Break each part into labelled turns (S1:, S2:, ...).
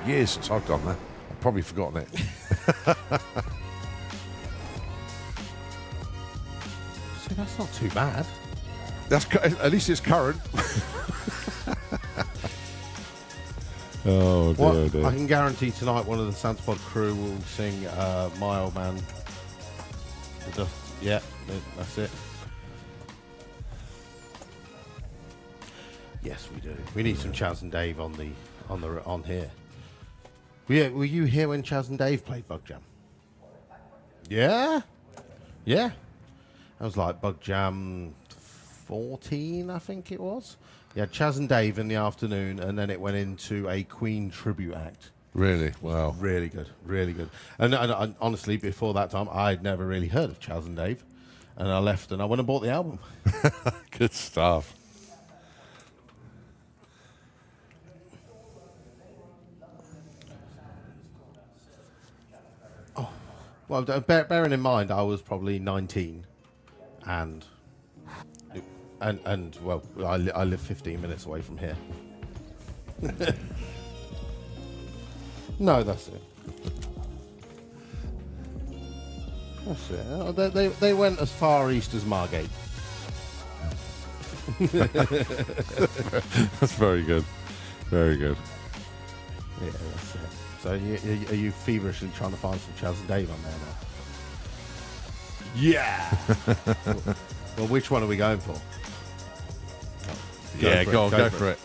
S1: Years since I've done that. I've probably forgotten it.
S2: See, that's not too bad.
S1: At least it's current. Oh, dear, dear.
S2: I can guarantee tonight one of the Santapod crew will sing My Old Man. Yeah, that's it. Yes, we do. We need some Chaz and Dave on here. Were you here when Chaz and Dave played Bug Jam? Yeah? Yeah. That was like Bug Jam 14, I think it was. Yeah, Chaz and Dave in the afternoon, and then it went into a Queen tribute act.
S1: Really? Wow.
S2: Really good, really good. And honestly, before that time, I'd never really heard of Chaz and Dave. And I left and I went and bought the album.
S1: Good stuff.
S2: Oh, well, bearing in mind, I was probably 19 and well, I live 15 minutes away from here. No, that's it. That's it. Oh, they went as far east as Margate.
S1: That's very good. Very good.
S2: Yeah, that's it. So are you feverishly trying to find some Chaz and Dave on there now?
S1: Yeah.
S2: Well, which one are we going for?
S1: Go for it.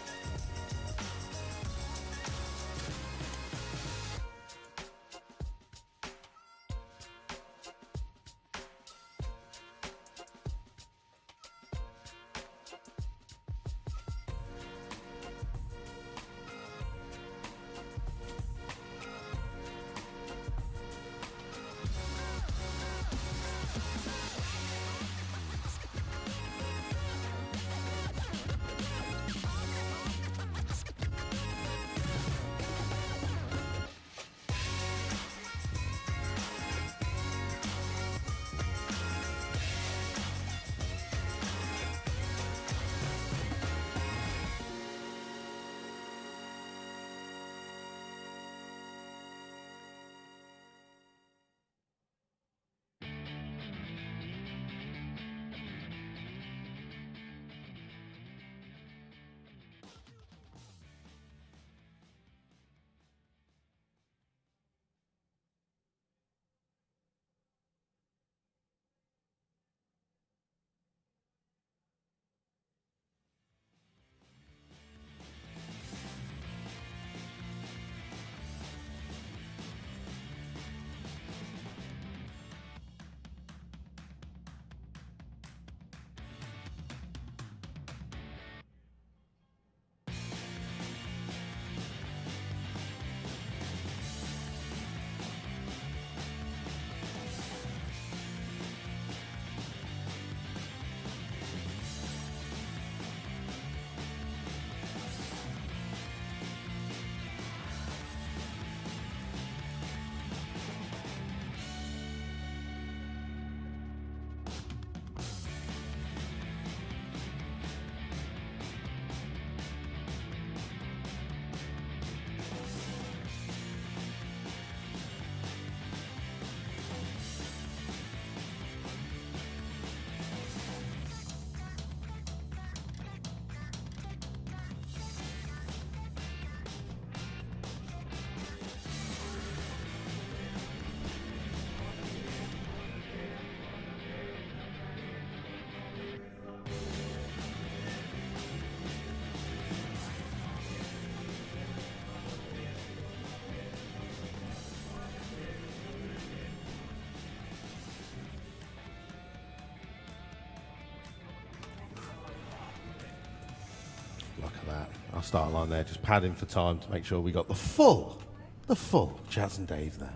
S2: Look at that. Our start line there, just padding for time to make sure we got the full Chaz and Dave there.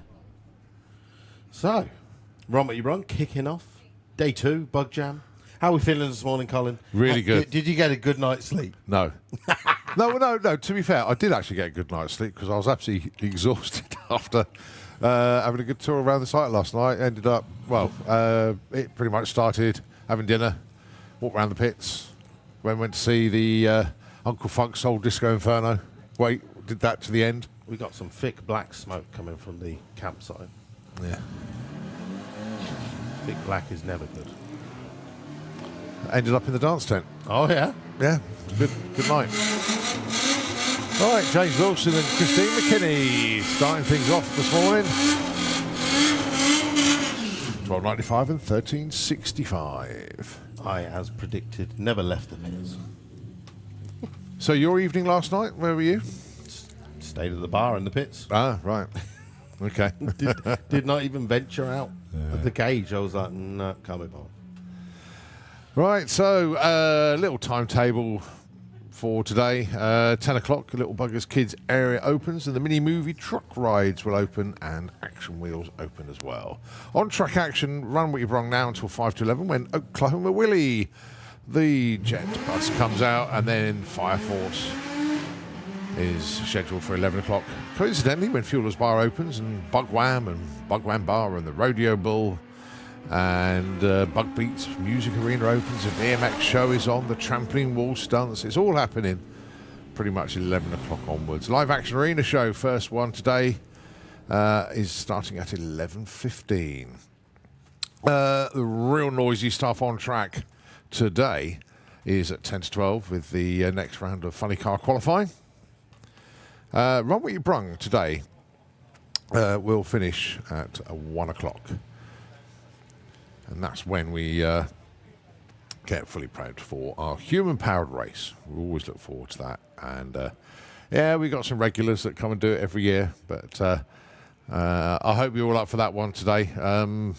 S2: So, Ron What You Run kicking off. Day 2, Bug Jam. How are we feeling this morning, Colin?
S1: Really good.
S2: Did you get a good night's sleep?
S1: No. No. To be fair, I did actually get a good night's sleep because I was absolutely exhausted after having a good tour around the site last night. Ended up, it pretty much started having dinner, walked around the pits, went to see the Uncle Funk's Old Disco Inferno. Did that to the end.
S2: We got some thick black smoke coming from the campsite.
S1: Yeah.
S2: Thick black is never good.
S1: Ended up in the dance tent.
S2: Oh, yeah?
S1: Yeah, good night. All right, James Wilson and Christine McKinney starting things off this morning. 12.95 and 13.65.
S2: I, as predicted, never left the pits.
S1: So your evening last night, where were you?
S2: Stayed at the bar in the pits.
S1: Ah, right. Okay.
S2: Did not even venture out of the cage. I was like, no, can't be bothered.
S1: Right, so little timetable for today. 10 o'clock, Little Buggers Kids area opens and the mini movie truck rides will open and action wheels open as well. On track action, run what you brung now until 5 to 11 when Oklahoma Willie, the jet bus comes out, and then Fire Force is scheduled for 11 o'clock. Coincidentally, when Fueler's Bar opens and Bugwham Bar and the Rodeo Bull and Bug Beats Music Arena opens, and the BMX show is on, the trampoline wall stunts, it's all happening pretty much 11 o'clock onwards. Live Action Arena show, first one today, is starting at 11:15. The real noisy stuff on track today is at 10 to 12 with the next round of funny car qualifying. Run What You Brung today will finish at 1 o'clock. And that's when we get fully prepped for our human-powered race. We always look forward to that. And, yeah, we got some regulars that come and do it every year. But I hope you're all up for that one today. Going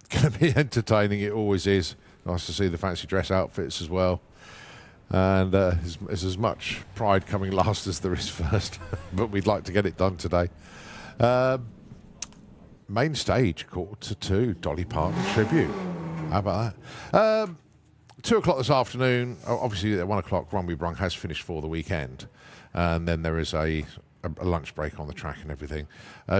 S1: to be entertaining. It always is. Nice to see the fancy dress outfits as well. And it's as much pride coming last as there is first. But we'd like to get it done today. Main stage, 1:45, Dolly Parton tribute. How about that? 2 o'clock this afternoon. Obviously, at 1 o'clock, Run We Brung has finished for the weekend. And then there is a lunch break on the track and everything.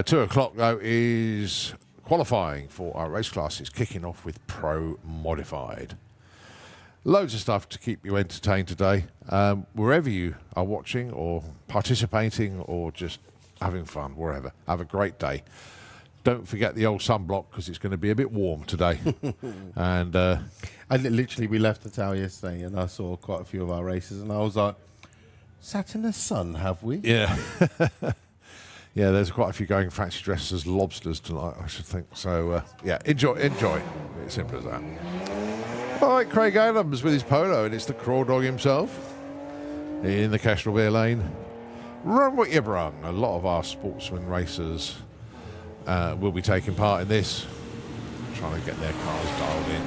S1: 2 o'clock, though, is qualifying for our race classes, kicking off with Pro Modified. Loads of stuff to keep you entertained today. Wherever you are watching or participating or just having fun, wherever, have a great day. Don't forget the old sunblock because it's going to be a bit warm today. And
S2: literally, we left the tower yesterday and I saw quite a few of our races and I was like, sat in the sun, have we?
S1: yeah. Yeah, there's quite a few going fancy dressed as lobsters tonight, I should think. So, yeah, enjoy. It's simple as that. All right, Craig Adams with his polo, and it's the Craw Dog himself in the Kestrel Beer Lane. Run What You Brung. A lot of our sportsman racers will be taking part in this, trying to get their cars dialed in.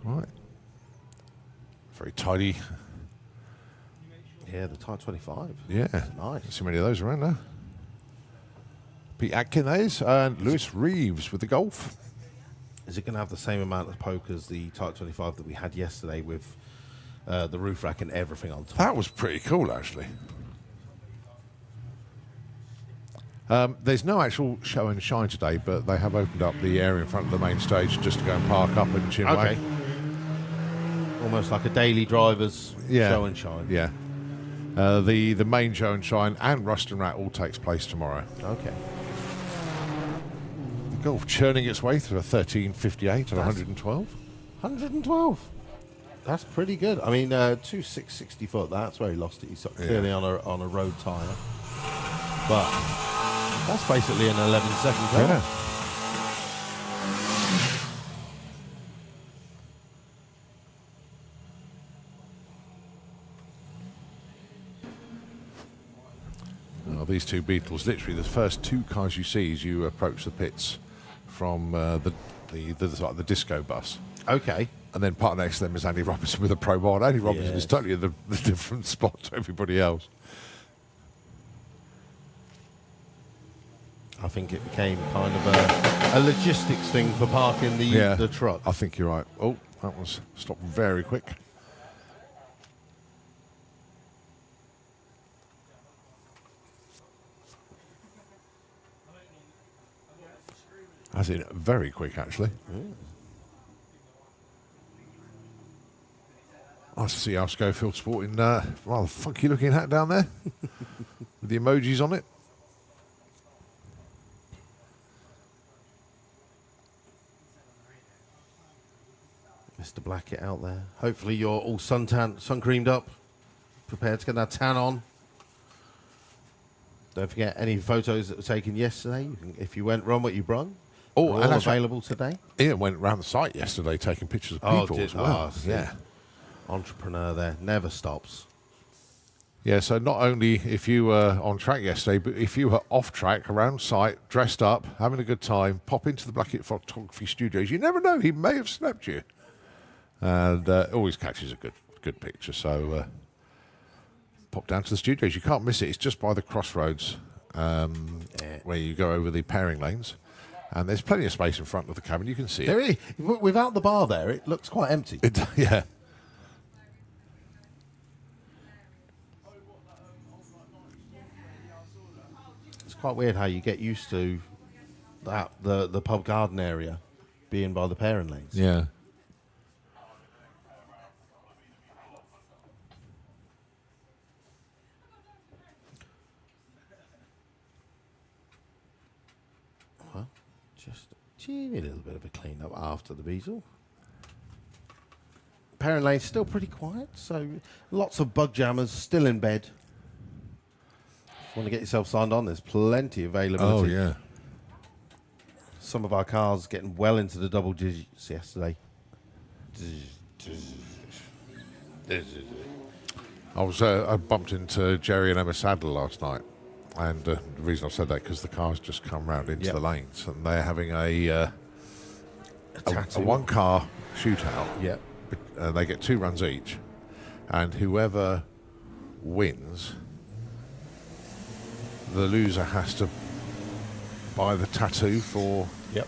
S1: Right. Very tidy.
S2: Yeah, the Type 25.
S1: Yeah.
S2: Nice.
S1: So many of those around now. Pete Atkins and Lewis Reeves with the Golf.
S2: Is it going to have the same amount of poke as the Type 25 that we had yesterday with the roof rack and everything on top?
S1: That was pretty cool, actually. There's no actual show and shine today, but they have opened up the area in front of the main stage just to go and park up and chin away.
S2: Okay. Almost like a daily driver's show and shine.
S1: Yeah. The main show and shine and Rust and Rat all takes place tomorrow.
S2: Okay.
S1: The Golf churning its way through a 13.58 and 112.
S2: 112. That's pretty good. I mean, 660 foot. That's where he lost it. He's clearly on a road tyre, but that's basically an 11-second car.
S1: Yeah. These two Beetles, literally the first two cars you see as you approach the pits from the disco bus.
S2: Okay.
S1: And then part next to them is Andy Robinson with a Pro Mod. Andy Robinson is totally in the different spot to everybody else.
S2: I think it became kind of a logistics thing for parking the truck.
S1: I think you're right. Oh, that was stopped very quick. As in, very quick, actually. Nice to see Al Schofield sporting rather funky looking hat down there with the emojis on it.
S2: Mr. Blackett out there. Hopefully you're all sun creamed up, prepared to get that tan on. Don't forget any photos that were taken yesterday. If you went wrong what you brung,
S1: Oh, and
S2: all
S1: that's
S2: available today.
S1: Ian went round the site yesterday taking pictures of people as well. Yeah.
S2: Entrepreneur there, never stops.
S1: Yeah, so not only if you were on track yesterday, but if you were off track, around site, dressed up, having a good time, pop into the Blackett Photography Studios. You never know, he may have snapped you. And always catches a good picture. So pop down to the studios. You can't miss it. It's just by the crossroads where you go over the pairing lanes. And there's plenty of space in front of the cabin. You can see it.
S2: Really, without the bar there, it looks quite empty.
S1: Yeah.
S2: It's quite weird how you get used to that the pub garden area being by the pairing lanes.
S1: Yeah.
S2: Well, just a little bit of a clean up after the Beazle. Pairing lane's still pretty quiet, so lots of bug jammers still in bed. Want to get yourself signed on? There's plenty availability.
S1: Oh, yeah.
S2: Some of our cars getting well into the double digits yesterday.
S1: I bumped into Jerry and Emma Sadler last night, and the reason I said that because the cars just come round into the lanes, and they're having a one-car shootout.
S2: Yep.
S1: They get 2 runs each, and whoever wins, the loser has to buy the tattoo for.
S2: Yep.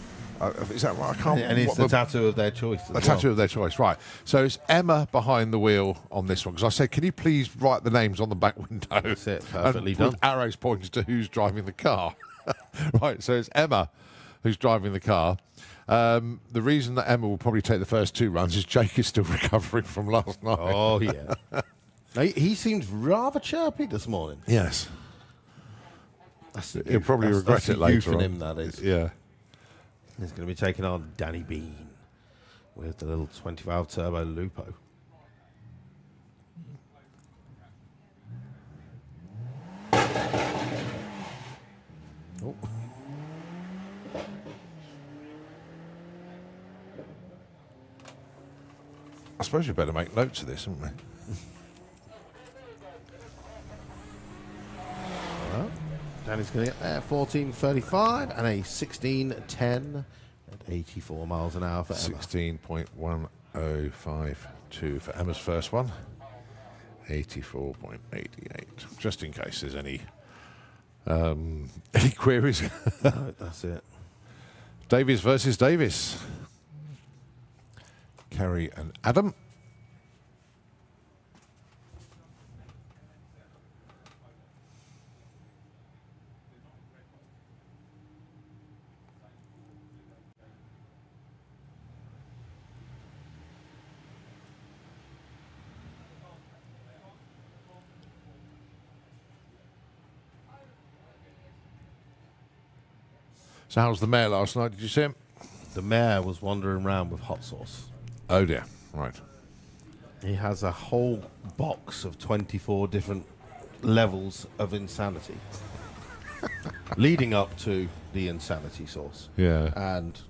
S1: Is that right? I can't.
S2: And it's the tattoo of their choice.
S1: The tattoo of their choice, right? So it's Emma behind the wheel on this one because I said, "Can you please write the names on the back window?"
S2: That's it. Perfectly
S1: and
S2: done.
S1: with arrows pointing to who's driving the car. Right. So it's Emma who's driving the car. The reason that Emma will probably take the first 2 runs is Jake is still recovering from last night.
S2: Oh yeah. He seems rather chirpy this morning.
S1: Yes. He'll probably regret it later on.
S2: Him, that is.
S1: Yeah.
S2: He's going to be taking on Danny Bean with the little 20-valve turbo Lupo. Oh.
S1: I suppose you better make notes of this, haven't we?
S2: Well, Danny's going to get there. 14.35 and a 16.10 at 84 miles an hour for Emma.
S1: 16.1052 for Emma's first one. 84.88. Just in case there's any queries.
S2: No, that's it.
S1: Davies versus Davis. Kerry and Adam. So how was the mayor last night? Did you see him?
S2: The mayor was wandering around with hot sauce.
S1: Oh dear, right.
S2: He has a whole box of 24 different levels of insanity leading up to the insanity sauce.
S1: Yeah.
S2: And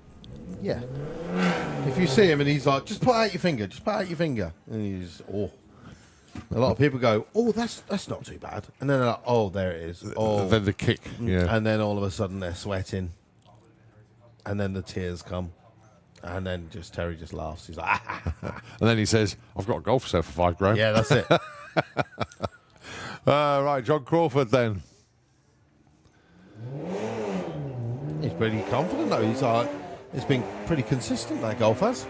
S2: yeah, if you see him and he's like, just put out your finger, and he's a lot of people go, oh, that's not too bad, and then they're like, oh, there it is. Oh,
S1: Then the kick. Yeah.
S2: and then all of a sudden they're sweating, and then the tears come. And then Terry just laughs. He's like, ah.
S1: And then he says, I've got a golf set for $5,000.
S2: Yeah, that's it.
S1: Right, John Crawford then.
S2: He's pretty confident though. He's like, it's been pretty consistent, that golf has.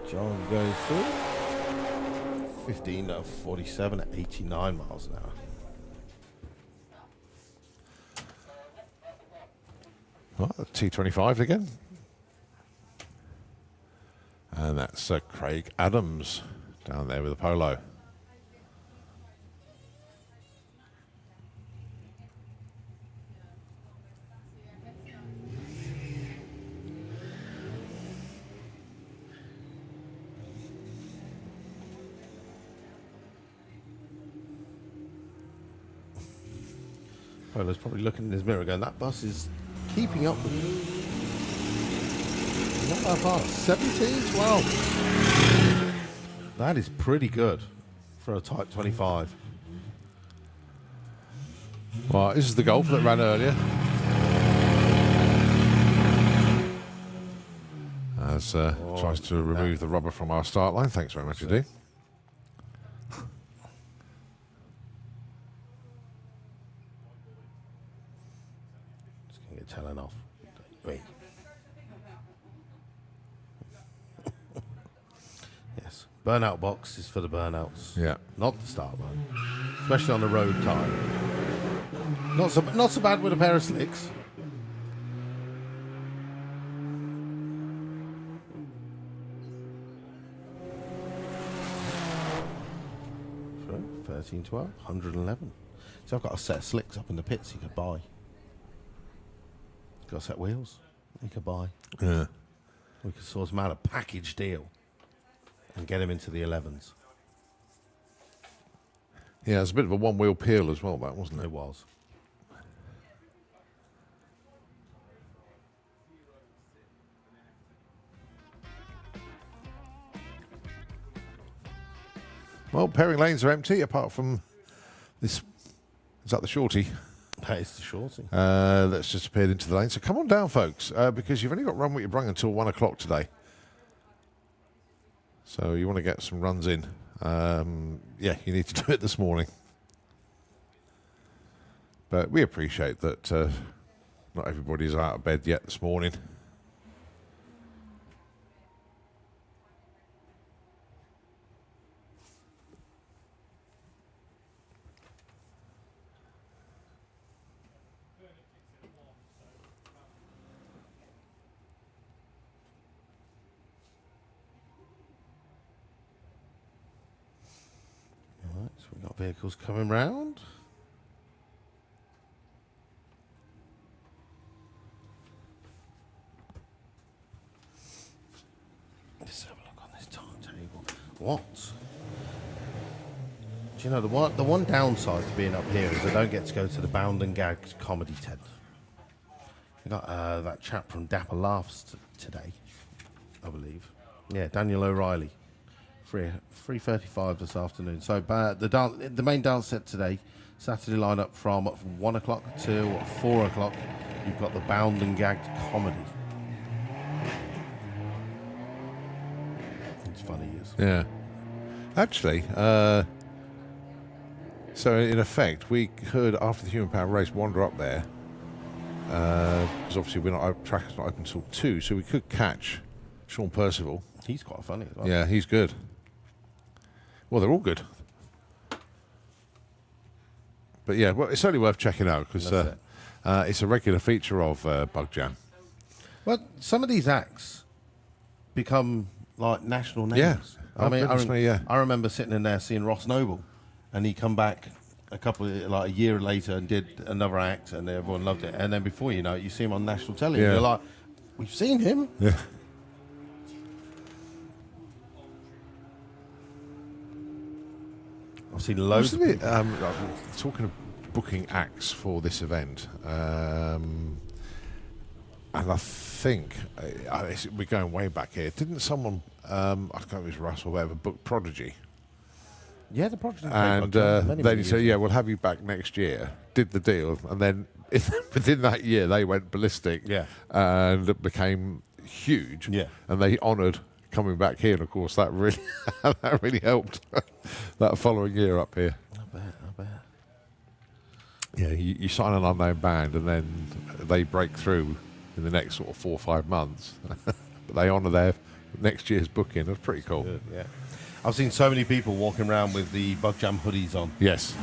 S2: John goes through. 15.47 at 89 miles an hour.
S1: Oh, T25 again. And that's Craig Adams down there with a Polo.
S2: Polo's probably looking in his mirror going, that bus is keeping up with me. Not that fast. 17, 12. That is pretty good for a Type 25.
S1: Well, this is the Golf that ran earlier. As tries to remove the rubber from our start line. Thanks very much indeed.
S2: Just going to get telling off. Wait. Yes. Burnout box is for the burnouts.
S1: Yeah.
S2: Not the start line. Especially on the road tyre. Not so bad with a pair of slicks. So, 13, 12, 111. So I've got a set of slicks up in the pits you could buy. Got a set of wheels you could buy.
S1: Yeah.
S2: We could sort them out a package deal and get him into the 11s.
S1: Yeah, it's a bit of a one-wheel peel as well, that, wasn't it?
S2: It was.
S1: Well, pairing lanes are empty, apart from this. Is that the shorty?
S2: That is the shorty.
S1: That's just appeared into the lane. So come on down, folks, because you've only got Run What You Brung until 1 o'clock today. So you want to get some runs in. Yeah, you need to do it this morning. But we appreciate that not everybody's out of bed yet this morning.
S2: All right, so we've got vehicles coming round. Let's have a look on this timetable. What? Do you know, the one downside to being up here is I don't get to go to the Bound and Gagged comedy tent. We got that chap from Dapper Laughs today, I believe. Yeah, Daniel O'Reilly. 3:35 this afternoon. So the main dance set today, Saturday lineup from 1 o'clock till 4 o'clock. You've got the Bound and Gagged comedy. It's funny, is.
S1: Yeah. Actually, so in effect, we could, after the Human Power race, wander up there. Because obviously our track is not open until 2, so we could catch Sean Percival.
S2: He's quite funny as well.
S1: Yeah, he's good. Well, they're all good. But yeah, well, it's certainly worth checking out because it's a regular feature of Bug Jam.
S2: Well, some of these acts become like national names.
S1: Yeah.
S2: I mean,
S1: yeah.
S2: I remember sitting in there seeing Ross Noble, and he come back a year later and did another act, and everyone loved it. And then before you know it, you see him on national television.
S1: Yeah.
S2: You're like, we've seen him.
S1: Yeah.
S2: I've seen loads of people.
S1: Talking of booking acts for this event, and I think we're going way back here. Didn't someone, I don't know if it was Russ or whatever, book Prodigy?
S2: Yeah, the Prodigy.
S1: And then he said, yeah, we'll have you back next year. Did the deal, and then within that year, they went ballistic.
S2: Yeah.
S1: And it became huge.
S2: Yeah.
S1: And they honoured coming back here, and of course that really helped that following year up here.
S2: I bet.
S1: Yeah, you sign an unknown band, and then they break through in the next sort of 4 or 5 months. But they honour their next year's booking. That's pretty cool.
S2: Good, yeah. I've seen so many people walking around with the Bug Jam hoodies on.
S1: Yes.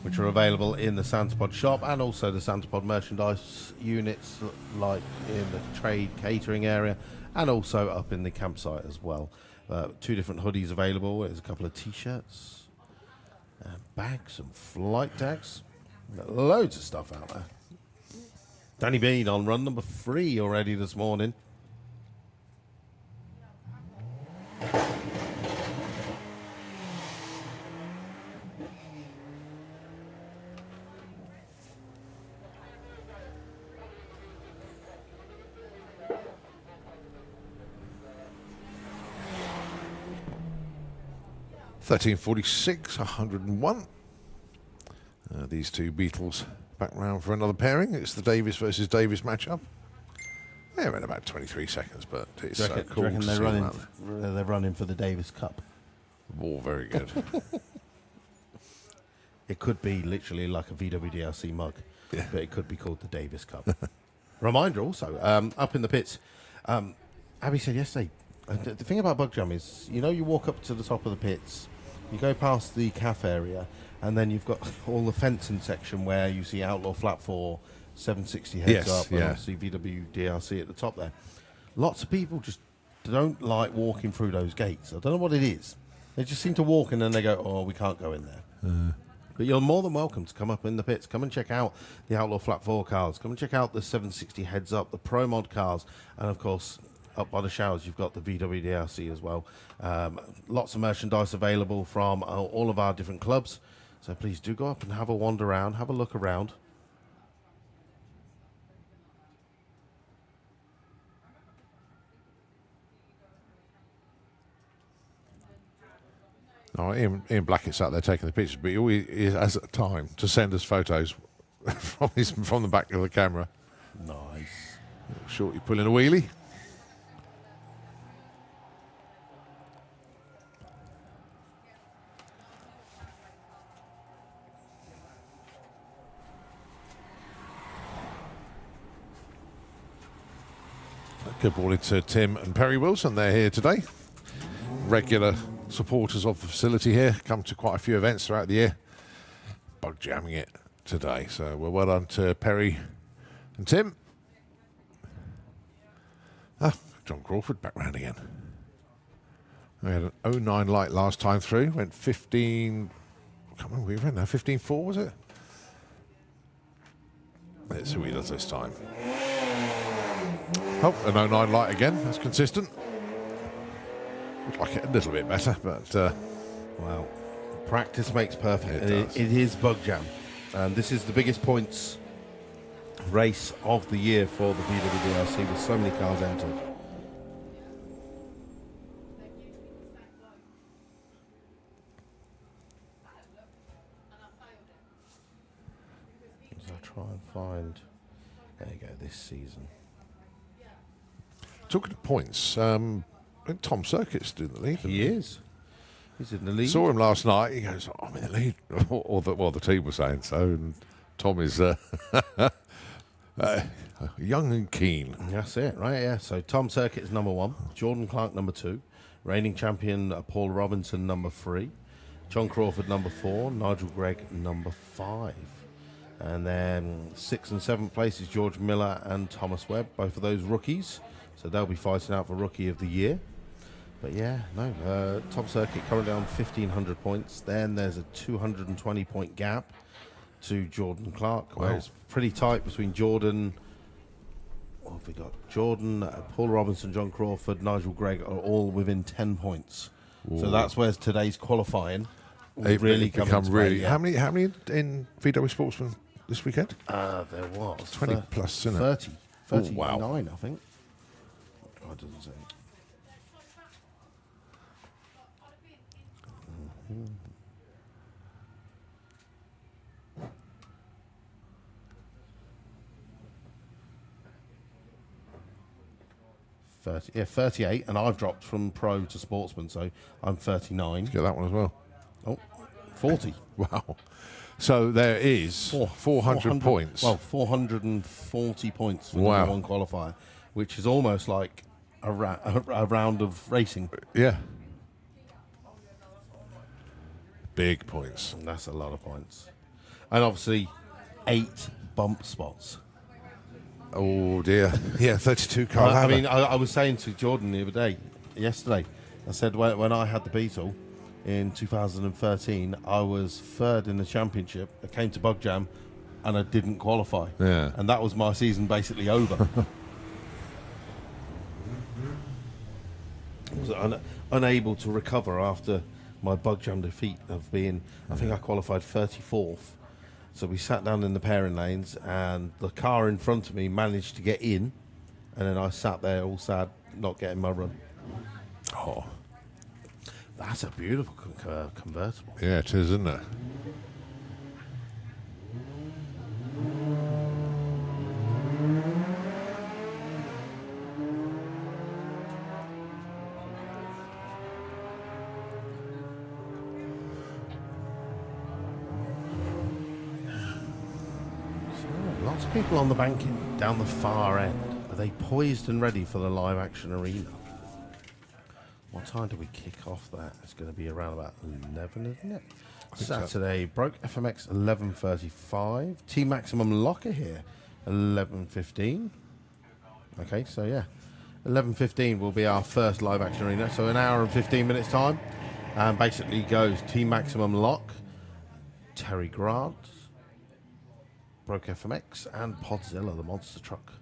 S2: which are available in the Santapod shop and also the Santapod merchandise units, like in the trade catering area and also up in the campsite as well. 2 different hoodies available. There's a couple of t-shirts, bags and flight tags. Loads of stuff out there. Danny Bean on run number 3 already this morning.
S1: $13.46, 101. These 2 Beetles back round for another pairing. It's the Davis versus Davis matchup. They're in about 23 seconds, but it's so cool.
S2: Do you reckon they're running for the Davis Cup?
S1: Oh, very good.
S2: It could be literally like a VWDLC mug,
S1: Yeah.
S2: but it could be called the Davis Cup. Reminder also, up in the pits, Abby said yesterday, the thing about Bug Jam is, you know, you walk up to the top of the pits, you go past the CAF area, and then you've got all the fencing section where you see Outlaw Flat 4, 760 heads
S1: Yes,
S2: up, and
S1: yeah.
S2: obviously VWDLC at the top there. Lots of people just don't like walking through those gates. I don't know what it is. They just seem to walk and then they go, oh, we can't go in there. But you're more than welcome to come up in the pits. Come and check out the Outlaw Flat 4 cars. Come and check out the 760 heads up, the Pro Mod cars, and of course, up by the showers, you've got the VWDRC as well. Lots of merchandise available from all of our different clubs. So please do go up and have a wander around, have a look around.
S1: Oh, Ian Blackett's out there taking the pictures, but he always has time to send us photos from the back of the camera.
S2: Nice.
S1: Shorty pulling a wheelie. Good morning to Tim and Perry Wilson. They're here today. Regular supporters of the facility here. Come to quite a few events throughout the year. Bug jamming it today. So well done to Perry and Tim. John Crawford back round again. We had an 09 light last time through. Went 15... I can't remember we ran now. 15.4 was it? Let's see what he does this time. Oh, an 09 light again. That's consistent. Would like it a little bit better, but...
S2: Well, practice makes perfect.
S1: It
S2: is Bug Jam. And this is the biggest points race of the year for the VWDRC with so many cars entered. So I'll try and find... There you go, this season.
S1: Talking of points, I think Tom Circuit's in the lead.
S2: He is. He's in the lead.
S1: Saw him last night. He goes, I'm in the lead. or the team was saying so. And Tom is young and keen.
S2: That's it, right? Yeah. So Tom Circuit is number 1. Jordan Clark, number 2. Reigning champion Paul Robinson, number 3. John Crawford, number 4. Nigel Gregg, number 5. And then 6th and 7th place is George Miller and Thomas Webb, both of those rookies. So they'll be fighting out for Rookie of the Year. But yeah, no, Tom Circuit currently on 1,500 points. Then there's a 220-point gap to Jordan Clark, where it's pretty tight between Jordan. What have we got? Jordan, Paul Robinson, John Crawford, Nigel Gregg are all within 10 points. Ooh. So that's where today's qualifying will really come into play.
S1: Yeah. How many in VW Sportsman this weekend?
S2: There was
S1: 20 plus, isn't it?
S2: 39, I think. Oh, it doesn't say. Mm-hmm. 38, and I've dropped from pro to sportsman, so I'm 39.
S1: Get that one as well.
S2: Oh, 40.
S1: Wow. So there is 400 points.
S2: Well, 440 points for the one qualifier, which is almost like a round of racing.
S1: Yeah. Big points.
S2: And that's a lot of points. And obviously, 8 bump spots.
S1: Oh dear. Yeah, 32 car.
S2: I mean, I was saying to Jordan the other day, yesterday, I said when I had the Beetle in 2013, I was 3rd in the championship. I came to Bug Jam and I didn't qualify.
S1: Yeah.
S2: And that was my season basically over. I was unable to recover after my Bug Jam defeat of being, I think I qualified 34th. So we sat down in the pairing lanes and the car in front of me managed to get in. And then I sat there all sad, not getting my run.
S1: Oh.
S2: That's a beautiful convertible.
S1: Yeah, it is, isn't it?
S2: Lots of people on the banking down the far end. Are they poised and ready for the live action arena? What time do we kick off that? It's going to be around about 11, isn't it? Saturday, Broke FMX 11:35. T Maximum Locker here 11:15. Okay, so yeah, 11:15 will be our first live action arena. So an hour and 15 minutes time, and basically goes T Maximum Lock, Terry Grant, Broke FMX, and Podzilla, the monster truck.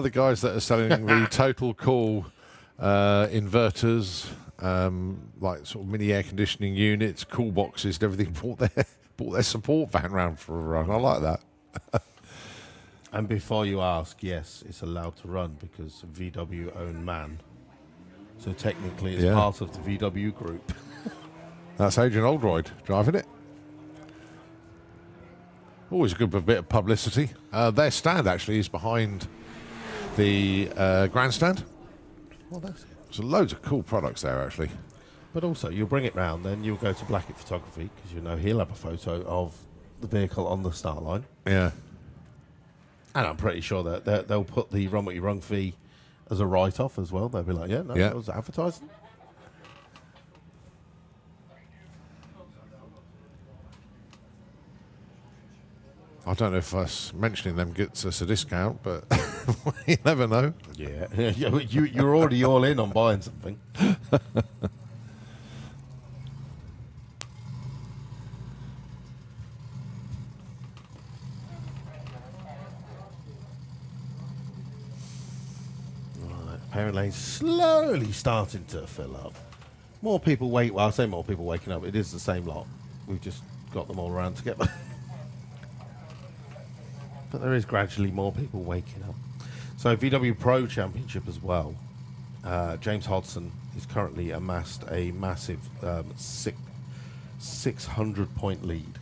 S1: The guys that are selling the Total Call inverters, like sort of mini air conditioning units, cool boxes, and everything, brought their support van round for a run. I like that.
S2: And before you ask, yes, it's allowed to run because VW own MAN. So technically it's part of the VW group.
S1: That's Adrian Oldroyd driving it. Always a good bit of publicity. Their stand actually is behind the grandstand.
S2: Well, that's it.
S1: There's loads of cool products there actually.
S2: But also, you'll bring it round, then you'll go to Blackett Photography because you know he'll have a photo of the vehicle on the start line.
S1: Yeah.
S2: And I'm pretty sure that they'll put the Run What You Run fee as a write-off as well. They'll be like, that was advertising.
S1: I don't know if us mentioning them gets us a discount, but you never know.
S2: Yeah, you're already all in on buying something. Pairing lanes slowly starting to fill up. More people wait. Well, I say more people waking up. It is the same lot. We've just got them all around together. But there is gradually more people waking up. So VW Pro Championship as well. James Hodson is currently amassed a massive 600-point lead.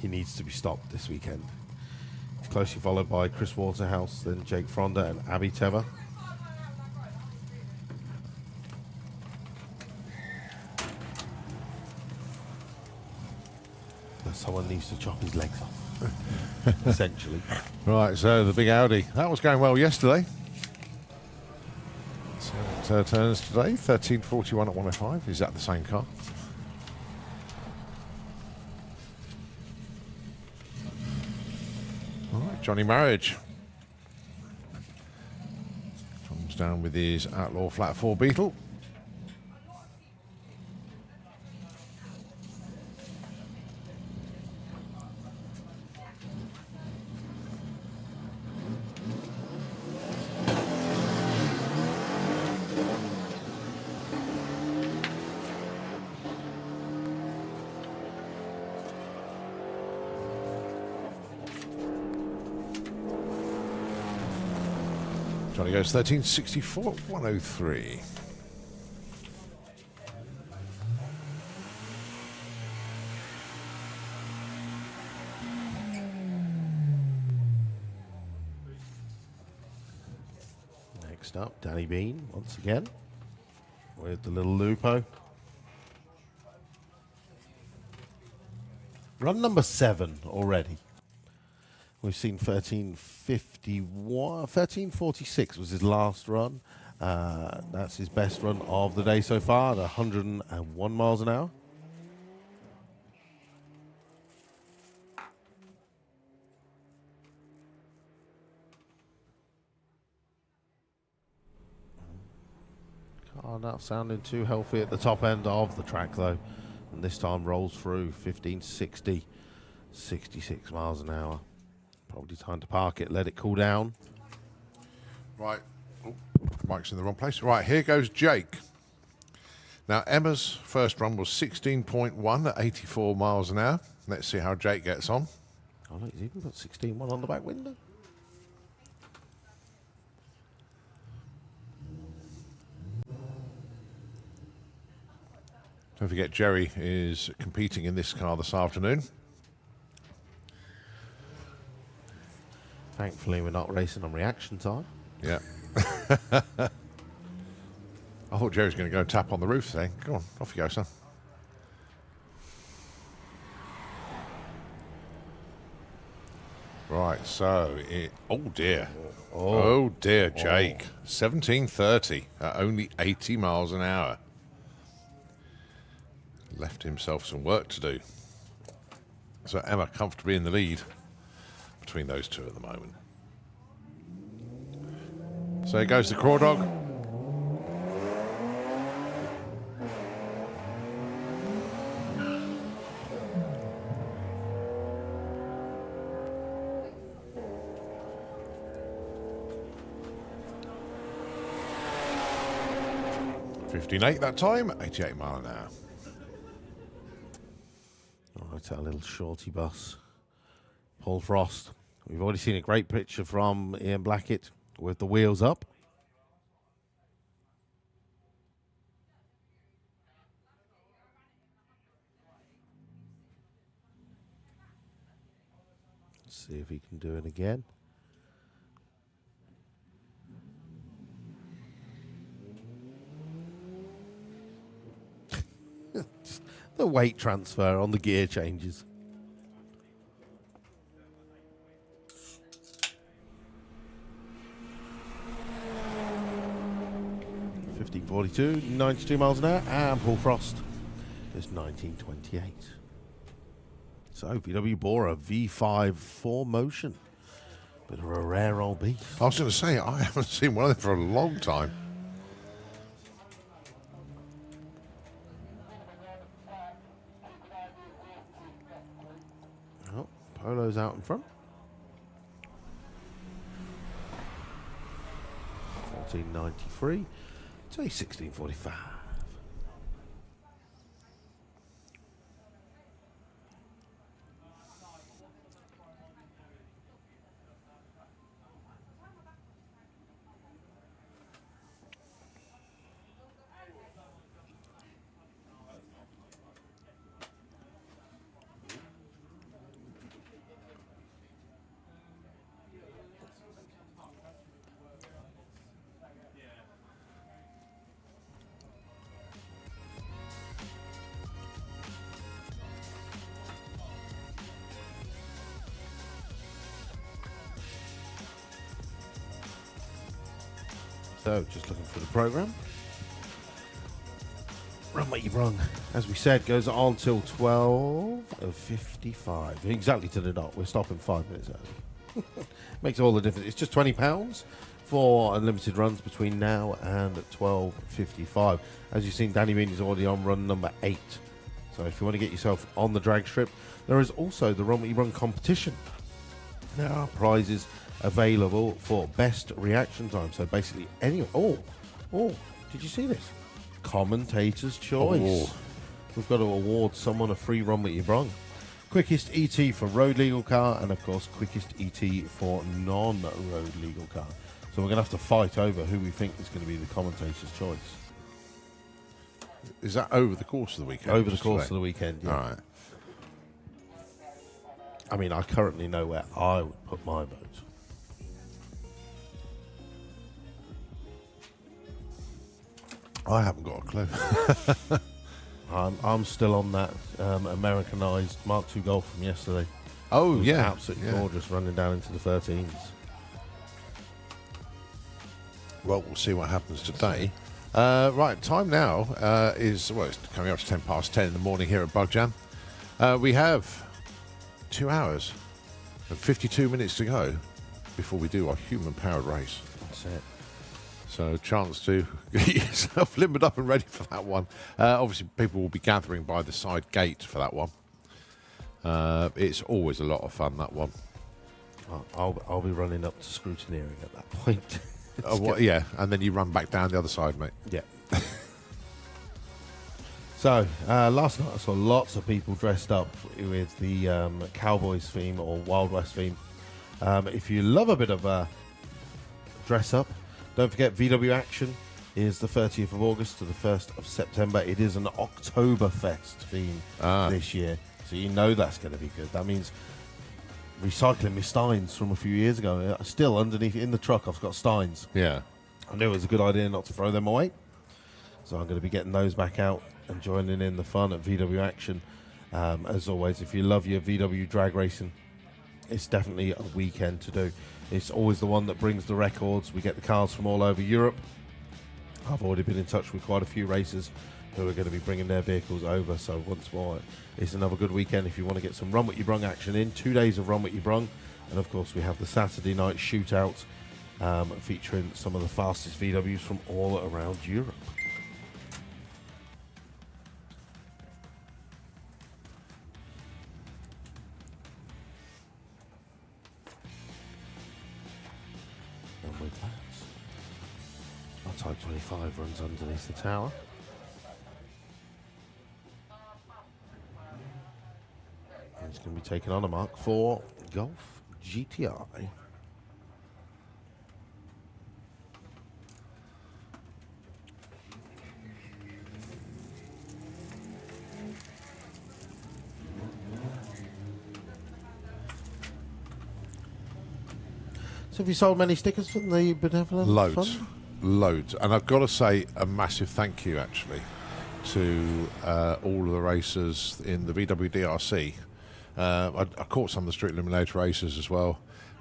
S2: He needs to be stopped this weekend. He's closely followed by Chris Waterhouse, then Jake Fronda and Abby Teva. But someone needs to chop his legs off. Essentially.
S1: Right, so the big Audi. That was going well yesterday. So it turns today, 13:41 at 105. Is that the same car? All right, Johnny Marriage comes down with his Outlaw Flat 4 Beetle. Johnny goes 13:64 at 103.
S2: Next up, Danny Bean once again with the little Lupo. Run number 7 already. We've seen 1346 was his last run. That's his best run of the day so far at 101 miles an hour. Car not sounding too healthy at the top end of the track though. And this time rolls through 1560, 66 miles an hour. Probably time to park it, let it cool down.
S1: Right. Oh, mic's in the wrong place. Right, here goes Jake. Now, Emma's first run was 16.1 at 84 miles an hour. Let's see how Jake gets on.
S2: Oh, look, he's even got 16.1 on the back window.
S1: Don't forget, Jerry is competing in this car this afternoon.
S2: Thankfully, we're not racing on reaction time.
S1: Yeah. I thought Jerry's going to go and tap on the roof then. Go on, off you go, son. Right, so oh dear. Oh dear, Jake. 1730 at only 80 miles an hour. Left himself some work to do. So Emma comfortably in the lead between those two at the moment. So here goes the Craw Dog. .58 that time, 88 mile an hour.
S2: All right, our little shorty bus. Paul Frost. We've already seen a great picture from Ian Blackett with the wheels up. Let's see if he can do it again. The weight transfer on the gear changes. .42, 92 miles an hour, and Paul Frost is 1928. So VW Bora V5 4Motion. Bit of a rare old beast.
S1: I was going to say, I haven't seen one of them for a long time.
S2: Oh, Polo's out in front. 1493 to 1645. So, just looking for the program. Run what you brung. As we said, goes on till 12:55. Exactly to the dot. We're stopping 5 minutes early. Makes all the difference. It's just £20 for unlimited runs between now and 12:55. As you've seen, Danny Bean is already on run number 8. So if you want to get yourself on the drag strip, there is also the Run What You Run competition. There are prizes available for best reaction time. So basically, any. Oh, did you see this? Commentator's choice.
S1: Oh.
S2: We've got to award someone a free Run What You Brung. Quickest ET for road legal car, and of course, quickest ET for non-road legal car. So we're going to have to fight over who we think is going to be the commentator's choice.
S1: Is that over the course of the weekend?
S2: Over the course of the weekend, yeah.
S1: All right.
S2: I mean, I currently know where I would put my vote.
S1: I haven't got a clue.
S2: I'm still on that Americanized Mark II Golf from yesterday.
S1: Oh,
S2: It was
S1: yeah.
S2: absolutely
S1: yeah.
S2: gorgeous, running down into the 13s.
S1: Well, we'll see what happens today. Right, time now is, well, it's coming up to 10 in the morning here at Bug Jam. We have 2 hours and 52 minutes to go before we do our human-powered race.
S2: That's it.
S1: So, chance to get yourself limbered up and ready for that one. Obviously, people will be gathering by the side gate for that one. It's always a lot of fun, that one.
S2: I'll be running up to scrutineering at that point.
S1: Yeah, and then you run back down the other side, mate.
S2: Yeah. So, last night I saw lots of people dressed up with the Cowboys theme or Wild West theme. If you love a bit of dress up, don't forget VW Action is the 30th of August to the 1st of September. It is an Oktoberfest theme this year, so you know that's going to be good. That means recycling my Steins from a few years ago. Still underneath in the truck, I've got Steins.
S1: Yeah.
S2: I knew it was a good idea not to throw them away, so I'm going to be getting those back out and joining in the fun at VW Action. As always, if you love your VW drag racing, it's definitely a weekend to do. It's always the one that brings the records. We get the cars from all over Europe. I've already been in touch with quite a few racers who are going to be bringing their vehicles over. So once more, it's another good weekend if you want to get some Run What You Brung action in. 2 days of Run What You Brung. And of course, we have the Saturday night shootout featuring some of the fastest VWs from all around Europe. And with that, our Type 25 runs underneath the tower. And it's going to be taken on a Mark IV Golf GTI. So have you sold many stickers from the Benevolent
S1: Loads.
S2: Fund?
S1: Loads. And I've got to say a massive thank you, actually, to all of the racers in the VW DRC. I caught some of the street eliminator races as well,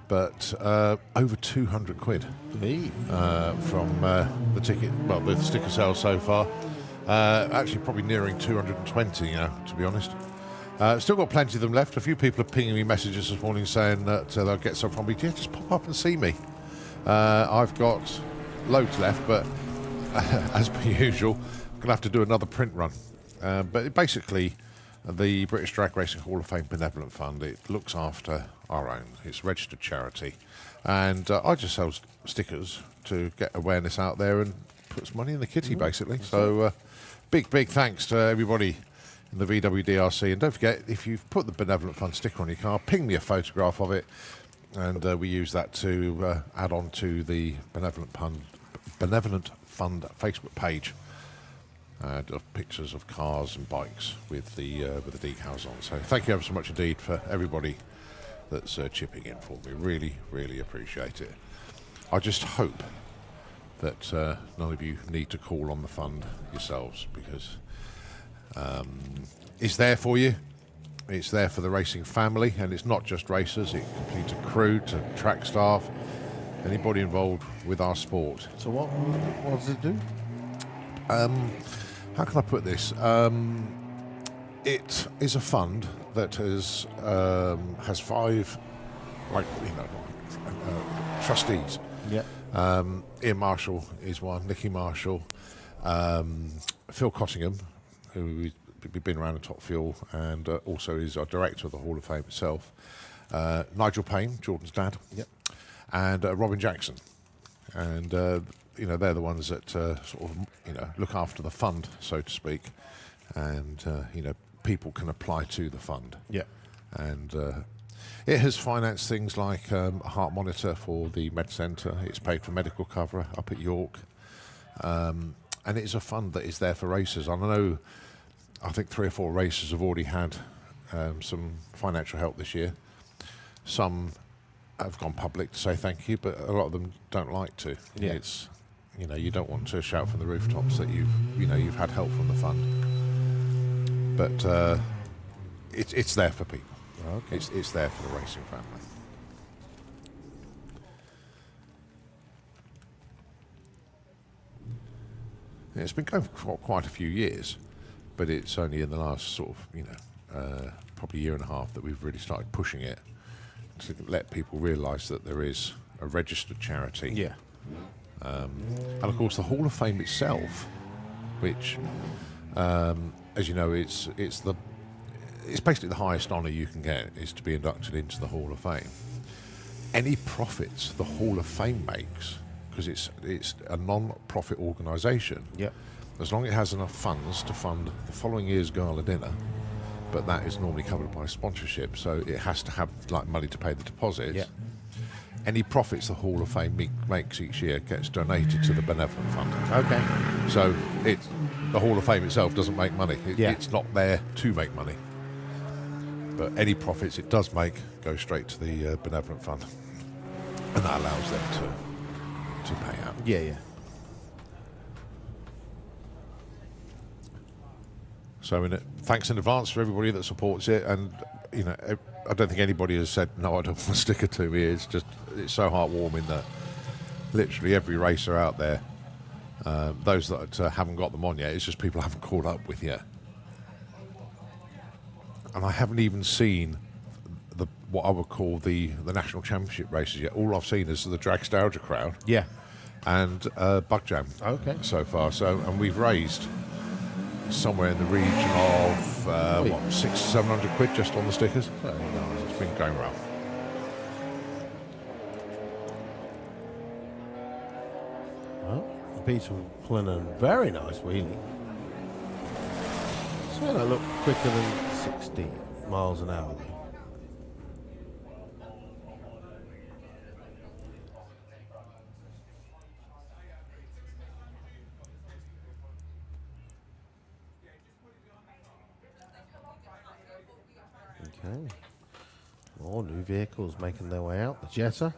S1: but over 200 quid from the ticket, well, the sticker sales so far. Actually, probably nearing 220 now, to be honest. Still got plenty of them left. A few people are pinging me messages this morning saying that they'll get some from me. Yeah, just pop up and see me. I've got loads left, but as per usual, I'm going to have to do another print run. But basically, the British Drag Racing Hall of Fame Benevolent Fund, it looks after our own. It's a registered charity. And I just sell stickers to get awareness out there and put some money in the kitty, basically. So big thanks to everybody in the VW DRC. And don't forget, if you've put the Benevolent Fund sticker on your car, ping me a photograph of it. And we use that to add on to the Benevolent Fund Facebook page. Of pictures of cars and bikes with the decals on. So thank you ever so much indeed for everybody that's chipping in for me. Really appreciate it. I just hope that none of you need to call on the fund yourselves, because it's there for you. It's there for the racing family, and it's not just racers. It completes a crew to track staff, anybody involved with our sport.
S2: So what does it do?
S1: How can I put this? It is a fund that has 5, trustees.
S2: Yeah.
S1: Ian Marshall is one, Nicky Marshall, Phil Cottingham, who's been around in Top Fuel and also is our director of the Hall of Fame itself, Nigel Payne, Jordan's dad,
S2: Yep.
S1: and Robin Jackson. And they're the ones that look after the fund, so to speak, and people can apply to the fund.
S2: Yeah.
S1: And it has financed things like a heart monitor for the Med Centre. It's paid for medical cover up at York, and it is a fund that is there for racers. I think 3 or 4 racers have already had some financial help this year. Some have gone public to say thank you, but a lot of them don't like to.
S2: Yeah.
S1: It's You know, you don't want to shout from the rooftops that you've had help from the fund, but it's there for people.
S2: Okay.
S1: It's there for the racing family. Yeah, it's been going for quite a few years, but it's only in the last sort of probably year and a half that we've really started pushing it to let people realise that there is a registered charity.
S2: Yeah.
S1: And of course, the Hall of Fame itself, which, as you know, it's basically the highest honour you can get is to be inducted into the Hall of Fame. Any profits the Hall of Fame makes, because it's a non-profit organisation.
S2: Yep.
S1: As long as it has enough funds to fund the following year's gala dinner, but that is normally covered by sponsorship, so it has to have like money to pay the deposits.
S2: Yeah.
S1: Any profits the Hall of Fame makes each year gets donated to the benevolent fund.
S2: Okay.
S1: So the Hall of Fame itself doesn't make money.
S2: Yeah.
S1: It's not there to make money. But any profits it does make go straight to the benevolent fund, and that allows them to pay out.
S2: Yeah, yeah.
S1: So thanks in advance for everybody that supports it, and you know, I don't think anybody has said no, I don't want a sticker to me. It's so heartwarming that literally every racer out there, those that haven't got them on yet, it's just people I haven't caught up with yet. And I haven't even seen what I would call the national championship races yet. All I've seen is the Dragstalgia crowd.
S2: Yeah.
S1: And Bug Jam.
S2: Okay.
S1: So far, and we've raised somewhere in the region of £600-700 just on the stickers.
S2: Very nice.
S1: It's been going well.
S2: Well, Peter pulling a very nice wheelie. I swear that looked quicker than 60 miles an hour. Okay. More new vehicles making their way out. The Jetta.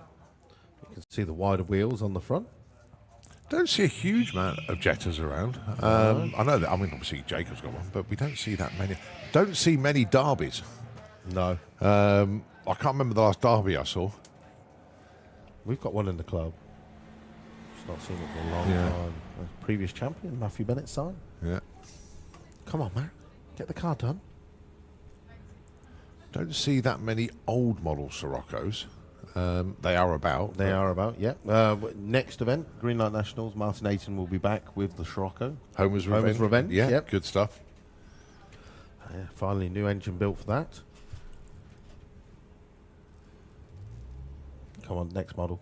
S2: You can see the wider wheels on the front.
S1: Don't see a huge amount of Jettas around. I know that. I mean, obviously Jacob's got one, but we don't see that many. Don't see many Derbys.
S2: No.
S1: I can't remember the last Derby I saw.
S2: We've got one in the club. Just not seen it for a long
S1: Yeah.
S2: time. Previous champion, Matthew Bennett's son.
S1: Yeah.
S2: Come on, man. Get the car done.
S1: Don't see that many old model Siroccos. They are about.
S2: They are about, yeah. Next event, Greenlight Nationals, Martin Ayton will be back with the Scirocco.
S1: Homer's Revenge. Yeah,
S2: yep.
S1: good stuff.
S2: Yeah, finally, new engine built for that. Come on, next model.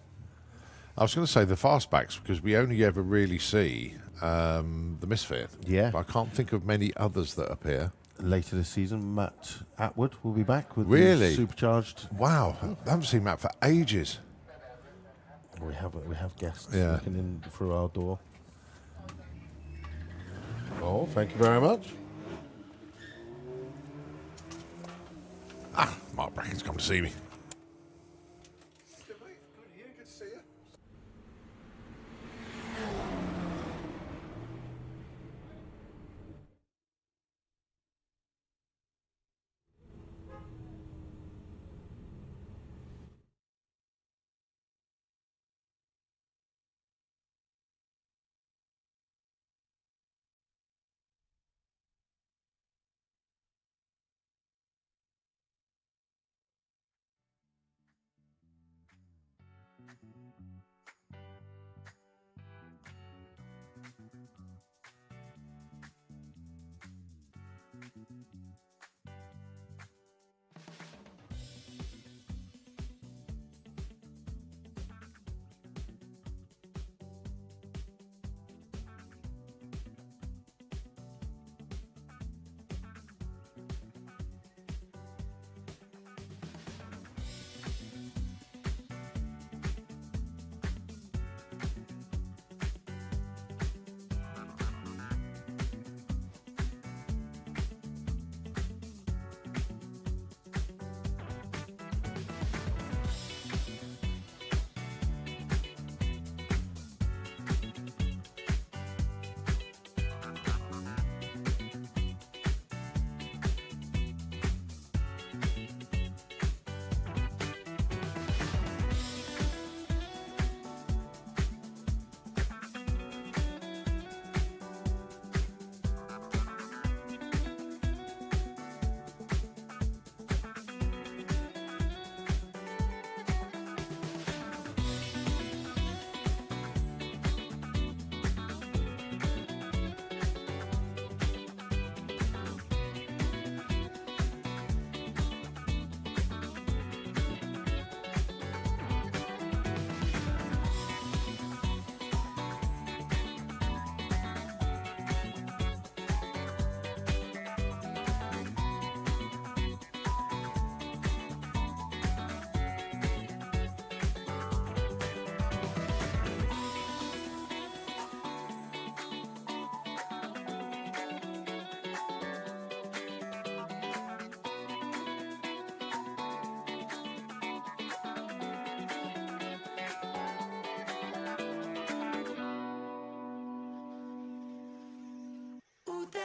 S1: I was going to say the fastbacks because we only ever really see the Misfit.
S2: Yeah.
S1: But I can't think of many others that appear.
S2: Later this season, Matt Atwood will be back with
S1: Really?
S2: the supercharged.
S1: Wow, I haven't seen Matt for ages.
S2: We have guests
S1: Yeah.
S2: looking in through our door. Oh, thank you very much.
S1: Mark Bracken's come to see me.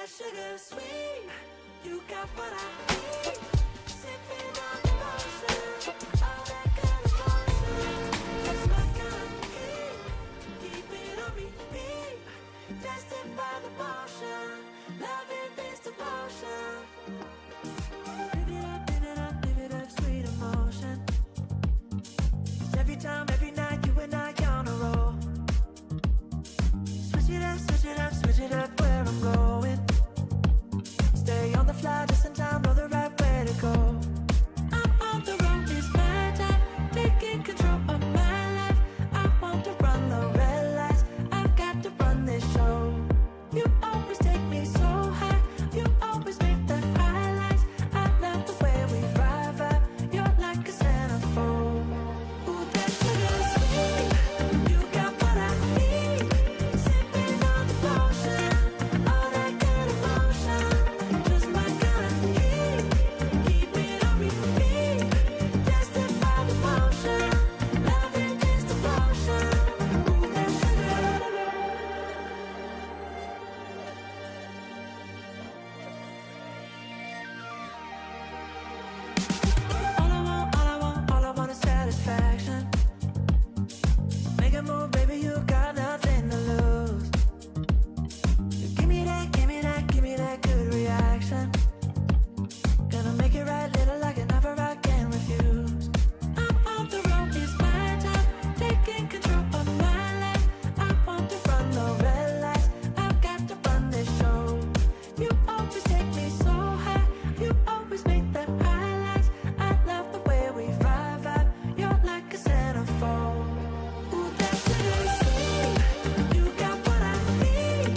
S3: that sugar sweet. You got what I need. Sipping on the potion, all that good emotion. Just my kind of heat. Keep it on repeat. Destined by the potion. Loving this devotion. Live it up, sweet emotion. Every time, every night, you and I on a roll. Switch it up where I'm going. Stay on the fly just in time, know the right way to go. I'm on the road, it's my time, taking control of my life. I want to run the red lights, I've got to run this show. You always take me so high, you always make the highlights. I love the way we vibe, you're like a centerfold. Ooh, that sugar sweet, you got what I need. Sipping on the potion, all that good emotion. Just my kind of heat, keep it on repeat. Destined by the potion, loving this devotion. Ooh, that sugar. All I want is satisfaction. Make a move, baby, you got nothing to lose. Give me that good reaction. Gonna make it right, little like an offer I can't refuse. I'm on the road, it's my time, taking control of my life. I want to run the red lights, I've got to run this show. You always take me so high, you always make the highlights. I love the way we vibe, you're like a centerfold. Ooh, that sugar sweet, you got what I need.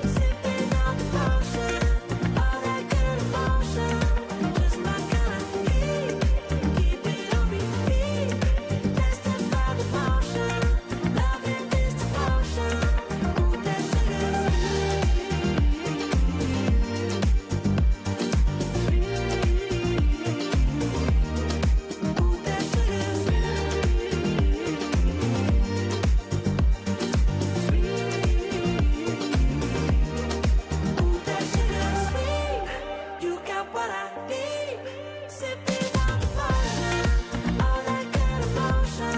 S3: Sipping on the potion, all that good emotion. Just my kind of heat, keep it on repeat. Destined by the potion, loving this devotion. Ooh, that sugar sweet, you got what I need. Sipping on the potion, all that good emotion.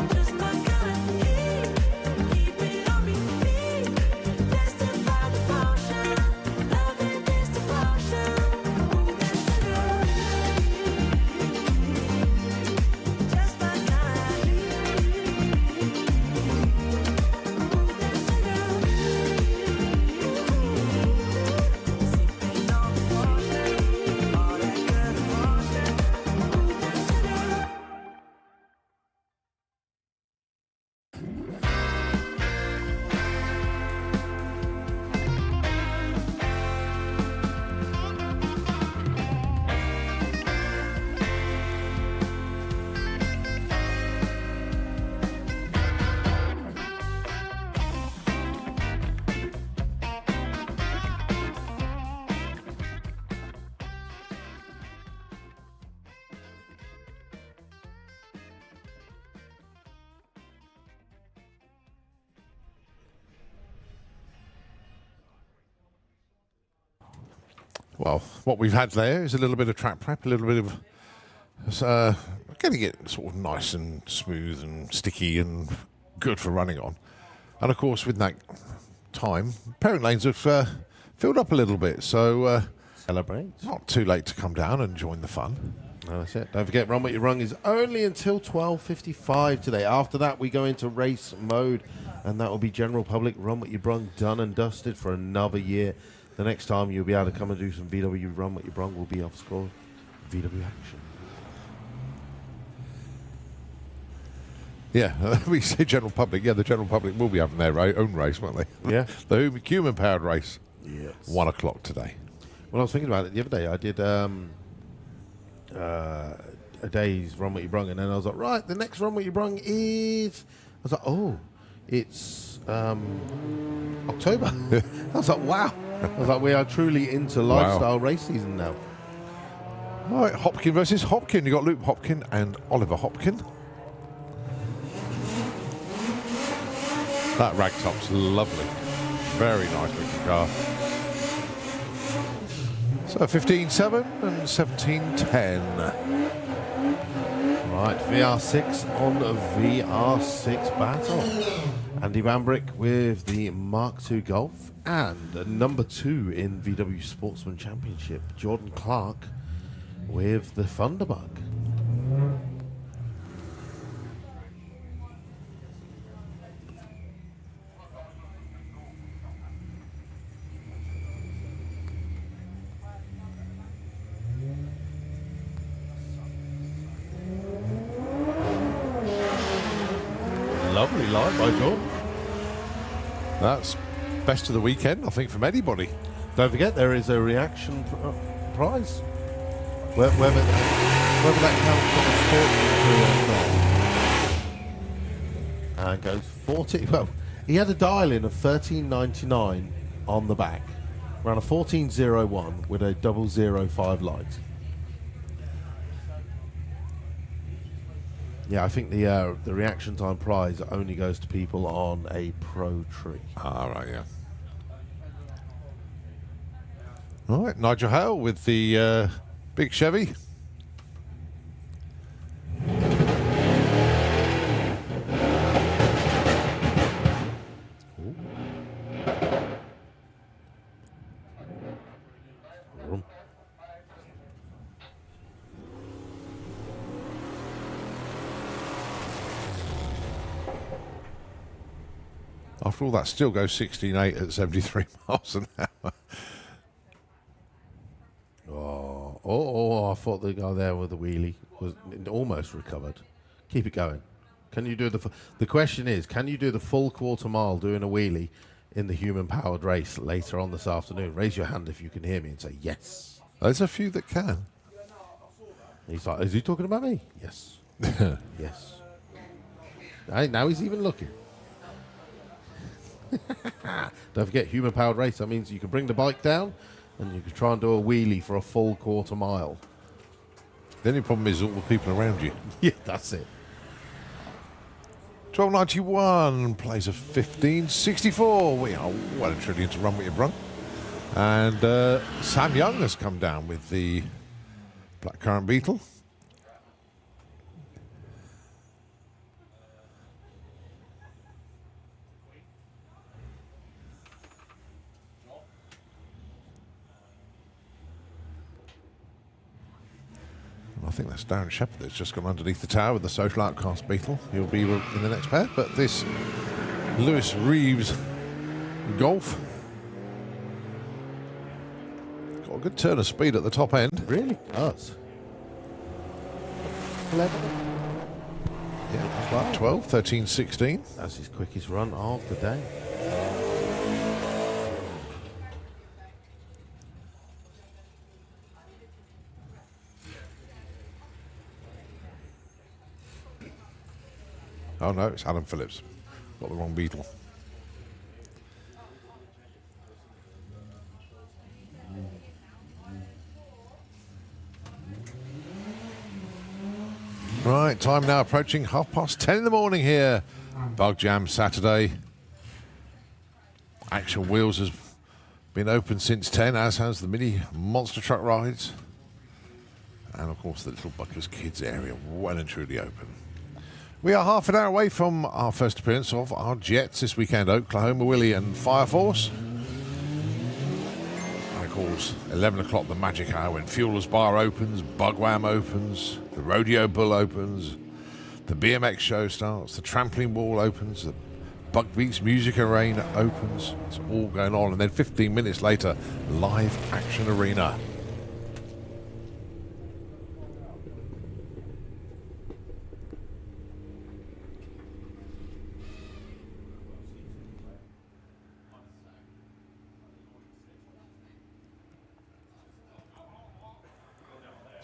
S3: Just my kind of heat, keep it on repeat. Destined by the potion, loving this devotion. Ooh, that sugar, just my kind of heat. Ooh, that sipping on the potion, all that good emotion. Ooh, that sugar.
S1: Well, what we've had there is a little bit of track prep, a little bit of getting it sort of nice and smooth and sticky and good for running on. And of course, with that time, pairing lanes have filled up a little bit, so
S2: Celebrate.
S1: not too late to come down and join the fun.
S2: No, that's it. Don't forget, Run What You Brung is only until 12:55 today. After that, we go into race mode, and that will be general public Run What You Brung done and dusted for another year. The next time you'll be able to come and do some VW Run What You Brung will be off score VW action.
S1: Yeah, we say general public. Yeah, the general public will be having their own race, won't they?
S2: Yeah.
S1: The human-powered race.
S2: Yes.
S1: 1 o'clock today.
S2: Well, I was thinking about it the other day. I did a day's Run What You Brung, and then I was like, right, the next Run What You Brung is... I was like, oh, it's October. I was like, wow. I was like, we are truly into lifestyle race season now.
S1: All right, Hopkin versus Hopkin. You got Luke Hopkin and Oliver Hopkin. That ragtop's lovely. Very nice looking car. So 15.7 and 17.10.
S2: Right, VR6 on a VR6 battle. Andy Van Brick with the Mark II Golf and number 2 in VW Sportsman Championship, Jordan Clark with the Thunderbug. Lovely line by Jordan.
S1: That's best of the weekend, I think, from anybody.
S2: Don't forget, there is a reaction prize. Whether that counts on a sportsman crew or not. And goes 40. Well, he had a dial-in of 13.99 on the back. Ran a 14.01 with a 005 light. Yeah, I think the reaction time prize only goes to people on a pro tree.
S1: Ah, right, yeah. All right, Nigel Hale with the big Chevy. After all, that still goes 16.8 at 73 miles an hour.
S2: Oh, I thought the guy there with the wheelie was almost recovered. Keep it going. Can you do the question is, can you do the full quarter mile doing a wheelie in the human-powered race later on this afternoon? Raise your hand if you can hear me and say yes.
S1: There's a few that can.
S2: He's like, is he talking about me? Yes. Yes. Now he's even looking. Don't forget, human-powered race. That means you can bring the bike down and you can try and do a wheelie for a full quarter mile.
S1: The only problem is all the people around you.
S2: Yeah, that's it.
S1: 12.91 plays a 15.64. We are well and truly into Run With Ya Brung. And Sam Young has come down with the Blackcurrant Beetle. I think that's Darren Shepherd that's just gone underneath the tower with the Social Outcast Beetle. He'll be in the next pair. But this Lewis Reeves Golf got a good turn of speed at the top end.
S2: Really does. 11.
S1: Yeah, about 12, 13, 16.
S2: That's his quickest run of the day.
S1: Oh no, it's Alan Phillips. Got the wrong Beetle. Right, time now approaching 10:30 in the morning here. Bug Jam Saturday. Action Wheels has been open since 10, as has the mini monster truck rides. And of course the Little Butlers Kids area, well and truly open. We are half an hour away from our first appearance of our Jets this weekend, Oklahoma Willie and Fire Force. And of course, 11 o'clock, the magic hour, when Fueler's Bar opens, Bugwham opens, the Rodeo Bull opens, the BMX show starts, the Trampoline Wall opens, the Bug Beats Music Arena opens. It's all going on. And then 15 minutes later, Live Action Arena.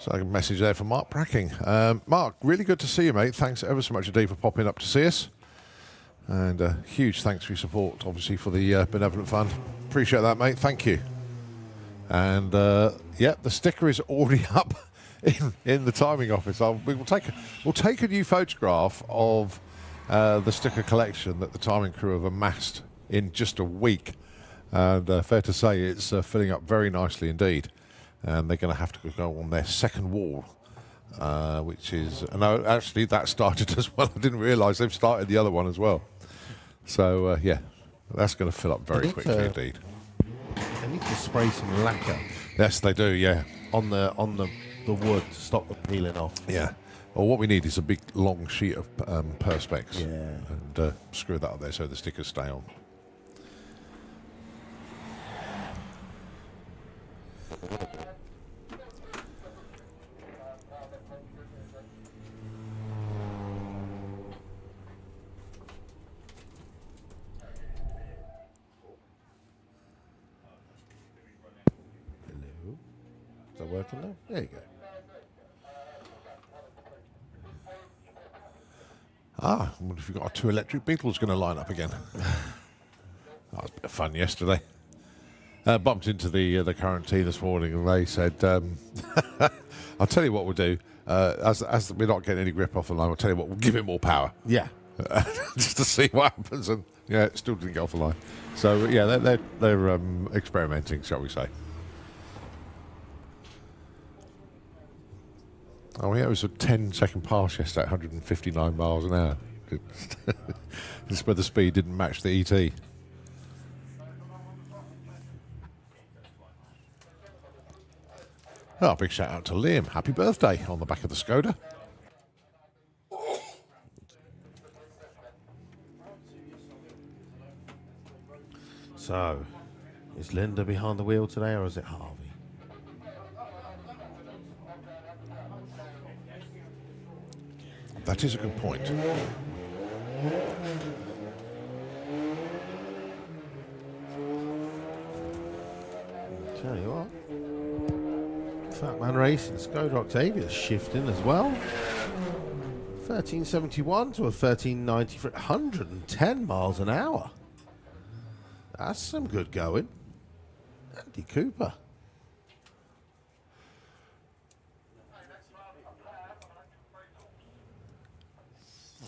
S1: So a message there from Mark Bracking. Mark, really good to see you, mate. Thanks ever so much indeed for popping up to see us. And huge thanks for your support, obviously, for the Benevolent Fund. Appreciate that, mate. Thank you. And, yeah, the sticker is already up in the timing office. We'll take a new photograph of the sticker collection that the timing crew have amassed in just a week. And fair to say, it's filling up very nicely indeed. and they're going to have to go on their second wall, which is no, actually that started as well. I didn't realise they've started the other one as well. So yeah, that's going to fill up very quickly indeed.
S2: They need to spray some lacquer.
S1: Yes, they do. Yeah,
S2: on the wood to stop the peeling off.
S1: yeah. Well, what we need is a big long sheet of perspex,
S2: Yeah.
S1: and screw that up there so the stickers stay on.
S2: Hello. Is that working now? There you go.
S1: I wonder if you've got our 2 electric Beetles going to line up again. That was a bit of fun yesterday. Bumped into the current team this morning, and they said, "I'll tell you what we'll do. As we're not getting any grip off the line, I'll tell you what, we'll give it more power,
S2: Yeah.
S1: just to see what happens." And yeah, it still didn't get off the line. So yeah, they're experimenting, shall we say? Oh yeah, it was a 10-second pass yesterday, 159 miles an hour. Just where the speed didn't match the ET. Oh, big shout out to Liam. Happy birthday on the back of the Skoda.
S2: So, is Linda behind the wheel today, or is it Harvey?
S1: That is a good point.
S2: Tell you what, Fat Man Racing Skoda Octavia shifting as well. 1371 to a 1390 for 110 miles an hour. That's some good going. Andy Cooper.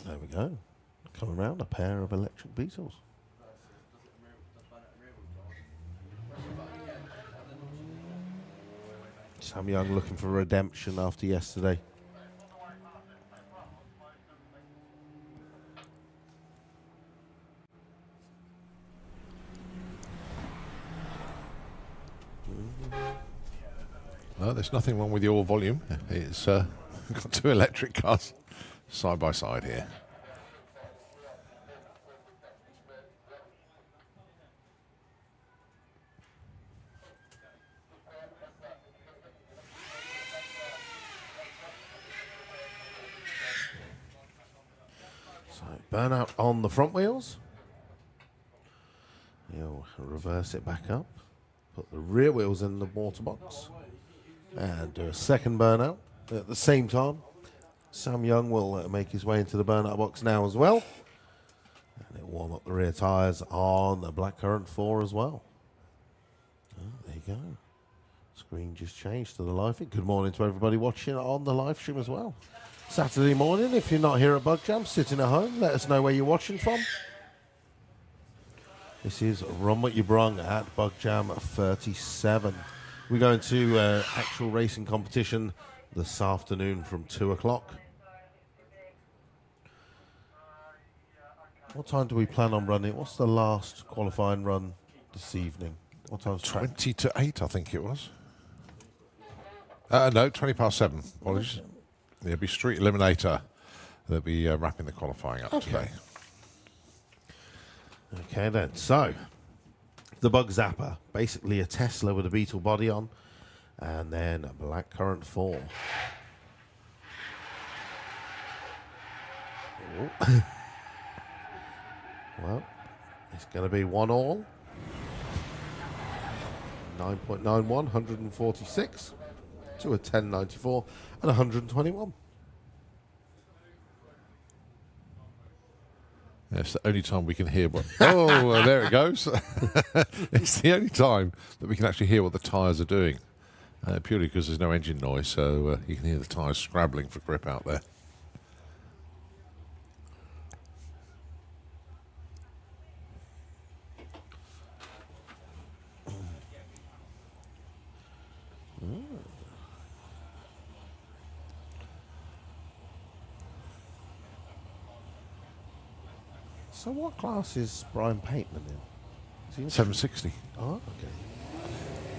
S2: There we go. Coming around, a pair of electric Beetles. Sam Young looking for redemption after yesterday.
S1: No, there's nothing wrong with your volume. It's got 2 electric cars side by side here.
S2: So burnout on the front wheels. You'll reverse it back up. Put the rear wheels in the water box. And do a second burnout at the same time. Sam Young will make his way into the burnout box now as well. And it'll warm up the rear tyres on the Blackcurrant 4 as well. Oh, there you go. Screen just changed to the live feed. Good morning to everybody watching on the live stream as well. Saturday morning, if you're not here at Bug Jam, sitting at home, let us know where you're watching from. This is Run What You Brung at Bug Jam 37. We're going to actual racing competition this afternoon from 2 o'clock. What time do we plan on running? What's the last qualifying run this evening? What time's track?
S1: 20 to 8, I think it was. No, 20 past 7. Apologies. There'll be Street Eliminator. They'll be wrapping the qualifying up today.
S2: Okay then, so the Bug Zapper, basically a Tesla with a Beetle body on, and then a Blackcurrant 4. Oh. Well, it's going to be 1-all. 9.91, 146 to a 1094 and 121.
S1: It's the only time we can hear what... Oh, there it goes. It's the only time that we can actually hear what the tyres are doing. Purely because there's no engine noise, so you can hear the tyres scrabbling for grip out there.
S2: So what class is Brian Pateman in? Is he in
S1: 760.
S2: Oh, okay.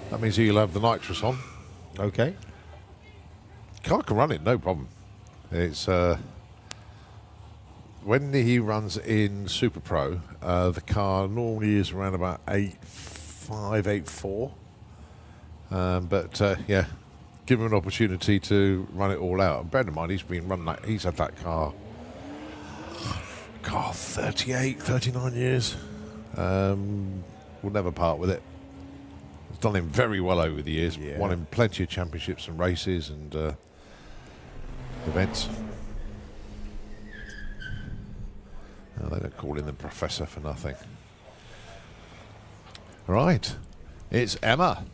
S1: That means he'll have the nitrous on.
S2: Okay.
S1: Car can run it, no problem. It's when he runs in Super Pro, the car normally is around about 8.5, 8.4. But yeah, give him an opportunity to run it all out. And bear in mind, he's been running that. He's had that car 38, 39 years. We'll never part with it. It's done him very well over the years.
S2: Yeah.
S1: Won him plenty of championships and races and events. Oh, they don't call him the professor for nothing. Right, it's Emma.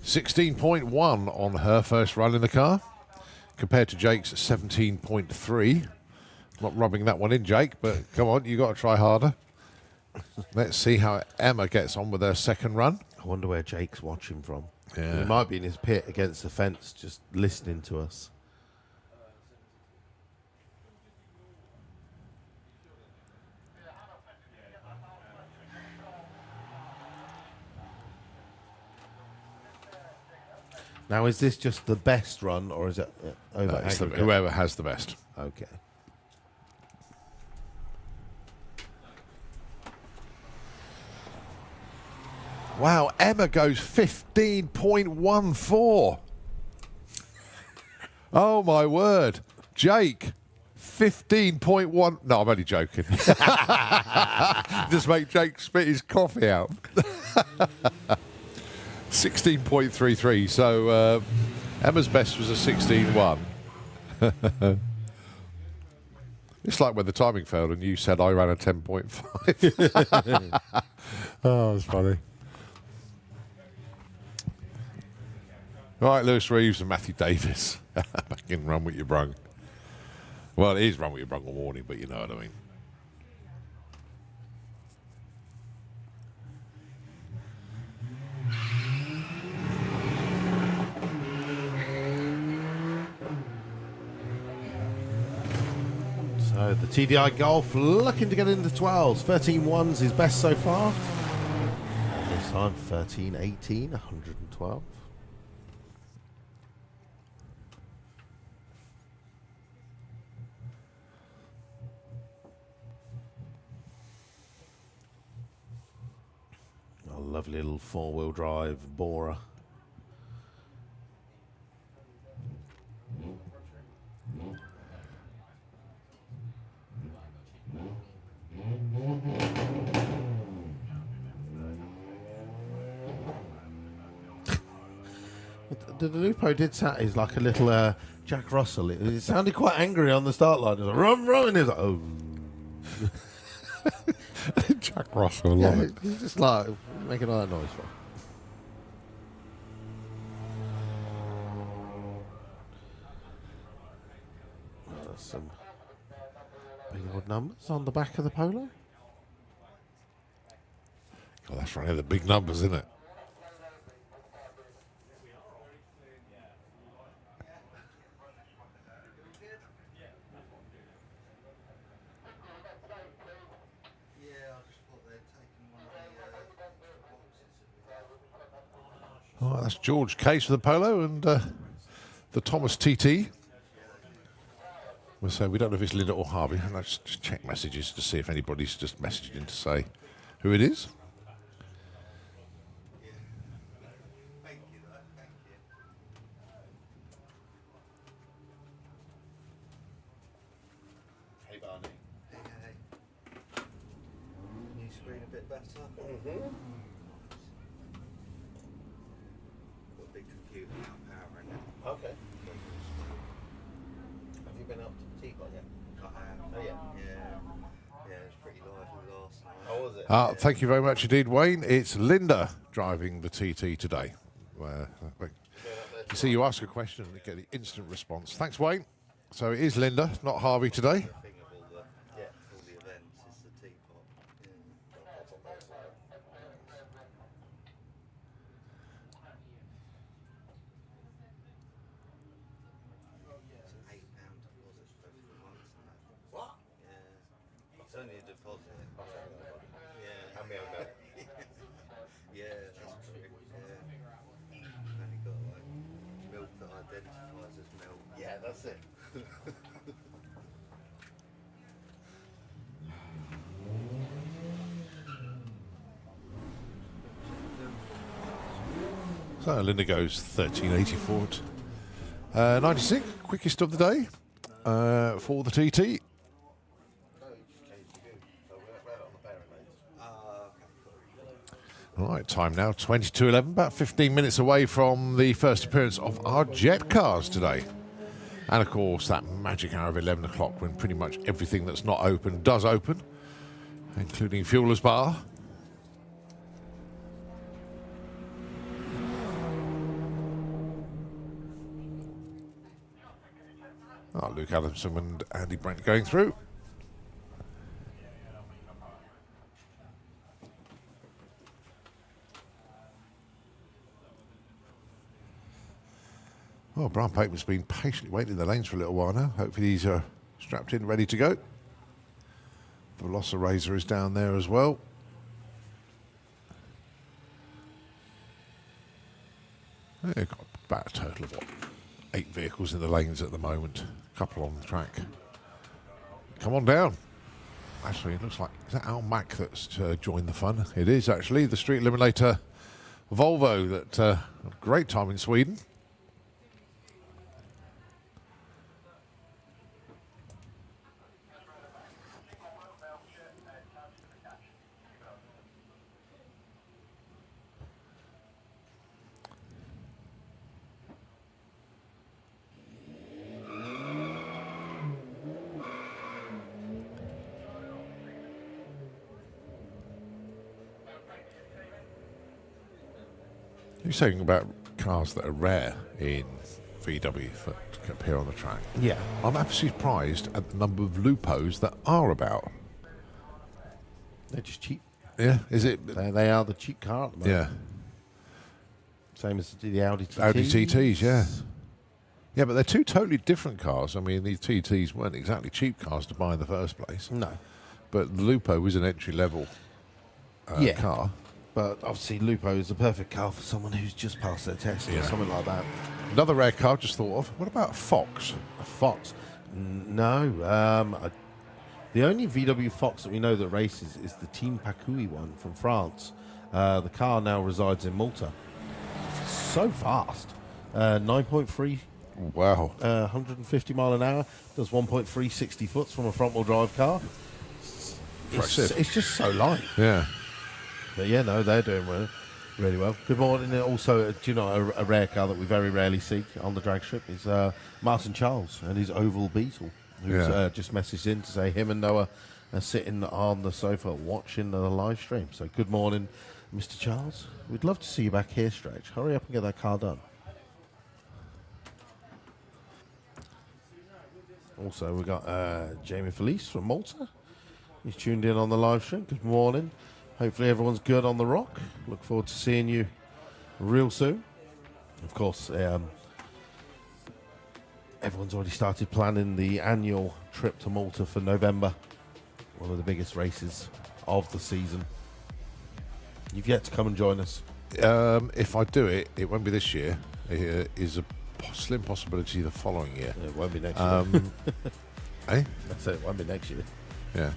S1: 16.1 on her first run in the car, compared to Jake's 17.3. Not rubbing that one in, Jake, but come on, you got to try harder. Let's see how Emma gets on with her second run.
S2: I wonder where Jake's watching from.
S1: Yeah.
S2: He might be in his pit against the fence, just listening to us. Now, is this just the best run, or is it over
S1: It's
S2: aggregate?
S1: whoever has the best.
S2: Okay.
S1: Wow, Emma goes 15.14. Oh, my word. Jake, 15.1. No, I'm only joking. Just make Jake spit his coffee out. 16.33. So Emma's best was a 16.1. It's like when the timing failed and you said I ran a 10.5. Oh, that's funny. Right, Lewis Reeves and Matthew Davis back in Run With Ya Brung. Well, it is Run With Ya Brung all morning, but you know what I mean.
S2: So the TDI Golf looking to get into 12s. 13.1's his best so far. This time 13.18, 112. A lovely little four-wheel drive borer. The Lupo did sound, he's like a little Jack Russell. It sounded quite angry on the start line. It was like, run, run. And he was like, oh.
S1: Jack Russell,
S2: Yeah,
S1: love it.
S2: he's just like making all that noise for. Some big old numbers on the back of the Polo.
S1: God, that's right, the big numbers, isn't it? Oh, that's George Case for the Polo and the Thomas TT. So we don't know if it's Linda or Harvey. And let's just check messages to see if anybody's just messaged in to say who it is.
S2: Hey, Barney.
S4: Hey. New screen a bit better. Got a big computer now, power in it.
S2: Okay. Have you been up to the T-Bot yet?
S4: I have.
S2: Oh, yeah.
S4: Yeah, it was pretty lively last night.
S2: Oh, was it?
S1: Thank you very much indeed, Wayne. It's Linda driving the TT today. You see, you ask a question and you get the instant response. Thanks, Wayne. So it is Linda, not Harvey today.
S4: The thing of all the events is the teapot. It's an £8 deposit for 3 months. And that.
S2: What?
S4: Yeah.
S2: So
S4: only a deposit. Yeah.
S2: And my own milk.
S4: Yeah, that's true. Yeah. Only got like milk that identifies as milk.
S2: Yeah, that's it.
S1: So Linda goes 1384 at 96, quickest of the day for the TT.
S2: No, you just changed the gear. So we're on the bearing lanes.
S4: Okay, cool.
S1: All right, time now 22:11, about 15 minutes away from the first appearance of our jet cars today. And of course, that magic hour of 11 o'clock when pretty much everything that's not open does open, including Fueler's Bar. Oh, Luke Adamson and Andy Brent going through. Well, Brian Pateman's been patiently waiting in the lanes for a little while now. Hopefully he's strapped in, ready to go. Velociraptor is down there as well. They've got about a total of, 8 vehicles in the lanes at the moment. A couple on the track. Come on down. Actually, it looks like, is that Al Mack that's joined the fun? It is actually, the Street Eliminator Volvo that had a great time in Sweden. You're saying about cars that are rare in VW that appear on the track.
S2: Yeah.
S1: I'm absolutely surprised at the number of Lupos that are about.
S2: They're just cheap.
S1: Yeah, is it?
S2: They are the cheap car at the moment.
S1: Yeah,
S2: Same as the Audi TTs.
S1: Audi TTs, yeah. Yeah, but they're two totally different cars. I mean, these TTs weren't exactly cheap cars to buy in the first place.
S2: No.
S1: But the Lupo was an entry-level car.
S2: But obviously Lupo is the perfect car for someone who's just passed their test or
S1: Yeah.
S2: something like that.
S1: Another rare car I've just thought of. What about Fox?
S2: A Fox? No. The only VW Fox that we know that races is the Team Pacouille one from France. The car now resides in Malta. So fast. 9.3,
S1: Wow.
S2: 150 mile an hour. Does 1.3 60 foots from a front-wheel drive car.
S1: Impressive.
S2: It's just so light.
S1: Yeah.
S2: But yeah, no, they're doing really well. Good morning. Also, do you know a rare car that we very rarely see on the drag strip is Martin Charles and his Oval Beetle, who's just messaged in to say him and Noah are sitting on the sofa watching the live stream. So good morning, Mr. Charles. We'd love to see you back here, Stretch. Hurry up and get that car done. Also, we've got Jamie Felice from Malta. He's tuned in on the live stream. Good morning. Hopefully everyone's good on the rock. Look forward to seeing you real soon. Of course, everyone's already started planning the annual trip to Malta for November. One of the biggest races of the season. You've yet to come and join us.
S1: If I do it, it won't be this year. It is a slim possibility the following year.
S2: It won't be next year.
S1: Eh?
S2: That's it. It won't be next year.
S1: Yeah.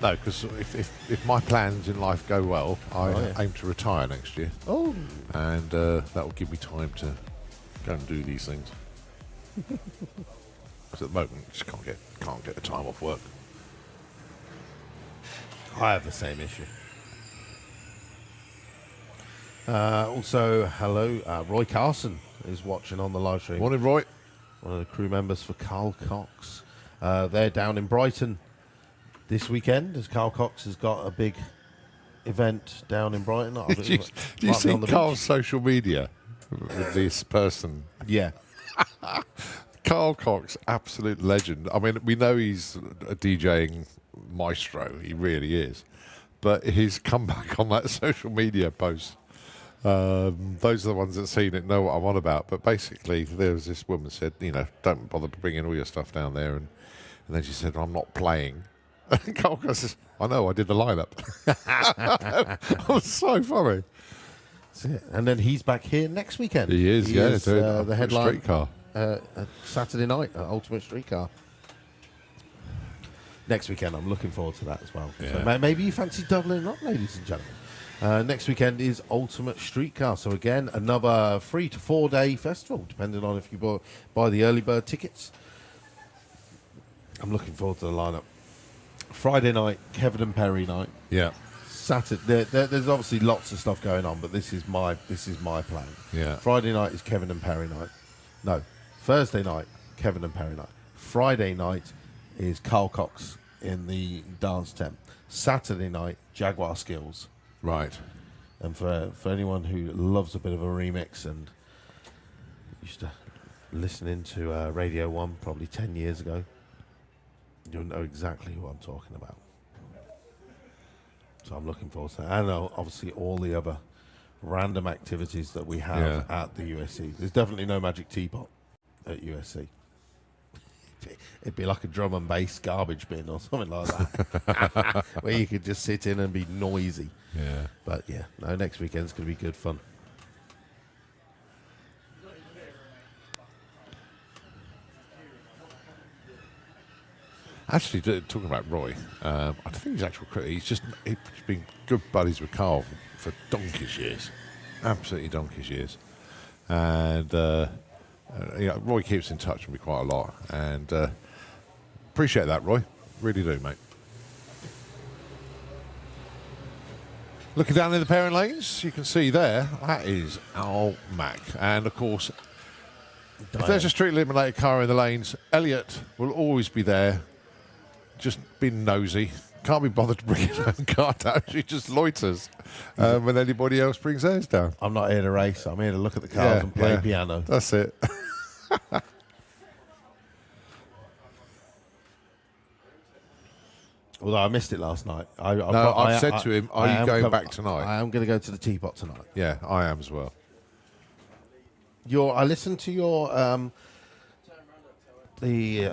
S1: No, because if my plans in life go well, I aim to retire next year.
S2: Oh.
S1: And that will give me time to go and do these things. Because at the moment, just can't get the time off work.
S2: I have the same issue. Also, hello, Roy Carson is watching on the live stream.
S1: Morning, Roy.
S2: One of the crew members for Carl Cox. They're down in Brighton this weekend, as Carl Cox has got a big event down in Brighton.
S1: Did you see Carl's social media with this person?
S2: Yeah.
S1: Carl Cox, absolute legend. I mean, we know he's a DJing maestro. He really is. But his comeback on that social media post, those are the ones that seen it know what I'm on about. But basically, there was this woman said, don't bother bringing all your stuff down there. And then she said, I'm not playing Carl says, I know, I did the lineup. That was so funny.
S2: That's it. And then he's back here next weekend.
S1: He is, doing
S2: the headline
S1: Streetcar.
S2: Saturday night at Ultimate Streetcar. Next weekend, I'm looking forward to that as well.
S1: Yeah.
S2: So maybe you fancy doubling up, ladies and gentlemen. Next weekend is Ultimate Streetcar. So again, another 3 to 4 day festival, depending on if you buy the early bird tickets. I'm looking forward to the lineup. Friday night, Kevin and Perry night.
S1: Yeah.
S2: Saturday, there's obviously lots of stuff going on, but this is my plan.
S1: Yeah.
S2: Friday night is Kevin and Perry night. No, Thursday night, Kevin and Perry night. Friday night is Carl Cox in the dance tent. Saturday night, Jaguar Skills.
S1: Right.
S2: And for anyone who loves a bit of a remix and used to listening to Radio 1 probably 10 years ago, you'll know exactly who I'm talking about. So I'm looking forward to that. And obviously all the other random activities that we have at the USC. There's definitely no Magic Teapot at USC. It'd be like a drum and bass garbage bin or something like that, where you could just sit in and be noisy.
S1: Yeah.
S2: But yeah, no, next weekend's going to be good fun.
S1: Actually, talking about Roy, I think he's actual credit. He's been good buddies with Carl for donkey's years, absolutely donkey's years, and Roy keeps in touch with me quite a lot, and appreciate that, Roy. Really do, mate. Looking down in the pairing lanes, you can see there that is Al Mack, and of course, if there's a street eliminated car in the lanes, Elliot will always be there. Just being nosy. Can't be bothered to bring his own car down. She just loiters when anybody else brings theirs down.
S2: I'm not here to race. I'm here to look at the cars and play piano.
S1: That's it.
S2: Although I missed it last night.
S1: I've said to him, are you going back tonight?
S2: I am going to go to the Teapot tonight.
S1: Yeah, I am as well.
S2: I listened to your the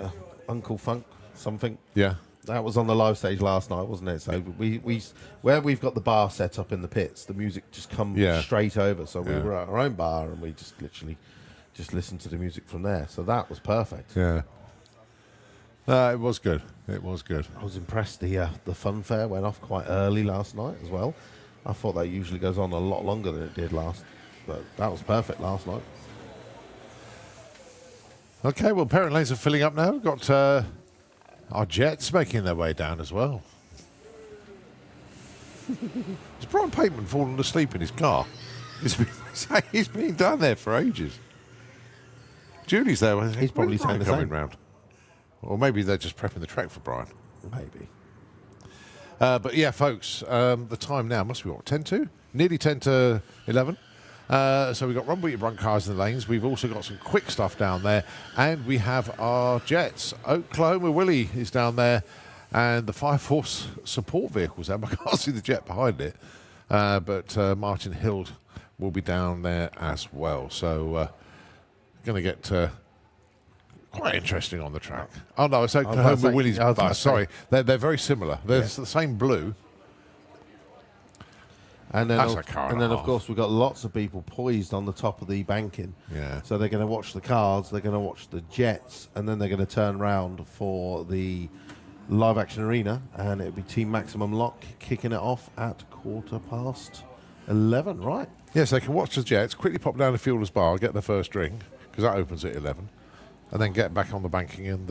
S2: Uncle Funk something.
S1: Yeah.
S2: That was on the live stage last night, wasn't it? So we where we've got the bar set up in the pits, the music just comes straight over. So we were at our own bar and we just literally just listened to the music from there. So that was perfect.
S1: Yeah. It was good. It was good.
S2: I was impressed. The fun fair went off quite early last night as well. I thought that usually goes on a lot longer than it did last, but that was perfect last night.
S1: Okay, well, parent lanes are filling up now. We've got our Jets making their way down as well. Has Brian Pateman fallen asleep in his car? He's been down there for ages. Julie's there.
S2: He's probably saying the
S1: coming
S2: same.
S1: round. Or maybe they're just prepping the track for Brian.
S2: Maybe.
S1: But yeah, folks, the time now must be what, 10 to? Nearly 10 to 11. So we've got Rumble Your Brunk cars in the lanes. We've also got some quick stuff down there. And we have our Jets. Oklahoma Willie is down there. And the 5-horse support vehicles there. I can't see the Jet behind it. But Martin Hild will be down there as well. So going to get quite interesting on the track. Oh, no, it's Oklahoma Willie's bus. Sorry, they're very similar. They're the same blue.
S2: And then,
S1: That's a car and a
S2: of
S1: half.
S2: course, we've got lots of people poised on the top of the banking.
S1: Yeah.
S2: So they're going to watch the cars, they're going to watch the Jets, and then they're going to turn around for the live action arena, and it'll be Team Maximum Lock kicking it off at 11:15, right?
S1: Yes, they can watch the Jets, quickly pop down the Fuelers Bar, get their first drink, because that opens at 11, and then get back on the banking and,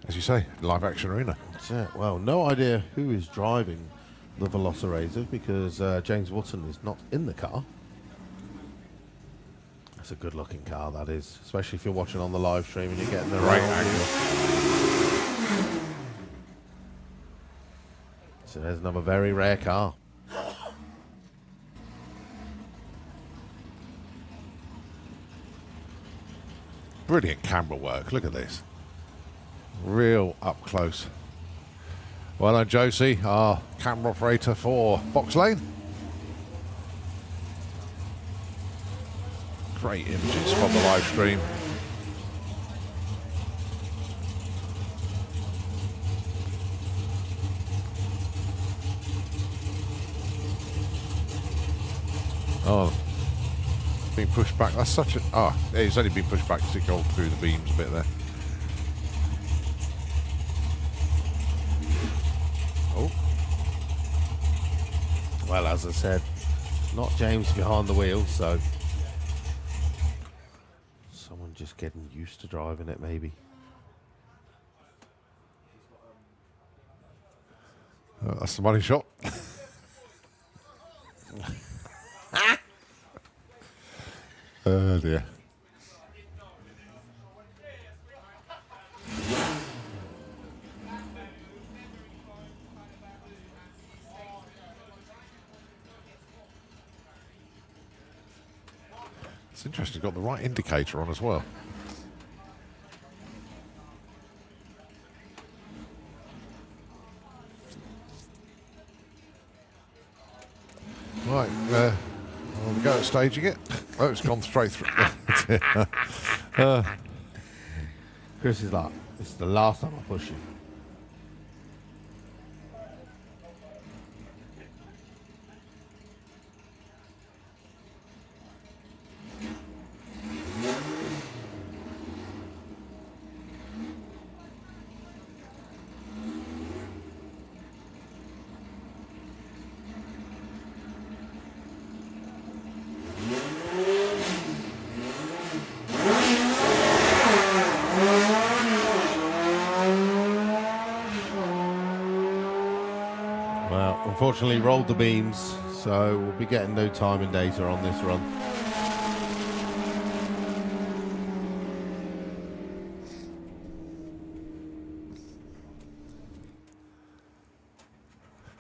S1: as you say, live action arena.
S2: That's it. Well, no idea who is driving the Velociraptor because James Wootton is not in the car. It's a good looking car, that is, especially if you're watching on the live stream and you're getting the right angle. So there's another very rare car.
S1: Brilliant camera work. Look at this. Real up close. Well done, Josie, our camera operator for Box Lane. Great images from the live stream. Oh, being pushed back. That's such a. Ah, yeah, it's only been pushed back to go through the beams a bit there.
S2: Oh. Well, as I said, not James behind the wheel, so someone just getting used to driving it, maybe.
S1: That's the money shot. Oh dear. It's interesting, got the right indicator on as well. Right, we go at staging it. Oh, it's gone straight through.
S2: Chris is like, this is the last time I push you. Well, unfortunately rolled the beams, so we'll be getting no time and data on this run.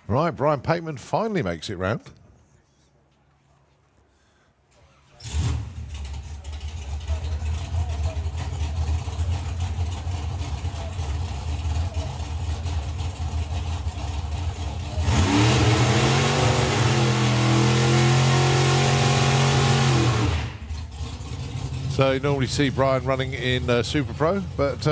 S1: Right, Brian Pateman finally makes it round. So you normally see Brian running in Super Pro, but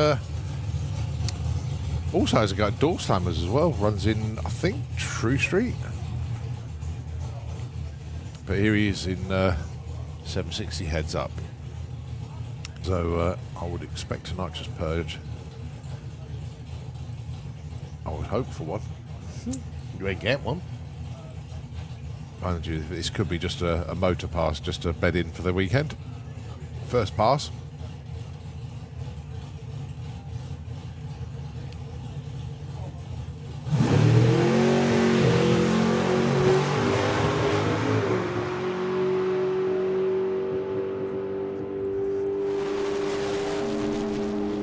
S1: also has a go at door slammers as well. Runs in, I think, True Street. But here he is in 760 heads up. So I would expect a nitrous purge. I would hope for one.
S2: You ain't get one.
S1: Mind you, this could be just a motor pass, just to bed in for the weekend. First pass.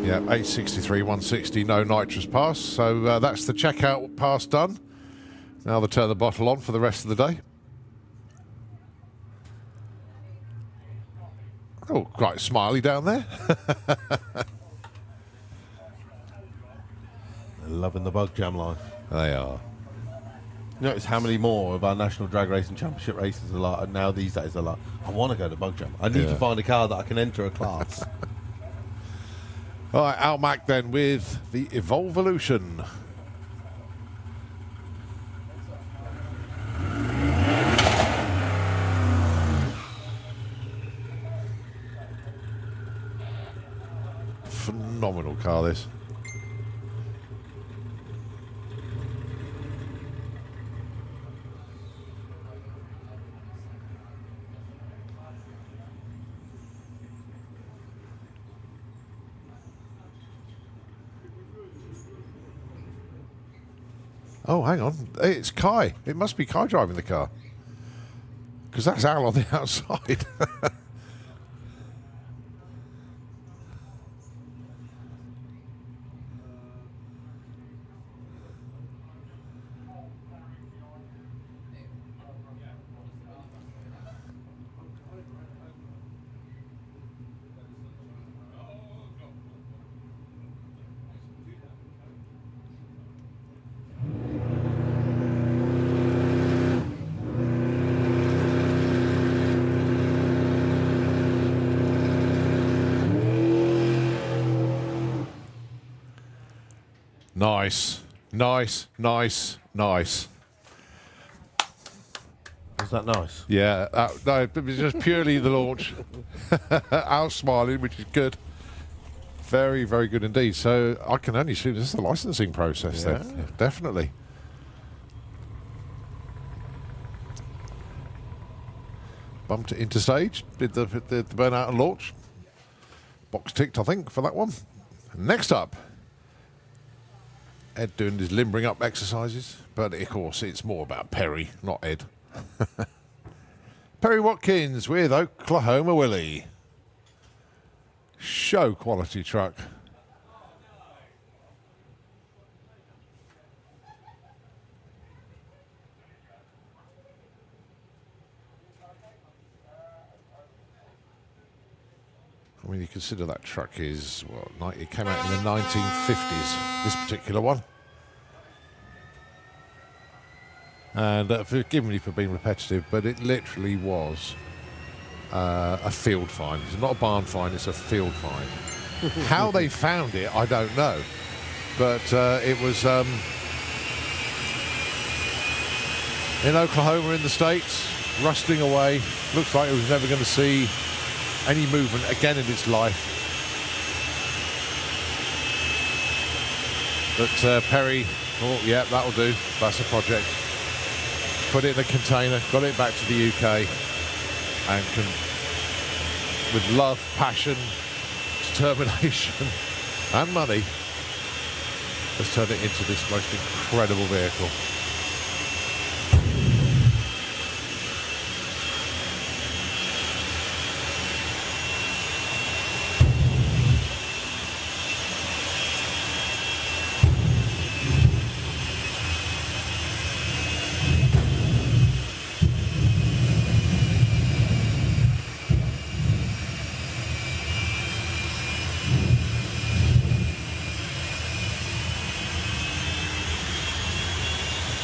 S1: Yeah, 863, 160, no nitrous pass. So that's the checkout pass done. Now they'll turn the bottle on for the rest of the day. Oh, quite smiley down there.
S2: Loving the bug jam life.
S1: They are.
S2: Notice how many more of our National Drag Racing Championship races are like, and now these days are like, I want to go to bug jam. I need to find a car that I can enter a class.
S1: All right, Almac then with the Evolvolution. Phenomenal car, this. Oh, hang on. It's Kai. It must be Kai driving the car. Because that's Al on the outside. Nice, nice, nice, nice.
S2: There's that nice?
S1: Yeah, no, it was just purely the launch. Al smiling, which is good. Very, very good indeed. So I can only assume this is the licensing process then. Yeah, definitely. Bumped it into stage, did the burnout and launch. Box ticked, I think, for that one. Next up, Ed doing his limbering up exercises, but of course it's more about Perry, not Ed. Perry Watkins with Oklahoma Willie. Show quality truck. I mean, you consider that truck is, what, it came out in the 1950s, this particular one. And forgive me for being repetitive, but it literally was a field find. It's not a barn find, it's a field find. How they found it, I don't know. But it was in Oklahoma in the States, rusting away. Looks like it was never going to see any movement again in its life. But Perry thought, yeah, that'll do. That's a project. Put it in a container, got it back to the UK, and with love, passion, determination, and money, has turned it into this most incredible vehicle.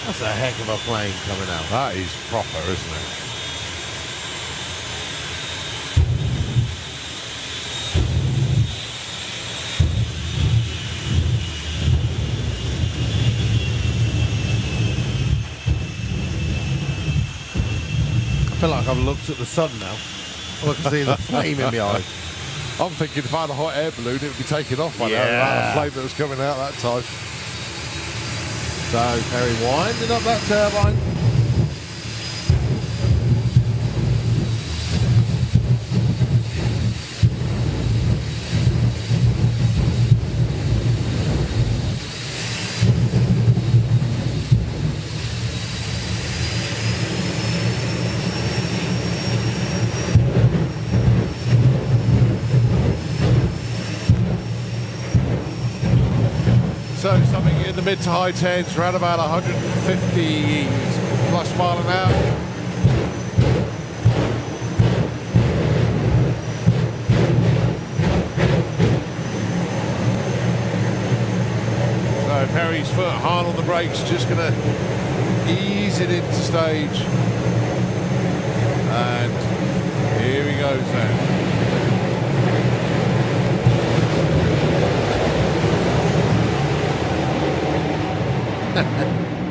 S2: That's a heck of a plane coming out.
S1: That is proper, isn't it?
S2: I feel like I've looked at the sun now. I can see the flame in my eyes.
S1: I'm thinking if I had a hot air balloon, it would be taken off by now.
S2: Yeah.
S1: The flame that was coming out that time.
S2: So Perry winding up that turbine.
S1: So something in the mid to high 10s, around about 150 plus mile an hour. So Perry's foot hard on the brakes, just going to ease it into stage. And here he goes then.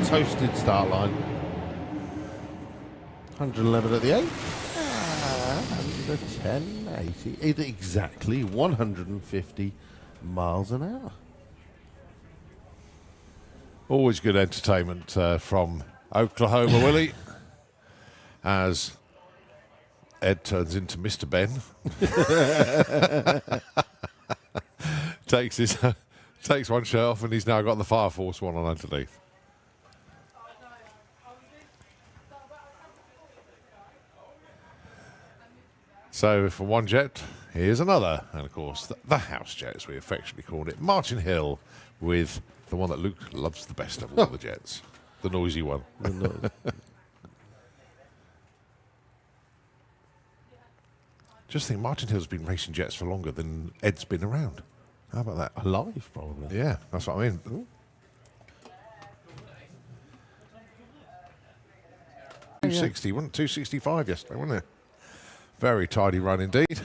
S2: Toasted start line. 111 at the 8. 110, 80. It's exactly 150 miles an hour.
S1: Always good entertainment from Oklahoma Willie as Ed turns into Mr. Ben. Takes one shirt off and he's now got the Fire Force one on underneath. So from one jet, here's another. And of course, the house jet, as we affectionately called it. Martin Hill with the one that Luke loves the best of all the jets. The noisy one. Just think, Martin Hill's been racing jets for longer than Ed's been around. How about that?
S2: Alive, probably.
S1: Yeah, that's what I mean. Ooh. 260, wasn't it? 265 yesterday, wasn't it? Very tidy run indeed.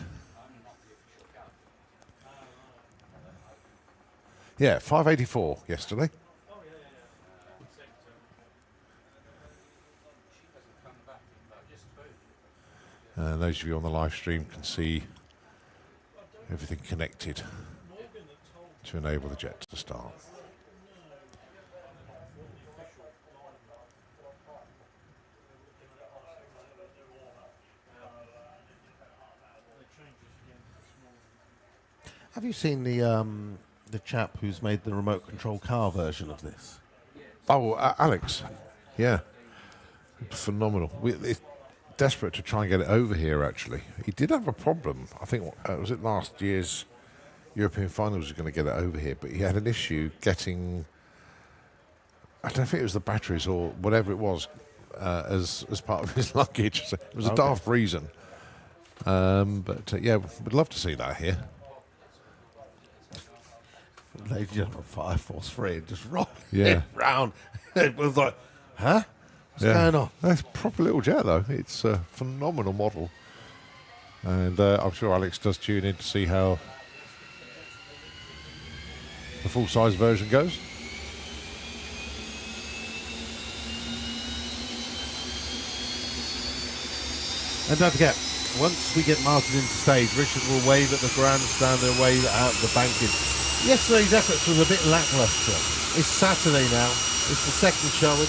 S1: Yeah, 584 yesterday. And those of you on the live stream can see everything connected to enable the jet to start.
S2: Have you seen the chap who's made the remote control car version of this?
S1: Oh, Alex. Yeah. Phenomenal. It's desperate to try and get it over here, actually. He did have a problem. I think, was it last year's European finals was going to get it over here, but he had an issue getting, I don't think it was the batteries or whatever it was, as part of his luggage. So it was a daft reason. Yeah, we'd love to see that here.
S2: Ladies and gentlemen, Fire Force 3 and just roll
S1: Yeah.
S2: it round. It was like, huh? What's going on?
S1: That's a proper little jet, though. It's a phenomenal model. And I'm sure Alex does tune in to see how the full-size version goes.
S2: And don't forget, once we get Martin into stage, Richard will wave at the grandstand and wave out the banking. Yesterday's efforts was a bit lacklustre. It's Saturday now. It's the second showing.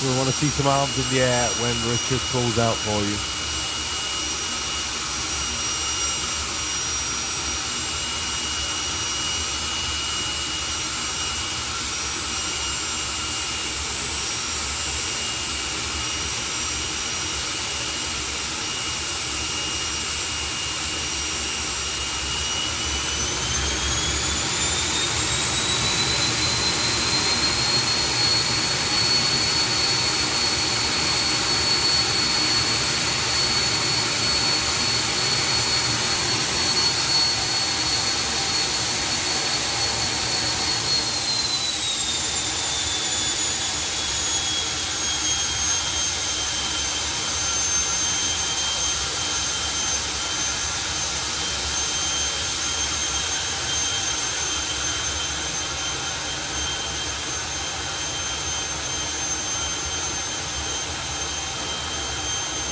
S2: We want to see some arms in the air when Richard calls out for you.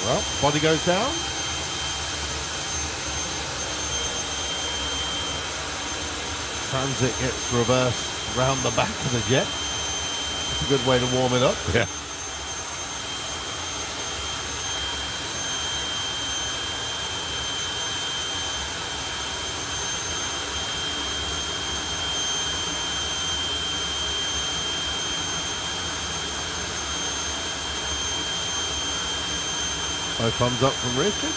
S2: Well, body goes down. Transit gets reversed round the back of the jet. It's a good way to warm it up.
S1: Yeah.
S2: No thumbs up from Richard.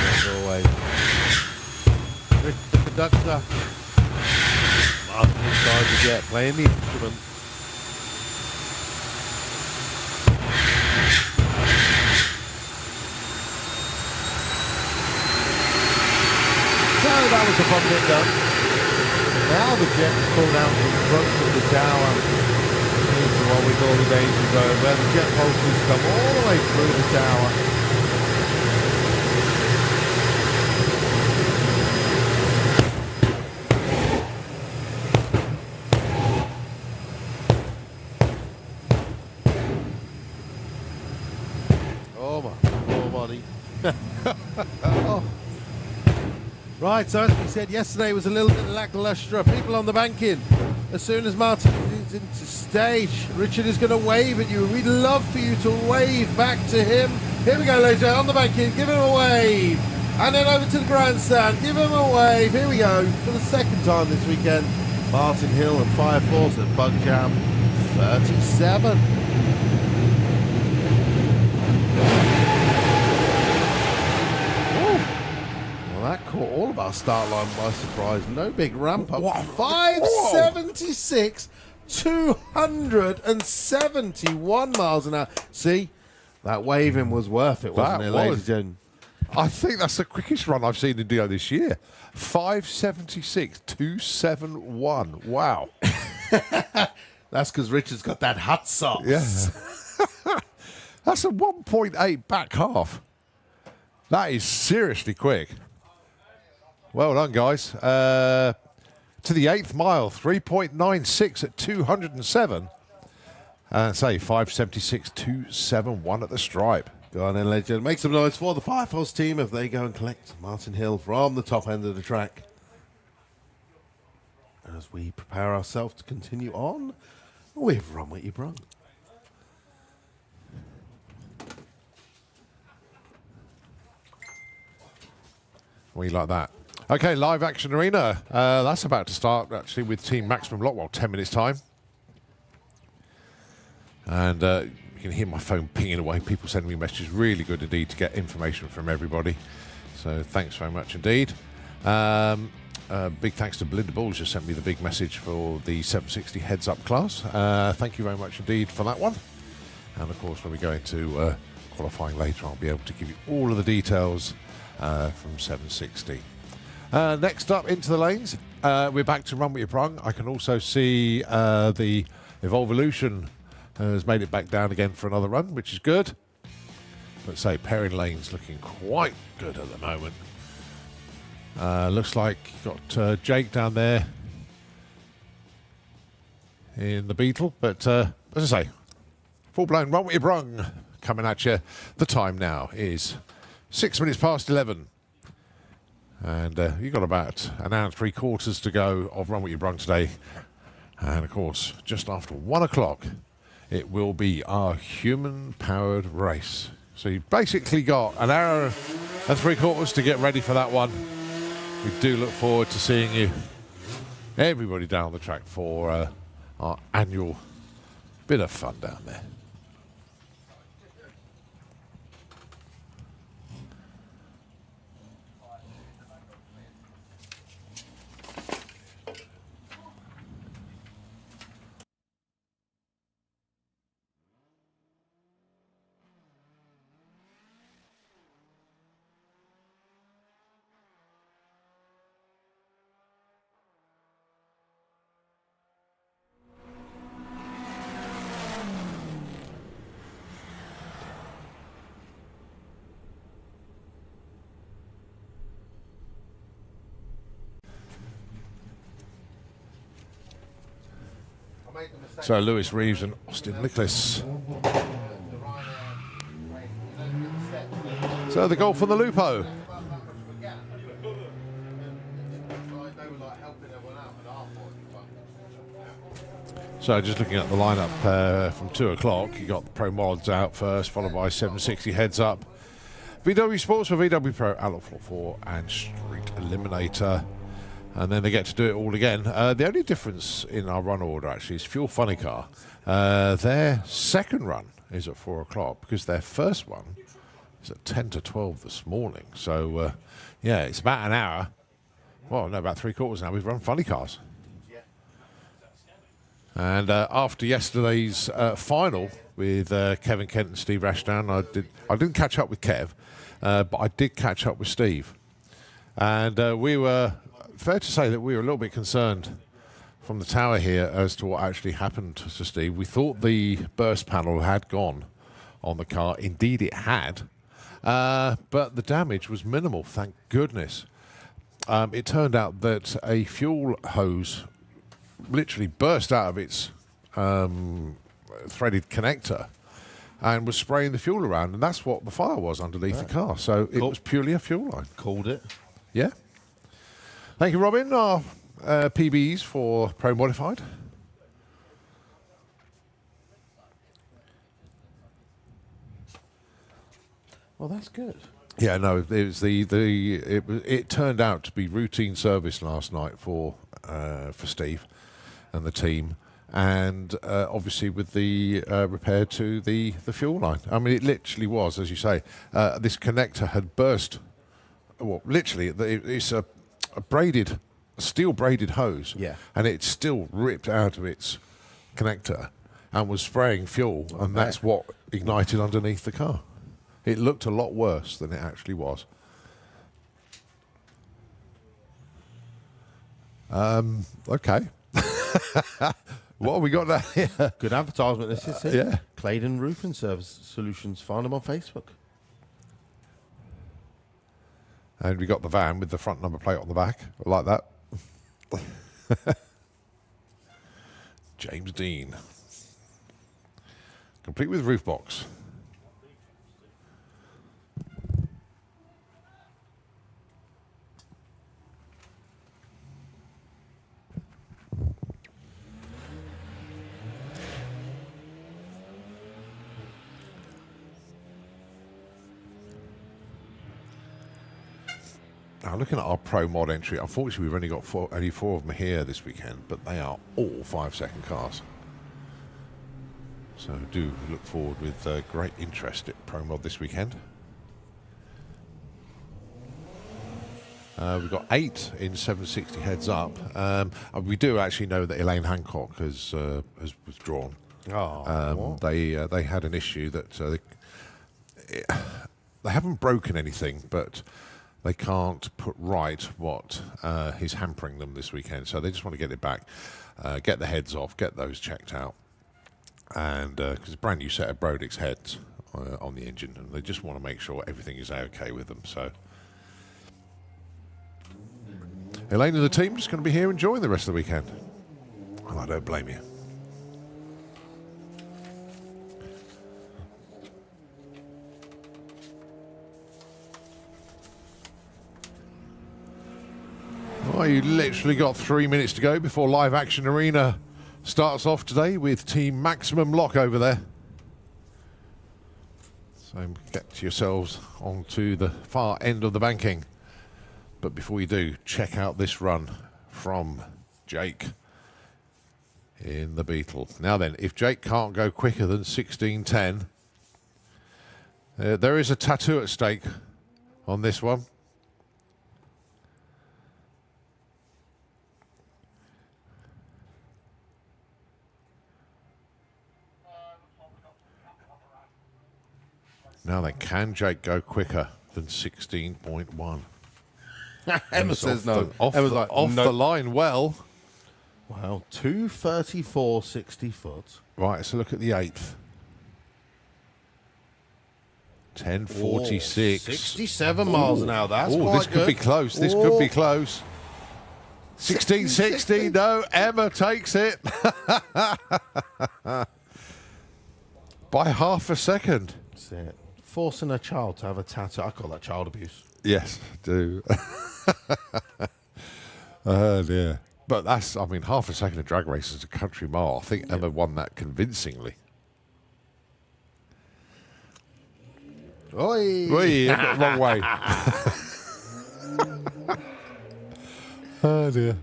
S2: As always, Richard the conductor. Martin inside the jet, playing the instrument. So that was the fun bit done. Now the jet is pulled out from the front of the tower into what we call the danger zone, where the jet pulses come all the way through the tower. Oh my poor body. Oh. Right, so as we said yesterday was a little bit lacklustre. People on the banking. As soon as Martin is into stage, Richard is going to wave at you. We'd love for you to wave back to him. Here we go, ladies and gentlemen, on the banking. Give him a wave. And then over to the grandstand. Give him a wave. Here we go. For the second time this weekend, Martin Hill and Fire Force at Bug Jam 37. That caught all of our start line by surprise. No big ramp up. 576, 271 miles an hour. See, that waving was worth it, wasn't it, ladies and gentlemen?
S1: I think that's the quickest run I've seen in Dio this year. 576, 271. Wow.
S2: That's because Richard's got that hot sauce.
S1: Yeah. That's a 1.8 back half. That is seriously quick. Well done, guys. To the 8th mile, 3.96 at 207. And say 576.271 at the stripe.
S2: Go on then, legend. Make some noise for the Fireforce team if they go and collect Martin Hill from the top end of the track. As we prepare ourselves to continue on with Run What You Brung.
S1: We like that. Okay, live action arena. That's about to start actually with Team Maximum Lockwell, 10 minutes time. And you can hear my phone pinging away. People sending me messages. Really good indeed to get information from everybody. So thanks very much indeed. Big thanks to Belinda Balls, just sent me the big message for the 760 heads up class. Thank you very much indeed for that one. And of course, when we go into qualifying later, I'll be able to give you all of the details from 760. Next up into the lanes, we're back to Run What You Brung. I can also see the Evolution has made it back down again for another run, which is good. But say pairing lanes looking quite good at the moment. Looks like you've got Jake down there in the Beetle, but as I say, full-blown Run What You Brung coming at you. The time now is 6 minutes past 11. And you've got about an hour and 3/4 to go of Run What You Brung today. And of course, just after 1 o'clock, it will be our human-powered race. So you've basically got an hour and 3/4 to get ready for that one. We do look forward to seeing you, everybody down the track, for our annual bit of fun down there. So Lewis Reeves and Austin Nicholas. So the goal for the Lupo. So just looking at the lineup from 2 o'clock, you got the Pro Mods out first, followed by 760 heads up. VW Sportsman, VW Pro, Outlaw 44 and Street Eliminator. And then they get to do it all again. The only difference in our run order actually is Fuel Funny Car. Their second run is at 4 o'clock because their first one is at 10 to 12 this morning. So, yeah, it's about an hour. Well, no, about 3/4 now. We've run Funny Cars. And after yesterday's final with Kevin Kent and Steve Ashdown, I didn't catch up with Kev, but I did catch up with Steve. And we were... fair to say that we were a little bit concerned from the tower here as to what actually happened to Steve. We thought the burst panel had gone on the car. Indeed, it had. But the damage was minimal, thank goodness. It turned out that a fuel hose literally burst out of its threaded connector and was spraying the fuel around. And that's what the fire was underneath the car. So it was purely a fuel line.
S2: Called it.
S1: Yeah. Thank you, Robin. Our PBs for Pro Modified.
S2: Well, that's good.
S1: Yeah, no, it was it turned out to be routine service last night for Steve and the team, and obviously with the repair to the fuel line. I mean, it literally was, as you say, this connector had burst. Well, literally, it's a steel braided hose,
S2: yeah,
S1: and it still ripped out of its connector and was spraying fuel, and that's what ignited underneath the car. It looked a lot worse than it actually was. Okay. What have we got down here?
S2: Good advertisement. This is it.
S1: Yeah.
S2: Claydon Roofing Service Solutions. Find them on Facebook.
S1: And we got the van with the front number plate on the back. I like that. James Dean. Complete with roof box. Now, looking at our Pro Mod entry, unfortunately, we've only got only four of them here this weekend, but they are all 5-second cars. So do look forward with great interest at Pro Mod this weekend. We've got 8 in 760 heads up. And we do actually know that Elaine Hancock has withdrawn. They had an issue that they haven't broken anything, but they can't put right what is hampering them this weekend. So they just want to get it back, get the heads off, get those checked out. And because it's a brand new set of Brodix heads on the engine, and they just want to make sure everything is okay with them. So Elaine and the team just going to be here enjoying the rest of the weekend. Well, I don't blame you. Well, you literally got 3 minutes to go before Live Action Arena starts off today with Team Maximum Lock over there. So get yourselves onto the far end of the banking. But before you do, check out this run from Jake in the Beetle. Now then, if Jake can't go quicker than 16:10, there is a tattoo at stake on this one. Now then, can Jake go quicker than 16.1?
S2: Emma says no.
S1: Off the line well.
S2: Wow, 234 60 foot.
S1: Right, so look at the 8th. 10:46.
S2: 67 miles an hour. That's quite
S1: this could be close. This could be close. 16:60. No, Emma takes it. By half a second.
S2: That's it. Forcing a child to have a tattoo. I call that child abuse.
S1: Yes, do. Oh, dear. But that's, I mean, half a second of drag race is a country mile. I think Emma won that convincingly.
S2: Oi!
S1: Oi, wrong way. Oh, dear.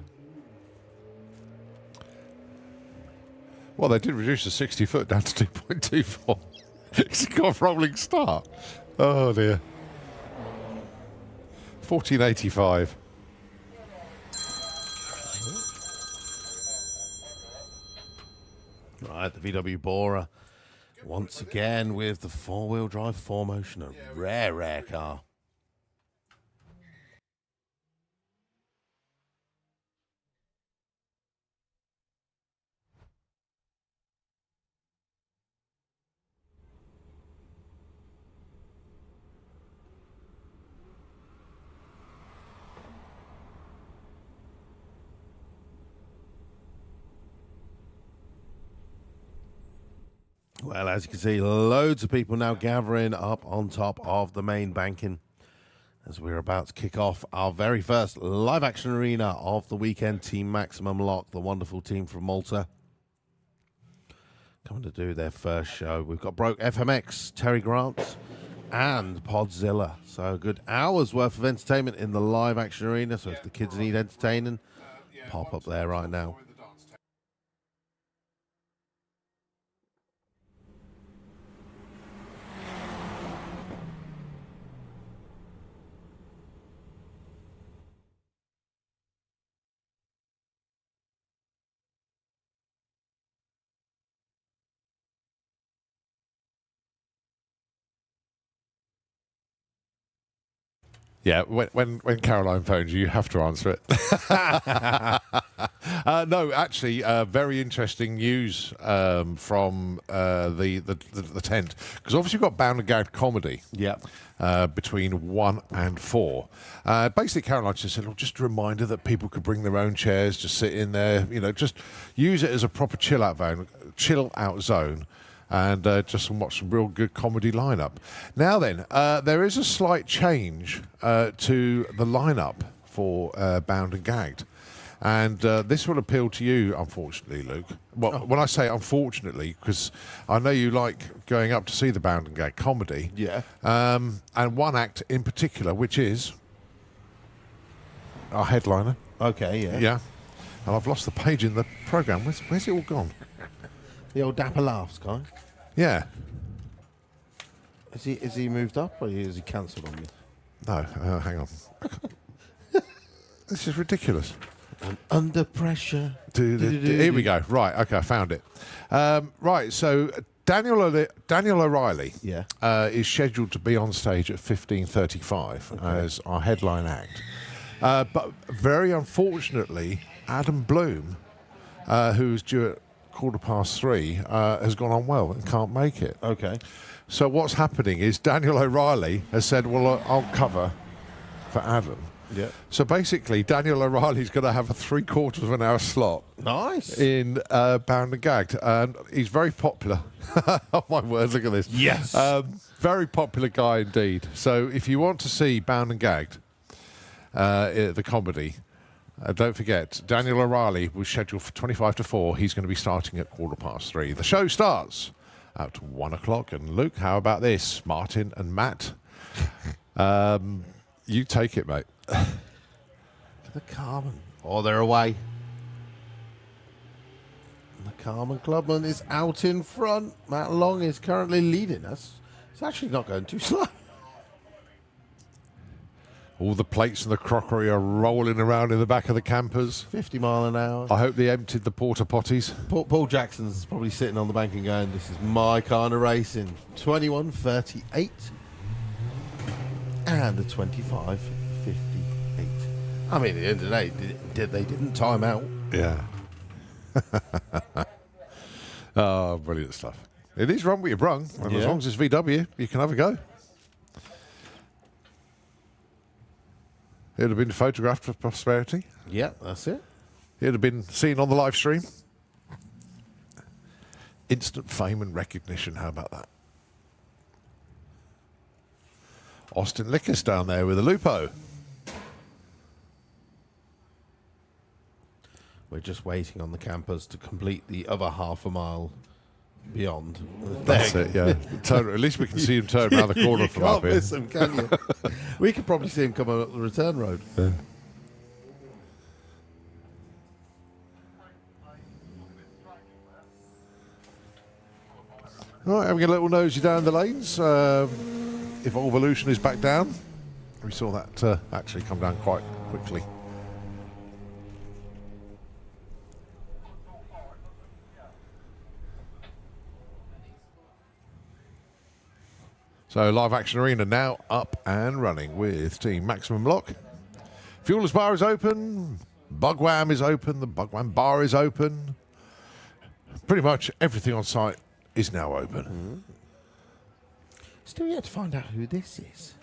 S1: Well, they did reduce the 60 foot down to 2.24. It's got a rolling start. Oh, dear. 1485.
S2: Right, the VW Bora once again with the 4-wheel drive 4Motion, a rare car. Well, as you can see, loads of people now gathering up on top of the main banking as we're about to kick off our very first live action arena of the weekend. Team Maximum Lock, the wonderful team from Malta, coming to do their first show. We've got Broke FMX, Terry Grant, and Podzilla. So a good hour's worth of entertainment in the live action arena. So if the kids need entertaining, pop up there right now.
S1: Yeah, when Caroline phones you, you have to answer it. No, actually, very interesting news from the tent, because obviously you've got Bound and Gagged comedy.
S2: Yeah.
S1: Between 1 and 4. Basically, Caroline just said, just a reminder that people could bring their own chairs, just sit in there, just use it as a proper chill out zone. And just watch some real good comedy lineup. Now then, there is a slight change to the lineup for Bound and Gagged. And this will appeal to you, unfortunately, Luke. Well, when I say unfortunately, because I know you like going up to see the Bound and Gagged comedy.
S2: Yeah.
S1: And one act in particular, which is our headliner.
S2: Okay, yeah.
S1: Yeah. And I've lost the page in the programme. Where's it all gone?
S2: The old Dapper Laughs guy.
S1: Yeah.
S2: Is he moved up or is he cancelled on you?
S1: No, hang on. This is ridiculous.
S2: And under pressure.
S1: Here we go. Right, okay, I found it. Right, so Daniel O'Reilly is scheduled to be on stage at 15:35 as our headline act. But very unfortunately, Adam Bloom, who's due at 3:15, has gone unwell and can't make it.
S2: Okay.
S1: So what's happening is Daniel O'Reilly has said, well, I'll cover for Adam.
S2: Yeah.
S1: So basically, Daniel O'Reilly's going to have a 3/4 of an hour slot.
S2: Nice.
S1: In Bound and Gagged. And he's very popular. Oh, my word, look at this.
S2: Yes.
S1: Very popular guy indeed. So if you want to see Bound and Gagged, the comedy, don't forget, Daniel O'Reilly was scheduled for 25 to 4. He's going to be starting at 3:15. The show starts at 1 o'clock. And Luke, how about this? Martin and Matt, you take it, mate.
S2: The Carmen. Oh, they're away. The Carmen Clubman is out in front. Matt Long is currently leading us. It's actually not going too slow.
S1: All the plates and the crockery are rolling around in the back of the campers.
S2: 50 mile an hour.
S1: I hope they emptied the porta potties.
S2: Paul Jackson's probably sitting on the bank and going, this is my kind of racing. 21:38 and a 25:58. I mean, at the end of the day, they didn't time out.
S1: Yeah. Oh, brilliant stuff. It is run with your brung, and as long as it's VW, you can have a go. It would have been photographed for posterity.
S2: Yeah, that's it.
S1: It would have been seen on the live stream. Instant fame and recognition. How about that? Austin Lickers down there with a Lupo.
S2: We're just waiting on the campers to complete the other half a mile beyond.
S1: That's it, yeah. At least we can see him turn around the corner from up here.
S2: You can't miss him, can you? We could probably see him coming up the return road.
S1: Yeah. All right, having a little nosy down the lanes. Evolution is back down. We saw that actually come down quite quickly. So Live Action Arena now up and running with Team Maximum Lock. Fuelers Bar is open. Bugwham is open. The Bugwham Bar is open. Pretty much everything on site is now open.
S2: Still yet to find out who this is.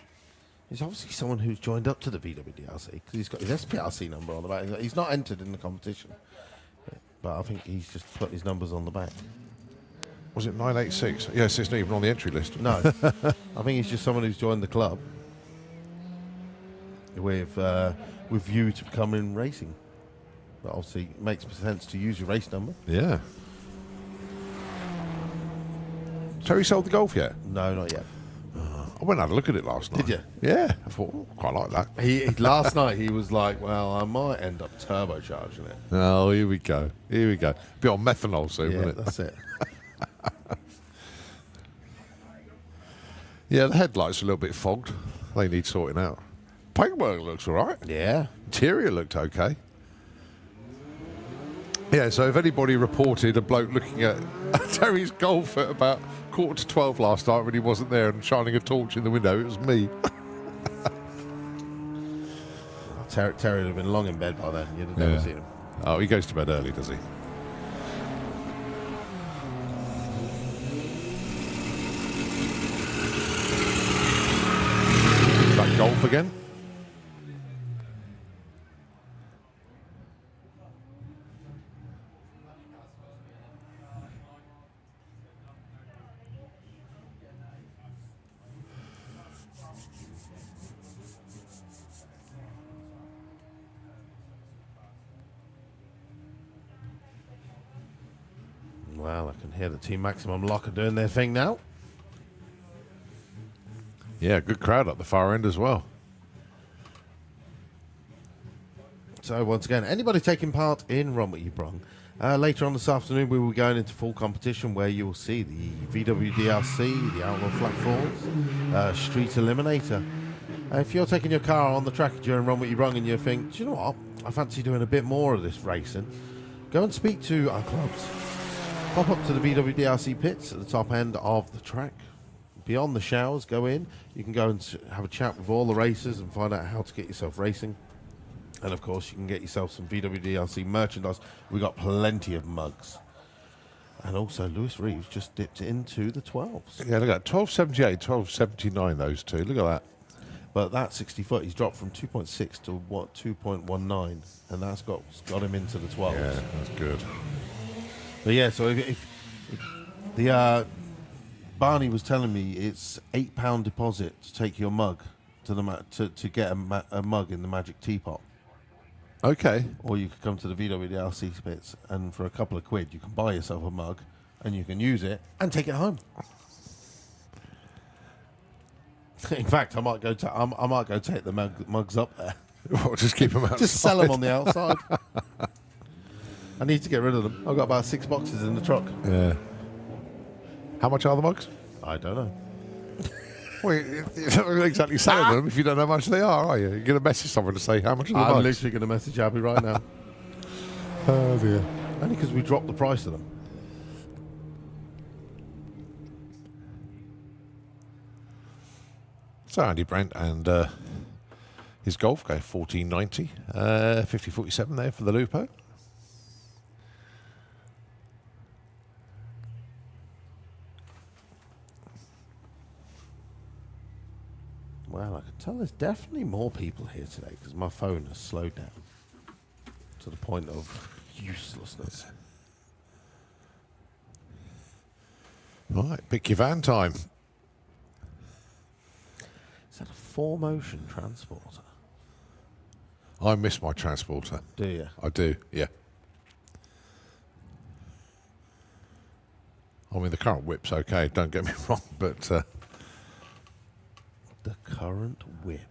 S2: He's obviously someone who's joined up to the VW DLC because he's got his SPRC number on the back. He's not entered in the competition, but I think he's just put his numbers on the back.
S1: Was it 986? Yes, it's not even on the entry list.
S2: No. I think he's just someone who's joined the club with view to become in racing. But obviously it makes sense to use your race number.
S1: Yeah. Terry sold the Golf yet?
S2: No, not yet.
S1: I went and had a look at it last night.
S2: Did you?
S1: Yeah. I thought, oh, quite like that.
S2: He last night he was like, well, I might end up turbocharging it.
S1: Oh, here we go. Here we go. Be on methanol soon,
S2: Yeah,
S1: won't it?
S2: that's it.
S1: Yeah, the headlights are a little bit fogged. They need sorting out. Paintwork looks all right.
S2: Yeah.
S1: Interior looked okay. Yeah, so if anybody reported a bloke looking at Terry's Golf at about 11:45 last night when he wasn't there and shining a torch in the window, it was me.
S2: Terry would have been long in bed by then. You'd have never seen him.
S1: Oh, he goes to bed early, does he? Is that golf again?
S2: Well, I can hear the Team Maximum Locker doing their thing now.
S1: Yeah, good crowd at the far end as well.
S2: So once again, anybody taking part in Run What You Brung, later on this afternoon we will be going into full competition where you will see the VW DRC, the Outlaw Flat Falls, Street Eliminator. If you're taking your car on the track during Run What You Brung and you think, do you know what, I fancy doing a bit more of this racing, go and speak to our clubs. Pop up to the VW DRC pits at the top end of the track. Beyond the showers, go in. You can go and have a chat with all the racers and find out how to get yourself racing. And of course, you can get yourself some VW DRC merchandise. We've got plenty of mugs. And also, Lewis Reeves just dipped into the 12s.
S1: Yeah, look at that. 1278, 1279, those two. Look at that.
S2: But that 60 foot, he's dropped from 2.6 to what, 2.19. And that's got him into the 12s.
S1: Yeah, that's good.
S2: But yeah, so if the Barney was telling me it's £8 deposit to take your mug to the to get a mug in the Magic Teapot.
S1: Okay.
S2: Or you could come to the VWDRC bits and for a couple of quid you can buy yourself a mug and you can use it and take it home. In fact, I might go take the mugs up there.
S1: Well, just keep them outside.
S2: Just sell them on the outside. I need to get rid of them. I've got about 6 boxes in the truck.
S1: Yeah. How much are the mugs?
S2: I don't know.
S1: Well, you're not exactly selling them if you don't know how much they are you? You're going to message someone to say how much are the
S2: I'm
S1: mugs?
S2: literally going to message Abby right now.
S1: Oh, dear.
S2: Only because we dropped the price of them.
S1: So Andy Brent and his Golf go 1490, 5047 there for the Lupo.
S2: Well, I can tell there's definitely more people here today because my phone has slowed down to the point of uselessness.
S1: Right, pick your van time.
S2: Is that a 4Motion transporter?
S1: I miss my transporter.
S2: Do you?
S1: I do, yeah. I mean, the current whip's okay, don't get me wrong, but...
S2: The current whip.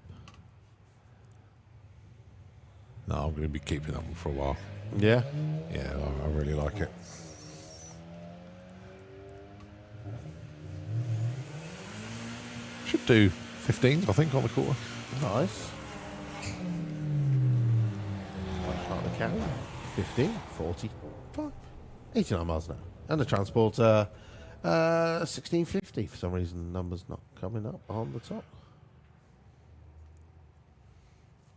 S1: no, I'm going to be keeping that one for a while.
S2: Yeah?
S1: Yeah, I really like it. Should do 15s, I think, on the quarter.
S2: Nice. Part of the carry. 15, 45, 89 miles an hour. And the transporter, 1650. For some reason, the number's not coming up on the top.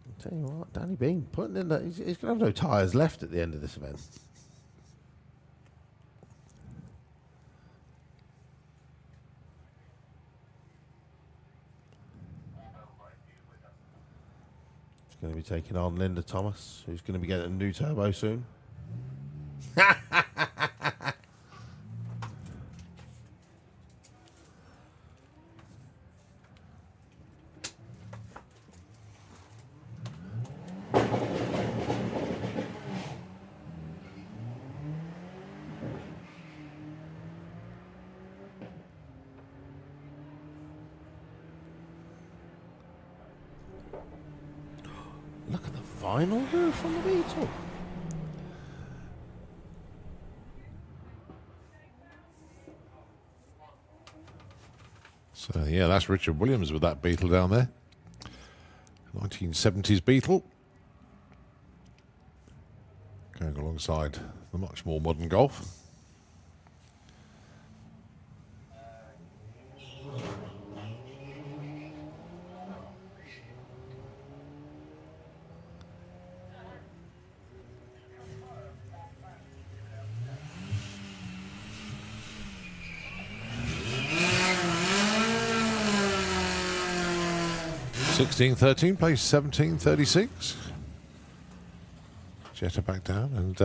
S2: I'll tell you what, Danny Bean putting in that. He's going to have no tyres left at the end of this event. He's going to be taking on Linda Thomas, who's going to be getting a new turbo soon. Look at the vinyl roof on the Beetle.
S1: So, yeah, that's Richard Williams with that Beetle down there. 1970s Beetle. Going alongside the much more modern Golf. 16-13 plays 17-36. Jetta back down, and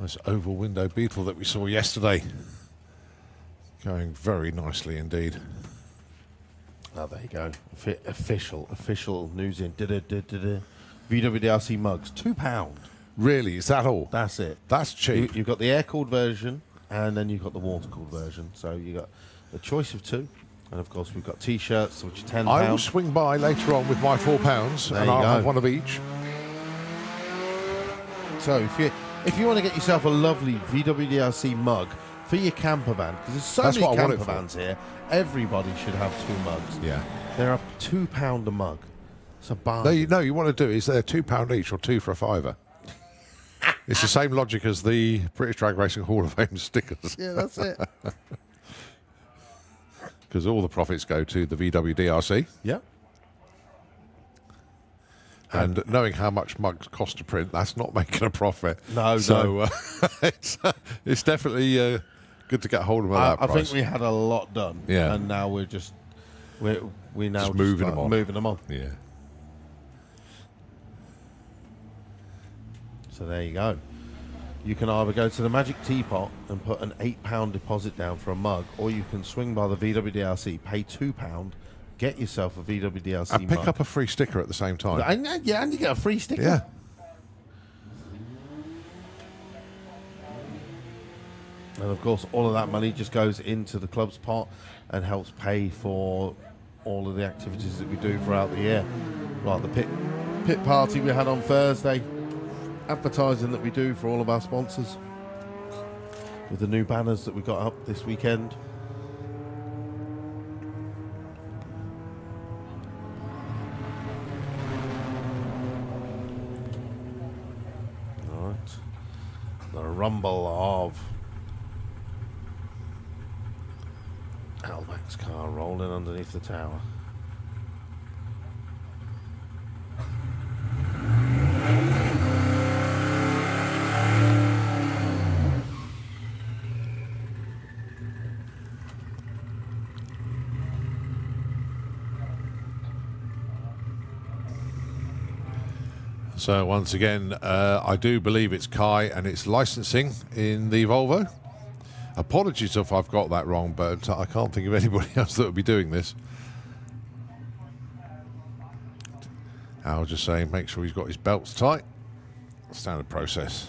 S1: this oval window Beetle that we saw yesterday going very nicely indeed.
S2: Oh, there you go. Official news in. VWDRC mugs, £2.
S1: Really, is that all?
S2: That's it.
S1: That's cheap.
S2: You've got the air-cooled version, and then you've got the water-cooled version. So you got the choice of two. And of course, we've got T-shirts, which are £10.
S1: I will swing by later on with my £4,
S2: There
S1: and
S2: you
S1: I'll
S2: go.
S1: have one of each.
S2: So if you want to get yourself a lovely VWDRC mug for your camper van, because there's so
S1: That's
S2: many
S1: what I want it
S2: camper
S1: for.
S2: vans here, everybody should have 2 mugs.
S1: Yeah.
S2: They're a £2 a mug. It's a bargain.
S1: No, you want to do is they're £2 each or 2 for a £5. It's the same logic as the British Drag Racing Hall of Fame stickers.
S2: Yeah, that's it.
S1: Because all the profits go to the VWDRC.
S2: Yeah.
S1: And knowing how much mugs cost to print, that's not making a profit.
S2: No.
S1: It's definitely good to get hold of that
S2: I
S1: price.
S2: think we had a lot done.
S1: Yeah.
S2: And now we're just moving them on.
S1: Yeah.
S2: So there you go. You can either go to the Magic Teapot and put an £8 deposit down for a mug, or you can swing by the VWDRC, pay £2, get yourself a VWDRC
S1: And pick
S2: mug.
S1: up a free sticker at the same time.
S2: And you get a free sticker.
S1: Yeah.
S2: And of course, all of that money just goes into the club's pot and helps pay for all of the activities that we do throughout the year. Like the pit party we had on Thursday, advertising that we do for all of our sponsors, with the new banners that we got up this weekend. All right. The rumble of Albac's car rolling underneath the tower.
S1: So once again, I do believe it's Kai and it's licensing in the Volvo. Apologies if I've got that wrong, but I can't think of anybody else that would be doing this. I'll just say make sure he's got his belts tight. Standard process.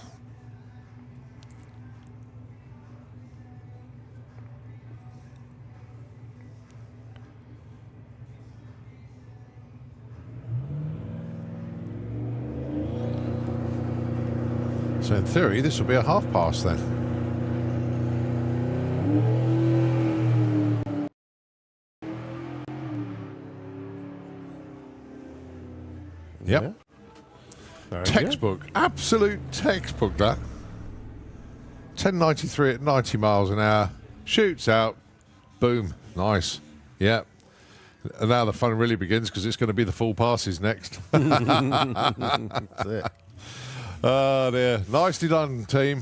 S1: So in theory, this will be a half pass then. Yep.
S2: Yeah. Very
S1: Textbook. Absolute textbook, that. 1093 at 90 miles an hour. Shoots out. Boom. Nice. Yep. And now the fun really begins because it's going to be the full passes next.
S2: good. That's it.
S1: Oh dear. Nicely done, team.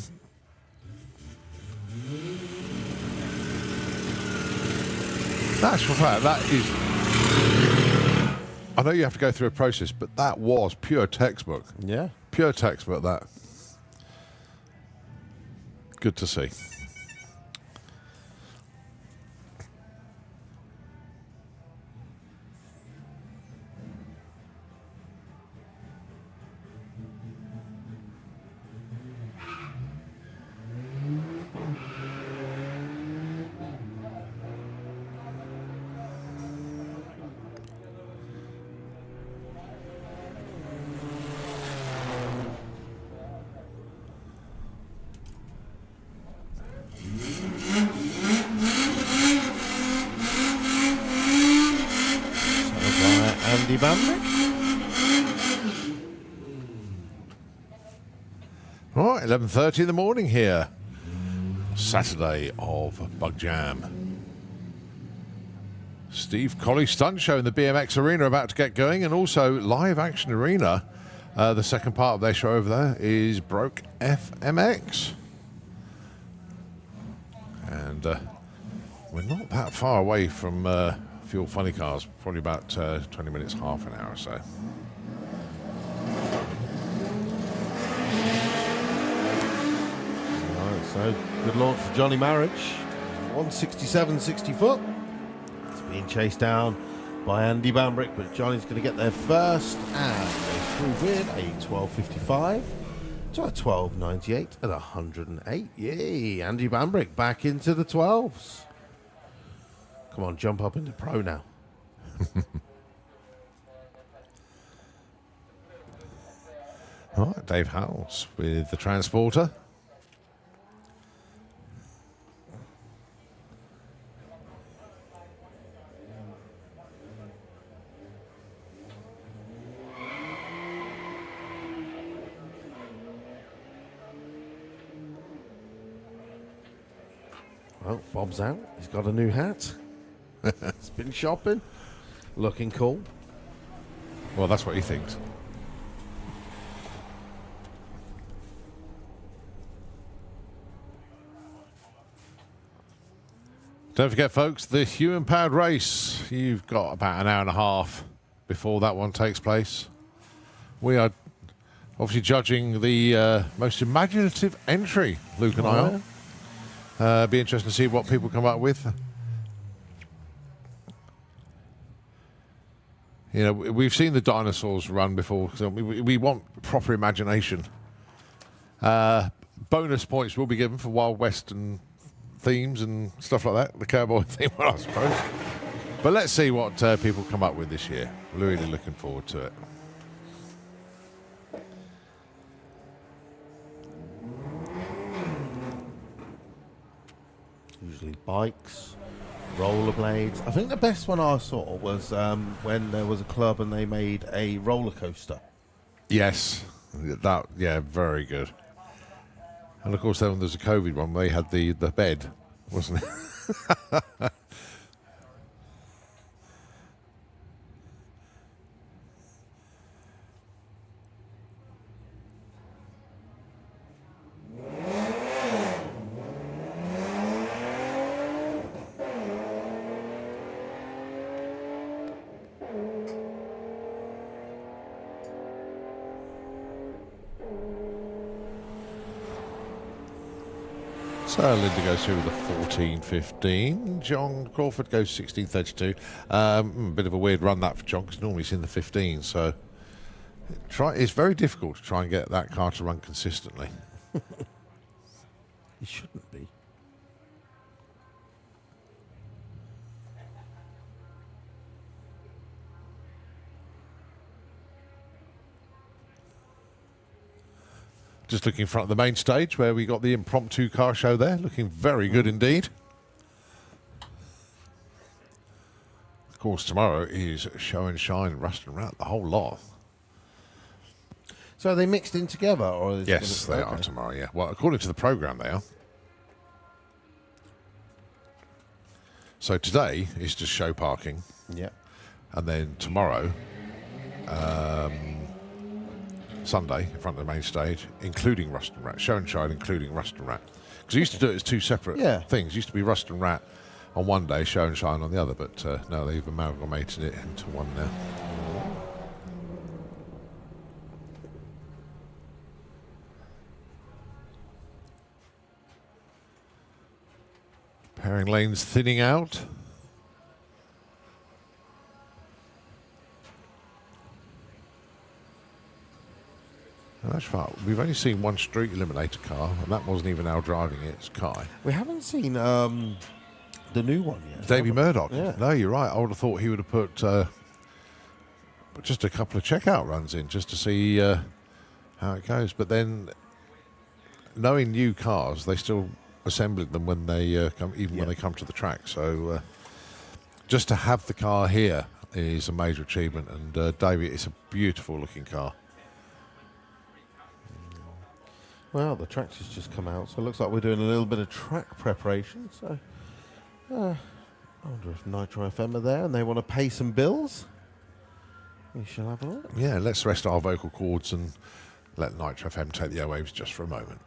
S1: That's for fact. That is. I know you have to go through a process, but that was pure textbook.
S2: Yeah.
S1: Pure textbook, that. Good to see.
S2: Andy Bambick.
S1: Right, 11:30 in the morning here. Saturday of Bug Jam. Steve Colley Stunt Show in the BMX Arena about to get going, and also Live Action Arena. The second part of their show over there is Broke FMX. And we're not that far away from fuel funny cars, probably about 20 minutes, half an hour or so.
S2: Right, so good launch for Johnny Marriage. 167, 60 foot. It's being chased down by Andy Bambrick, but Johnny's going to get there first and go through with a 12.55 to a 12.98 at 108. Yay, Andy Bambrick back into the 12s. Come on, jump up into pro now.
S1: All right, Dave Howells with the Transporter.
S2: Well, Bob's out. He's got a new hat. He's been shopping. Looking cool.
S1: Well, that's what he thinks. Don't forget, folks, the human-powered race. You've got about an hour and a half before that one takes place. We are obviously judging the most imaginative entry, Luke and I are. Be interesting to see what people come up with. You know, we've seen the dinosaurs run before, so we want proper imagination. Bonus points will be given for Wild Western themes and stuff like that, the cowboy theme, well, I suppose. But let's see what people come up with this year. Really looking forward to it.
S2: Usually bikes, rollerblades. I think the best one I saw was when there was a club and they made a roller coaster.
S1: Yes, yeah, very good. And of course, then there's a COVID one. They had the bed, wasn't it? So Linda goes through with the 14.15. John Crawford goes 16.32. Bit of a weird run that for John, because normally he's in the 15. So it's very difficult to try and get that car to run consistently.
S2: It shouldn't be.
S1: Just looking in front of the main stage where we got the impromptu car show there. Looking very good indeed. Of course, tomorrow is Show and Shine, Rust and Rat, the whole lot.
S2: So are they mixed in together? Or
S1: Yes, they are tomorrow, yeah. Well, according to the programme, they are. So today is just show parking.
S2: Yeah.
S1: And then tomorrow, Sunday, in front of the main stage, including Rust and Rat. Show and Shine, including Rust and Rat. Because I used to do it as two separate things. It used to be Rust and Rat on one day, Show and Shine on the other. But no, they've amalgamated it into one now. Pairing lanes thinning out. And that's far. We've only seen one street eliminator car, and that wasn't even our driving it, it's Kai.
S2: We haven't seen the new one yet.
S1: Davey Murdoch.
S2: Yeah.
S1: No, you're right. I would have thought he would have put just a couple of checkout runs in just to see how it goes. But then, knowing new cars, they still assemble them when they come, even when they come to the track. So just to have the car here is a major achievement. And Davey, it's a beautiful looking car.
S2: Well, the tracks has just come out, so it looks like we're doing a little bit of track preparation. So, I wonder if Nitro FM are there and they want to pay some bills. We shall have a look.
S1: Yeah, let's rest our vocal cords and let Nitro FM take the airwaves just for a moment.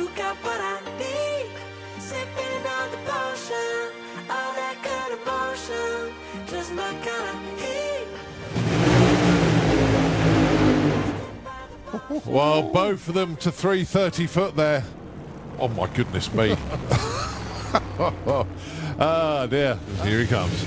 S3: You got what I need. Sipping on the potion, all that good emotion, just my kind of heat.
S1: Well, both of them to 330 foot there. Oh my goodness me. Ah dear, here he comes.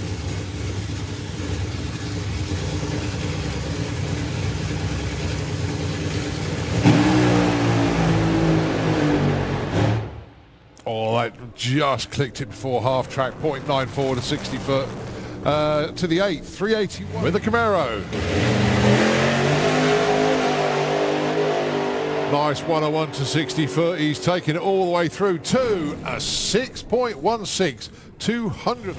S1: Oh, that just clicked it before half track, 0.94 to 60 foot. To the 8th, 381 with the Camaro. Nice 101 to 60 foot. He's taken it all the way through to a 6.16, 200.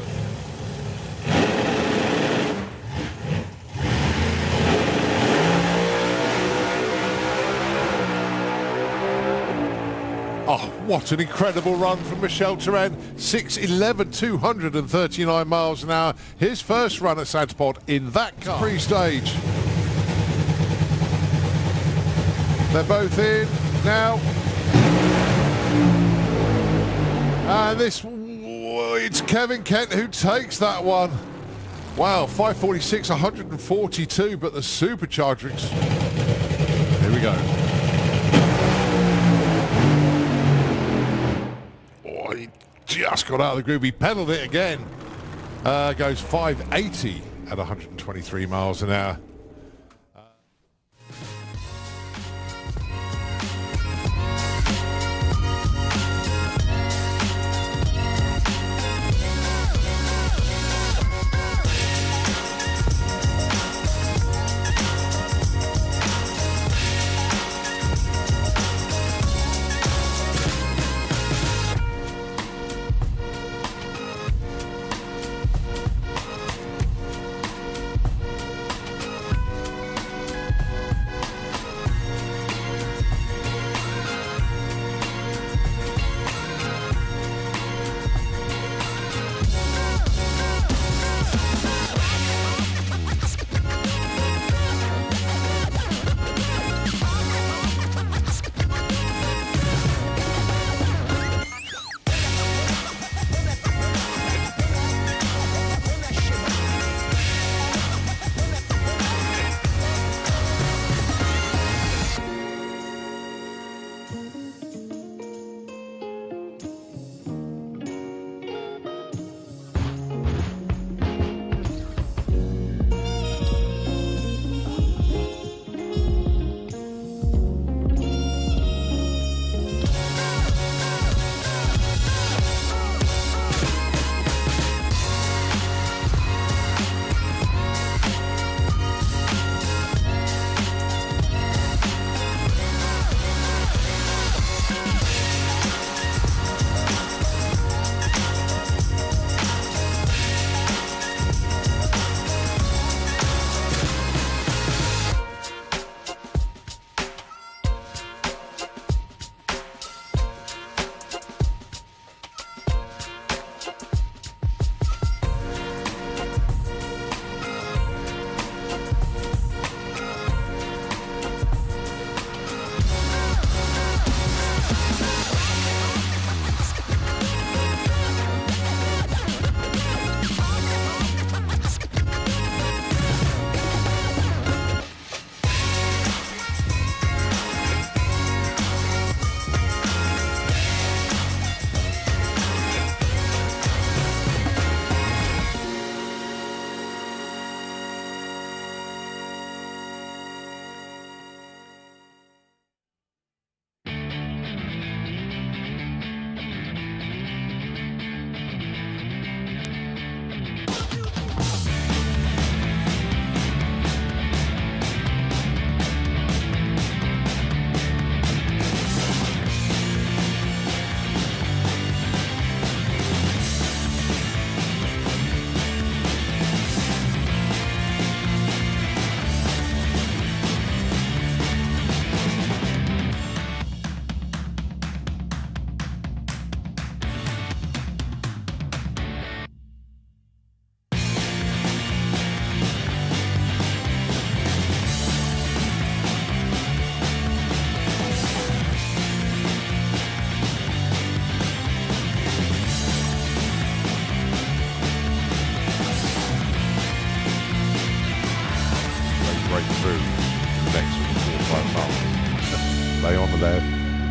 S1: Oh, what an incredible run from Michel Turenne. 6.11, 239 miles an hour. His first run at Santapod in that car. Pre-stage. They're both in now. And it's Kevin Kent who takes that one. Wow, 546, 142, but the supercharger. Here we go. Oh, he just got out of the groove. He pedalled it again. Goes 580 at 123 miles an hour.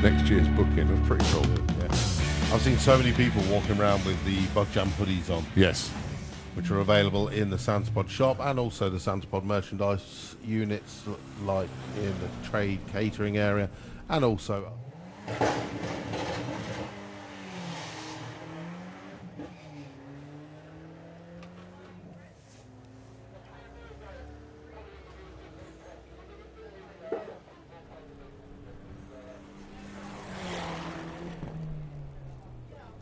S1: next year's booking. That's pretty cool.
S2: Yeah. I've seen so many people walking around with the Bug Jam hoodies on,
S1: Yes.
S2: which are available in the Santapod shop and also the Santapod merchandise units, like in the trade catering area, and also.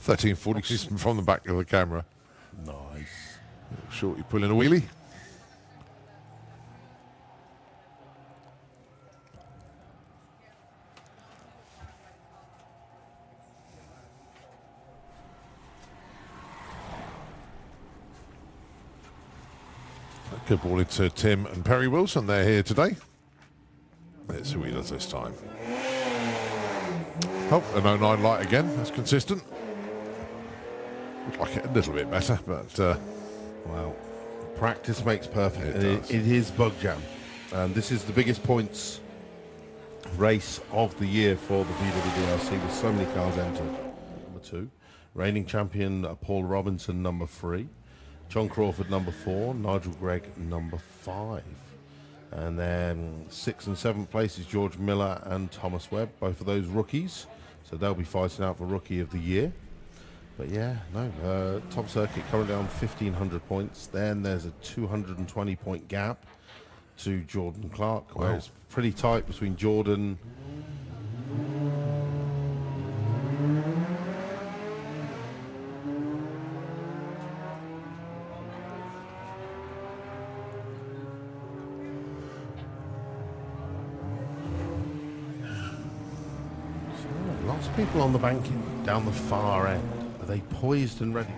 S1: $13.40 from the back of the camera.
S2: Nice.
S1: Shorty pulling a wheelie. Good ball into Tim and Perry Wilson. They're here today. Let's see what he does this time. Oh, an 09 light again. That's consistent. Looked like it a little bit better, but
S2: Well, practice makes perfect.
S1: It
S2: And
S1: does.
S2: it is Bug Jam. And this is the biggest points race of the year for the VWDRC with so many cars entered. Number 2. Reigning champion Paul Robinson, number 3. John Crawford, number 4. Nigel Gregg, number 5. And then 6th and 7th places George Miller and Thomas Webb, both of those rookies. So they'll be fighting out for Rookie of the Year. But yeah, no, top circuit currently on 1,500 points. Then there's a 220 point gap to Jordan Clark, where
S1: Wow.
S2: it's pretty tight between Jordan. So, lots of people on the banking down the far end. Are they poised and ready?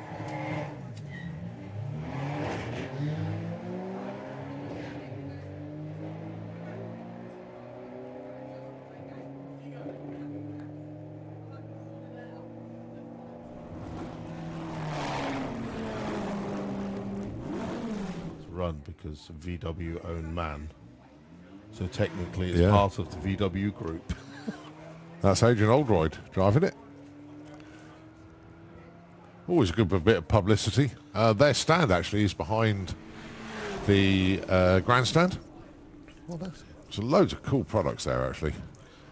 S2: Run because VW own MAN, so technically it's
S1: Yeah.
S2: part of the VW group.
S1: that's Adrian Oldroyd driving it. Always a good bit of publicity. Their stand actually is behind the grandstand.
S2: Well, that's it.
S1: So loads of cool products there actually.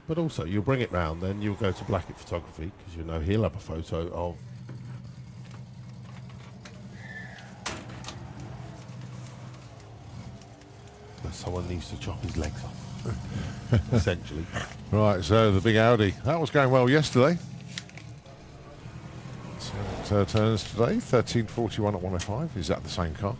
S2: But also, you'll bring it round, then you'll go to Blackett Photography because you know he'll have a photo of. Someone needs to chop his legs off, essentially.
S1: Right, so the big Audi. That was going well yesterday. So it turns today, 13.41 at 105. Is that the same car?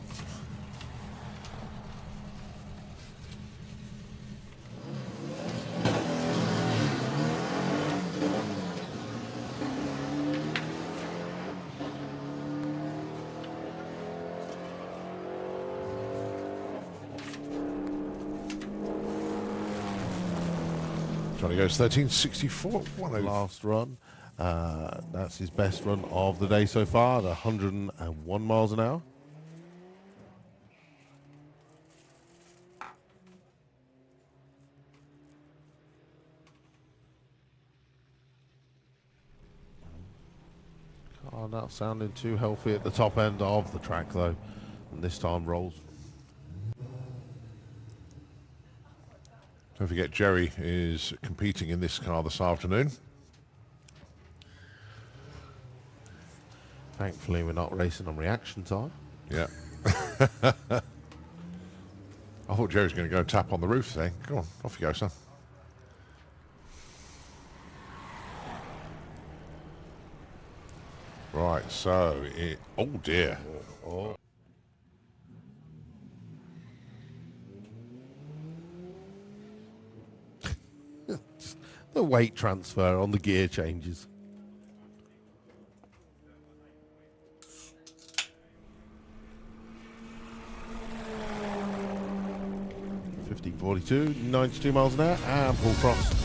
S1: Johnny goes 13.64 at 105.
S2: Last run. That's his best run of the day so far at 101 miles an hour. Car not sounding too healthy at the top end of the track though, and this time rolls.
S1: Don't forget Jerry is competing in this car this afternoon.
S2: Thankfully we're not racing on reaction time.
S1: Yeah. I thought Jerry's going to go tap on the roof then. Go on, off you go, son. Right, so oh dear.
S2: The weight transfer on the gear changes. .42, 92 miles an hour, and Paul Frost.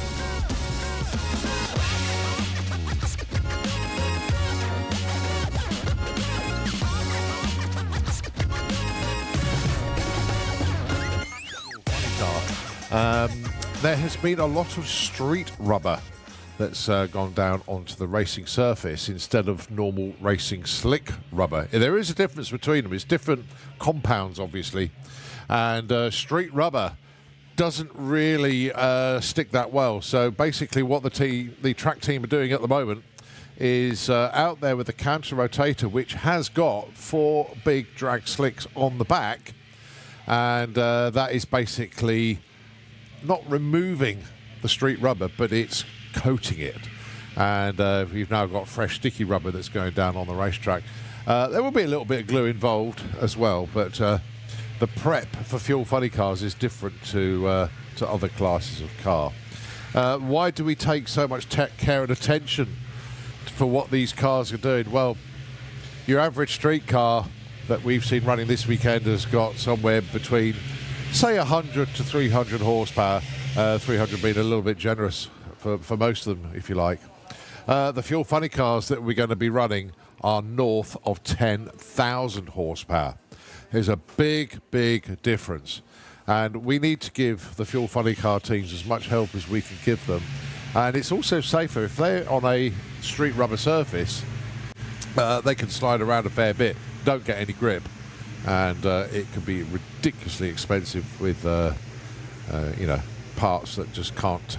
S1: There has been a lot of street rubber that's gone down onto the racing surface instead of normal racing slick rubber. There is a difference between them. It's different compounds, obviously, and street rubber doesn't really stick that well. So basically what the track team are doing at the moment is out there with the counter rotator, which has got 4 big drag slicks on the back, and that is basically not removing the street rubber, but it's coating it. And we've now got fresh sticky rubber that's going down on the racetrack. There will be a little bit of glue involved as well, but the prep for fuel funny cars is different to other classes of car. Why do we take so much care and attention for what these cars are doing? Well, your average street car that we've seen running this weekend has got somewhere between, say, 100 to 300 horsepower, 300 being a little bit generous for most of them, if you like. The fuel funny cars that we're going to be running are north of 10,000 horsepower. There's a big, big difference. And we need to give the fuel funny car teams as much help as we can give them. And it's also safer. If they're on a street rubber surface, they can slide around a fair bit, don't get any grip. And it can be ridiculously expensive with, parts that just can't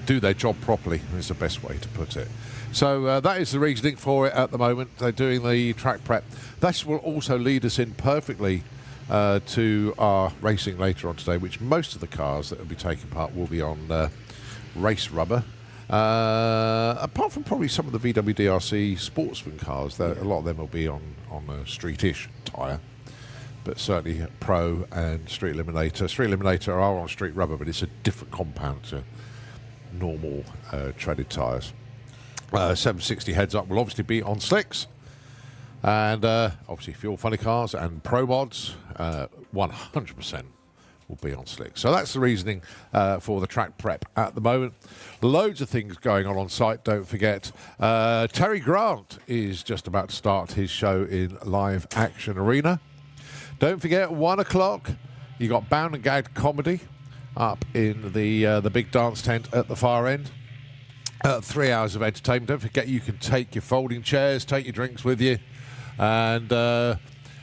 S1: do their job properly, is the best way to put it. So that is the reasoning for it at the moment. They're doing the track prep. This will also lead us in perfectly to our racing later on today, which most of the cars that will be taking part will be on race rubber. Apart from probably some of the VW DRC Sportsman cars, a lot of them will be on a street-ish tyre. But certainly Pro and Street Eliminator. Street Eliminator are on street rubber, but it's a different compound to normal treaded tyres. 760 heads up will obviously be on slicks, and obviously fuel funny cars and Pro mods 100% will be on slicks. So that's the reasoning for the track prep at the moment. Loads of things going on site, don't forget. Terry Grant is just about to start his show in Live Action Arena. Don't forget, 1 o'clock, you got Bound and Gagged comedy up in the big dance tent at the far end. 3 hours of entertainment. Don't forget, you can take your folding chairs, take your drinks with you, and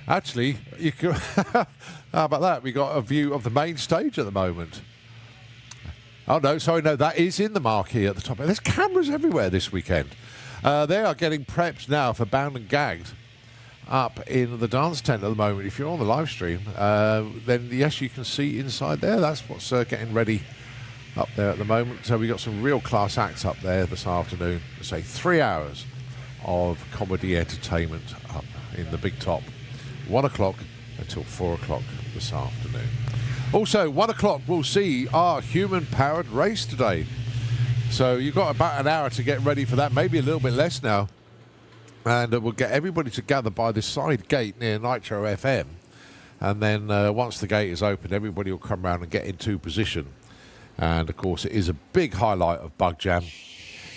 S1: actually, you can. How about that? We got a view of the main stage at the moment. Oh no, sorry, no, that is in the marquee at the top. There's cameras everywhere this weekend. They are getting prepped now for Bound and Gagged up in the dance tent at the moment. If you're on the live stream, then yes, you can see inside there. That's what's getting ready up there at the moment. So we got some real class acts up there this afternoon. Say 3 hours of comedy entertainment up in the big top. 1 o'clock until 4 o'clock this afternoon. Also, 1 o'clock we'll see our human-powered race today. So you've got about an hour to get ready for that, maybe a little bit less now. And we'll get everybody to gather by the side gate near Nitro FM. And then once the gate is open, everybody will come around and get into position. And, of course, it is a big highlight of Bug Jam.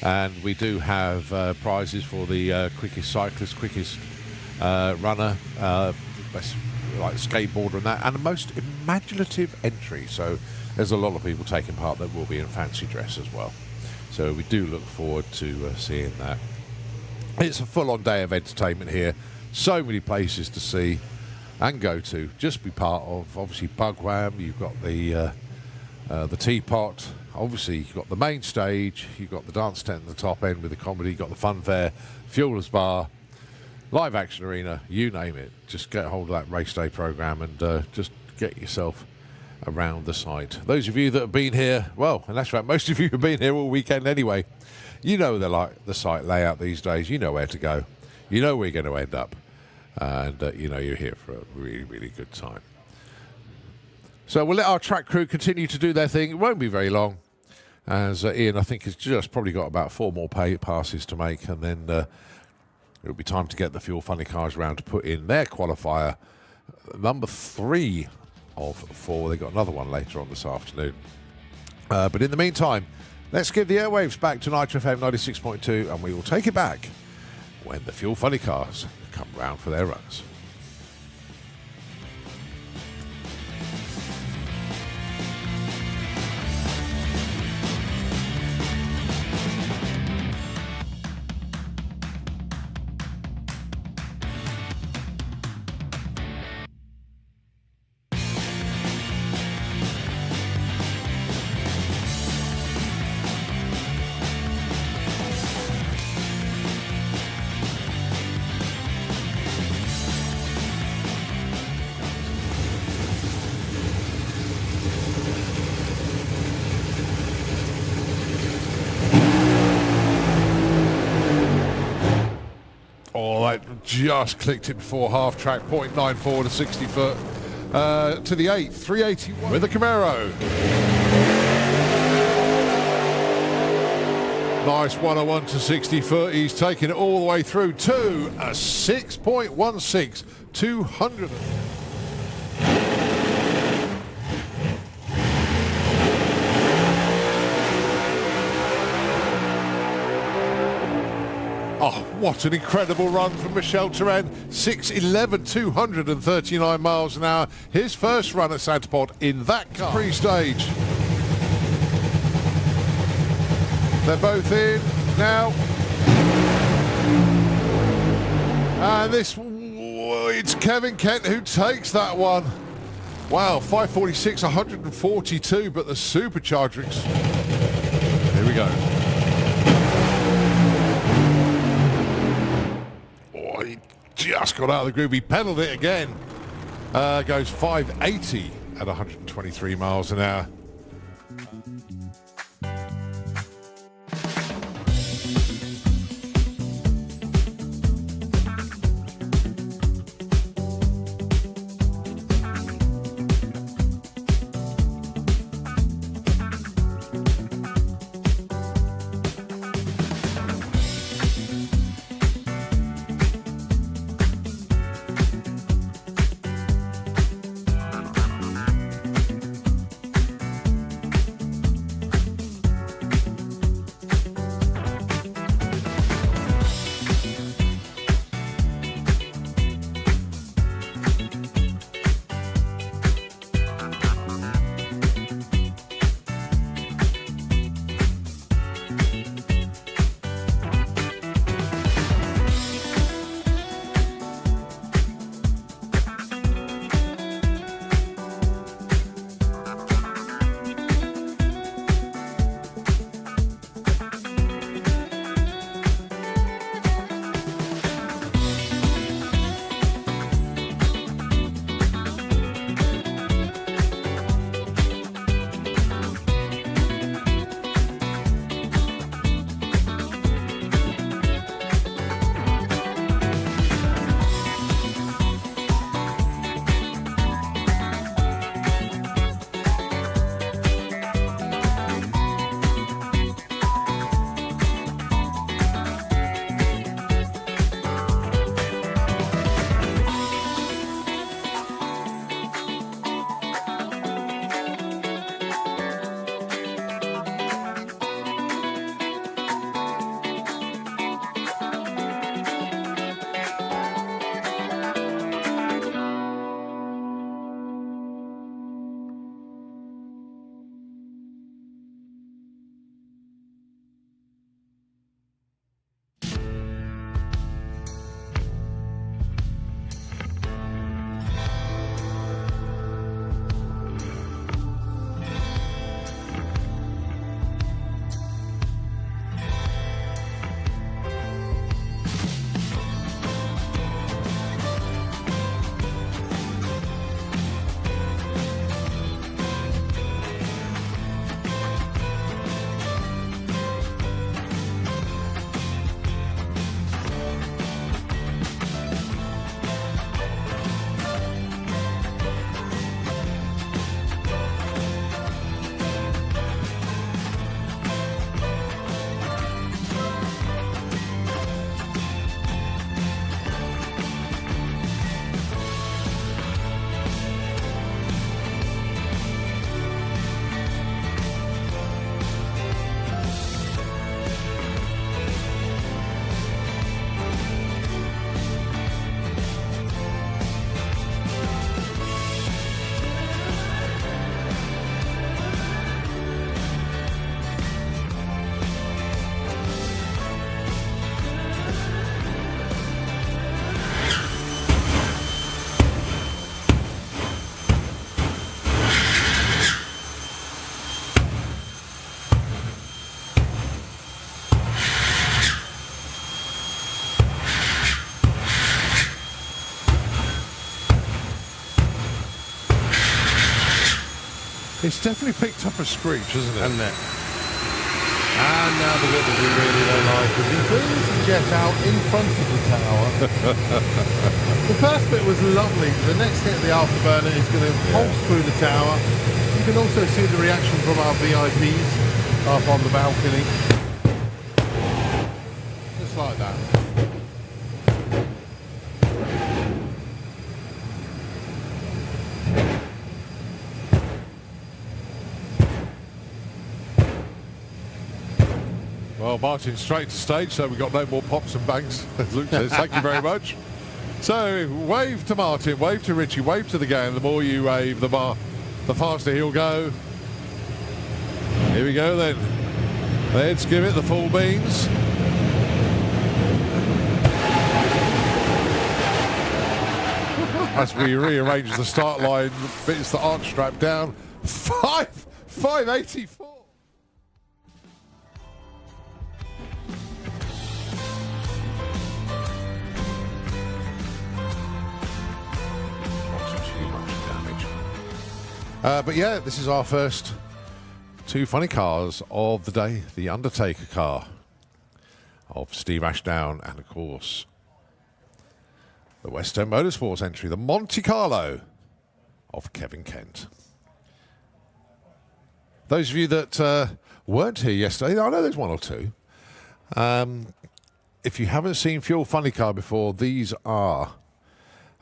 S1: And we do have prizes for the quickest cyclist, quickest runner, best like skateboarder and that, and the most imaginative entry. So there's a lot of people taking part that will be in fancy dress as well. So we do look forward to seeing that. It's a full-on day of entertainment here. So many places to see and go to. Just be part of, obviously, Bugwham. You've got the teapot. Obviously, you've got the main stage. You've got the dance tent at the top end with the comedy. You've got the fun fair, Fuelers Bar, Live Action Arena, you name it. Just get hold of that race day program and just get yourself around the site. Those of you that have been here, well, and that's right, most of you have been here all weekend anyway. You know the site layout these days. You know where to go. You know where you're going to end up. And you know you're here for a really, really good time. So we'll let our track crew continue to do their thing. It won't be very long, as Ian, I think, has just probably got about 4 more passes to make, and then it'll be time to get the Fuel Funny cars around to put in their qualifier, number 3 of 4. They've got another one later on this afternoon. But in the meantime, let's give the airwaves back to Nitro FM 96.2, and we will take it back when the Fuel Funny cars come round for their runs. right, just clicked it before half track, 0.94 to 60 foot. To the 8th, 381 with the Camaro. Nice 101 to 60 foot. He's taken it all the way through to a 6.16, 200. Oh, what an incredible run from Michel Turenne. 6:11, 239 miles an hour. His first run at Santa Pod in that car. Pre-stage. They're both in now. And it's Kevin Kent who takes that one. Wow, 546, 142, but the supercharger. Here we go. Oh, he just got out of the groove. He pedaled it again. Goes 580 at 123 miles an hour. It's definitely picked up a screech, hasn't it?
S2: Hasn't it? And now the bit that we really don't like is he brings the jet out in front of the tower. The first bit was lovely. The next hit of the afterburner is going to pulse through the tower. You can also see the reaction from our VIPs up on the balcony. Just like that.
S1: Well, Martin's straight to stage, so we've got no more pops and bangs, as Luke says. Thank you very much. So, wave to Martin, wave to Richie, wave to the gang. The more you wave, the faster he'll go. Here we go then. Let's give it the full beans. As we rearrange the start line, bits that aren't strapped down. 584. But yeah, this is our first two funny cars of the day. The Undertaker car of Steve Ashdown and, of course, the West End Motorsports entry, the Monte Carlo of Kevin Kent. Those of you that weren't here yesterday, I know there's one or two. If you haven't seen Fuel Funny Car before, these are,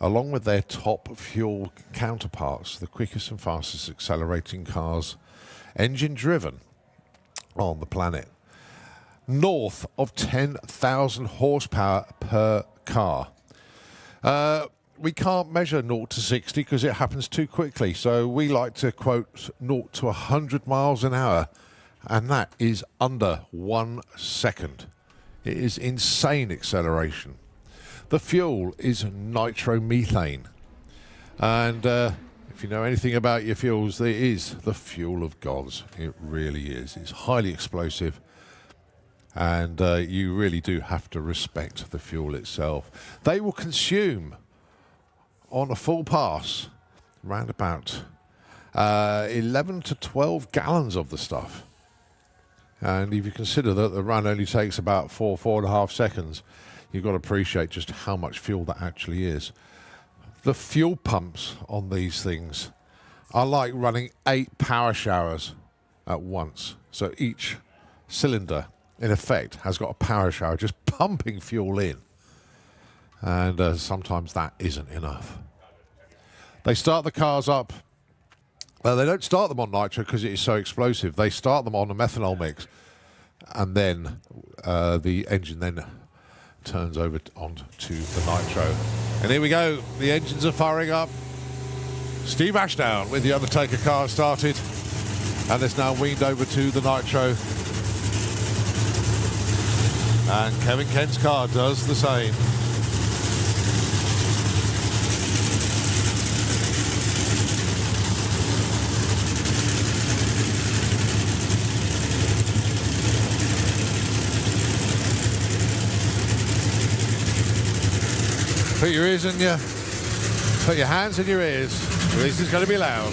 S1: along with their top fuel counterparts, the quickest and fastest accelerating cars, engine-driven, on the planet. North of 10,000 horsepower per car. We can't measure 0 to 60 because it happens too quickly, so we like to quote 0 to 100 miles an hour, and that is under 1 second. It is insane acceleration. The fuel is nitromethane. And if you know anything about your fuels, it is the fuel of gods. It really is. It's highly explosive. And you really do have to respect the fuel itself. They will consume, on a full pass, around about 11 to 12 gallons of the stuff. And if you consider that the run only takes about 4.5 seconds, you've got to appreciate just how much fuel that actually is. The fuel pumps on these things are like running 8 power showers at once. So each cylinder, in effect, has got a power shower just pumping fuel in. And sometimes that isn't enough. They start the cars up. Well, they don't start them on nitro because it is so explosive. They start them on a methanol mix. And then the engine then turns over onto the nitro. And here we go. The engines are firing up. Steve Ashdown with the Undertaker car started. And it's now weaned over to the nitro. And Kevin Kent's car does the same. Put your ears in your, put your hands in your ears. This is going to be loud.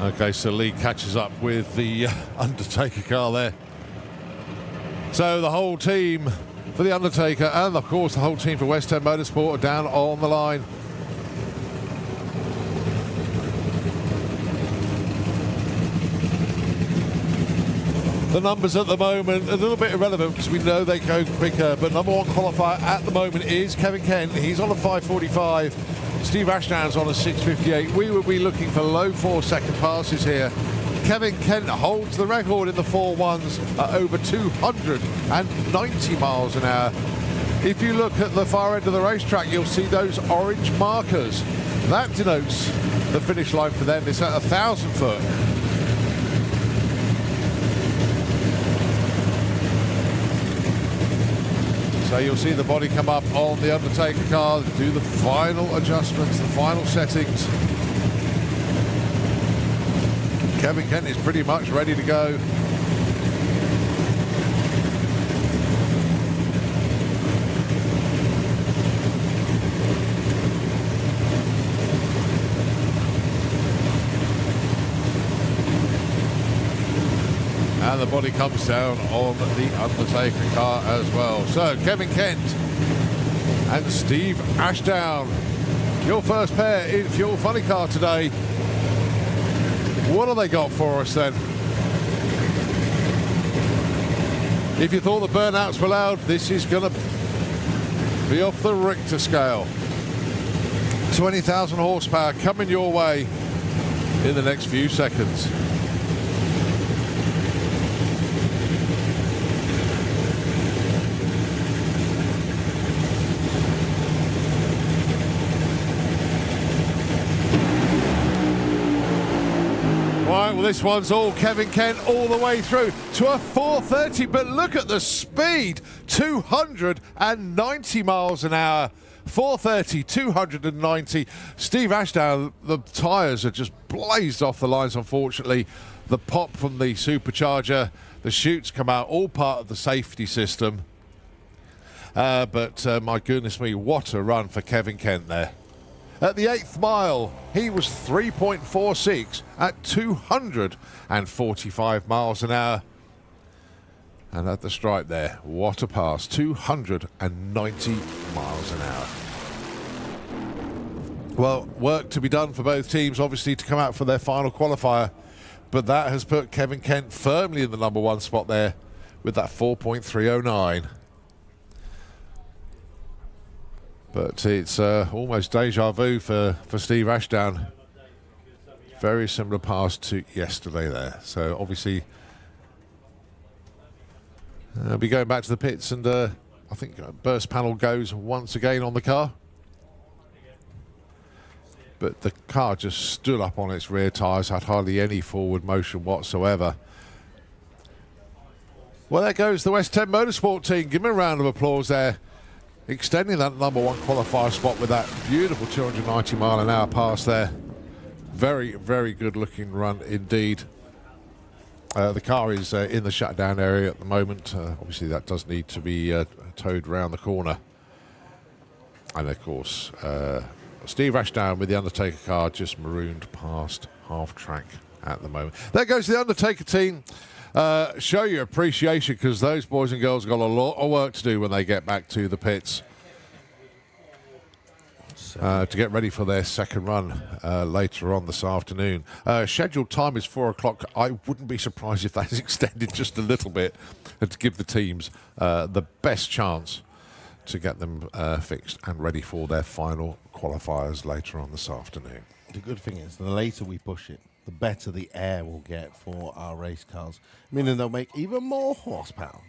S1: Okay, so Lee catches up with the Undertaker car there. So the whole team for the Undertaker and, of course, the whole team for West End Motorsport are down on the line. The numbers at the moment, a little bit irrelevant because we know they go quicker, but number one qualifier at the moment is Kevin Kent. He's on a 5:45. Steve Ashdown's on a 6:58. We will be looking for low 4-second passes here. Kevin Kent holds the record in the 4.1s at over 290 miles an hour. If you look at the far end of the racetrack, you'll see those orange markers. That denotes the finish line for them. It's at 1,000 foot. So you'll see the body come up on the Undertaker car, do the final adjustments, the final settings. Kevin Kent is pretty much ready to go. And the body comes down on the Undertaker car as well. So Kevin Kent and Steve Ashdown, your first pair in Fuel Funny Car today. What have they got for us then? If you thought the burnouts were loud, this is going to be off the Richter scale. 20,000 horsepower coming your way in the next few seconds. Right, well, this one's all Kevin Kent all the way through to a 430, but look at the speed, 290 miles an hour. 430, 290. Steve Ashdown, the tyres are just blazed off the lines, unfortunately. The pop from the supercharger, the chutes come out, all part of the safety system. But my goodness me, what a run for Kevin Kent there. At the 8th mile, he was 3.46 at 245 miles an hour. And at the stripe there, what a pass, 290 miles an hour. Well, work to be done for both teams, obviously, to come out for their final qualifier. But that has put Kevin Kent firmly in the number one spot there with that 4.309. But it's almost deja vu for Steve Ashdown. Very similar pass to yesterday there. So obviously, I'll be going back to the pits, and I think burst panel goes once again on the car. But the car just stood up on its rear tyres, had hardly any forward motion whatsoever. Well, there goes the West 10 Motorsport team. Give me a round of applause there. Extending that number one qualifier spot with that beautiful 290 mile an hour pass there. Very, very good looking run indeed. The car is in the shutdown area at the moment. Obviously that does need to be towed round the corner. And of course, Steve Ashdown with the Undertaker car just marooned past half track at the moment. There goes the Undertaker team. Show your appreciation, because those boys and girls got a lot of work to do when they get back to the pits to get ready for their second run later on this afternoon. Scheduled time is 4 o'clock. I wouldn't be surprised if that's extended just a little bit to give the teams the best chance to get them fixed and ready for their final qualifiers later on this afternoon.
S2: The good thing is, the later we push it, the better the air will get for our race cars, meaning they'll make even more horsepower.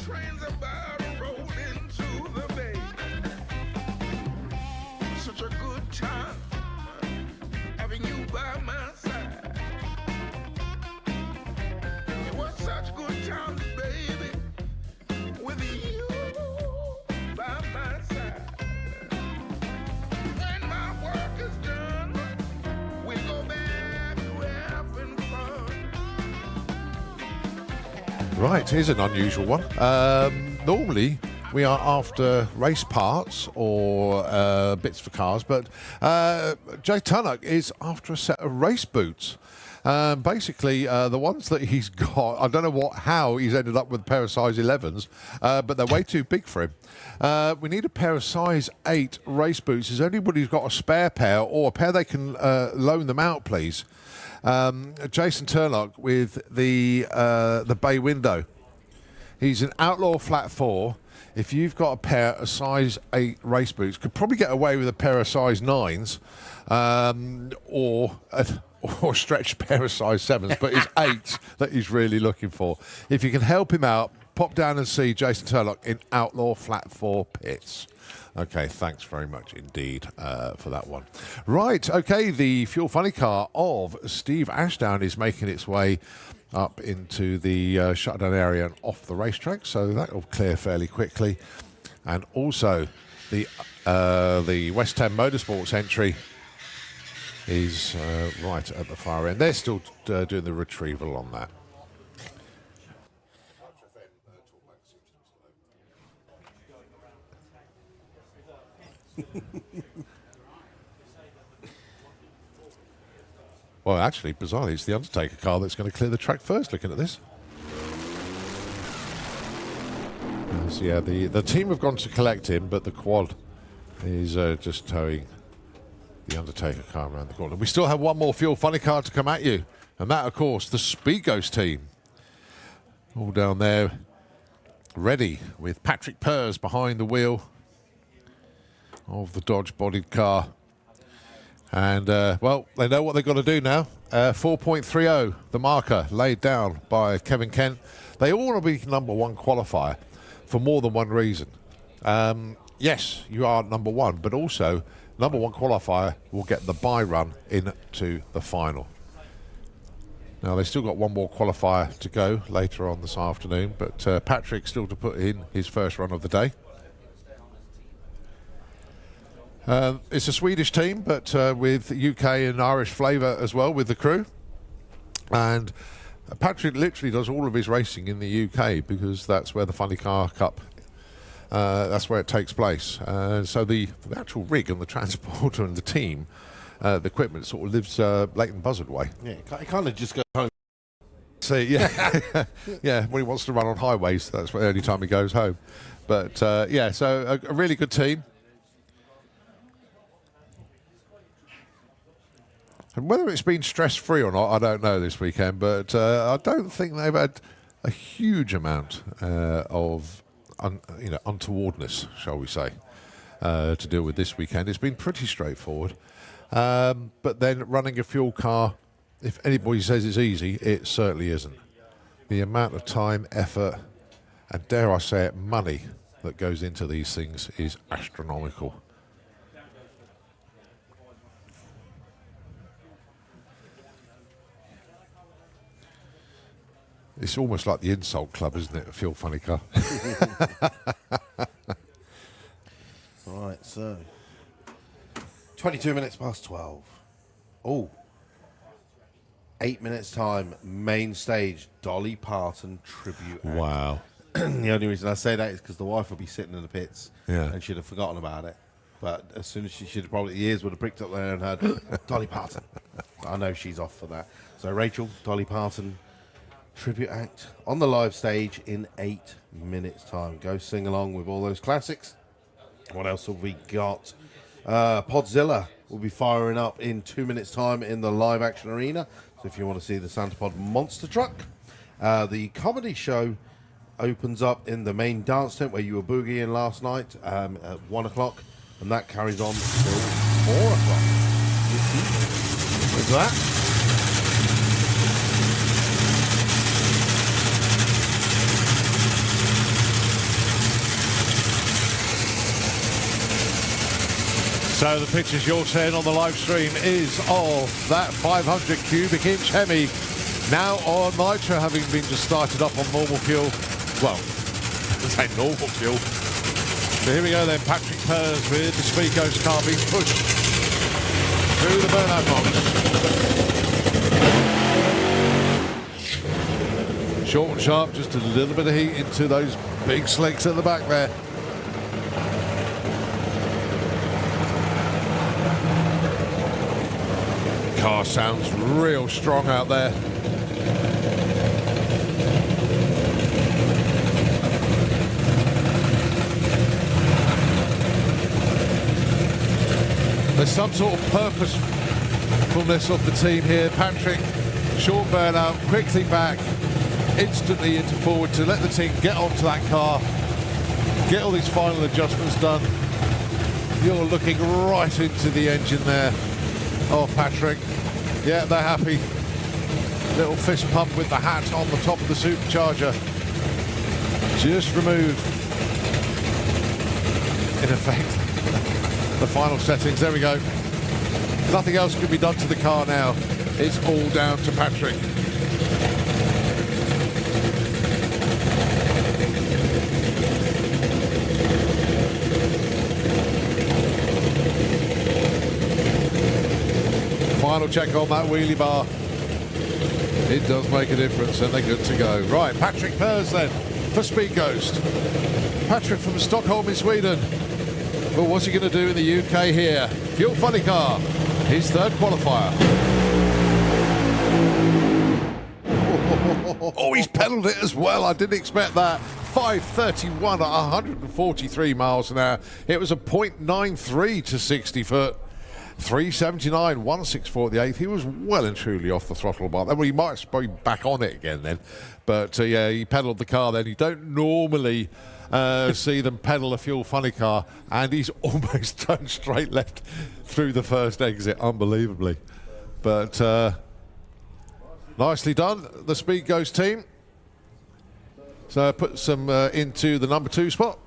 S5: Trains about to roll into the bay. Such a good time having you by my side. It was such good times, baby, with you by my side. When my work is done, we go back to having fun.
S1: Right, here's an unusual one. Normally, we are after race parts or bits for cars, but Jay Tunnock is after a set of race boots. Basically, the ones that he's got, I don't know how he's ended up with a pair of size 11s, but they're way too big for him. We need a pair of size 8 race boots. Is anybody who's got a spare pair or a pair they can loan them out, please? Jason Turlock with the bay window. He's an Outlaw flat 4. If you've got a pair of size 8 race boots, could probably get away with a pair of size 9s or a stretched pair of size 7s, but it's 8s that he's really looking for. If you can help him out, pop down and see Jason Turlock in Outlaw Flat 4 Pits. Okay, thanks very much indeed for that one. Right, okay, the Fuel Funny car of Steve Ashdown is making its way up into the shutdown area and off the racetrack, so that will clear fairly quickly. And also, the West Ham Motorsports entry is right at the far end. They're still doing the retrieval on that. Well, actually, bizarrely, it's the Undertaker car that's going to clear the track first, looking at this. So, yeah, the team have gone to collect him, but the quad is just towing the Undertaker car around the corner. We still have one more Fuel Funny car to come at you, and that, of course, the Speed Ghost team. All down there, ready, with Patrick Pers behind the wheel of the Dodge-bodied car. And, well, they know what they've got to do now. 4.30, the marker laid down by Kevin Kent. They all want to be #1 qualifier for more than one reason. Yes, you are #1, but also #1 qualifier will get the bye run into the final. Now, they've still got one more qualifier to go later on this afternoon, but Patrick still to put in his first run of the day. It's a Swedish team, but with UK and Irish flavour as well with the crew. And Patrick literally does all of his racing in the UK because that's where the Funny Car Cup, that's where it takes place. So the actual rig and the transporter and the team, the equipment sort of lives Leighton Buzzard way.
S2: Yeah, it kind of just goes home.
S1: See, yeah, yeah. When he wants to run on highways, that's the only time he goes home. But yeah, so a really good team. And whether it's been stress-free or not, I don't know this weekend, but I don't think they've had a huge amount of untowardness, shall we say, to deal with this weekend. It's been pretty straightforward. But then running a fuel car, if anybody says it's easy, it certainly isn't. The amount of time, effort, and dare I say it, money that goes into these things is astronomical. It's almost like the insult club, isn't it? A Fuel Funny car.
S2: Right, so 22 minutes past 12. Oh, 8 minutes time, main stage, Dolly Parton tribute act.
S1: Wow.
S2: The only reason I say that is because the wife will be sitting in the pits,
S1: Yeah.
S2: and she'd have forgotten about it. But as soon as she'd have probably, the ears would have pricked up there and heard Dolly Parton. I know she's off for that. So Rachel, Dolly Parton tribute act on the live stage in 8 minutes time. Go sing along with all those classics. What else have we got? Podzilla will be firing up in 2 minutes time in the live action arena. So if you want to see the Santa Pod monster truck, the comedy show opens up in the main dance tent where you were boogieing last night at 1 o'clock, and that carries on till 4 o'clock. With that.
S1: So the pictures you're seeing on the live stream is of that 500 cubic inch Hemi, now on nitro, having been just started up on normal fuel. Well, let's say normal fuel. So here we go then, Patrick Pers with the Speed Ghost car being pushed through the burnout box. Short and sharp, just a little bit of heat into those big slicks at the back there. Car sounds real strong out there. There's some sort of purposefulness of the team here. Patrick, short burnout, quickly back, instantly into forward to let the team get onto that car, get all these final adjustments done. You're looking right into the engine there. Oh, Patrick. Yeah, they're happy. Little fist pump with the hat on the top of the supercharger. just remove, in effect, the final settings. There we go. Nothing else can be done to the car now. It's all down to Patrick. Final check on that wheelie bar. It does make a difference, and they're good to go. Right, Patrick Pers then for Speed Ghost. Patrick from Stockholm in Sweden. Well, what's he going to do in the UK here? Fuel Funny Car, his third qualifier. Oh, he's pedalled it as well. I didn't expect that. 531 at 143 miles an hour. It was a 0.93 to 60 foot. 379, 164 at the 8th. He was well and truly off the throttle bar. Well, he might be back on it again then. But yeah, he pedalled the car then. You don't normally see them pedal a Fuel Funny Car, and he's almost turned straight left through the first exit, unbelievably. But nicely done, the Speed Ghost team. So put some into the number 2 spot.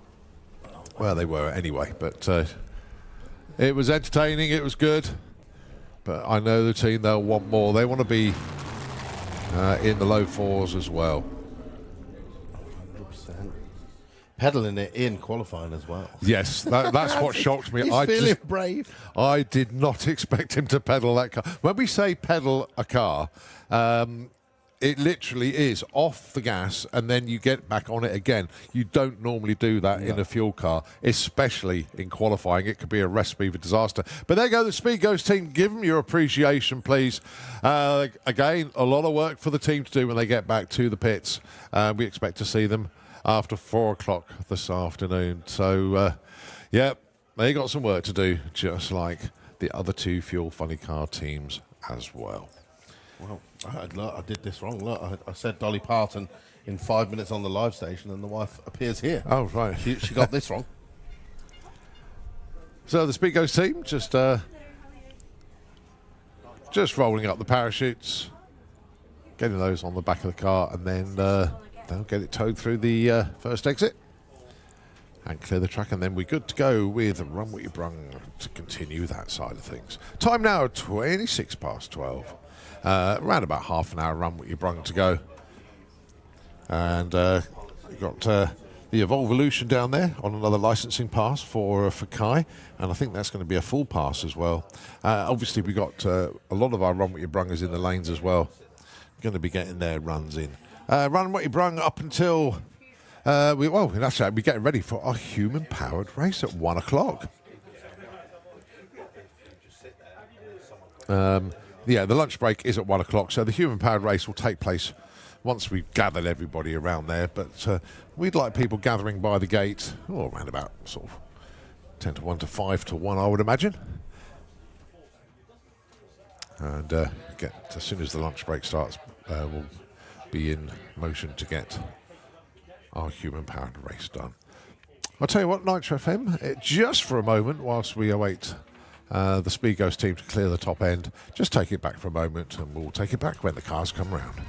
S1: Well, they were anyway, but it was entertaining, it was good. But I know the team, they'll want more. They want to be in the low 4s as well.
S2: 100%. Pedaling it in qualifying as well.
S1: Yes, that's what shocked me.
S2: He's feeling brave.
S1: I did not expect him to pedal that car. When we say pedal a car, it literally is off the gas and then you get back on it again. You don't normally do that in a fuel car, especially in qualifying. It could be a recipe for disaster. But there you go, the Speed Ghost team. Give them your appreciation, please. Again, a lot of work for the team to do when they get back to the pits. We expect to see them after 4 o'clock this afternoon. So, yeah, they got some work to do, just like the other 2 Fuel Funny Car teams as well.
S2: Well, I did this wrong. Look, I said Dolly Parton in 5 minutes on the live station, and the wife appears here.
S1: Oh, right.
S2: She got this wrong.
S1: So the Speed Ghost team just rolling up the parachutes, getting those on the back of the car, and then they'll get it towed through the first exit and clear the track, and then we're good to go with Run What You Brung to continue that side of things. Time now 26 past 12. Around about half an hour Run What You Brung to go. And we've got the Evolution down there on another licensing pass for Kai, and I think that's going to be a full pass as well. Obviously, we got a lot of our Run What You Brung is in the lanes as well. Going to be getting their runs in. Run What You Brung up until we're getting ready for our human-powered race at 1 o'clock. Yeah, the lunch break is at 1 o'clock, so the human-powered race will take place once we've gathered everybody around there. But we'd like people gathering by the gate, around about sort of 10 to 1 to 5 to 1, I would imagine. And as soon as the lunch break starts, we'll be in motion to get our human-powered race done. I'll tell you what, Nitro FM, just for a moment, whilst we await the Speed Ghost team to clear the top end, just take it back for a moment, and we'll take it back when the cars come round.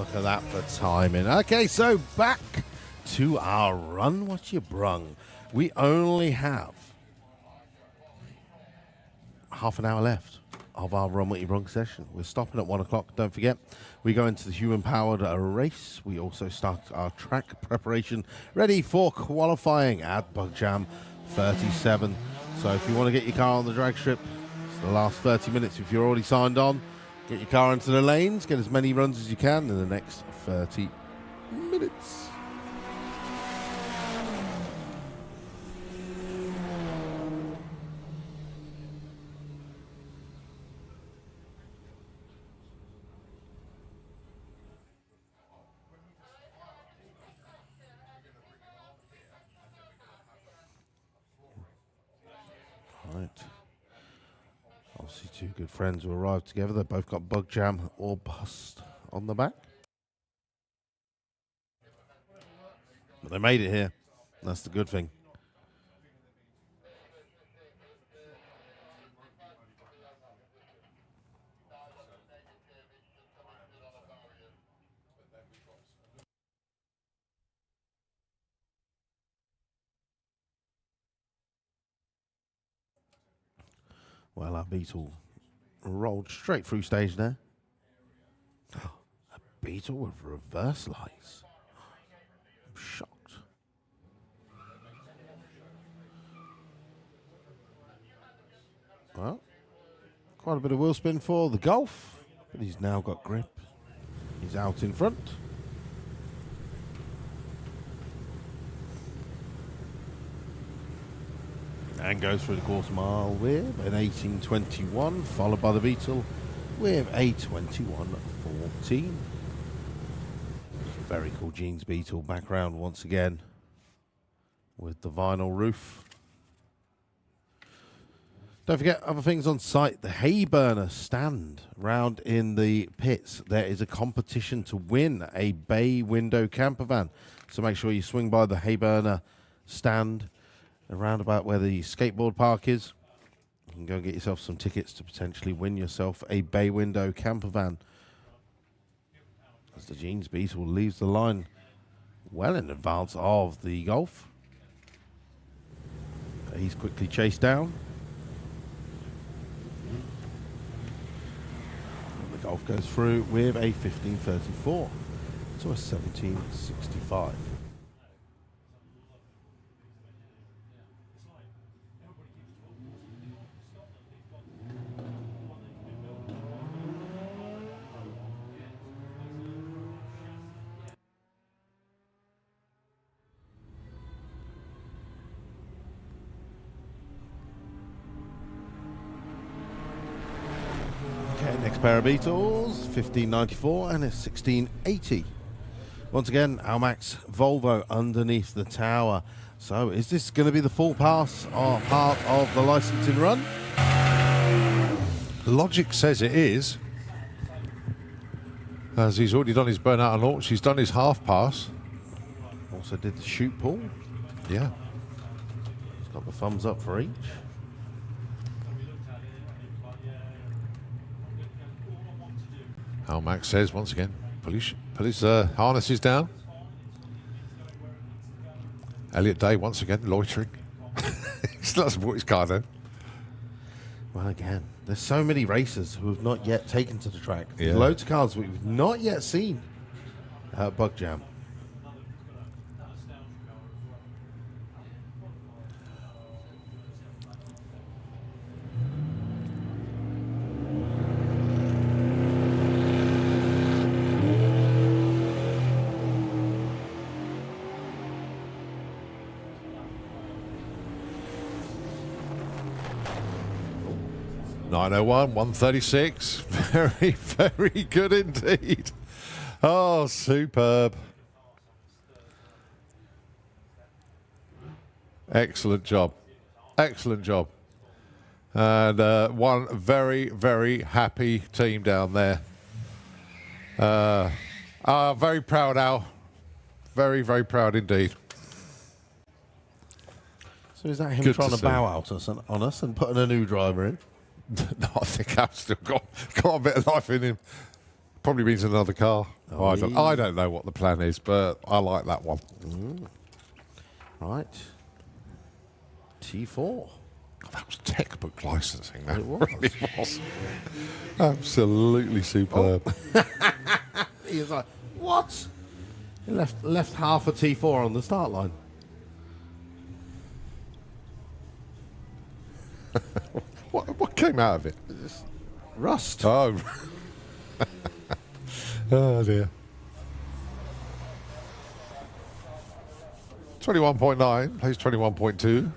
S2: look at that for timing. Okay, so back to our run what you brung. We only have half an hour left of our run what you brung session. We're stopping at 1 o'clock. Don't forget, we go into the human-powered race. We also start our track preparation, ready for qualifying at Bug Jam 37. So if you want to get your car on the drag strip, it's the last 30 minutes. If you're already signed on, get your car into the lanes, get as many runs as you can in the next 30 minutes. Right. Obviously two good friends who arrived together. They both got Bug Jam or Bust on the back. But they made it here. That's the good thing. Well, our Beetle rolled straight through stage there. A Beetle with reverse lights. I'm shocked. Well, quite a bit of wheel spin for the Golf, but he's now got grip. He's out in front. And goes through the quarter mile with an 18.21, followed by the Beetle with a 21.14. Very cool jeans Beetle background once again with the vinyl roof. Don't forget other things on site. The hay burner stand round in the pits. There is a competition to win a bay window camper van. So make sure you swing by the hay burner stand around about where the skateboard park is. You can go and get yourself some tickets to potentially win yourself a bay window camper van. As the Jeans Beetle leaves the line well in advance of the Golf. He's quickly chased down. And the Golf goes through with a 15.34 to a 17.65. Next pair of Beetles, 15.94 and a 16.80. Once again, Almax Volvo underneath the tower. So is this going to be the full pass or part of the licensing run?
S1: Logic says it is. As he's already done his burnout and launch, he's done his half pass.
S2: Also did the shoot pull.
S1: Yeah.
S2: He's got the thumbs up for each.
S1: Almax says once again, pull his harnesses down. Elliot Day once again loitering. He's not brought his car then.
S2: Well, again, there's so many racers who have not yet taken to the track. There's
S1: Yeah.
S2: loads of cars we've not yet seen at Bug Jam.
S1: .901, 136. Very, very good indeed. Oh, superb. Excellent job. Excellent job. And one very, very happy team down there. Very proud, Al. Very, very proud indeed.
S2: So is that him
S1: Good
S2: trying
S1: to
S2: to
S1: see.
S2: bow out on us and putting a new driver in?
S1: No, I think Al's still got a bit of life in him. probably means another car.
S2: Oh,
S1: I don't know what the plan is, but I like that one.
S2: Right. T4.
S1: Oh, that was textbook licensing. That
S2: It was.
S1: really was. Absolutely superb.
S2: He was like, what? He left half a T4 on the start line.
S1: What came out of it?
S2: Rust.
S1: Oh. Oh dear. 21.9 plays 21.2.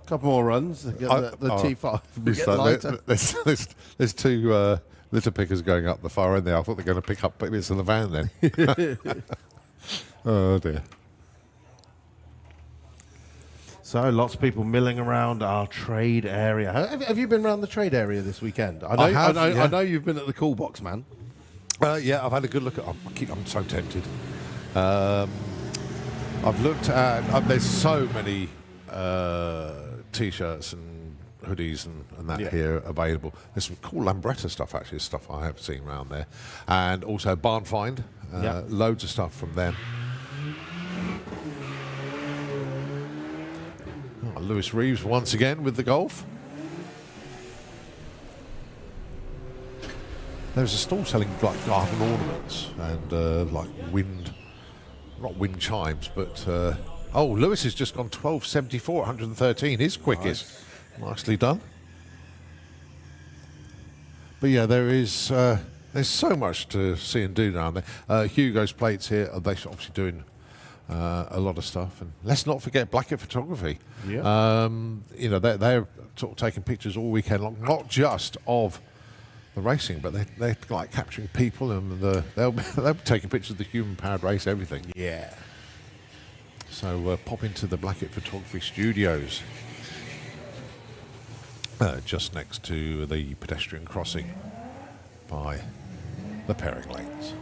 S2: Couple more runs. Get the T5.
S1: Missed
S2: Get
S1: that.
S2: lighter.
S1: There's two litter pickers going up the far end there. I thought they were going to pick up bits in the van then. Oh dear.
S2: So lots of people milling around our trade area. Have you been around the trade area this weekend?
S1: I have, yeah.
S2: I know you've been at the cool box, man.
S1: Yeah, I've had a good look at. I'm so tempted. I've looked at. There's so many t-shirts and hoodies and that here available. There's some cool Lambretta stuff, actually, stuff I have seen around there, and also Barn Find. Loads of stuff from them. Oh, Lewis Reeves once again with the Golf. There's a stall selling like garden ornaments and like not wind chimes, but Lewis has just gone 12.74, 113, his quickest. Nicely done. But yeah, there's so much to see and do down there. Hugo's plates here, they're obviously doing a lot of stuff, and let's not forget Blackett Photography.
S2: Yeah.
S1: They're sort of taking pictures all weekend long, not just of the racing, but they're like capturing people, and they'll be taking pictures of the human-powered race, everything.
S2: Yeah.
S1: So pop into the Blackett Photography Studios, just next to the pedestrian crossing by the pairing lanes.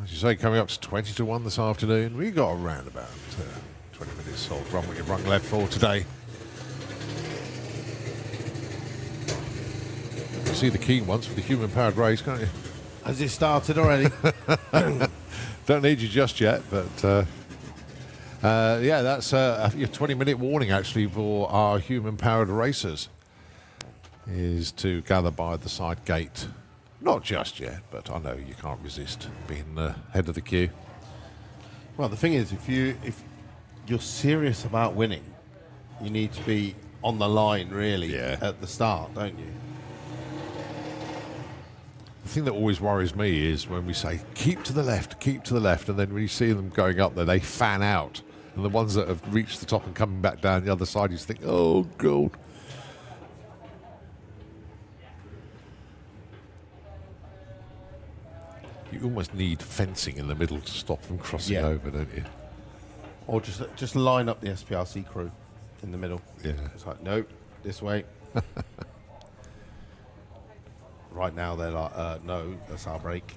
S1: As you say, coming up to 20 to 1 this afternoon. We got around about 20 minutes of run what you've run left for today. You see the keen ones for the human-powered race, can't you?
S2: Has it started already?
S1: Don't need you just yet, but yeah, that's your 20-minute warning actually for our human-powered racers is to gather by the side gate. Not just yet, but I know you can't resist being head of the queue.
S2: Well, the thing is, if you're serious about winning, you need to be on the line really at the start, don't you?
S1: The thing that always worries me is when we say keep to the left, and then when you see them going up there, they fan out, and the ones that have reached the top and coming back down the other side, you just think, oh god. You almost need fencing in the middle to stop them crossing over, don't you?
S2: Or just line up the SPRC crew in the middle.
S1: Yeah.
S2: It's like, nope, this way. Right now they're like, no, that's our break.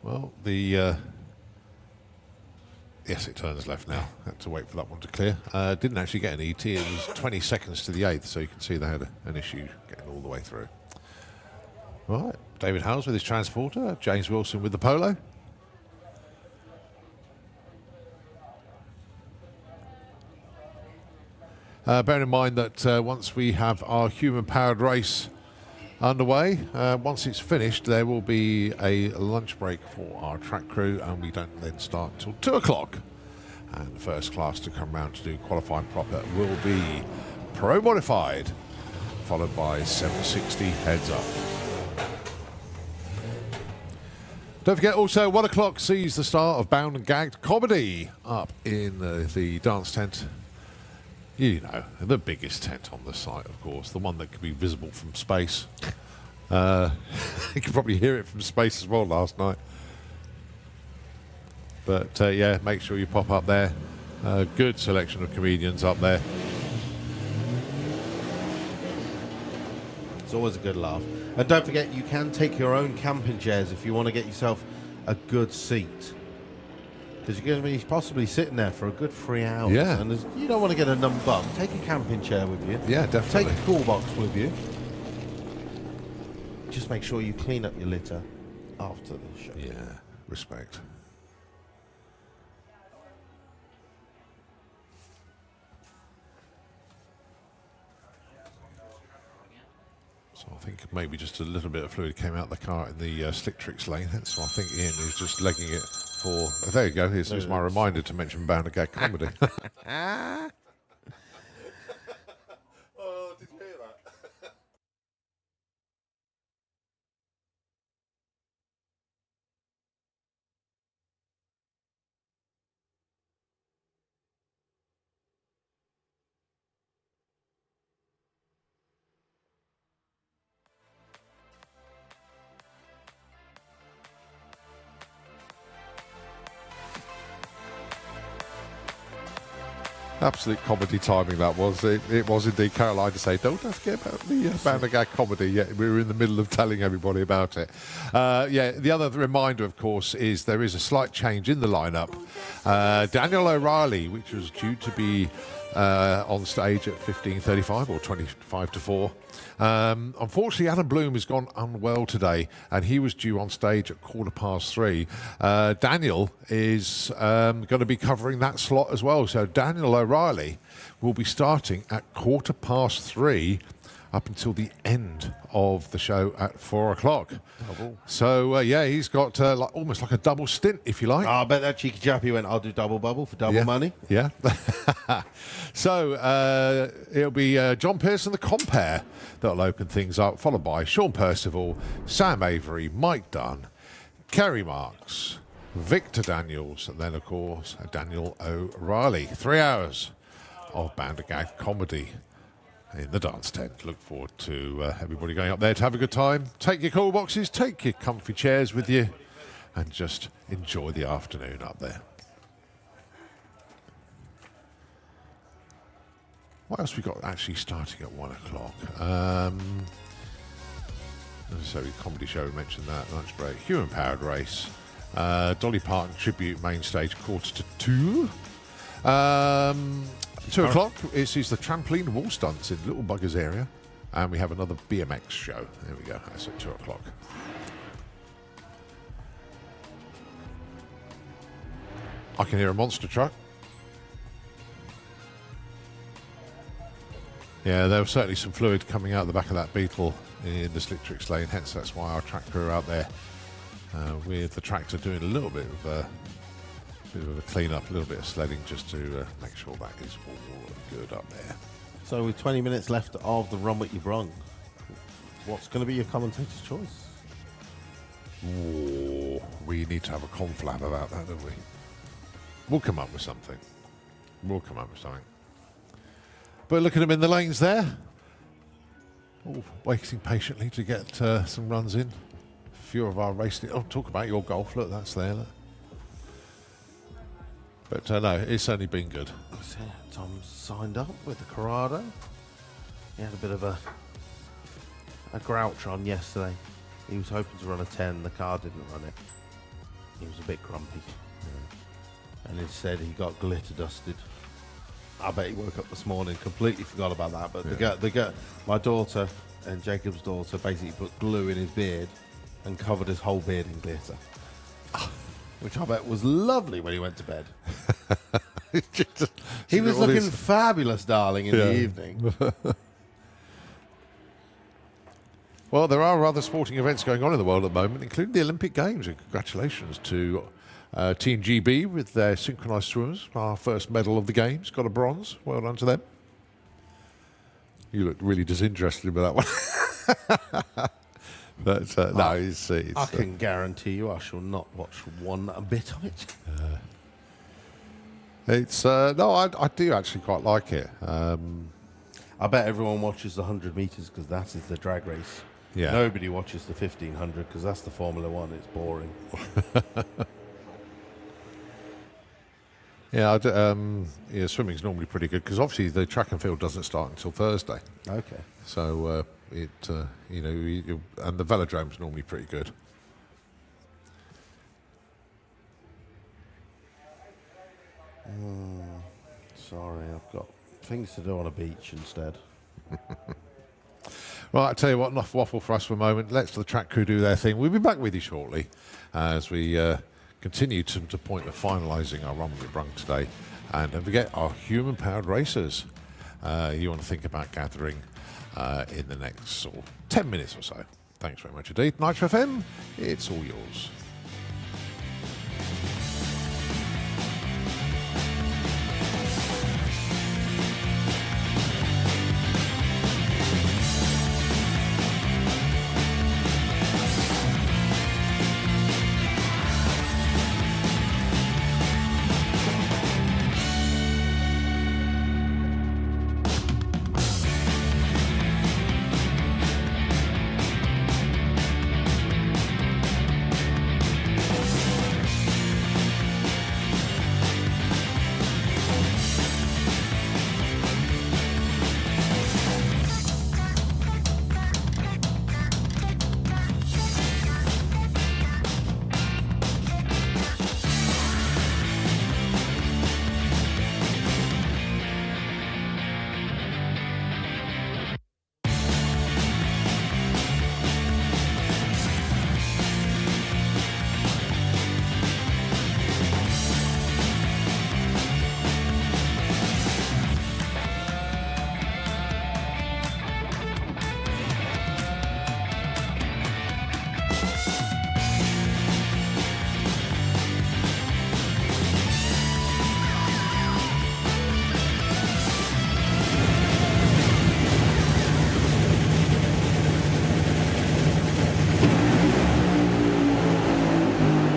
S1: Well, yes, it turns left now. Had to wait for that one to clear. Didn't actually get an ET. It was 20 seconds to the 8th, so you can see they had an issue getting all the way through. All right, David Howes with his transporter, James Wilson with the Polo. Bear in mind that once we have our human-powered race underway, once it's finished, there will be a lunch break for our track crew, and we don't then start until 2 o'clock. And the first class to come round to do qualifying proper will be Pro Modified, followed by 760 Heads Up. Don't forget also 1 o'clock sees the start of Bound and Gagged comedy up in the dance tent You know, the biggest tent on the site, of course, the one that could be visible from space. You could probably hear it from space as well last night. But yeah, make sure you pop up there. Good selection of comedians up there.
S2: It's always a good laugh. And don't forget, you can take your own camping chairs if you want to get yourself a good seat. Because you're going to be possibly sitting there for a good 3 hours.
S1: Yeah.
S2: And you don't want to get a numb bum. Take a camping chair with you.
S1: Yeah, definitely.
S2: Take a cool box with you. Just make sure you clean up your litter after the show.
S1: Yeah, respect. So I think maybe just a little bit of fluid came out the car in the slick tricks lane. So I think Ian is just legging it for... Oh, there you go. Here's my reminder to mention Bound to Gag comedy.
S2: Oh, did you hear that?
S1: Absolute comedy timing that was. It was indeed. Caroline to say, don't forget about the Bound to Gag comedy. Yeah, we were in the middle of telling everybody about it. Yeah, the other reminder, of course, is there is a slight change in the lineup. Daniel O'Reilly, which was due to be on stage at 15:35 or 25 to 4. Unfortunately, Adam Bloom has gone unwell today, and he was due on stage at 3:15. Daniel is going to be covering that slot as well. So Daniel O'Reilly will be starting at 3:15 up until the end of the show at 4 o'clock. So, yeah, he's got almost like a double stint, if you like.
S2: Oh, I bet that cheeky chappy went, I'll do double bubble for double money.
S1: Yeah. So it'll be John Pearson, the compare, that'll open things up, followed by Sean Percival, Sam Avery, Mike Dunn, Kerry Marks, Victor Daniels, and then, of course, Daniel O'Reilly. 3 hours of Bound to Gag comedy in the dance tent. Look forward to everybody going up there to have a good time. Take your cool boxes, take your comfy chairs with you, and just enjoy the afternoon up there. What else we got actually starting at 1 o'clock? So comedy show, we mentioned that, lunch break, human powered race, Dolly Parton tribute main stage 1:45. 2 o'clock is the trampoline wall stunts in Little Buggers area, and we have another BMX show. There we go. That's at 2 o'clock. I can hear a monster truck. Yeah, there was certainly some fluid coming out the back of that Beetle in the slick tricks lane. Hence, that's why our track crew are out there with the tractor doing a little bit of a clean up, a little bit of sledding, just to make sure that is all good up there.
S2: So with 20 minutes left of the run with Ya Brung, what's going to be your commentator's choice?
S1: Oh, we need to have a conflab about that, don't we? We'll come up with something. But look at them in the lanes there. Oh, waiting patiently to get some runs in. A few of our racing. Oh, talk about your golf. Look, that's there. Look. But no, it's only been good.
S2: Tom signed up with the Corrado. He had a bit of a grouch on yesterday. He was hoping to run a 10. The car didn't run it. He was a bit grumpy. Yeah. And instead he got glitter dusted. I bet he woke up this morning, completely forgot about that. But my daughter and Jacob's daughter basically put glue in his beard and covered his whole beard in glitter. Which I bet was lovely when he went to bed. He was looking fabulous, darling, in the evening.
S1: Well, there are other sporting events going on in the world at the moment, including the Olympic Games. And congratulations to Team GB with their synchronised swimmers. Our first medal of the Games, got a bronze. Well done to them. You look really disinterested with that one. But no, it's
S2: I can guarantee you I shall not watch one bit of it.
S1: It's no, I do actually quite like it.
S2: I bet everyone watches the 100 meters because that is the drag race.
S1: Yeah.
S2: Nobody watches the 1500 because that's the Formula One. It's boring.
S1: Yeah, yeah, swimming's normally pretty good because obviously the track and field doesn't start until Thursday.
S2: Okay.
S1: So you know, and the velodrome's normally pretty good.
S2: Sorry, I've got things to do on a beach instead.
S1: Right, I tell you what, enough waffle for us for a moment. Let's the track crew do their thing. We'll be back with you shortly as we continue to the point of finalising our run with Ya Brung today. And don't forget our human-powered racers. You want to think about gathering in the next sort of 10 minutes or so. Thanks very much indeed. Nitro FM, it's all yours.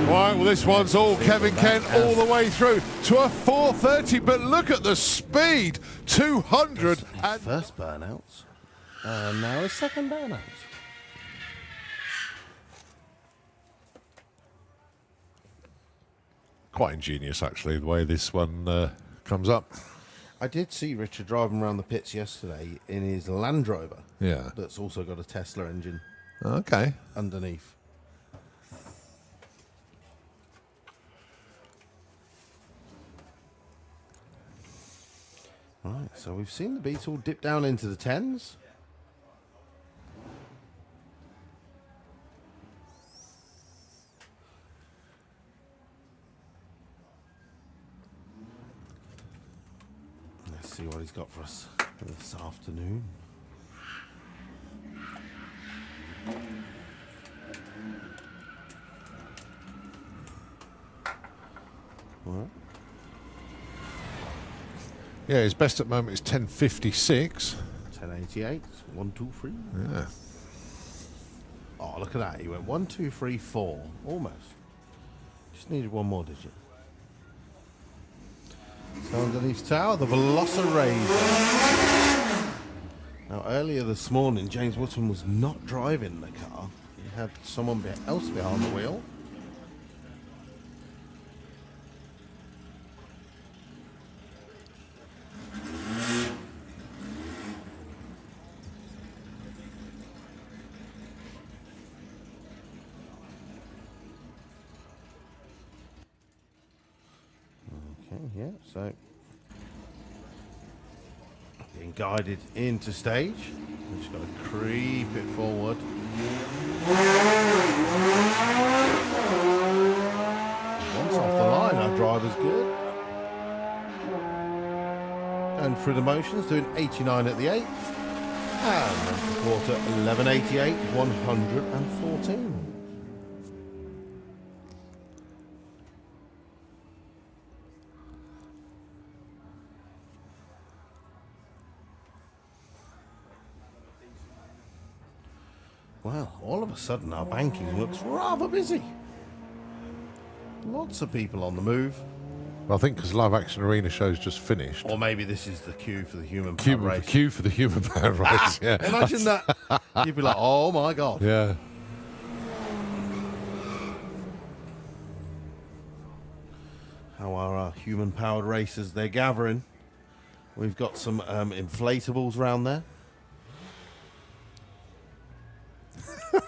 S1: Well, this one's all Kevin Kent all the way through to a 430, but look at the speed, 200 and
S2: First burnouts. Now a second burnout.
S1: quite ingenious actually the way this one comes up.
S2: I did see Richard driving around the pits yesterday in his Land Rover.
S1: Yeah.
S2: That's also got a Tesla engine
S1: Okay.
S2: underneath. Right, so we've seen the Beetle dip down into the 10s. Let's see what he's got for us this afternoon. Well,
S1: Yeah, his best at the moment is 10:56.
S2: 1088, 1, 2, 3.
S1: Yeah.
S2: Oh, look at that. He went 1, 2, 3, 4. Almost. Just needed one more digit. So underneath tower, the Velociraptor. Now, earlier this morning, James Woodson was not driving the car. He had someone else behind the wheel. Yeah, so being guided into stage. We've just got to creep it forward. Once off the line, our driver's good. Going through the motions, doing 89 at the 8th. And the quarter, 1188, 114. Well, all of a sudden our banking looks rather busy. Lots of people on the move.
S1: Well, I think because Live Action Arena show's just finished.
S2: Or maybe this is the queue for the human powered race.
S1: Queue for the human powered race. Yeah.
S2: Imagine that. You'd be like, oh my God.
S1: Yeah.
S2: How are our human powered racers? They're gathering. We've got some inflatables around there.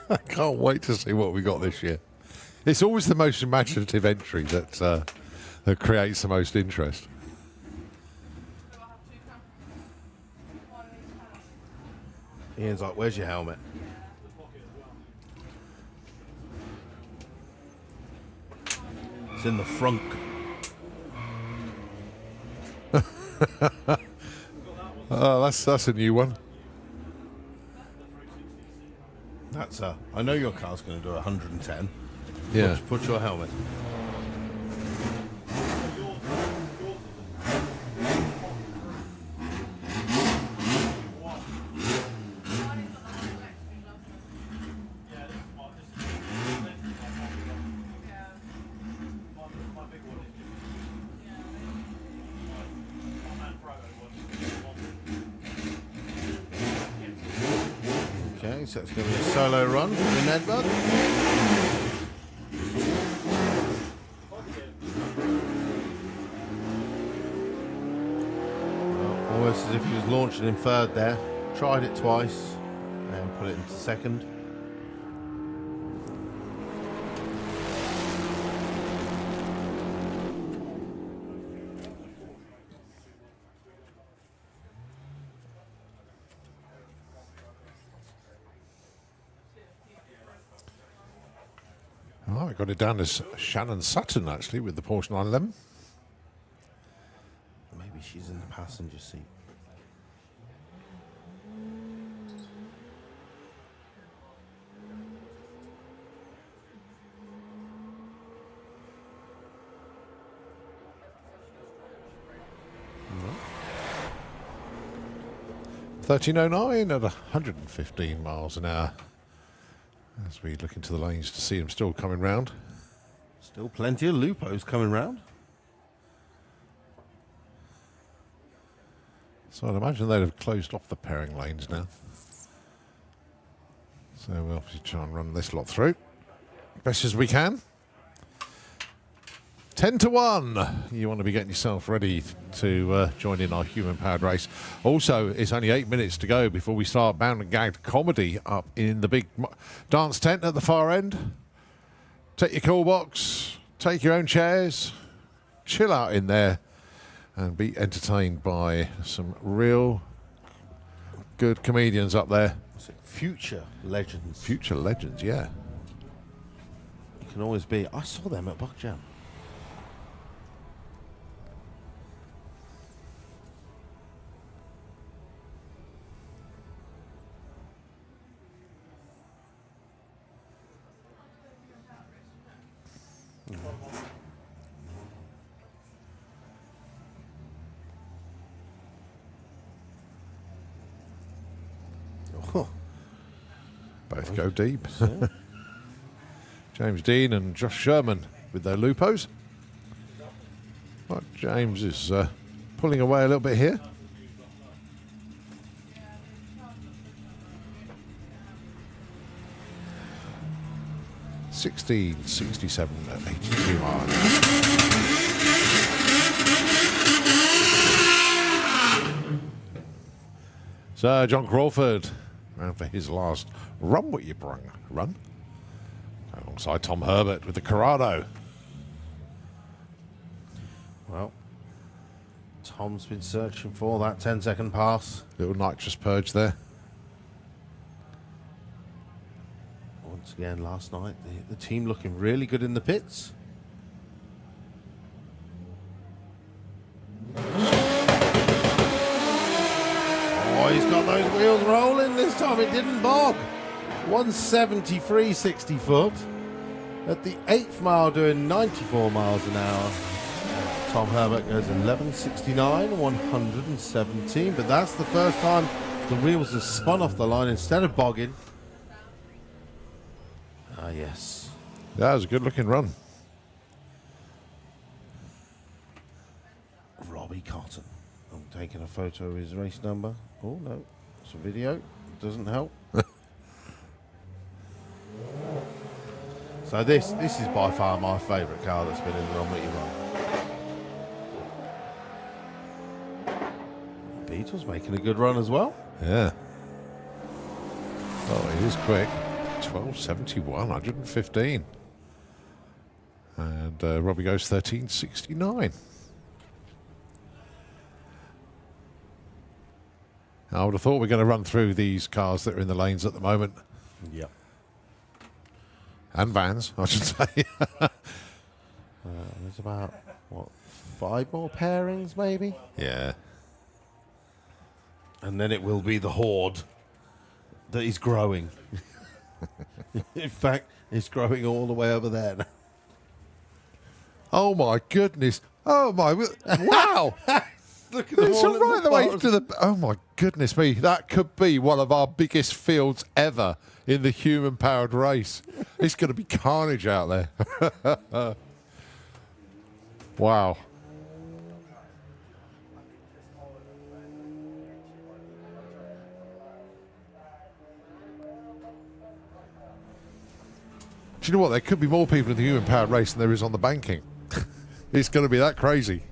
S1: I can't wait to see what we got this year. It's always the most imaginative entry that creates the most interest.
S2: Ian's like, where's your helmet? It's in the front.
S1: Oh, that's a new one.
S2: That's I know your car's going to do 110.
S1: Yeah.
S2: Put your helmet. Okay, so it's going to be a solo run for the Nedbug. Almost as if he was launching in third there. Tried it twice and put it into second.
S1: Oh, I got it down as Shannon Sutton actually with the Porsche 911.
S2: Maybe she's in the passenger seat.
S1: No. 1309 at 115 miles an hour. As we look into the lanes to see them still coming round.
S2: Still plenty of Lupos coming round.
S1: So I'd imagine they'd have closed off the pairing lanes now. So we'll obviously try and run this lot through best as we can. 10-1. You want to be getting yourself ready to join in our human-powered race. Also, it's only 8 minutes to go before we start Bound and Gagged comedy up in the big dance tent at the far end. Take your call box, take your own chairs, chill out in there, and be entertained by some real good comedians up there.
S2: Future legends.
S1: Future legends, yeah.
S2: You can always be. I saw them at Buck Jam. Oh.
S1: Both go deep. James Dean and Josh Sherman with their Lupos. Well, James is pulling away a little bit here. .1667 at 82 miles. Sir John Crawford round for his last run what Ya Brung run. Alongside Tom Herbert with the Corrado.
S2: Well, Tom's been searching for that 10-second pass.
S1: Little nitrous purge there.
S2: Once again, last night, the team looking really good in the pits. Oh, he's got those wheels rolling this time. It didn't bog. 173 60 foot. At the 8th mile doing 94 miles an hour. Tom Herbert goes 1169, 117. But that's the first time the wheels have spun off the line instead of bogging. Ah, yes.
S1: That was a good looking run.
S2: Cotton. I'm taking a photo of his race number. Oh, no. It's a video. Doesn't help. So this is by far my favourite car that's been in the Run What You Run. Beetle's making a good run as well.
S1: Yeah. Oh, he is quick. 12.71, 115. And Robbie goes 13.69. I would have thought we're going to run through these cars that are in the lanes at the moment.
S2: Yep.
S1: And vans, I should say.
S2: There's about, what, 5 more pairings maybe?
S1: Yeah.
S2: And then it will be the horde that is growing. In fact, it's growing all the way over there now.
S1: Oh my goodness. Oh my. Wow.
S2: Look at them
S1: It's
S2: all in
S1: right the way
S2: bottom.
S1: to the. Oh my goodness me. That could be one of our biggest fields ever in the human powered race. It's going to be carnage out there. Wow. Do you know what? There could be more people in the human powered race than there is on the banking. It's going to be that crazy.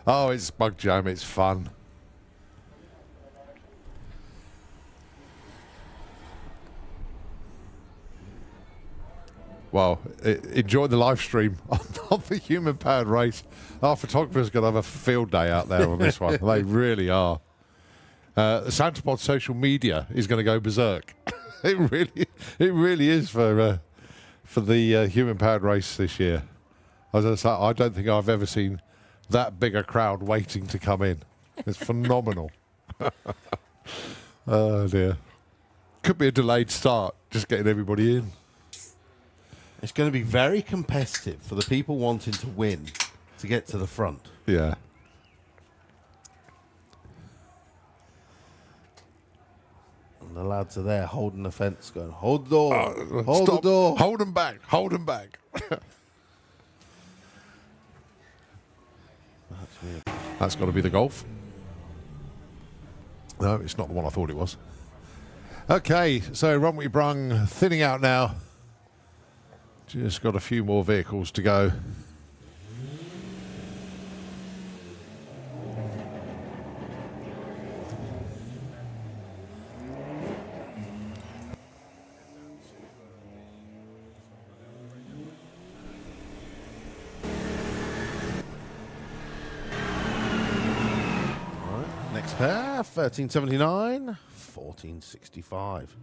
S1: Oh, it's Bug Jam. It's fun. Well, enjoy the live stream on the human powered race. Our photographer's going to have a field day out there on this one. They really are. The Santapod social media is going to go berserk. It really is for the human powered race this year. As I say, I don't think I've ever seen that big a crowd waiting to come in. It's phenomenal. Oh dear. Could be a delayed start, just getting everybody in.
S2: It's going to be very competitive for the people wanting to win to get to the front.
S1: Yeah.
S2: And the lads are there holding the fence going, hold the door, hold
S1: Stop.
S2: the door.
S1: Hold them back. Hold them back.
S2: That's weird.
S1: That's got to be the Golf. No, it's not the one I thought it was. Okay, so Run What You Brung thinning out now. Just got a few more vehicles to go.
S2: Next pair, 1379, 1465.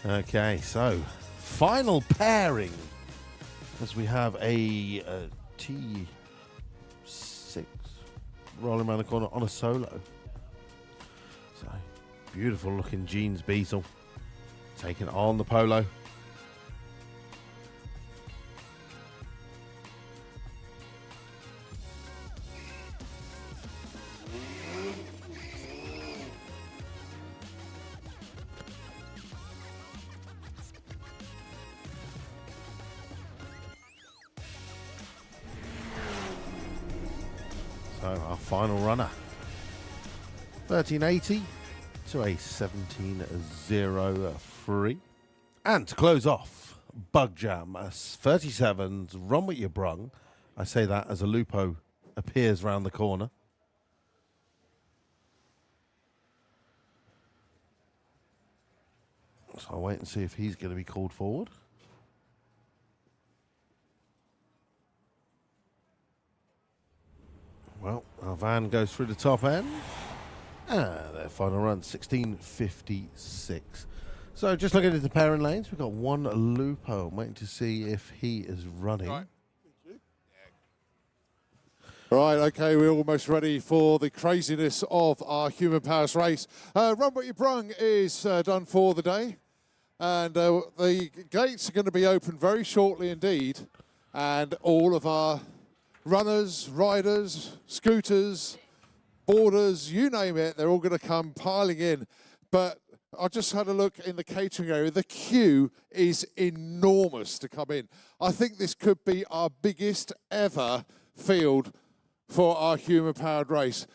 S2: Okay, so final pairing as we have a T6 rolling around the corner on a solo. So beautiful looking jeans Beetle taking on the Polo. So our final runner, 1380 to a 1703. And to close off, Bug Jam 37's Run What You Brung. I say that as a Lupo appears round the corner. So I'll wait and see if he's going to be called forward. Well, our van goes through the top end. Their final run, 16:56. So just looking at the pairing lanes, we've got one Lupo. I'm waiting to see if he is running.
S1: Right. Right, okay, we're almost ready for the craziness of our human powers race. Run What Ya Brung is done for the day. And the gates are going to be open very shortly indeed. And all of our runners, riders, scooters, boarders, you name it, they're all going to come piling in. But I just had a look in the catering area. The queue is enormous to come in. I think this could be our biggest ever field for our human-powered race.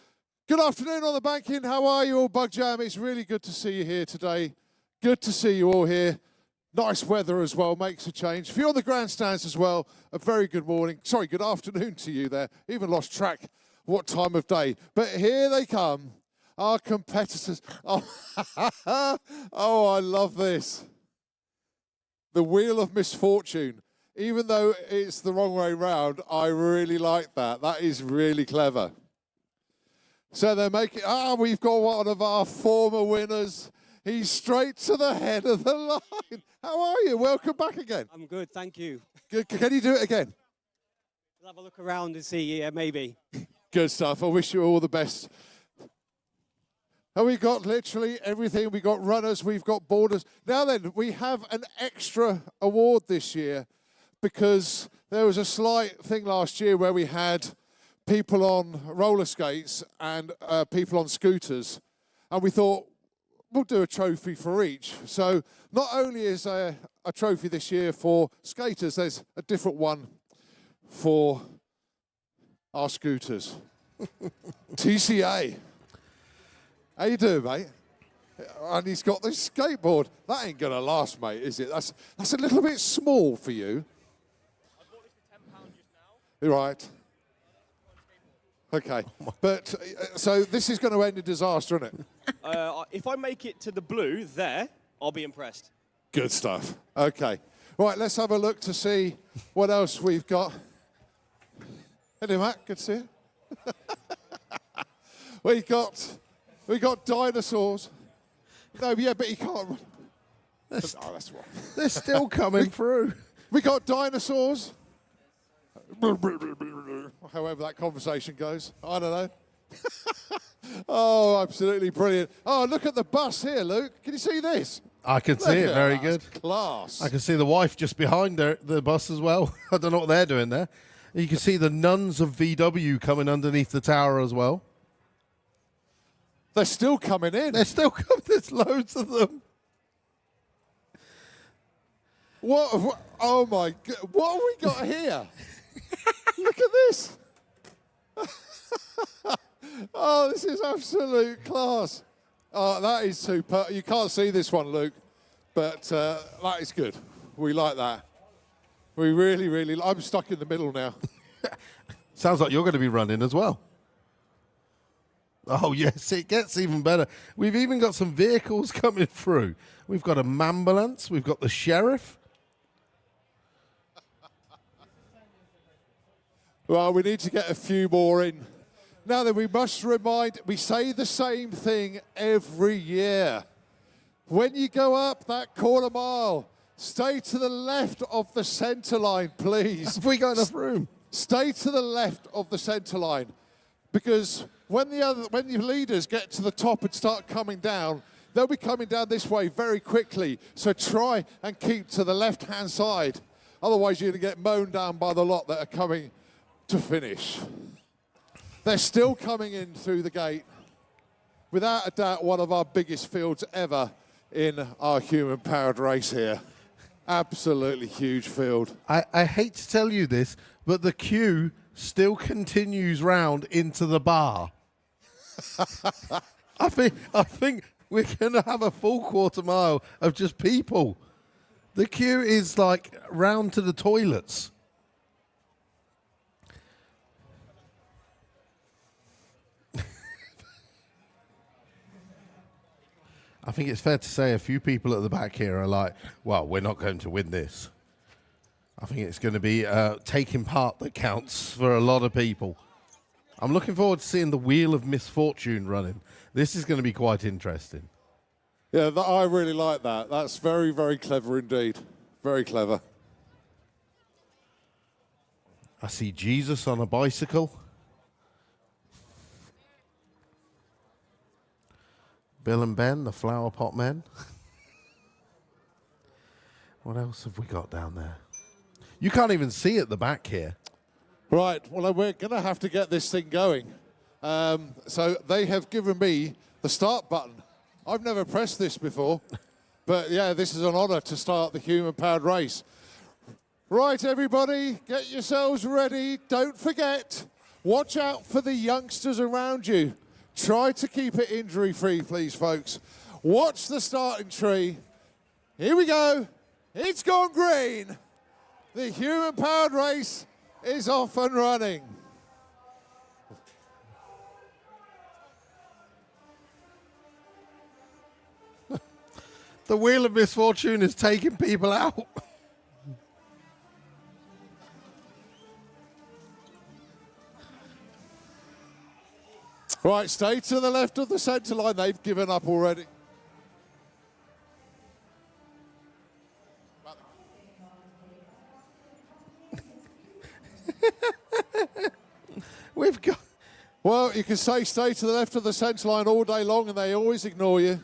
S1: Good afternoon on the banking. How are you all, Bug Jam? It's really good to see you here today. Good to see you all here. Nice weather as well, makes a change. For you on the grandstands as well, a very good morning. Sorry, good afternoon to you there. Even lost track what time of day. But here they come, our competitors. Oh, oh, I love this. The Wheel of Misfortune. Even though it's the wrong way round, I really like that. That is really clever. So they're making, we've got one of our former winners. He's straight to the head of the line. How are you? Welcome back again.
S6: I'm good, thank you.
S1: Good. Can you do it again?
S6: We'll have a look around and see, yeah, maybe.
S1: Good stuff. I wish you all the best. And we've got literally everything. We've got runners, we've got boarders. Now then, we have an extra award this year because there was a slight thing last year where we had people on roller skates and people on scooters. And we thought, we'll do a trophy for each. So not only is a trophy this year for skaters, there's a different one for our scooters. TCA. How you doing, mate? And he's got this skateboard. That ain't going to last, mate, is it? That's a little bit small for you.
S7: I bought this for £10 just now.
S1: Right. Okay. But, so this is going to end in disaster, isn't it?
S7: If I make it to the blue there, I'll be impressed.
S1: Good stuff. Okay. Right, let's have a look to see what else we've got. Hey, Matt, good to see you. we got dinosaurs. No, yeah, but he can't run. That's right.
S2: They're still coming through.
S1: We got dinosaurs. However that conversation goes. I don't know. Oh, absolutely brilliant. Oh, look at the bus here, Luke. Can you see this?
S2: I can see it very good.
S1: Class.
S2: I can see the wife just behind the bus as well. I don't know what they're doing there. You can see the nuns of VW coming underneath the tower as well.
S1: They're still coming in.
S2: They're still coming. There's loads of them.
S1: What? Oh, my God. What have we got here? Look at this. Oh, this is absolute class. Oh, that is super. You can't see this one, Luke, but that is good. We like that. We really, really. I'm stuck in the middle now.
S2: Sounds like you're going to be running as well. Oh, yes, it gets even better. We've even got some vehicles coming through. We've got a ambulance. We've got the sheriff.
S1: Well, we need to get a few more in. Now then, we must remind, we say the same thing every year. When you go up that quarter mile, stay to the left of the centre line, please.
S2: Have we got enough room?
S1: Stay to the left of the centre line, because when your leaders get to the top and start coming down, they'll be coming down this way very quickly. So try and keep to the left-hand side. Otherwise, you're going to get mown down by the lot that are coming to finish. They're still coming in through the gate. Without a doubt, one of our biggest fields ever in our human-powered race here. Absolutely huge field.
S2: I hate to tell you this, but the queue still continues round into the bar. I think we're going to have a full quarter mile of just people. The queue is like round to the toilets. I think it's fair to say a few people at the back here are like, well, we're not going to win this. I think it's going to be taking part that counts for a lot of people. I'm looking forward to seeing the Wheel of Misfortune running. This is going to be quite interesting.
S8: Yeah, I really like that. That's very, very clever indeed. Very clever.
S2: I see Jesus on a bicycle. Bill and Ben, the flower pot men. What else have we got down there? You can't even see at the back here.
S8: Right, well, we're going to have to get this thing going. So they have given me the start button. I've never pressed this before, but yeah, this is an honor to start the human-powered race. Right, everybody, get yourselves ready. Don't forget, watch out for the youngsters around you. Try to keep it injury-free, please, folks. Watch the starting tree. Here we go. It's gone green. The human-powered race is off and running.
S2: The Wheel of Misfortune is taking people out.
S8: Right, stay to the left of the centre line. They've given up already.
S2: We've got...
S8: Well, you can say stay to the left of the centre line all day long and they always ignore you.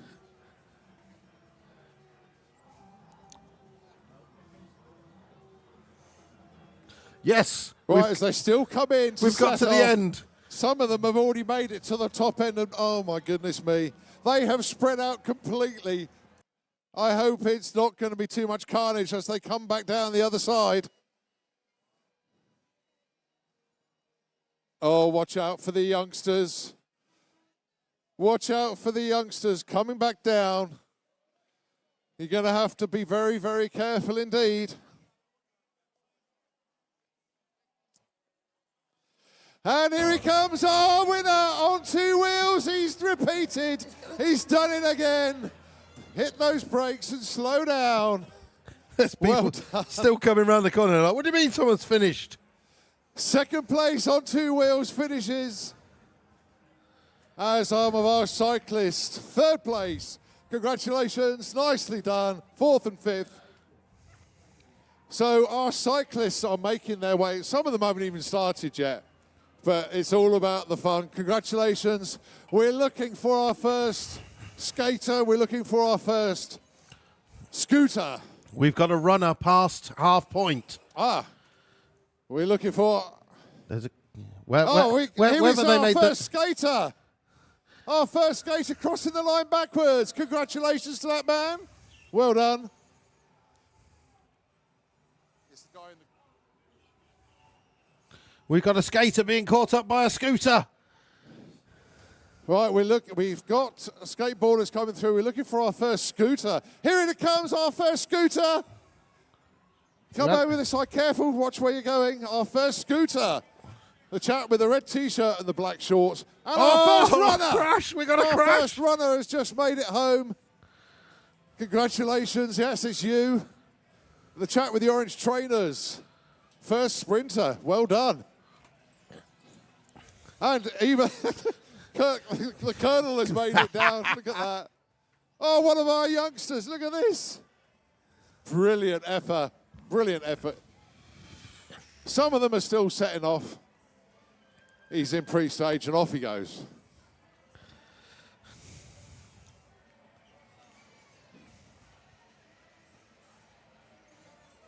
S2: Yes.
S8: Right, as they still come in.
S2: We've got to the end.
S8: Some of them have already made it to the top end. And, oh, my goodness me. They have spread out completely. I hope it's not going to be too much carnage as they come back down the other side. Oh, watch out for the youngsters. Watch out for the youngsters coming back down. You're going to have to be very, very careful indeed. And here he comes, our winner on two wheels. He's repeated. He's done it again. Hit those brakes and slow down.
S2: There's people still coming around the corner. Like, what do you mean someone's finished?
S8: Second place on two wheels finishes as some of our cyclists. Third place. Congratulations. Nicely done. Fourth and fifth. So our cyclists are making their way. Some of them haven't even started yet. But it's all about the fun. Congratulations. We're looking for our first skater. We're looking for our first scooter.
S2: We've got a runner past half point.
S8: We're looking for...
S2: There's a...
S8: Here is our first skater. Our first skater crossing the line backwards. Congratulations to that man. Well done.
S2: We've got a skater being caught up by a scooter.
S8: Right, we've got skateboarders coming through. We're looking for our first scooter. Here it comes, our first scooter. Come over this side, careful, watch where you're going. Our first scooter. The chap with the red t-shirt and the black shorts. And our first runner.
S2: Crash, we got a crash.
S8: Our first runner has just made it home. Congratulations, yes, it's you. The chap with the orange trainers. First sprinter, well done. And even the Colonel has made it down. Look at that. Oh, one of our youngsters. Look at this. Brilliant effort. Brilliant effort. Some of them are still setting off. He's in pre-stage and off he goes.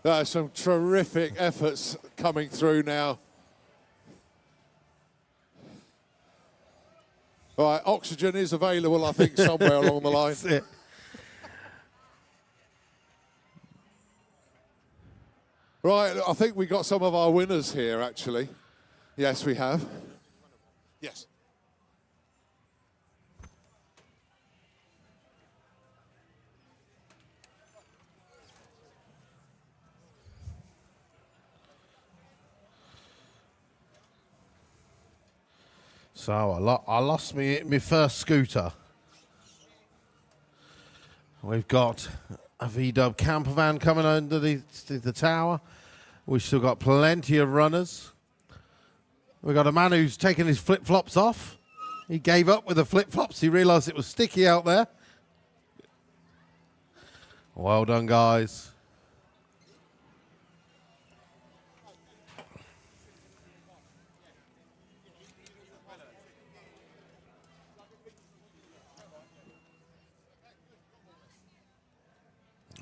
S8: There are some terrific efforts coming through now. All right, oxygen is available, I think, somewhere along the line.
S2: That's it.
S8: Right, I think we got some of our winners here, actually. Yes, we have. Yes.
S2: So I lost me first scooter. We've got a VW Campervan coming under the tower. We've still got plenty of runners. We've got a man who's taken his flip-flops off. He gave up with the flip-flops. He realised it was sticky out there. Well done, guys.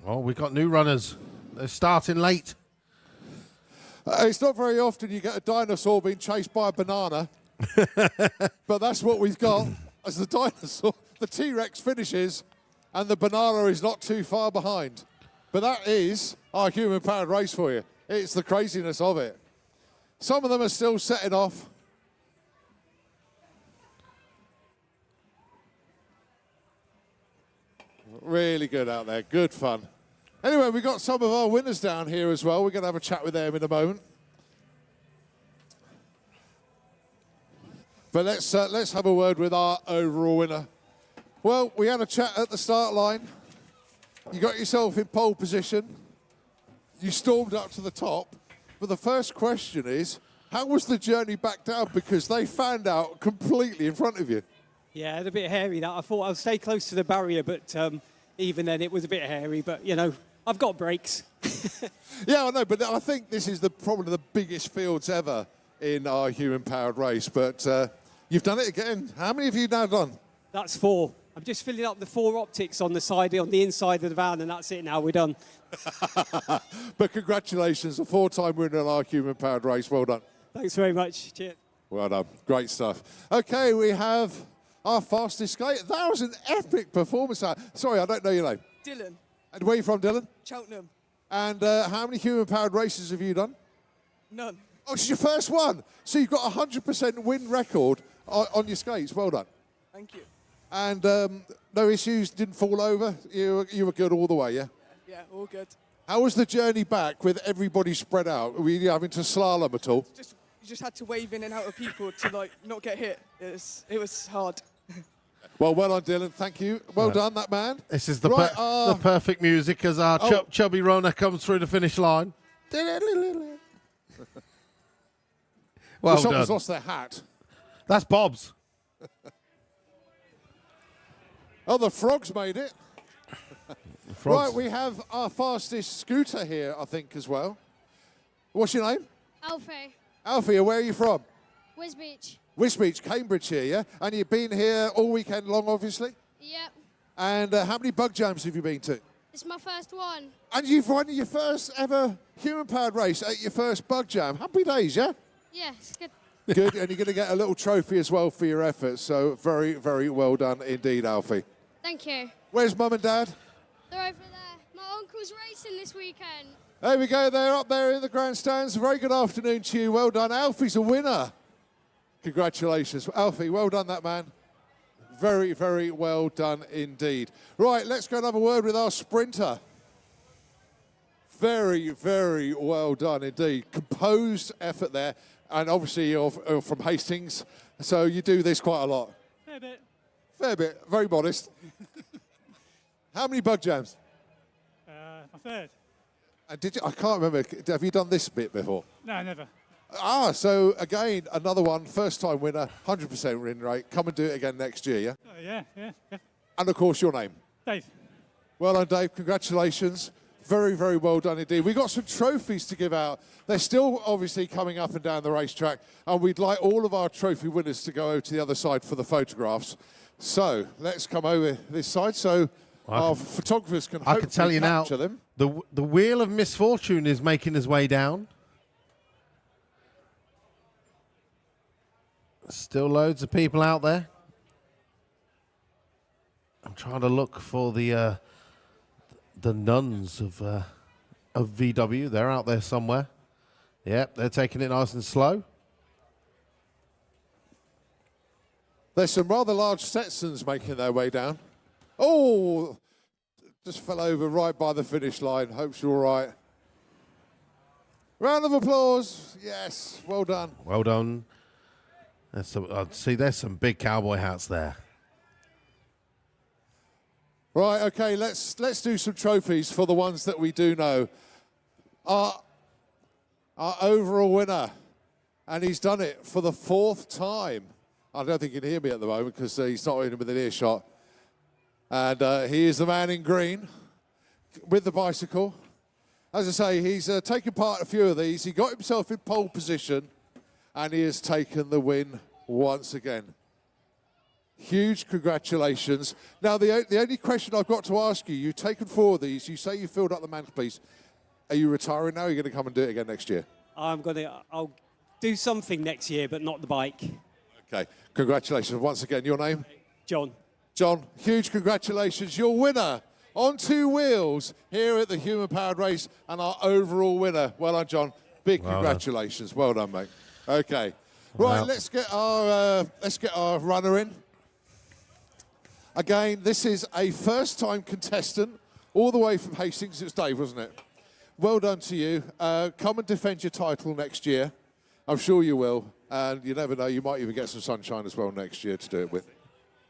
S2: Oh, we've got new runners. They're starting late.
S8: It's not very often you get a dinosaur being chased by a banana, but that's what we've got as the dinosaur. The T-Rex finishes, and the banana is not too far behind. But that is our human-powered race for you. It's the craziness of it. Some of them are still setting off. Really good out there. Good fun. Anyway, we've got some of our winners down here as well. We're going to have a chat with them in a moment. But let's have a word with our overall winner. Well, we had a chat at the start line. You got yourself in pole position. You stormed up to the top. But the first question is, how was the journey back down? Because they found out completely in front of you.
S6: Yeah, it's a bit hairy that. I thought I'd stay close to the barrier, but even then it was a bit hairy. But, you know, I've got brakes.
S8: Yeah, I know, but I think this is probably the biggest fields ever in our human-powered race. But you've done it again. How many have you now done?
S6: That's 4. I'm just filling up the 4 optics on the inside of the van, and that's it now. We're done.
S8: But congratulations, a 4-time winner in our human-powered race. Well done.
S6: Thanks very much. Cheers.
S8: Well done. Great stuff. Okay, we have our fastest skate. That was an epic performance. Sorry, I don't know your name.
S9: Dylan,
S8: And where are you from, Dylan?
S9: Cheltenham.
S8: And how many human-powered races have you done?
S9: None.
S8: Oh, it's your first one. So you've got a 100% win record on your skates. Well done.
S9: Thank you.
S8: And no issues, didn't fall over. You were good all the way, yeah?
S9: Yeah, all good.
S8: How was the journey back with everybody spread out? Were you having to slalom at all?
S9: You just had to wave in and out of people to like not get hit. It was hard.
S8: Well done, Dylan. Thank you. Well done, that man.
S2: This is the,
S8: Right,
S2: the perfect music as our chubby runner comes through the finish line. Well
S8: Someone's
S2: done.
S8: lost their hat.
S2: That's Bob's.
S8: Oh, the frogs made it.
S2: Frogs.
S8: Right, we have our fastest scooter here, I think, as well. What's your name?
S10: Alfie,
S8: Alfie, where are you from?
S10: Wisbeach.
S8: Wisbeach, Cambridgeshire, yeah? And you've been here all weekend long, obviously?
S10: Yep,
S8: And how many bug jams have you been to?
S10: it's my first one.
S8: And you've won your first ever human-powered race at your first bug jam. Happy days, yeah?
S10: Yeah, it's good.
S8: Good, and you're going to get a little trophy as well for your efforts. So very, very well done indeed, Alfie.
S10: Thank you.
S8: Where's Mum and Dad?
S10: They're over there. My uncle's racing this weekend.
S8: There we go, they're up there in the grandstands. Very good afternoon to you. Well done. Alfie's a winner. Congratulations. Alfie, well done, that man. Very, very well done indeed. Right, let's go and have a word with our sprinter. Very, very well done indeed. Composed effort there. And obviously you're from Hastings, so you do this quite a lot.
S6: Fair bit.
S8: Fair bit. Very modest. How many bug jams?
S6: My third.
S8: Did you? I can't remember. Have you done this bit before?
S6: No, never.
S8: So again, another one, first time winner, 100% win rate. Come and do it again next year, yeah?
S6: Yeah.
S8: And of course, your name.
S6: Dave.
S8: Well done, Dave. Congratulations. Very, very well done indeed. We've got some trophies to give out. They're still obviously coming up and down the racetrack, and we'd like all of our trophy winners to go over to the other side for the photographs. So let's come over this side so our photographers can
S2: I can tell you now,
S8: capture them.
S2: the wheel of misfortune is making his way down. Still loads of people out there. I'm trying to look for the nuns of VW. They're out there somewhere. Yep, they're taking it nice and slow.
S8: There's some rather large Stetsons making their way down. Oh, just fell over right by the finish line. Hope you're all right. Round of applause. Yes, well done.
S2: Well done. There's some big cowboy hats there.
S8: Right, okay, let's do some trophies for the ones that we do know. Our overall winner, and he's done it for the 4th time. I don't think he can hear me at the moment because he's not in within earshot. And he is the man in green with the bicycle. As I say, he's taken part in a few of these. He got himself in pole position, and he has taken the win once again. Huge congratulations. Now, the only question I've got to ask you, you've taken 4 of these. You say you filled up the mantelpiece. Are you retiring now, or are you going to come and do it again next year?
S6: I'll do something next year, but not the bike.
S8: Okay, congratulations. Once again, your name?
S6: John.
S8: John, huge congratulations. Your winner on 2 wheels here at the Human Powered Race, and our overall winner. Well done, John. Big congratulations. Well done, mate. Okay. Right, let's get our runner in. Again, this is a first-time contestant, all the way from Hastings. It was Dave, wasn't it? Well done to you. Come and defend your title next year. I'm sure you will. And you never know, you might even get some sunshine as well next year to do it with.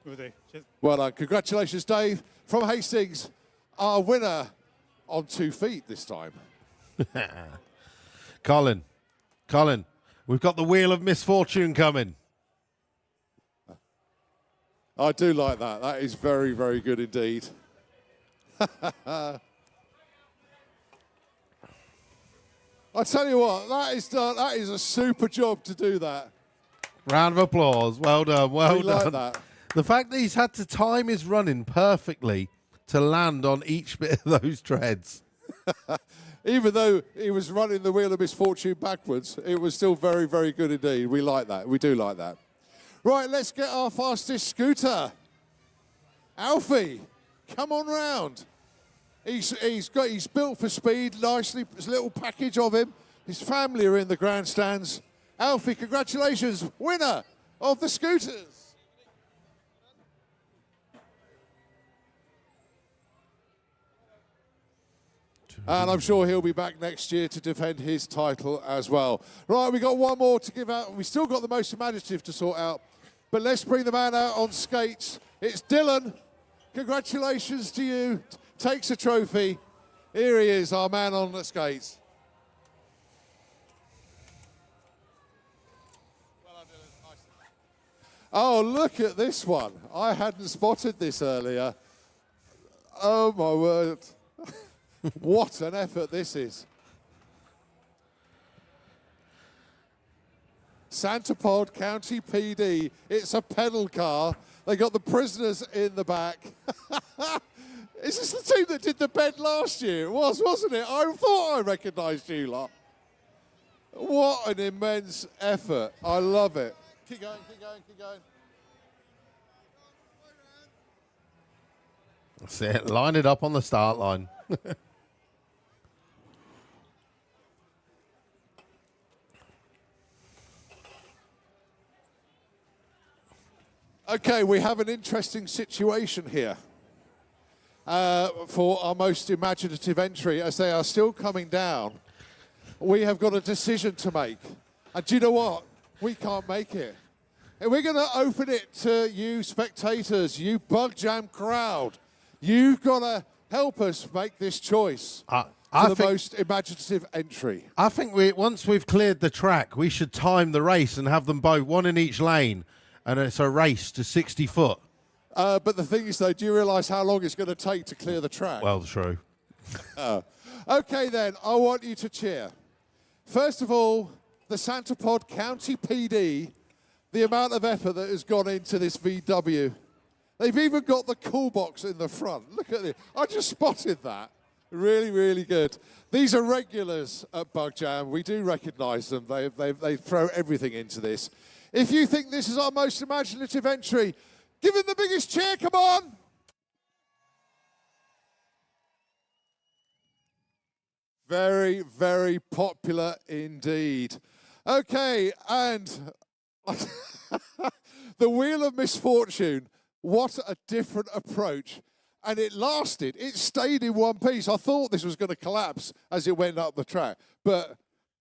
S6: Will do. Cheers.
S8: Well done. Congratulations, Dave. From Hastings, our winner on 2 feet this time.
S2: Colin, we've got the wheel of misfortune coming.
S8: I do like that. That is very, very good indeed. I tell you what, that is a super job to do that.
S2: Round of applause. Well done. Well done.
S8: Like that.
S2: The fact that he's had to time his running perfectly to land on each bit of those treads.
S8: Even though he was running the wheel of misfortune backwards, it was still very, very good indeed. We like that. We do like that. Right, let's get our fastest scooter. Alfie, come on round. He's built for speed nicely. There's a little package of him. His family are in the grandstands. Alfie, congratulations, winner of the scooters. And I'm sure he'll be back next year to defend his title as well. Right, we got one more to give out. We still got the most imaginative to sort out. But let's bring the man out on skates. It's Dylan. Congratulations to you. Takes a trophy. Here he is, our man on the skates. Oh, look at this one. I hadn't spotted this earlier. Oh, my word. What an effort this is. Santa Pod County PD. It's a pedal car. They got the prisoners in the back. Is this the team that did the bed last year? It was, wasn't it? I thought I recognised you lot. What an immense effort. I love it. Keep going, keep going, keep going.
S2: That's it. Line it up on the start line.
S8: Okay, we have an interesting situation here for our most imaginative entry as they are still coming down. We have got a decision to make. And do you know what? We can't make it. And we're going to open it to you spectators, you Bug Jam crowd. You've got to help us make this choice for the most imaginative entry.
S2: I think once we've cleared the track, we should time the race and have them both, one in each lane. And it's a race to 60 foot.
S8: But the thing is, though, do you realise how long it's going to take to clear the track?
S2: Well, true.
S8: Okay, then, I want you to cheer. First of all, the Santa Pod County PD, the amount of effort that has gone into this VW. They've even got the cool box in the front. Look at this. I just spotted that. Really, really good. These are regulars at Bug Jam. We do recognise them. They throw everything into this. If you think this is our most imaginative entry, give him the biggest cheer, come on! Very, very popular indeed. Okay, and the Wheel of Misfortune, what a different approach. And it lasted, it stayed in one piece. I thought this was going to collapse as it went up the track, but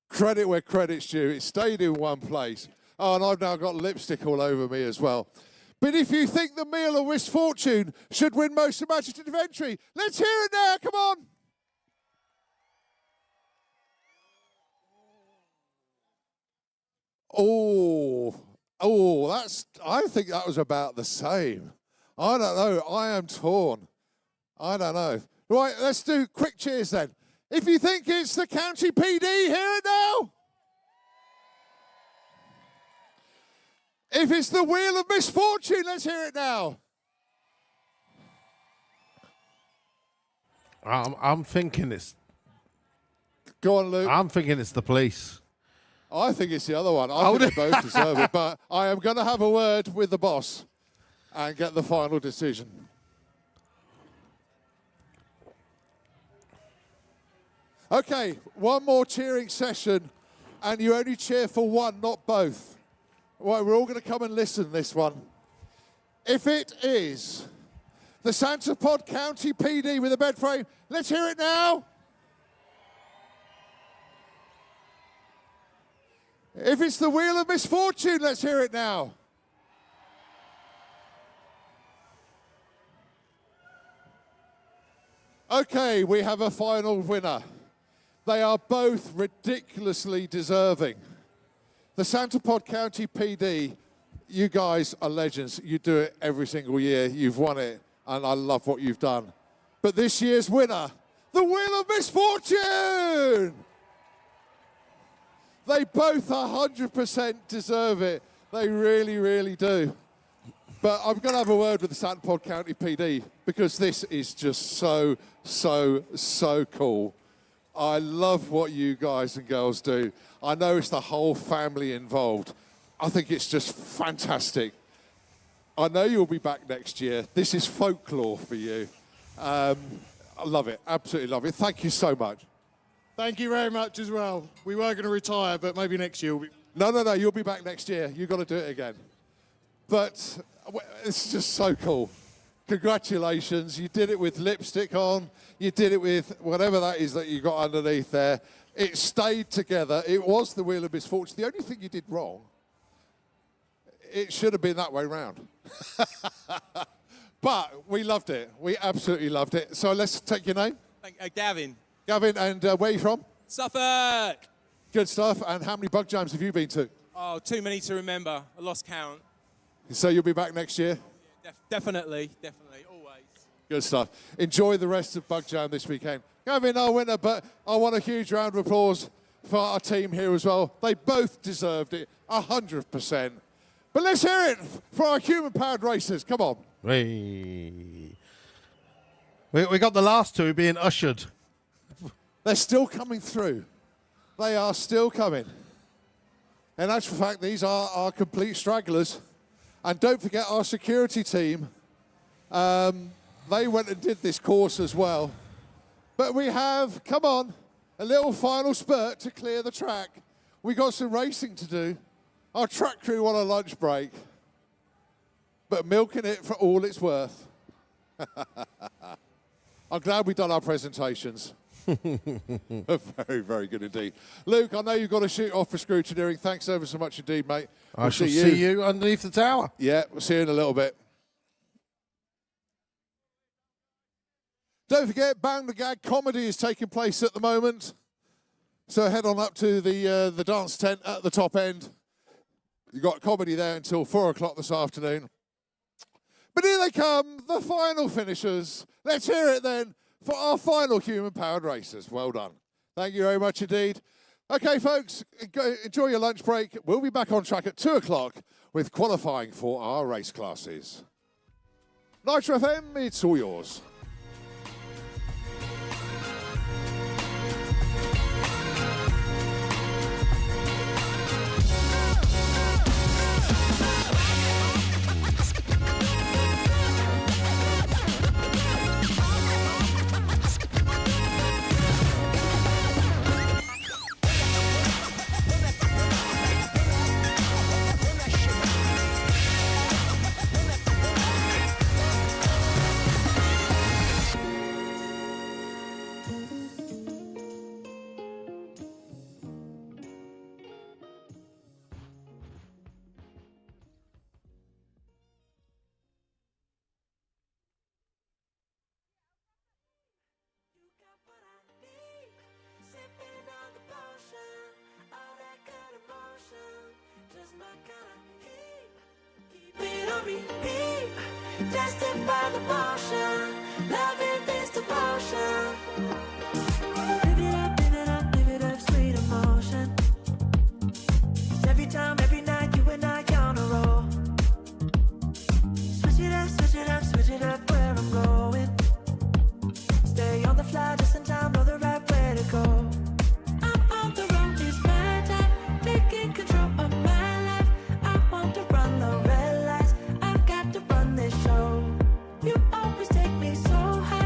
S8: credit where credit's due, it stayed in one place. Oh, and I've now got lipstick all over me as well. But if you think the meal of misfortune should win most imaginative entry, let's hear it now. Come on. I think that was about the same. I don't know. I am torn. I don't know. Right, let's do quick cheers then. If you think it's the County PD, hear it now. If it's the Wheel of Misfortune, let's hear it now.
S2: I'm thinking it's...
S8: Go on, Luke.
S2: I'm thinking it's the police.
S8: I think it's the other one. I think they both deserve it. But I am going to have a word with the boss and get the final decision. Okay, one more cheering session, and you only cheer for one, not both. Right, we're all going to come and listen this one. If it is the Santa Pod County PD with a bed frame, let's hear it now. If it's the Wheel of Misfortune, let's hear it now. Okay, we have a final winner. They are both ridiculously deserving. The Santa Pod County PD, you guys are legends. You do it every single year. You've won it, and I love what you've done. But this year's winner, the Wheel of Misfortune! They both 100% deserve it. They really, really do. But I'm going to have a word with the Santa Pod County PD because this is just so, so, so cool. I love what you guys and girls do. I know it's the whole family involved. I think it's just fantastic. I know you'll be back next year. This is folklore for you. I love it. Absolutely love it. Thank you so much.
S11: Thank you very much as well. We were going to retire, but maybe next year we'll be...
S8: No, you'll be back next year. You've got to do it again. But it's just so cool. Congratulations. You did it with lipstick on. You did it with whatever that is that you got underneath there. It stayed together. It was the Wheel of Misfortune. The only thing you did wrong, it should have been that way round. But we loved it. We absolutely loved it. So let's take your name.
S12: Gavin.
S8: Gavin, and where are you from?
S12: Suffolk.
S8: Good stuff. And how many bug jams have you been to?
S12: Oh, too many to remember. I lost count.
S8: So you'll be back next year?
S12: Yeah, definitely, always.
S8: Good stuff. Enjoy the rest of Bug Jam this weekend. Gavin, our winner, but I want a huge round of applause for our team here as well. They both deserved it, 100%. But let's hear it for our human-powered racers. Come on.
S2: We got the last two being ushered.
S8: They're still coming through. They are still coming. In actual fact, these are our complete stragglers. And don't forget our security team. They went and did this course as well. But we have, come on, a little final spurt to clear the track. We got some racing to do. Our track crew on a lunch break. But milking it for all it's worth. I'm glad we've done our presentations. Very, very good indeed. Luke, I know you've got to shoot off for scrutineering. Thanks ever so much indeed, mate.
S2: I shall see you underneath the tower.
S8: Yeah, we'll see you in a little bit. Don't forget, Bang the Gag comedy is taking place at the moment. So head on up to the dance tent at the top end. You've got comedy there until 4 o'clock this afternoon. But here they come, the final finishers. Let's hear it then for our final human-powered racers. Well done. Thank you very much indeed. Okay, folks, enjoy your lunch break. We'll be back on track at 2 o'clock with qualifying for our race classes. Nitro FM, it's all yours.
S3: repeat. Tested by the motion, loving this devotion. Live it up, live it up, live it up, sweet emotion. 'Cause every time, every night, you and I on a roll. Switch it up, switch it up, switch it up where I'm going. Stay on the fly just in time, know the right way to go. I'm on the road, it's my time, taking control of my life. I want to run the red lights, I've got to run this show. You always take me so high.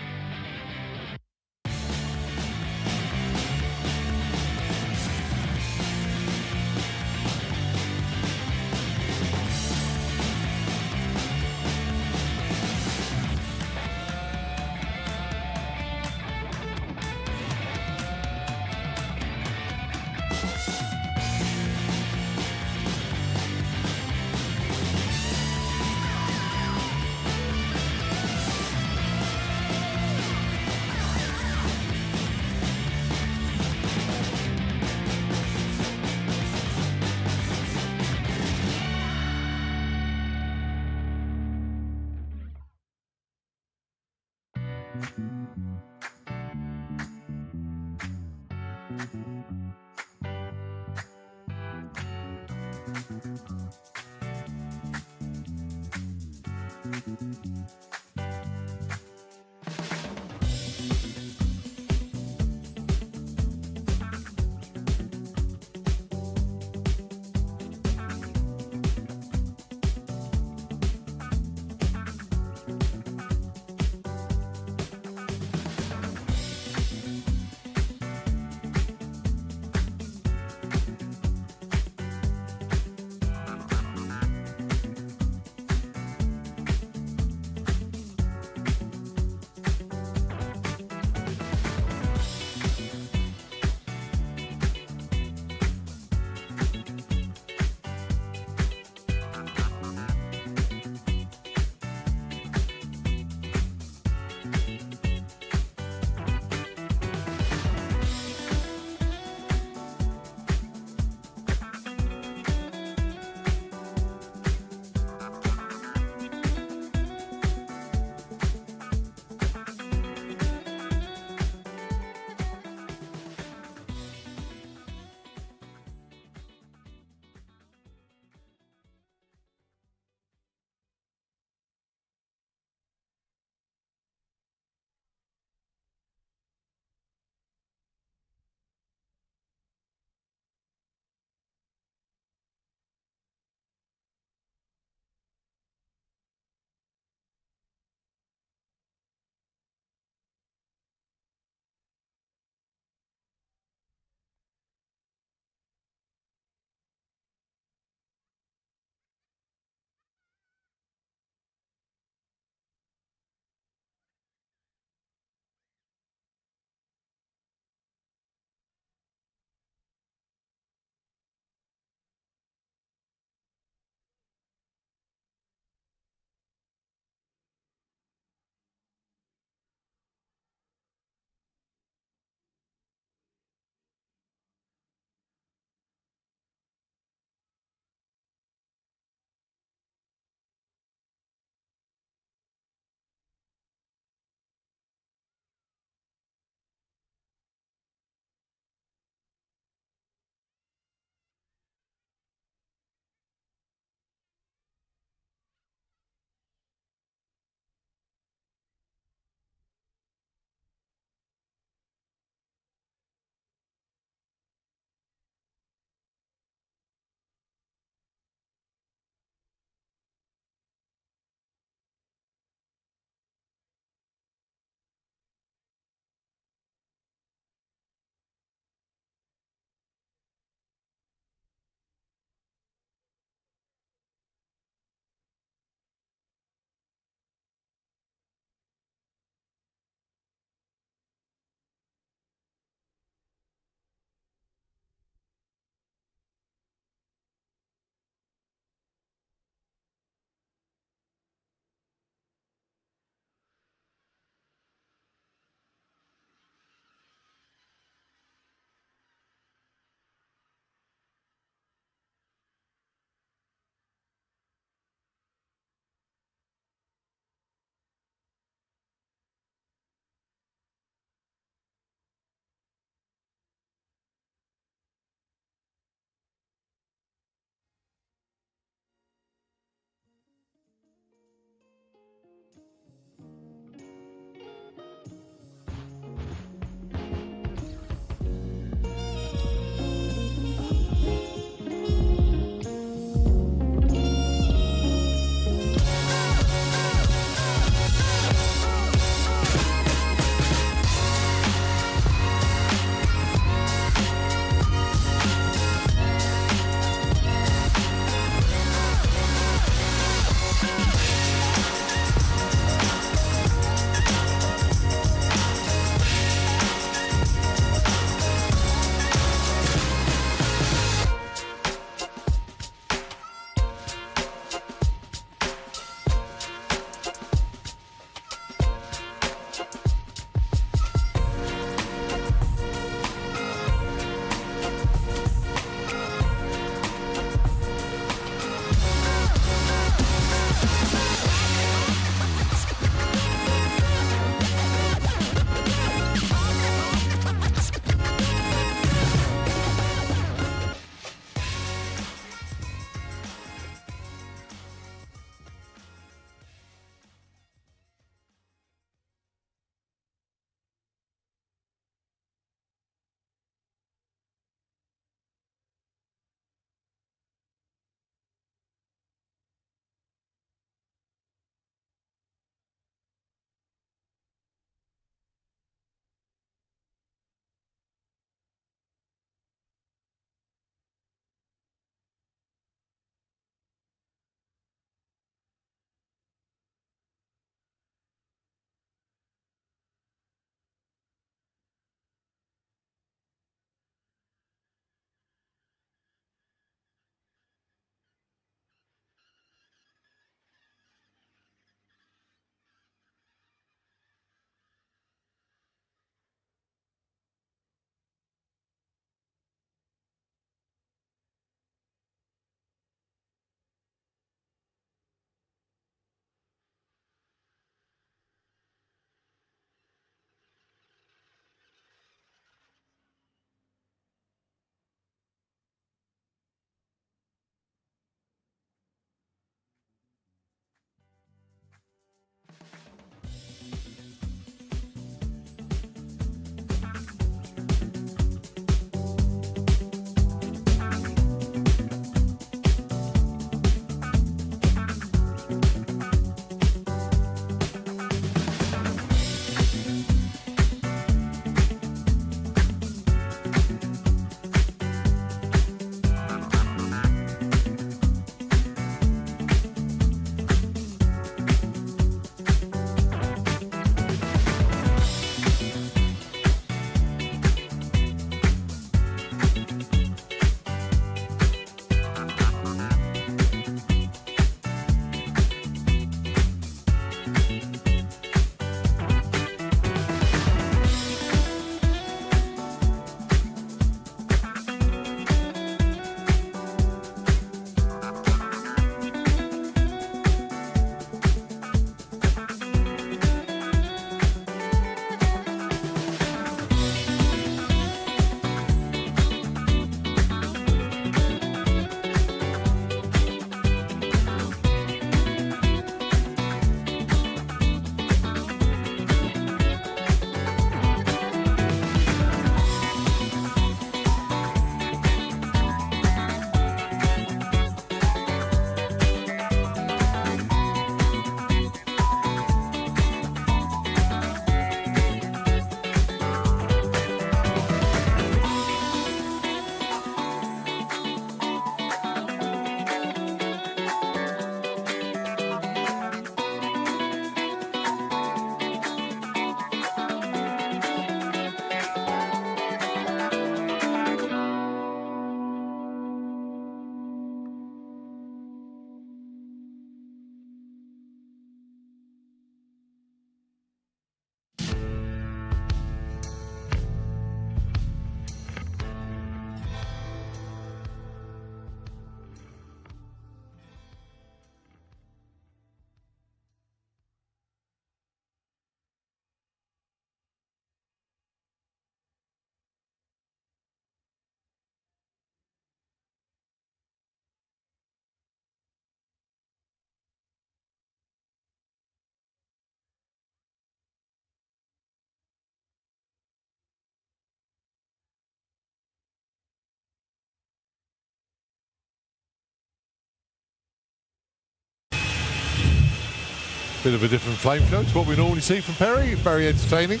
S1: Bit of a different flame code to what we normally see from Perry. Very entertaining.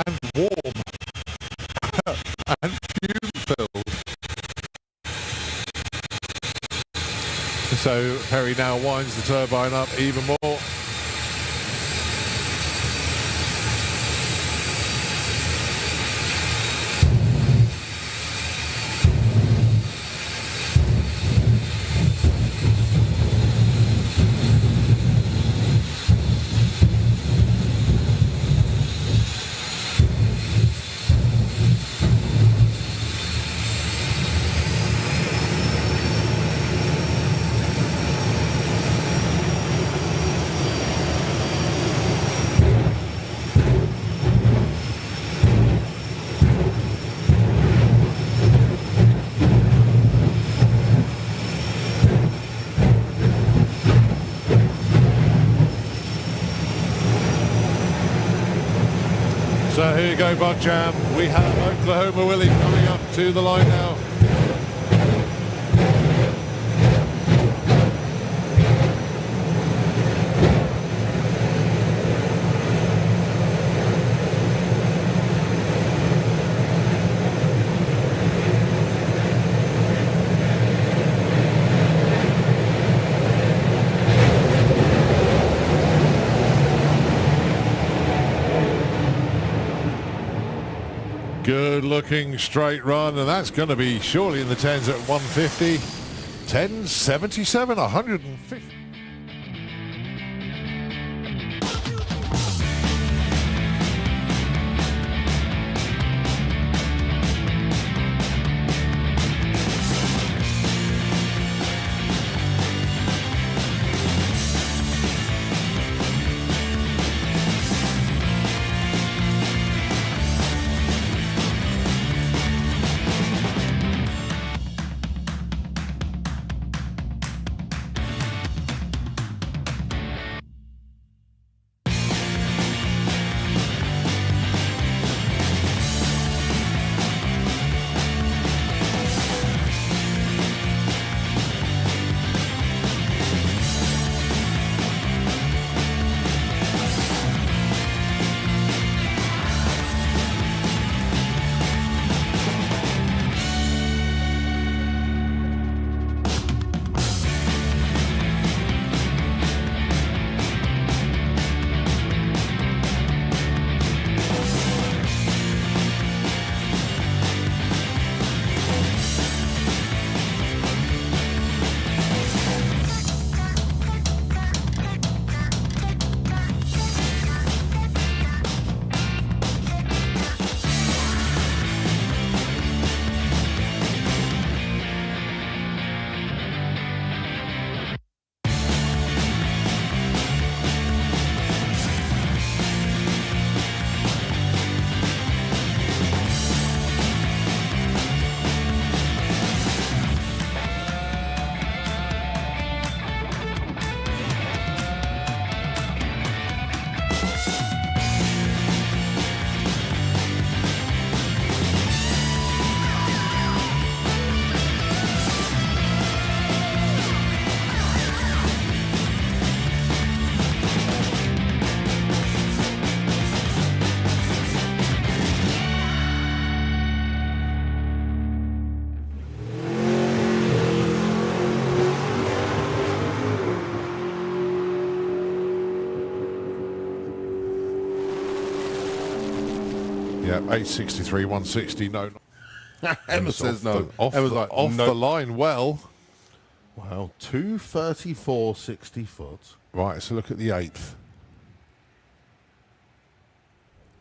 S1: And warm. And fume-filled. So Perry now winds the turbine up even more. So here you go, Bug Jam. We have Oklahoma Willie coming up to the line now. Good looking straight run, and that's going to be surely in the 10s at 150. 1077, 150. Yeah, 863, 160, no.
S2: Emma says no.
S1: Emma's like, off
S2: no.
S1: the line, well.
S2: Wow, 234 60 foot.
S1: Right, so look at the 8th.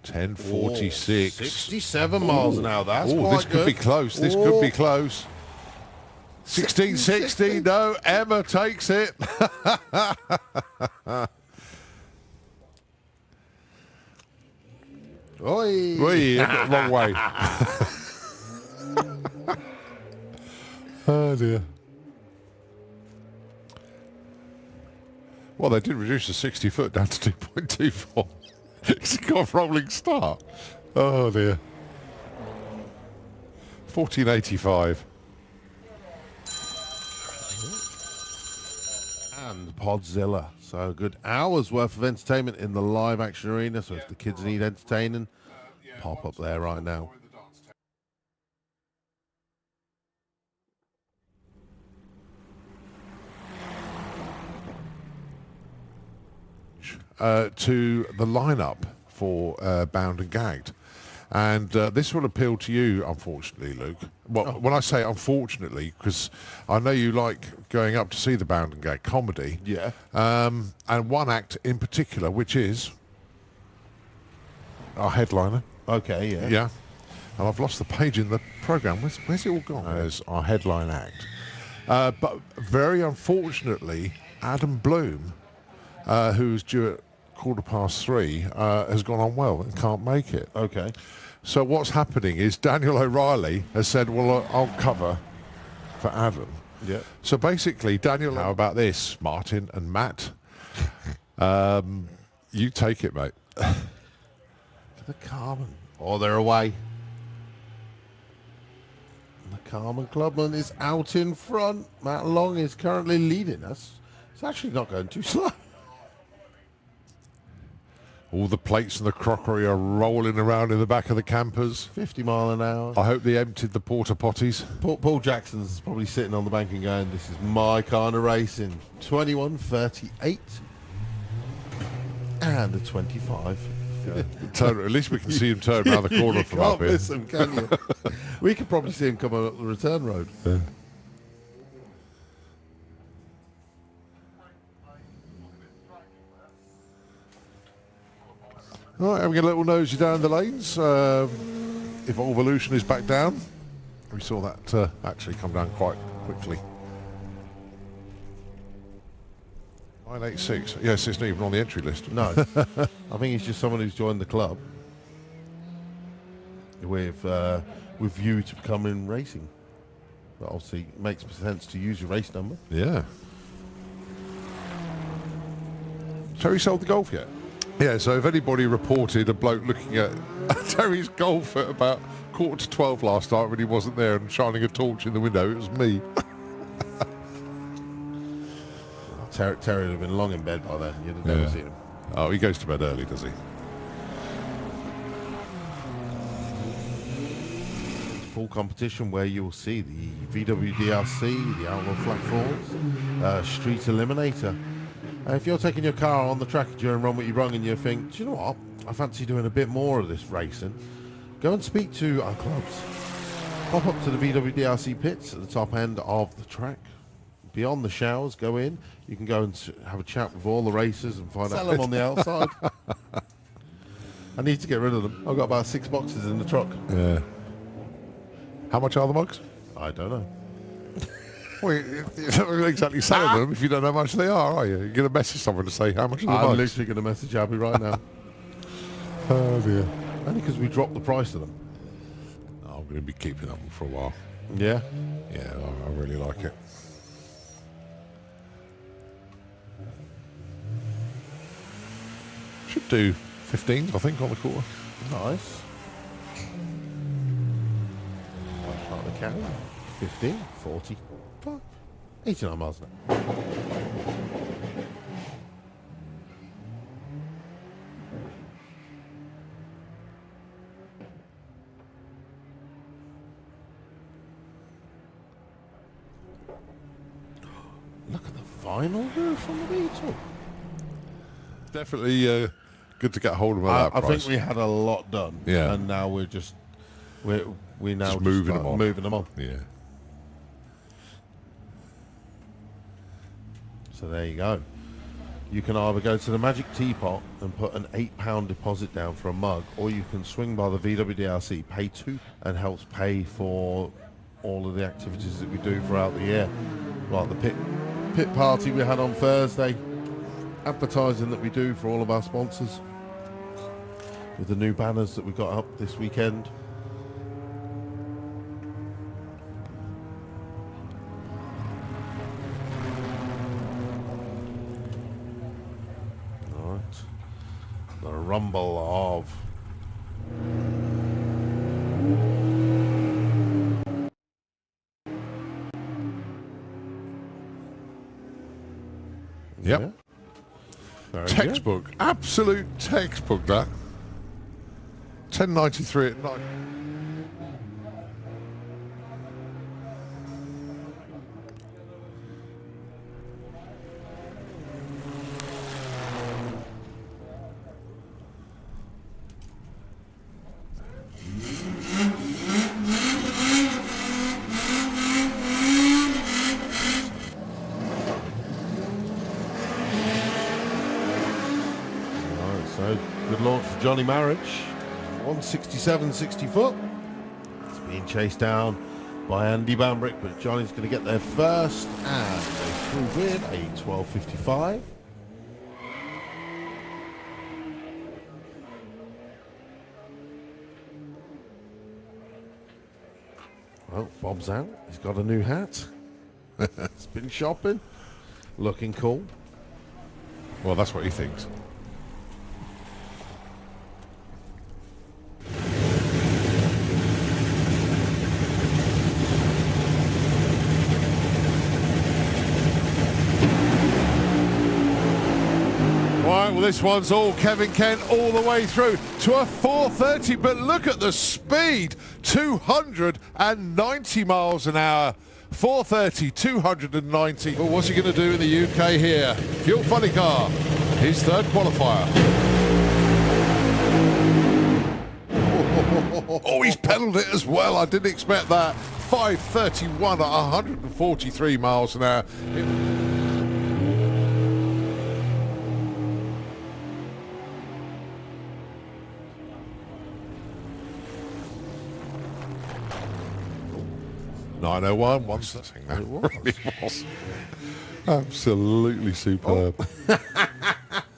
S1: 1046.
S2: 67 miles an hour, that's quite
S1: this could be close, this could be close. 1660, no, Emma takes it.
S2: Oi!
S1: Oi, wrong way. Oh dear. Well, they did reduce the 60 foot down to 2.24. It's got a rolling start. Oh dear. 1485.
S2: And Podzilla. So a good hour's worth of entertainment in the live action arena. So if the kids need entertaining, pop up there right now.
S1: To the lineup for Bound and Gagged. And this will appeal to you, unfortunately, Luke. Well, when I say unfortunately, because I know you like going up to see the Bound and Gagged comedy.
S2: Yeah.
S1: And one act in particular, which is our headliner.
S2: Okay, yeah.
S1: Yeah. And I've lost the page in the programme. Where's it all gone? There's our headline act. But very unfortunately, Adam Bloom, who's due at 3:15, has gone unwell and can't make it.
S2: Okay.
S1: So what's happening is Daniel O'Reilly has said, well, I'll cover for Adam.
S2: Yeah.
S1: So basically, Daniel, how about this, Martin and Matt? You take it, mate.
S2: The Carmen. Oh, they're away. The Carmen Clubman is out in front. Matt Long is currently leading us. It's actually not going too slow.
S1: All the plates and the crockery are rolling around in the back of the campers.
S2: 50 mile an hour.
S1: I hope they emptied the porta potties.
S2: Paul Jackson's probably sitting on the bank and going, this is my kind of racing. 21.38 and a 25.
S1: Turn, at least we can see him turn around the corner from up here.
S2: Miss him, can you? We could probably see him coming up the return road.
S1: Yeah. All right, having a little nosy down the lanes. Evolution is back down. We saw that actually come down quite quickly. 986. Yes, it's not even on the entry list.
S2: No. I think he's just someone who's joined the club with view to becoming racing. But obviously it makes sense to use your race number.
S1: Yeah. Terry sold the Golf yet? Yeah, so if anybody reported a bloke looking at Terry's Golf at about 11:45 last night when he wasn't there and shining a torch in the window, it was me.
S2: Terry would have been long in bed by then. You'd have never seen him.
S1: Oh, he goes to bed early, does he?
S2: Full competition where you will see the VW DRC, the Outlaw Flat Fours, Street Eliminator. If you're taking your car on the track during Run What You Brung and you think, do you know what, I fancy doing a bit more of this racing, go and speak to our clubs. Pop up to the VW DRC pits at the top end of the track. Beyond the showers, go in. You can go and have a chat with all the racers and find out them on the outside. I need to get rid of them. I've got about 6 boxes in the truck.
S1: Yeah. How much are the mugs?
S2: I don't know.
S1: Well, you're not going to exactly selling them if you don't know how much they are you? You're going to message someone to say how much are the
S2: I'm
S1: mugs?
S2: literally going to message Abby right now.
S1: Oh, dear.
S2: Only because we dropped the price of them.
S1: I'm going to be keeping them for a while.
S2: Yeah?
S1: Yeah, I really like it. Should do 15s, I think, on the quarter.
S2: Nice. Like the cow. 15, 40, 89 miles an hour. Look at the vinyl roof on the Beetle.
S1: Definitely good to get hold of that
S2: I
S1: price.
S2: think we had a lot done.
S1: Yeah.
S2: And now we're just we're now
S1: Just moving them on.
S2: Moving them on.
S1: Yeah.
S2: So there you go. You can either go to the Magic Teapot and put an £8 deposit down for a mug, or you can swing by the VWDRC, pay £2, and helps pay for all of the activities that we do throughout the year. Like the pit party we had on Thursday, advertising that we do for all of our sponsors, with the new banners that we got up this weekend. The rumble of
S1: Yep.
S2: Yeah. Very
S1: Textbook. Absolute textbook, that. 1093 at night.
S2: So good launch for Johnny Marriage. 167, 60 foot. It's being chased down by Andy Bambrick, but Johnny's going to get there first and go through with a 12.55. Well, Bob's out. He's got a new hat. He's been shopping. Looking cool.
S1: Well, that's what he thinks. Right, well, this one's all Kevin Kent all the way through to a 430, but look at the speed, 290 miles an hour. 430, 290. Well, what's he going to do in the UK here? Fuel Funny Car, his third qualifier. Oh, he's pedalled it as well. I didn't expect that. 531 at 143 miles an hour. .901, one thing that really was absolutely superb.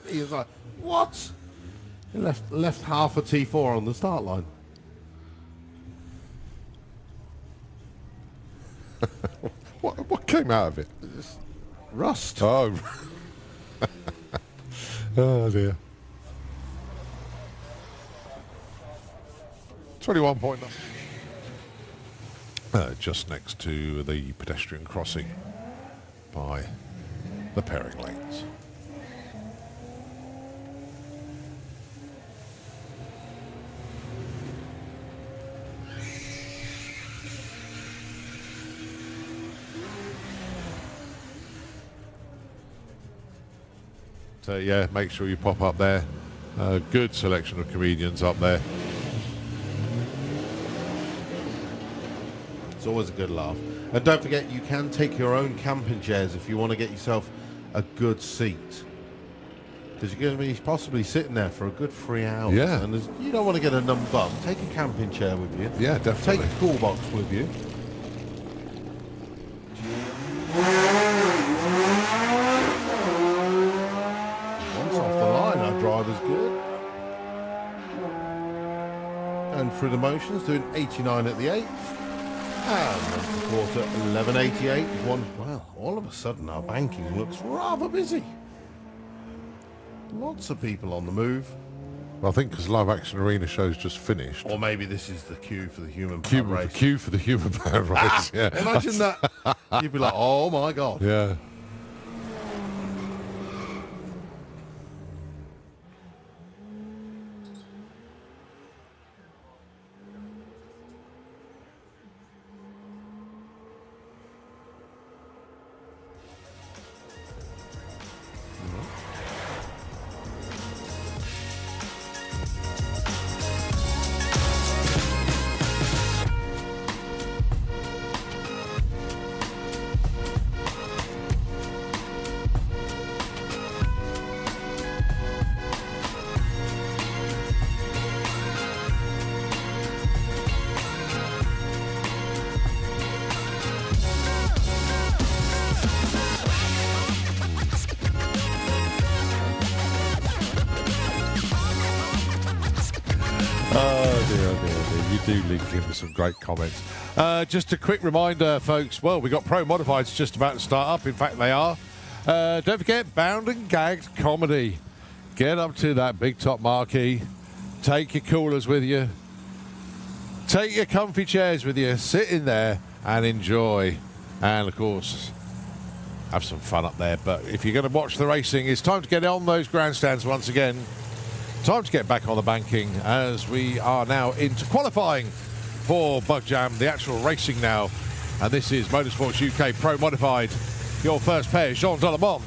S2: He was like, what? He left half a T4 on the start line.
S1: What came out of it?
S2: Rust.
S1: Oh. Oh dear. 21.9. Just next to the pedestrian crossing by the pairing lanes. So yeah, make sure you pop up there. Good selection of comedians up there.
S2: It's always a good laugh. And don't forget, you can take your own camping chairs if you want to get yourself a good seat. Because you're going to be possibly sitting there for a good 3 hours.
S1: Yeah.
S2: And you don't want to get a numb bum. Take a camping chair with you.
S1: Yeah, definitely.
S2: Take a cool box with you. Once off the line, our driver's good. And through the motions, doing 89 at the 8th. And quarter 11.88. Well, all of a sudden our banking looks rather busy. Lots of people on the move.
S1: Well, I think because Live Action Arena show's just finished.
S2: Or maybe this is the queue for the human power race.
S1: Queue for the human power race. Yeah.
S2: Imagine that. You'd be like, oh my God.
S1: Yeah. You do link in with some great comments. Just a quick reminder, folks. Well, we got Pro Modifieds just about to start up. In fact, they are. Don't forget Bound and Gagged Comedy. Get up to that big top marquee. Take your coolers with you. Take your comfy chairs with you. Sit in there and enjoy. And of course, have some fun up there. But if you're going to watch the racing, it's time to get on those grandstands once again. Time to get back on the banking as we are now into qualifying for Bug Jam, the actual racing now. And this is Motorsports UK Pro Modified. Your first pair, Jean Delemont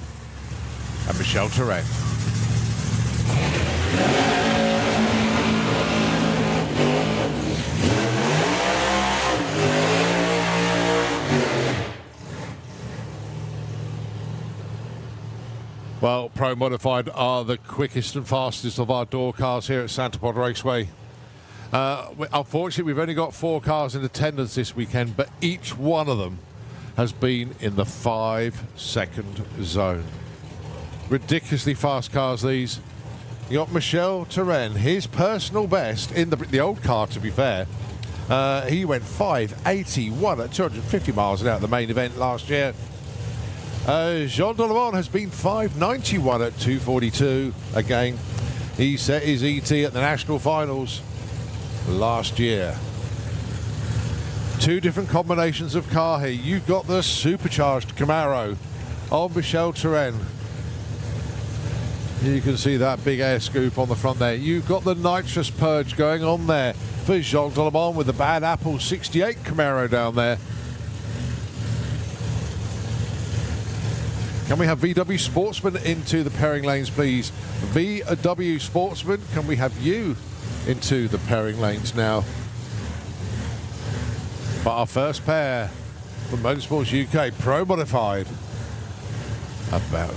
S1: and Michel Turenne. Well, Pro Modified are the quickest and fastest of our door cars here at Santa Pod Raceway. Unfortunately, we've only got 4 cars in attendance this weekend, but each one of them has been in the 5-second zone. Ridiculously fast cars, these. You got Michel Turenne, his personal best in the old car, to be fair. He went 5.81 at 250 miles an hour at the main event last year. Jean Delemont has been 5.91 at 242. Again, he set his ET at the national finals last year. 2 different combinations of car here. You've got the supercharged Camaro of Michel Turenne. You can see that big air scoop on the front there. You've got the nitrous purge going on there for Jean Delemont with the Bad Apple 68 Camaro down there. Can we have VW Sportsman into the pairing lanes, please? VW Sportsman, can we have you into the pairing lanes now? But our first pair from Motorsports UK Pro Modified about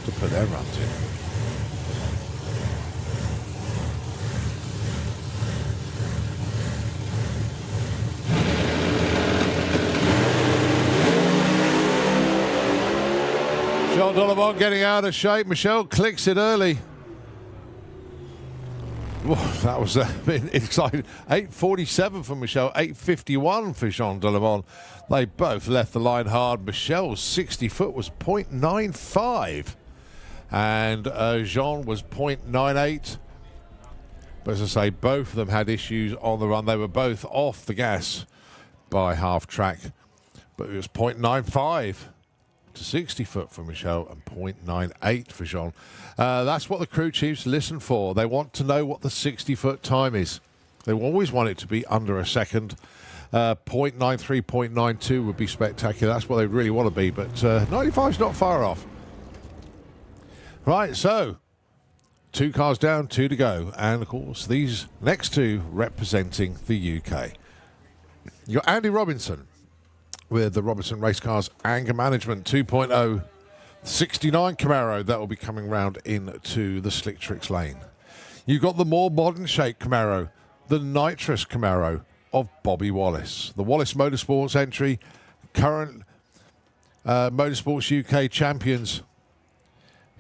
S1: to put their runs in. Jean Delemont getting out of shape. Michel clicks it early. Whoa, that was a bit exciting. 8.47 for Michel, 8.51 for Jean Delemont. They both left the line hard. Michel's 60 foot was 0.95 and Jean was 0.98. But as I say, both of them had issues on the run. They were both off the gas by half track, but it was 0.95 to 60 foot for Michel and 0.98 for Jean. That's what the crew chiefs listen for. They want to know what the 60 foot time is. They always want it to be under a second. 0.93, 0.92 would be spectacular. That's what they really want to be, but 95 is not far off. Right, so 2 cars down, 2 to go. And of course, these next 2 representing the UK. You've got Andy Robinson with the Robinson Race Cars Anger Management 2.0 69 Camaro that will be coming round into the Slick Tricks lane. You've got the more modern shape Camaro, the nitrous Camaro of Bobby Wallace. The Wallace Motorsports entry, current Motorsports UK champions,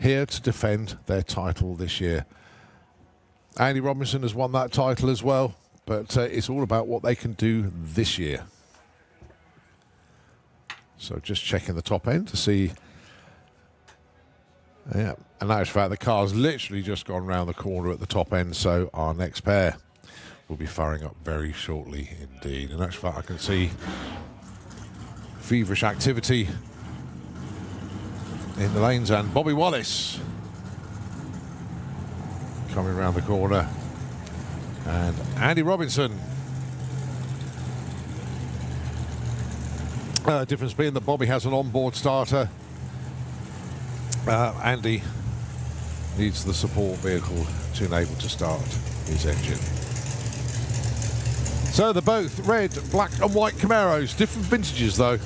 S1: here to defend their title this year. Andy Robinson has won that title as well, but it's all about what they can do this year. So just checking the top end to see. Yeah, and that is fact the car's literally just gone round the corner at the top end, so our next pair will be firing up very shortly indeed. And that's fact I can see feverish activity in the lanes, and Bobby Wallace coming round the corner, and Andy Robinson. Difference being that Bobby has an onboard starter. Andy needs the support vehicle to enable to start his engine. So they're both red, black and white Camaros, different vintages though.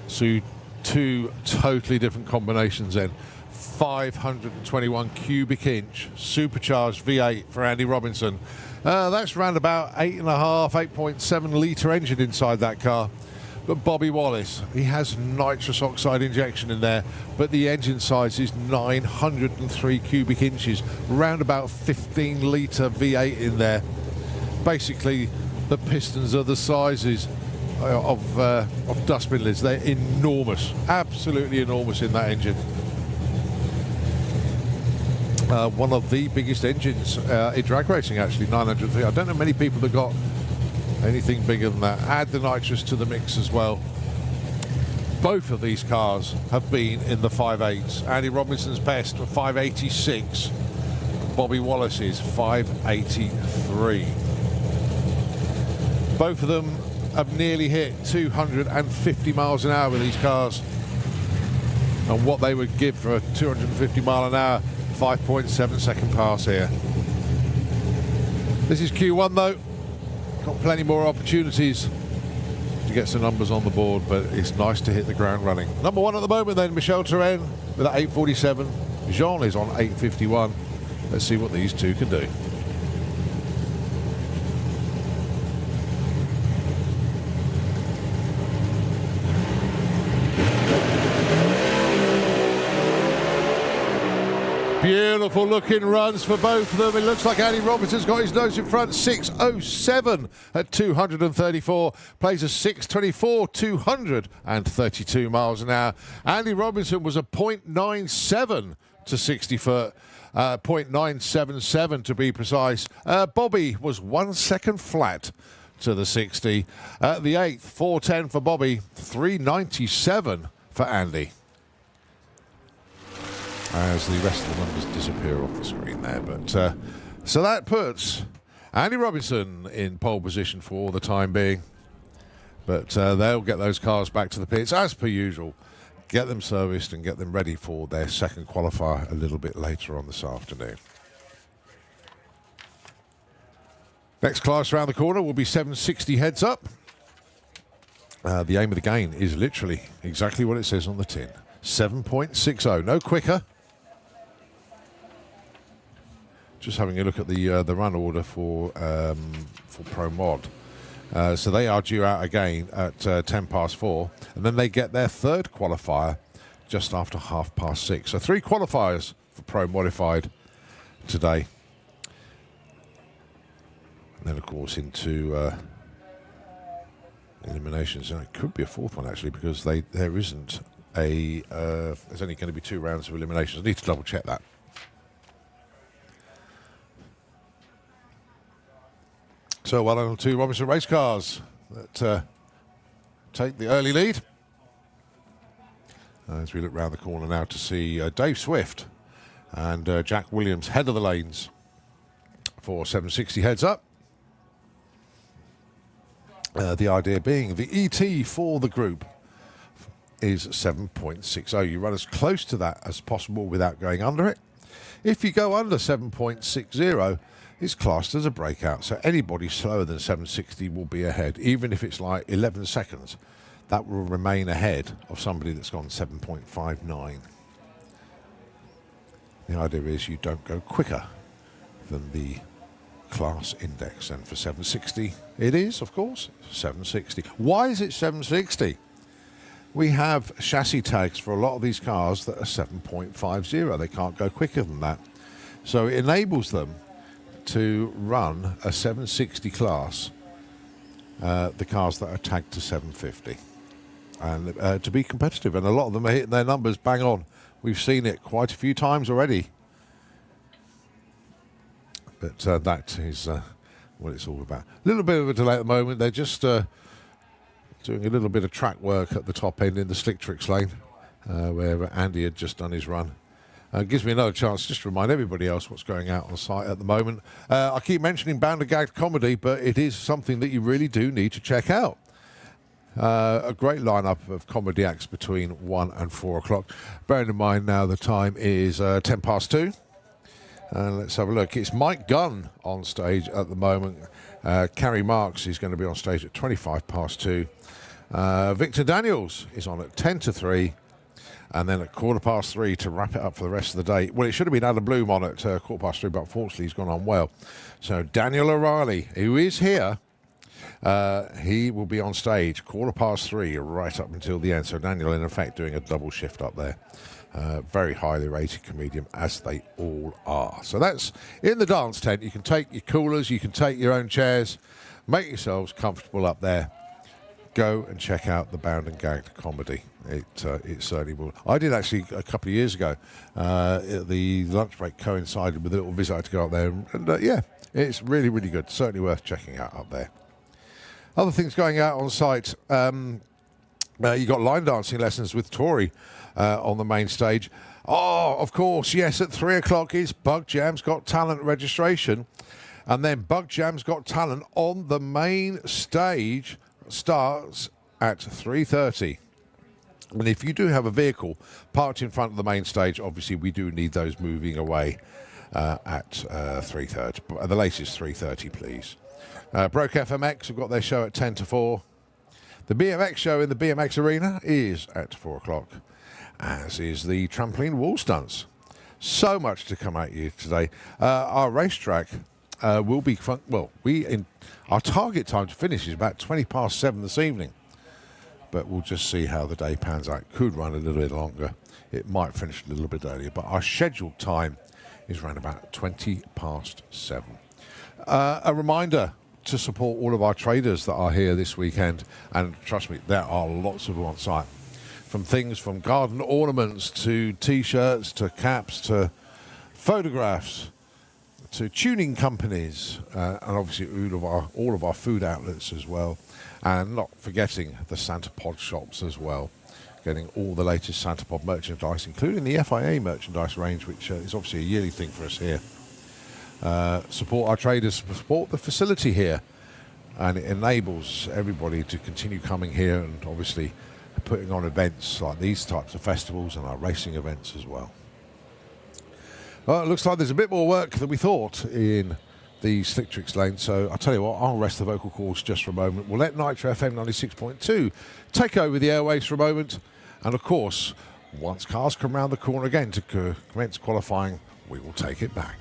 S1: So 2 totally different combinations then. 521 cubic inch supercharged V8 for Andy Robinson. That's around about 8.5, 8.7 litre engine inside that car. But Bobby Wallace, he has nitrous oxide injection in there, but the engine size is 903 cubic inches, round about 15 litre V8 in there. Basically, the pistons are the sizes of dustbin lids. They're enormous, absolutely enormous in that engine. One of the biggest engines in drag racing, actually, 903. I don't know many people that got anything bigger than that. Add the nitrous to the mix as well. Both of these cars have been in the 5.8s. Andy Robinson's best, 586. Bobby Wallace's 583. Both of them have nearly hit 250 miles an hour with these cars. And what they would give for a 250 mile an hour 5.7 second pass here. This is Q1 though. Got plenty more opportunities to get some numbers on the board, but it's nice to hit the ground running. Number one at the moment then, Michel Turenne with an 847. Jean is on 851. Let's see what these two can do. Beautiful looking runs for both of them. It looks like Andy Robinson's got his nose in front. 6:07 at 234. Plays a 6:24, 232 miles an hour. Andy Robinson was a 0.97 to 60 foot. 0.977 to be precise. Bobby was 1 second flat to the 60. The 8th, 4:10 for Bobby, 3:97 for Andy. As the rest of the numbers disappear off the screen there. But so that puts Andy Robinson in pole position for the time being. But they'll get those cars back to the pits as per usual. Get them serviced and get them ready for their second qualifier a little bit later on this afternoon. Next class around the corner will be 760 heads up. The aim of the game is literally exactly what it says on the tin. 7.60, no quicker. Just having a look at the run order for Pro Mod. So they are due out again at 4:10, and then they get their third qualifier just after 6:30. So 3 qualifiers for Pro Modified today. And then, of course, into eliminations. And it could be a 4th one, actually, because there isn't a... there's only going to be 2 rounds of eliminations. I need to double-check that. So well on to Robinson race cars that take the early lead. As we look round the corner now to see Dave Swift and Jack Williams head of the lanes for 760 heads up. The idea being the ET for the group is 7.60. You run as close to that as possible without going under it. If you go under 7.60, it's classed as a breakout. So anybody slower than 760 will be ahead. Even if it's like 11 seconds, that will remain ahead of somebody that's gone 7.59. The idea is you don't go quicker than the class index. And for 760, it is, of course, 760. Why is it 760? We have chassis tags for a lot of these cars that are 7.50. They can't go quicker than that. So it enables them to run a 760 class, the cars that are tagged to 750. And to be competitive. And a lot of them are hitting their numbers bang on. We've seen it quite a few times already. But that is what it's all about. A little bit of a delay at the moment. They're just doing a little bit of track work at the top end in the Slick Tricks lane, where Andy had just done his run. Gives me another chance just to remind everybody else what's going out on site at the moment. I keep mentioning Bound and Gagged comedy, but it is something that you really do need to check out. A great lineup of comedy acts between 1 and 4 o'clock. Bearing in mind now the time is 2:10. Let's have a look. It's Mike Gunn on stage at the moment. Carrie Marks is going to be on stage at 2:25. Victor Daniels is on at 2:50. And then at 3:15 to wrap it up for the rest of the day. Well, it should have been Adam Bloom on at 3:15, but unfortunately he's gone on well. So Daniel O'Reilly, who is here, He will be on stage 3:15 right up until the end. So Daniel, in effect, doing a double shift up there. Very highly rated comedian, as they all are. So that's in the dance tent. You can take your coolers, you can take your own chairs, make yourselves comfortable up there. Go and check out the Bound and Gagged comedy. It certainly will. I did actually a couple of years ago. The lunch break coincided with a little visit I had to go up there. And yeah, it's really, really good. Certainly worth checking out up there. Other things going out on site. You got line dancing lessons with Tori on the main stage. Oh, of course, yes, at 3 o'clock is Bug Jam's Got Talent registration. And then Bug Jam's Got Talent on the main stage starts at 3:30. And if you do have a vehicle parked in front of the main stage, obviously we do need those moving away at 3:30. The latest 3:30, please. Broke FMX have got their show at 10 to 4. The BMX show in the BMX arena is at 4 o'clock, as is the trampoline wall stunts. So much to come at you today. Our racetrack will be fun. Well, our target time to finish is about 7:20 this evening, but we'll just see how the day pans out. Could run a little bit longer. It might finish a little bit earlier, but our scheduled time is around about 7:20. A reminder to support all of our traders that are here this weekend, and trust me, there are lots of them on site. From things from garden ornaments to T-shirts to caps to photographs to tuning companies, and obviously all of our food outlets as well, and not forgetting the Santa Pod shops as well, getting all the latest Santa Pod merchandise, including the FIA merchandise range, which is obviously a yearly thing for us here. Support our traders, support the facility here, and it enables everybody to continue coming here and obviously putting on events like these types of festivals and our racing events as well. Well, it looks like there's a bit more work than we thought in the Slick Tricks lane, so I'll tell you what, I'll rest the vocal cords just for a moment. We'll let Nitro FM 96.2 take over the airwaves for a moment, and of course, once cars come round the corner again to commence qualifying, we will take it back.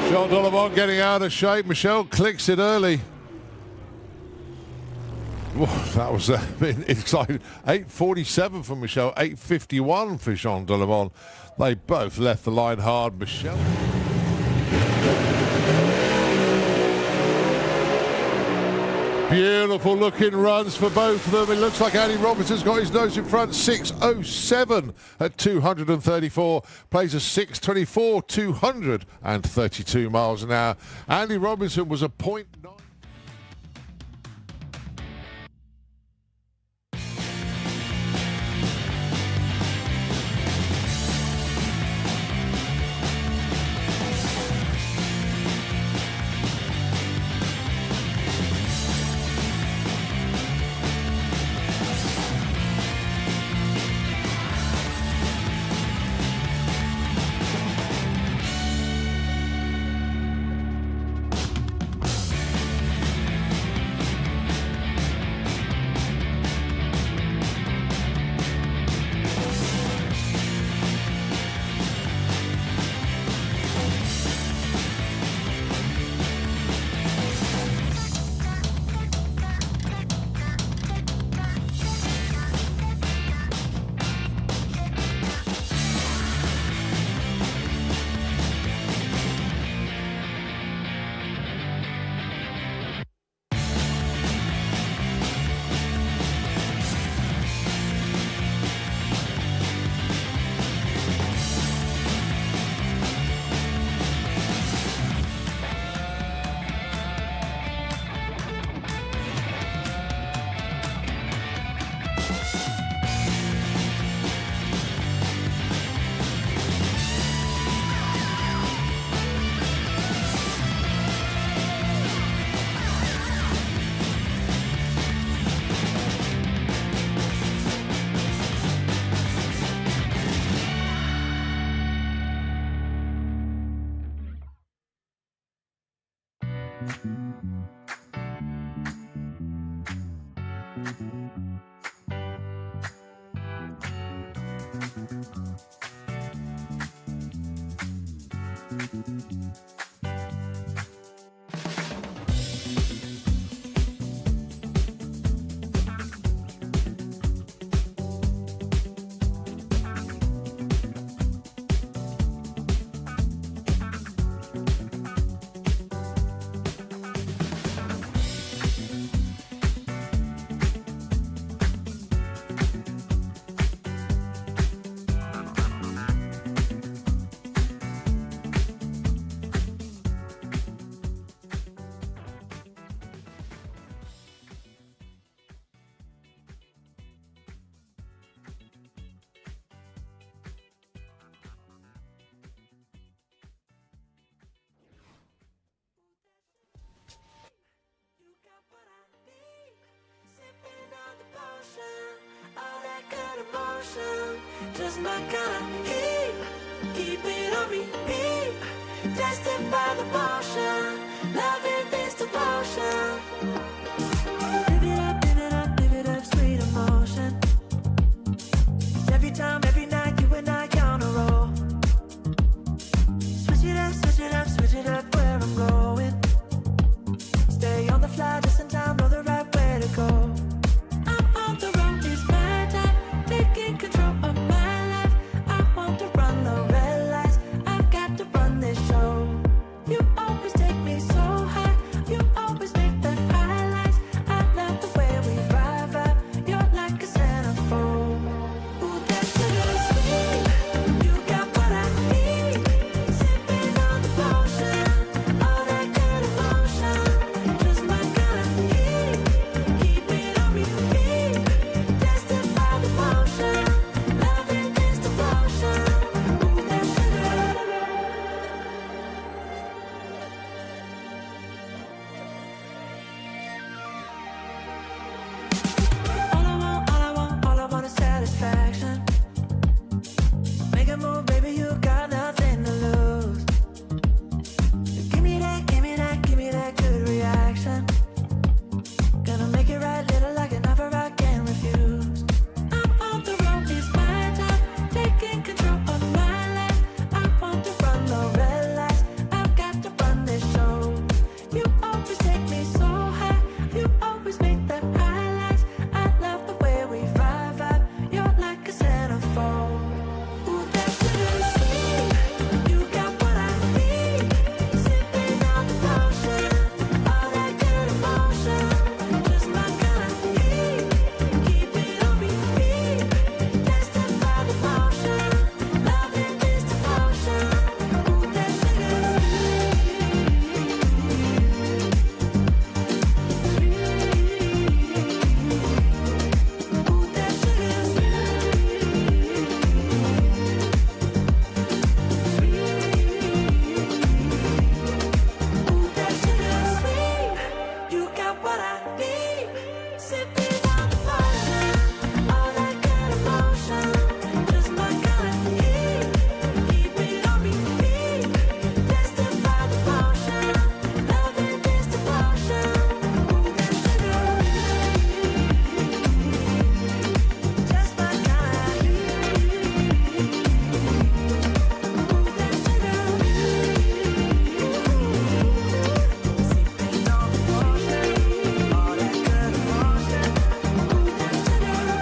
S1: John Donovan getting out of shape. Michelle clicks it early. Whoa, that was exciting. 8:47 for Michelle, 8:51 for Jean Donovan. They both left the line hard. Michelle. Beautiful looking runs for both of them. It looks like Andy Robinson's got his nose in front. 6:07 at 234. Plays a 6:24, 232 miles an hour. Andy Robinson was a 0.9.
S3: motion, just my kind of heat. Keep it on repeat. Tested by the motion, loving this devotion. Live it up, live it up, live it up, sweet emotion. Every time, every night, you and I on a roll. Switch it up, switch it up, switch it up where I'm going. Stay on the fly, just in time, know the right way to go. I'm on the road, it's my time, taking control of my life. I want to run the red lights, I've got to run this show. You always take me so high, you always make the highlights. I love the way we vibe, you're like a centerfold. Ooh, that sugar sweet, you got what I need. Sipping on the potion, all that good emotion. Just my kind of heat, keep it on repeat. Tested by the motion, loving this devotion. Ooh, that sugar. All I want is satisfaction. Make a move, baby, you got nothing to lose. Give me that, give me that, give me that good reaction. Gonna make it right, little like an offer I can't refuse. I'm on the road, it's my time, taking control of my life. I want to run the red lights, I've got to run this show. You always take me so high, you always make the highlights. I love the way we vibe, you're like a centerfold. Ooh, that sugar sweet, you got what I need. Sipping on the potion, all that good emotion. Just my kind of heat, keep it on repeat. Tested by the motion, loving this devotion. Ooh, that sugar Ooh, that sugar sweet, you got what I need. Sipping on the potion, all that good emotion. Just my kind of heat, keep it on repeat. Tested by the motion, loving this devotion. Ooh, that sugar, just my kind of heat. Ooh, that sugar, sipping on the potion, all that good emotion. Ooh, that sugar.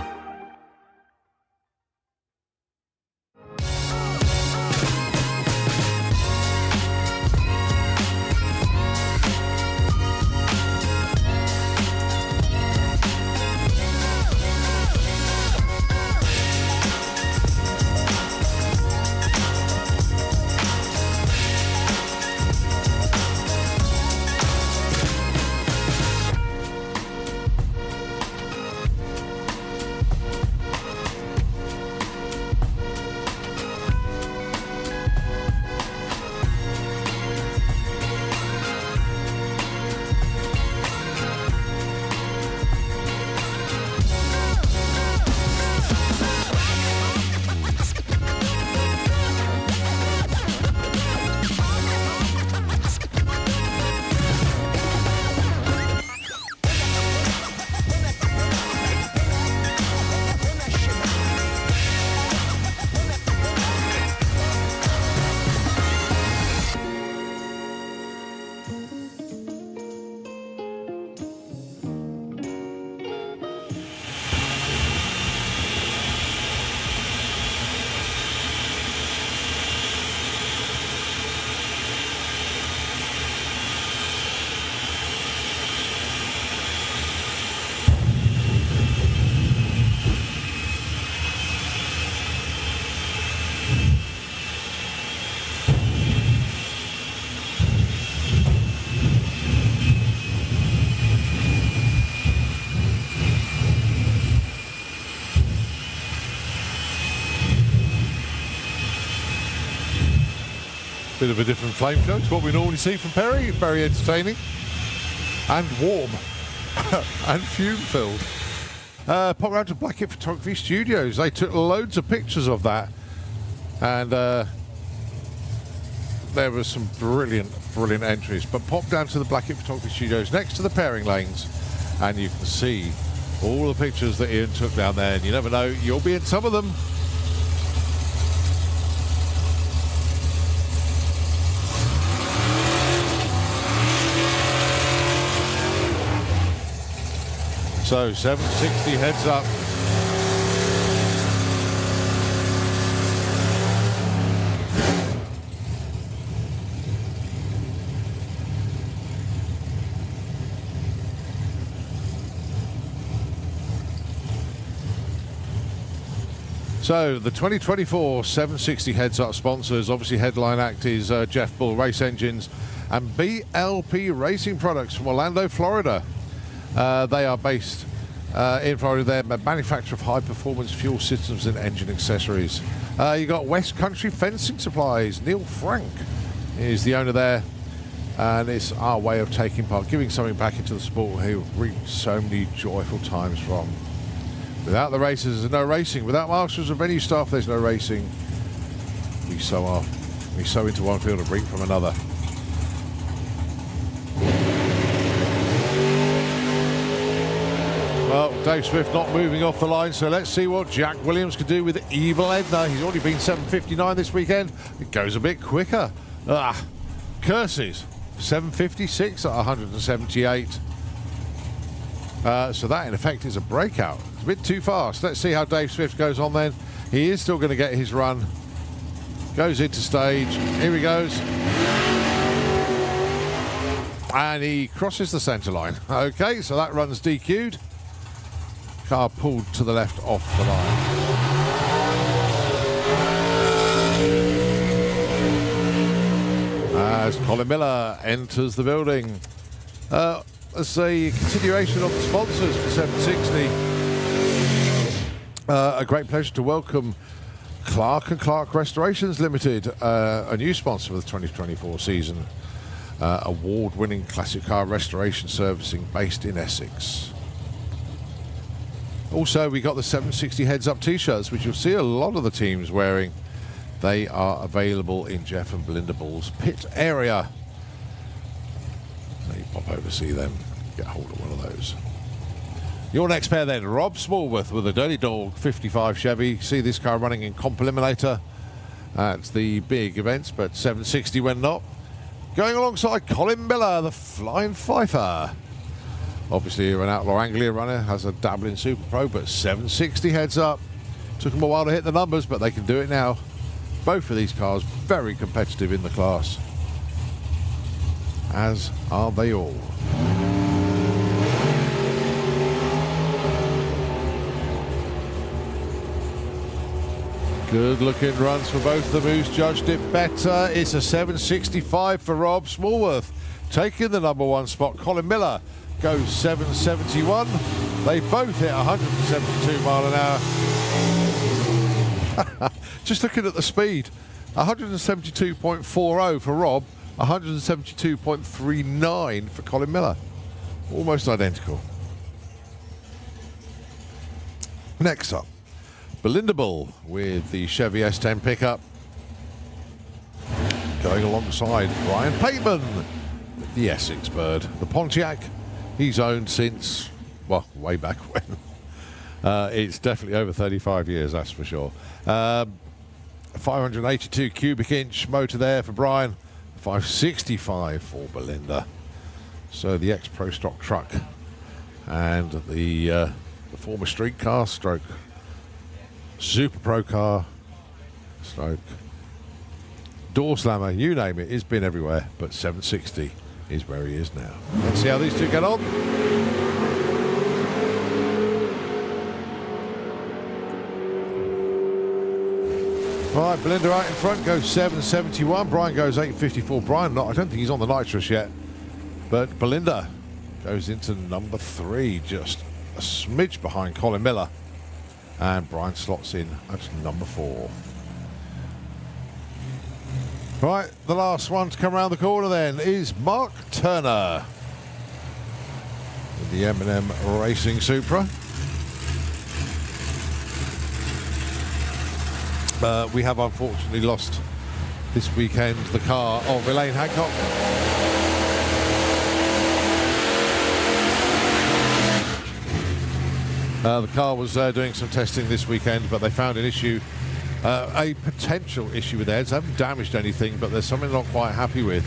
S1: Bit of a different flame code to what we normally see from Perry. Very entertaining and warm and fume filled. Pop round to Blackett Photography Studios. They took loads of pictures of that. And there was some brilliant entries. But pop down to the Blackett Photography Studios next to the pairing lanes, and you can see all the pictures that Ian took down there. And you never know, you'll be in some of them. So 760 heads up. So the 2024 760 heads up sponsors, obviously headline act is Jeff Bull Race Engines and BLP Racing Products from Orlando, Florida. They are based in Florida. They're a manufacturer of high-performance fuel systems and engine accessories. You got West Country Fencing Supplies. Neil Frank is the owner there, and it's our way of taking part, giving something back into the sport who reaped so many joyful times from. Without the races, there's no racing. Without marshals or venue staff, there's no racing. We sow into one field and reap from another. Well, Dave Swift not moving off the line, so let's see what Jack Williams can do with Evil Edna. He's already been 7:59 this weekend. It goes a bit quicker. Curses. 7:56 at 178. So that, in effect, is a breakout. It's a bit too fast. Let's see how Dave Swift goes on then. He is still going to get his run. Goes into stage. Here he goes. And he crosses the centre line. Okay, so that run's DQ'd. Car pulled to the left off the line. As Colin Miller enters the building. As a continuation of the sponsors for 760, a great pleasure to welcome Clark & Clark Restorations Limited, a new sponsor for the 2024 season. Award-winning classic car restoration servicing based in Essex. Also, we got the 760 heads-up t-shirts, which you'll see a lot of the teams wearing. They are available in Jeff and Belinda Bull's pit area. So you pop over, see them, get hold of one of those. Your next pair then, Rob Smallworth with a Dirty Dog 55 Chevy. See this car running in Comp Eliminator at the big events, but 760 when not. Going alongside Colin Miller, the Flying Fifer. Obviously, you're an Outlaw Anglia runner, has a dabble in Super Pro, but 760 heads up. Took them a while to hit the numbers, but they can do it now. Both of these cars very competitive in the class, as are they all. Good looking runs for both of them. Who's judged it better? It's a 765 for Rob Smallworth. Taking the number one spot, Colin Miller goes 771. They both hit 172 mile an hour. Just looking at the speed, 172.40 for Rob, 172.39 for Colin Miller. Almost identical. Next up, Belinda Bull with the Chevy S10 pickup. Going alongside Brian Pateman with the Essex Bird. The Pontiac, he's owned since, well, way back when. It's definitely over 35 years, that's for sure. 582 cubic inch motor there for Brian, 565 for Belinda. So the ex-Pro Stock truck and the former street car stroke Super Pro car stroke door slammer, you name it, it's been everywhere, but 760 is where he is now. Let's see how these two get on. Right, Belinda out in front goes 771. Brian goes 854. Brian, I don't think he's on the nitrous yet, but Belinda goes into number 3, just a smidge behind Colin Miller, and Brian slots in at number 4. Right, the last one to come around the corner then is Mark Turner with the M&M Racing Supra. We have unfortunately lost this weekend the car of Elaine Hancock. The car was doing some testing this weekend, but they found an issue, a potential issue with theirs. They haven't damaged anything, but there's something they're not quite happy with.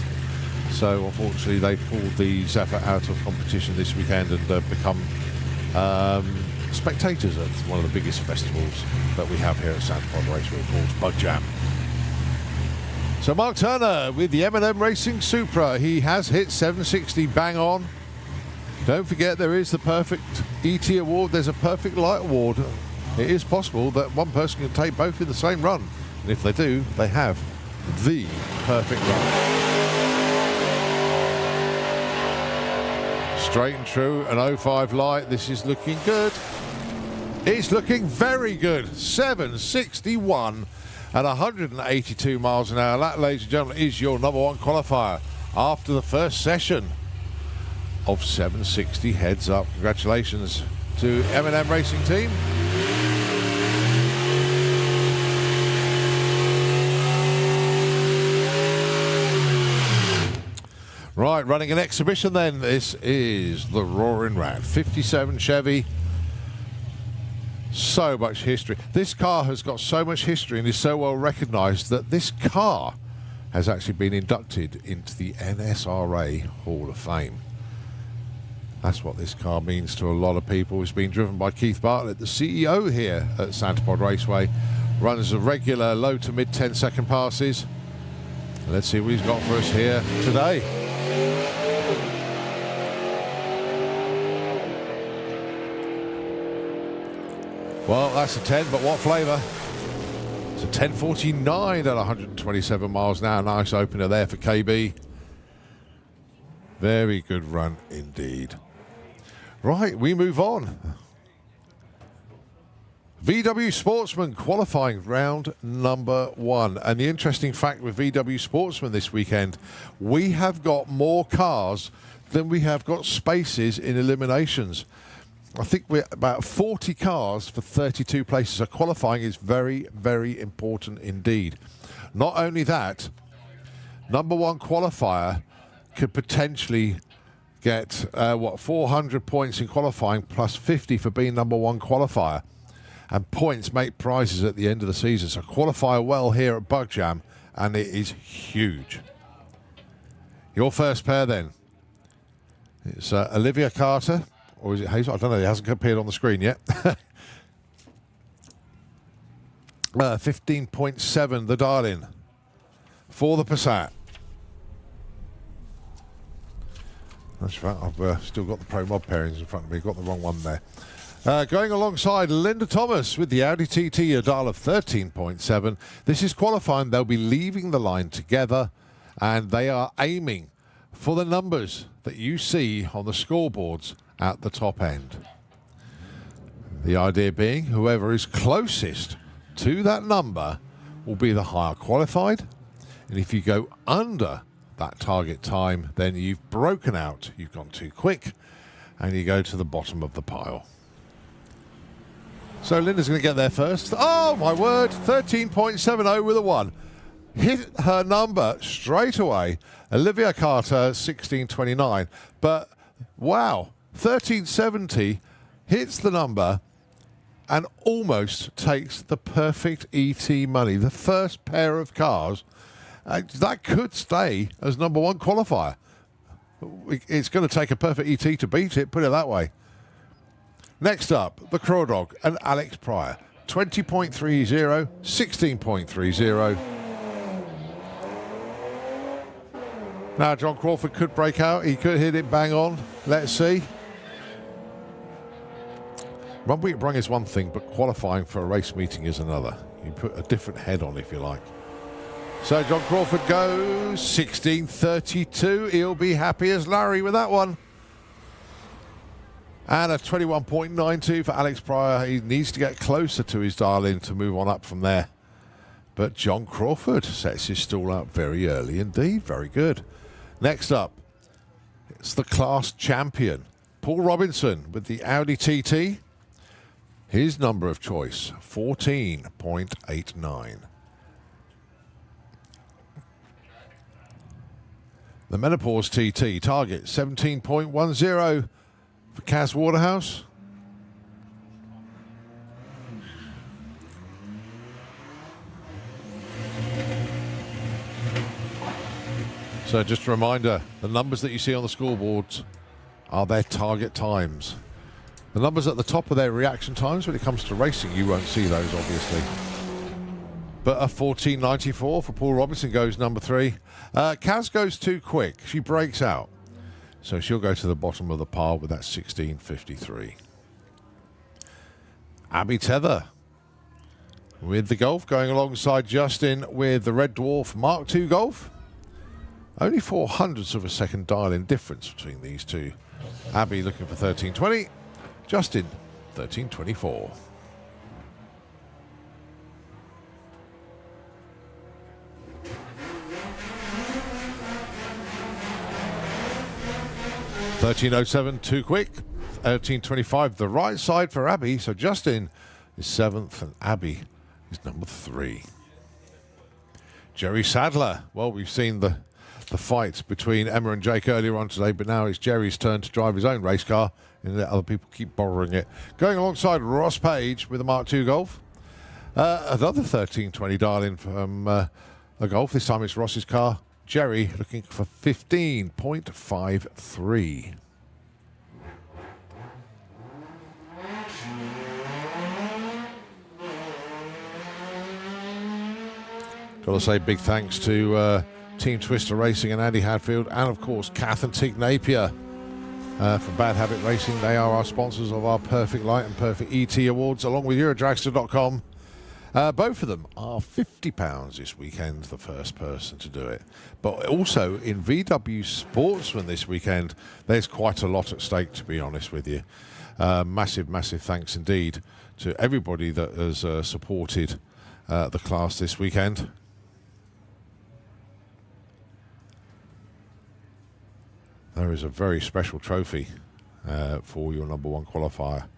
S1: So unfortunately, they pulled the Zephyr out of competition this weekend and become spectators at one of the biggest festivals that we have here at Santa Pod Raceway called Bug Jam. So Mark Turner with the M&M Racing Supra. He has hit 760 bang on. Don't forget there is the perfect ET award. There's a perfect light award. It is possible that one person can take both in the same run. And if they do, they have the perfect run. Straight and true, an 05 light. This is looking good. It's looking very good. 761 at 182 miles an hour. That, ladies and gentlemen, is your number one qualifier after the first session of 760. Heads up. Congratulations to M&M Racing Team. Right, running an exhibition then. This is the Roaring Rat 57 Chevy. So much history. This car has got so much history and is so well recognized that this car has actually been inducted into the NSRA Hall of Fame. That's what this car means to a lot of people. It's been driven by Keith Bartlett, the CEO here at Santa Pod Raceway. Runs a regular low to mid 10-second passes. Let's see what he's got for us here today. Well, that's a 10, but what flavour? It's a 1049 at 127 miles an hour. Nice opener there for KB. Very good run indeed. Right, we move on. VW Sportsman qualifying round number 1. And the interesting fact with VW Sportsman this weekend, we have got more cars than we have got spaces in eliminations. I think we're about 40 cars for 32 places. So qualifying is very, very important indeed. Not only that, number one qualifier could potentially get 400 points in qualifying plus 50 for being number one qualifier, and points make prizes at the end of the season. So qualify well here at Bug Jam, and it is huge. Your first pair then, it's Olivia Carter, or is it Hazel? I don't know, it hasn't appeared on the screen yet. 15.7 the Darling for the Passat. That's right, I've still got the Pro Mod pairings in front of me, got the wrong one there. Going alongside Linda Thomas with the Audi TT, a dial of 13.7. This is qualifying. They'll be leaving the line together, and they are aiming for the numbers that you see on the scoreboards at the top end. The idea being whoever is closest to that number will be the higher qualified, and if you go under that target time, then you've broken out, you've gone too quick, and you go to the bottom of the pile. So Linda's going to get there first. Oh my word, 13.70 with a 1. Hit her number straight away. Olivia Carter, 16.29. But wow, 13.70 hits the number and almost takes the perfect ET money. The first pair of cars, that could stay as number one qualifier. It's going to take a perfect ET to beat it, put it that way. Next up, the Crow Dog and Alex Pryor. 20.30, 16.30. Now, John Crawford could break out. He could hit it bang on. Let's see. Run week run is one thing, but qualifying for a race meeting is another. You put a different head on, if you like. So John Crawford goes 16.32. He'll be happy as Larry with that one. And a 21.92 for Alex Pryor. He needs to get closer to his dial-in to move on up from there. But John Crawford sets his stall up very early indeed. Very good. Next up, it's the class champion, Paul Robinson with the Audi TT. His number of choice, 14.89. The Menopause TT target, 17.10 for Kaz Waterhouse. So just a reminder, the numbers that you see on the scoreboards are their target times. The numbers at the top are their reaction times. When it comes to racing, you won't see those, obviously. But a 14.94 for Paul Robinson goes number 3. Kaz goes too quick. She breaks out. So she'll go to the bottom of the pile with that 16.53. Abby Tether with the Golf going alongside Justin with the Red Dwarf Mark II Golf. Only 0.04 of a second dial-in difference between these two. Abby looking for 13.20. Justin, 13.24. $13.07, too quick. 13.25, the right side for Abby. So Justin is 7th and Abby is number 3. Jerry Sadler. Well, we've seen the fight between Emma and Jake earlier on today, but now it's Jerry's turn to drive his own race car and let other people keep borrowing it. Going alongside Ross Page with a Mark II Golf. Another 13.20 dial-in from a Golf. This time it's Ross's car. Jerry looking for 15.53. Got to say big thanks to Team Twister Racing and Andy Hadfield, and of course Kath and Tig Napier from Bad Habit Racing. They are our sponsors of our Perfect Light and Perfect ET Awards, along with Eurodragster.com. Both of them are £50 this weekend, the first person to do it. But also in VW Sportsman this weekend, there's quite a lot at stake, to be honest with you. Massive, massive thanks indeed to everybody that has supported the class this weekend. There is a very special trophy for your number 1 qualifier.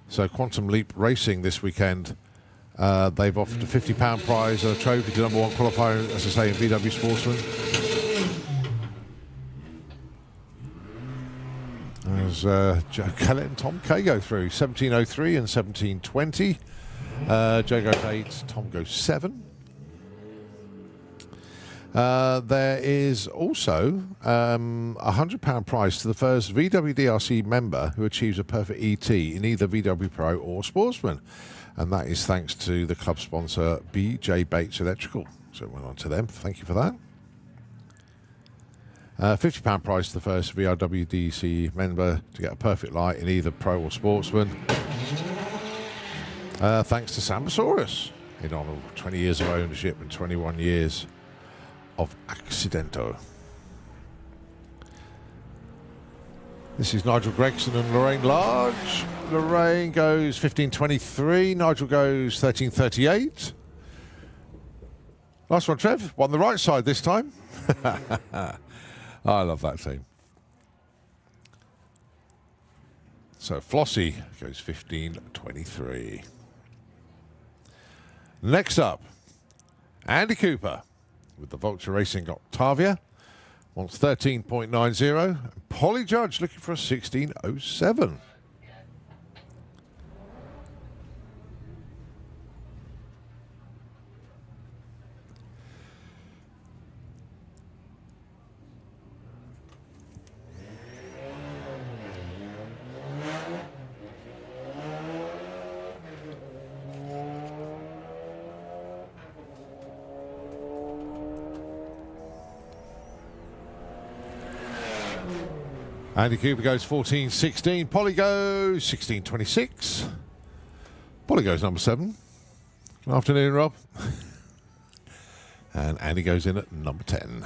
S1: So Quantum Leap Racing this weekend, they've offered a £50 prize and a trophy to number 1 qualifier, as I say, in VW Sportsman. As Joe Kellett and Tom Kay go through, 17.03 and 17.20. Joe goes 8, Tom goes 7. There is also a £100 prize to the first VW DRC member who achieves a perfect ET in either VW Pro or Sportsman. And that is thanks to the club sponsor BJ Bates Electrical. So it went on to them. Thank you for that. £50 prize to the first VRWDC member to get a perfect light in either Pro or Sportsman. Thanks to Sambosaurus in honour of 20 years of ownership and 21 years of Accidento. This is Nigel Gregson and Lorraine Large. Lorraine goes 15.23. Nigel goes 13.38. Nice one, Trev. Won the right side this time. I love that team. So Flossie goes 15.23. Next up, Andy Cooper with the Vulture Racing Octavia. Wants 13.90. And Polly Judge looking for a 16.07. Andy Cooper goes 14.16. Polly goes 16.26. Polly goes number 7. Good afternoon, Rob. And Andy goes in at number 10.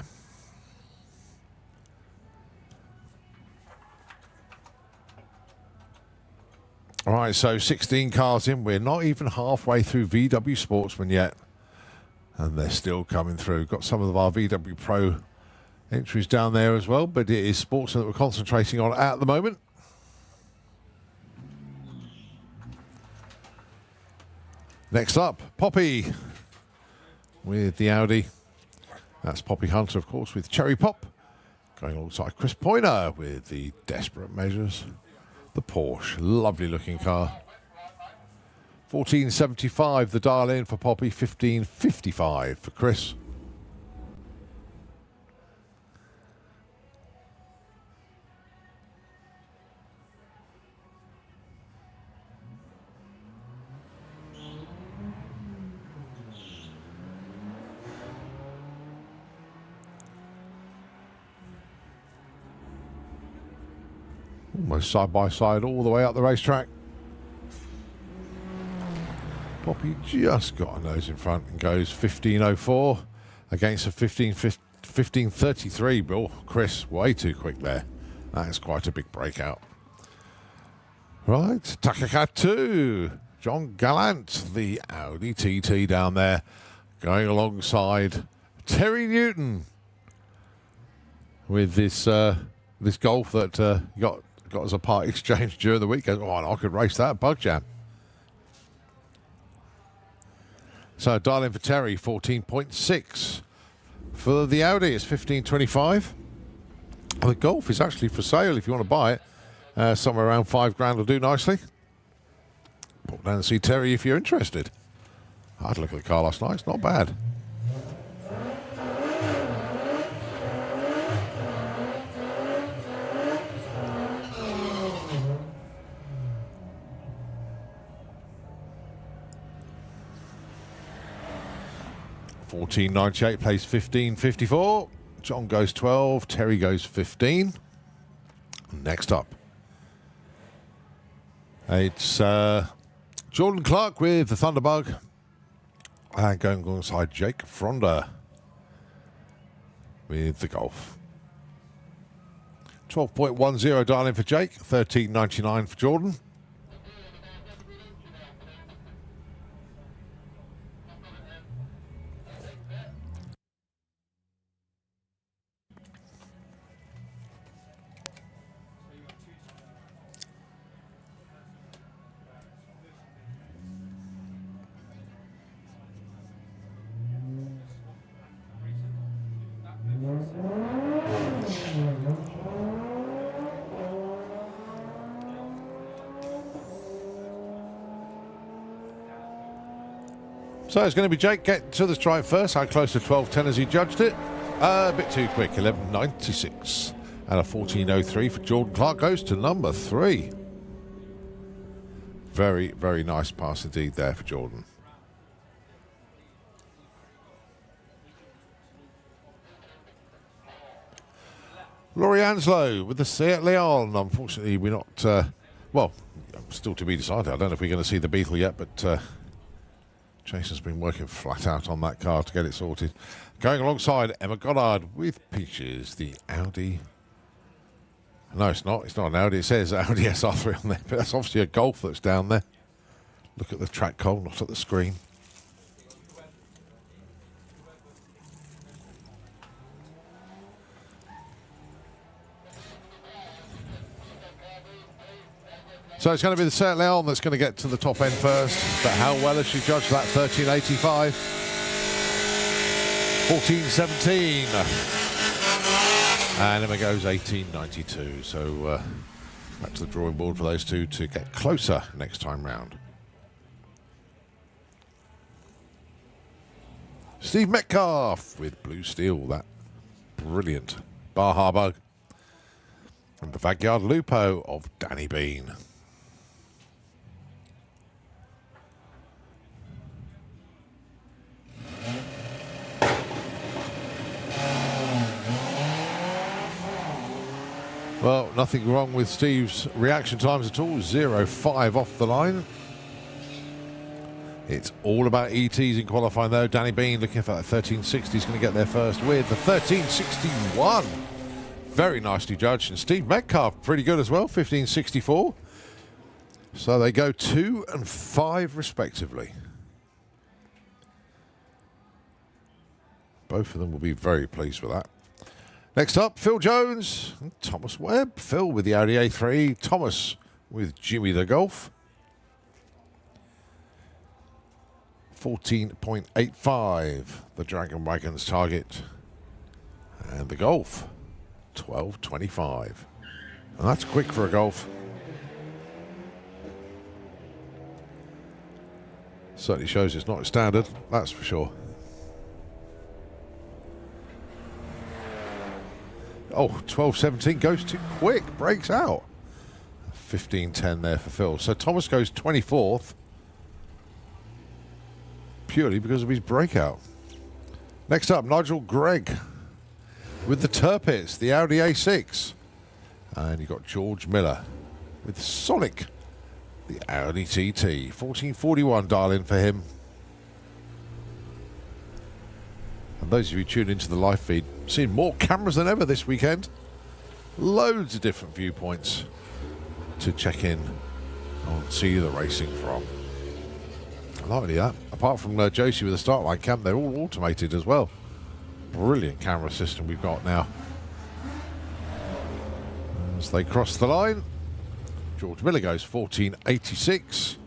S1: All right, so 16 cars in. We're not even halfway through VW Sportsman yet. And they're still coming through. Got some of our VW Pro entries down there as well, but it is Sportsman that we're concentrating on at the moment. Next up, Poppy with the Audi. That's Poppy Hunter, of course, with Cherry Pop. Going alongside Chris Poyner with the Desperate Measures. The Porsche, lovely looking car. 14.75 the dial in for Poppy, 15.55 for Chris. Almost side by side all the way up the racetrack. Poppy just got a nose in front and goes 15.04 against a 15.33. Oh, Chris, way too quick there. That is quite a big breakout. Right, Takakatu. John Gallant, the Audi TT down there, going alongside Terry Newton with this this Golf that got as a part exchange during the week. Oh, I could race that Bug Jam. So dial in for Terry, 14.6. For the Audi, it's 15.25. The Golf is actually for sale if you want to buy it. Somewhere around £5 will do nicely. Pop down and see Terry if you're interested. I had a look at the car last night. It's not bad. $14.98 plays 15.54. John goes 12. Terry goes 15. Next up, it's Jordan Clark with the Thunderbug, and going alongside Jake Fronda with the Golf. 12.10 dialing for Jake. 13.99 for Jordan. So it's going to be Jake getting to the stripe first. How close to 12.10 as he judged it? A bit too quick, 11.96. And a 14.03 for Jordan Clark goes to number 3. Very, very nice pass indeed there for Jordan. Laurie Anslow with the Seat Leon. Unfortunately, we're not, well, still to be decided. I don't know if we're going to see the Beetle yet, but Jason's been working flat out on that car to get it sorted. Going alongside Emma Goddard with Peaches, the Audi. No, it's not. It's not an Audi. It says Audi SR3 on there, but that's obviously a Golf that's down there. Look at the track code, not at the screen. So it's going to be the Seat Leon that's going to get to the top end first. But how well has she judged that? 13.85. 14.17. And Emma goes 18.92. So back to the drawing board for those two to get closer next time round. Steve Metcalf with Blue Steel. That brilliant Baja Bug. And the Backyard Lupo of Danny Bean. Well, nothing wrong with Steve's reaction times at all. 0.5 off the line. It's all about ETs in qualifying, though. Danny Bean looking for that 13.60. He's going to get there first with the 13.61. Very nicely judged. And Steve Metcalf, pretty good as well, 15.64. So they go 2 and 5 respectively. Both of them will be very pleased with that. Next up, Phil Jones and Thomas Webb. Phil with the Audi A3. Thomas with Jimmy the Golf. 14.85, the Dragon Wagon's target. And the Golf, 12.25. And that's quick for a Golf. Certainly shows it's not standard, that's for sure. Oh, 12.17 goes too quick, breaks out. 15.10 there for Phil. So Thomas goes 24th. Purely because of his breakout. Next up, Nigel Gregg with the Turpits, the Audi A6. And you've got George Miller with Sonic, the Audi TT. 14.41 dial-in for him. And those of you tuned into the live feed, seeing more cameras than ever this weekend. Loads of different viewpoints to check in and see the racing from. Not only that, apart from Josie with the start line cam, they're all automated as well. Brilliant camera system we've got now. As they cross the line, George Miller goes 14.86.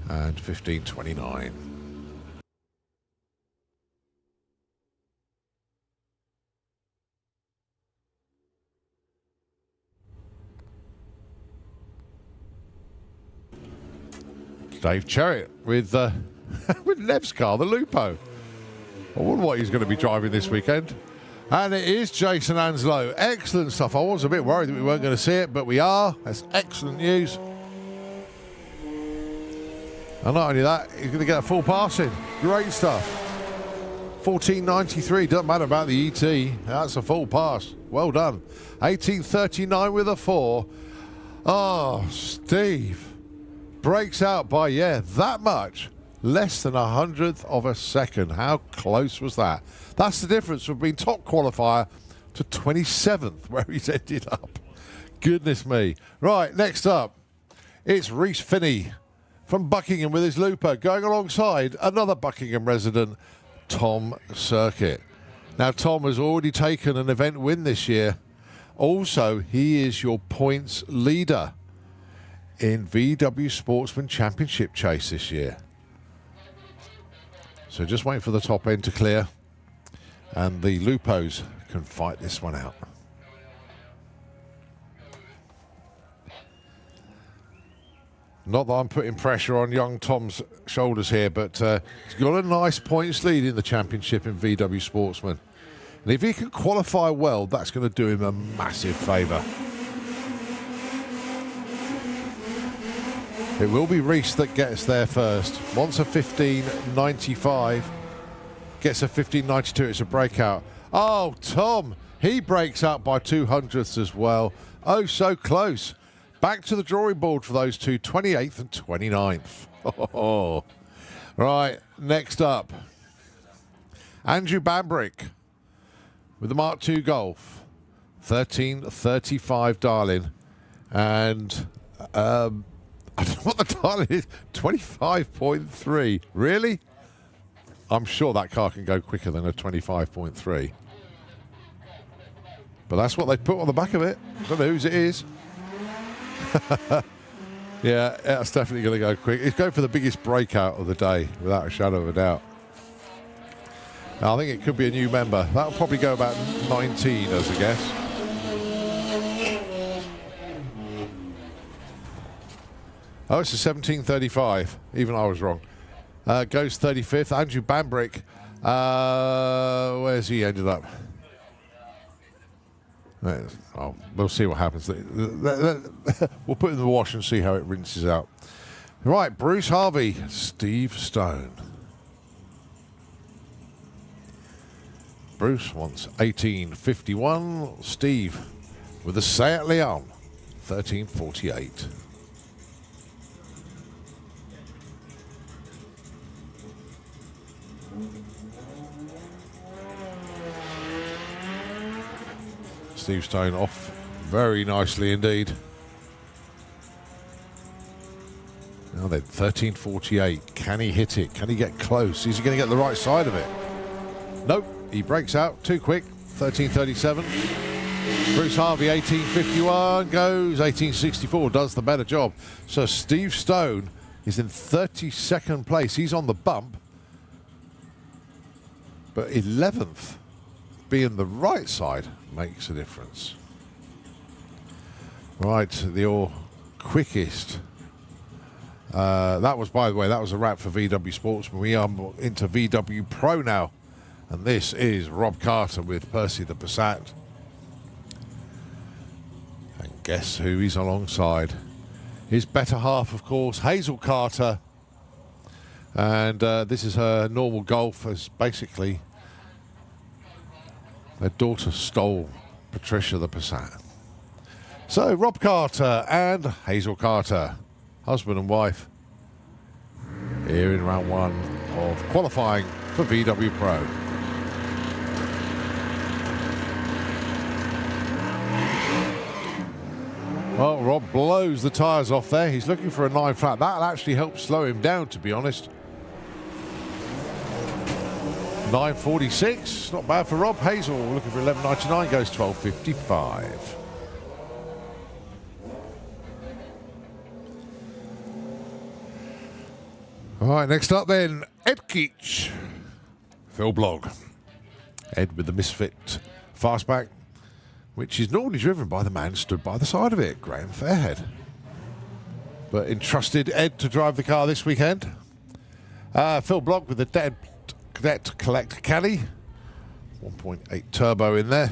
S1: And 15.29. Dave Cherritt with with Nev's car, the Lupo. I wonder what he's going to be driving this weekend. And it is Jason Anslow. Excellent stuff. I was a bit worried that we weren't going to see it, but we are. That's excellent news. And not only that, he's going to get a full pass in. Great stuff. 14.93. Doesn't matter about the ET. That's a full pass. Well done. 18.39 with a 4. Oh, Steve. Breaks out by, that much. Less than 100th of a second. How close was that? That's the difference from being top qualifier to 27th, where he's ended up. Goodness me. Right, next up, it's Reece Finney from Buckingham with his Lupo, going alongside another Buckingham resident, Tom Circuit. Now, Tom has already taken an event win this year. Also, he is your points leader in VW Sportsman Championship chase this year. So just wait for the top end to clear and the Lupos can fight this one out. Not that I'm putting pressure on young Tom's shoulders here, but he's got a nice points lead in the championship in VW Sportsman. And if he can qualify well, that's going to do him a massive favour. It will be Reece that gets there first. Wants a 15.95. Gets a 15.92. It's a breakout. Oh, Tom. He breaks out by 200ths as well. Oh, so close. Back to the drawing board for those two. 28th and 29th. Oh. Right. Next up. Andrew Bambrick with the Mark II Golf. 13.35 dial-in. And I don't know what the dial is. 25.3. Really? I'm sure that car can go quicker than a 25.3. But that's what they put on the back of it. I don't know whose it is. Yeah, that's definitely going to go quick. It's going for the biggest breakout of the day, without a shadow of a doubt. Now, I think it could be a new member. That'll probably go about 19 as a guess. Oh, it's a 17.35. Even I was wrong. Goes 35th. Andrew Bambrick. Where's he ended up? Oh, we'll see what happens. We'll put it in the wash and see how it rinses out. Right, Bruce Harvey, Steve Stone. Bruce wants 18.51. Steve with the Seat Leon, 13.48. Steve Stone off very nicely indeed. Now then, 13.48. Can he hit it? Can he get close? Is he going to get the right side of it? Nope. He breaks out too quick. 13.37. Bruce Harvey, 18.51. Goes 18.64. Does the better job. So Steve Stone is in 32nd place. He's on the bump. But 11th, being the right side, makes a difference. Right, the quickest. That was, by the way, that was a wrap for VW Sportsman. We are into VW Pro now. And this is Rob Carter with Percy the Passat. And guess who he's alongside? His better half, of course, Hazel Carter. And this is her normal Golf, as basically her daughter stole Patricia the Passat. So Rob Carter and Hazel Carter, husband and wife, here in round one of qualifying for VW Pro. Well, Rob blows the tyres off there. He's looking for a 9 flat. That'll actually help slow him down, to be honest. 9.46, not bad for Rob. Hazel looking for 11.99, goes 12.55. All right, next up then, Ed Keach. Phil Blogg. Ed with the Misfit Fastback, which is normally driven by the man stood by the side of it, Graham Fairhead. But entrusted Ed to drive the car this weekend. Phil Blogg with the Cadet Collect Caddy. 1.8 turbo in there.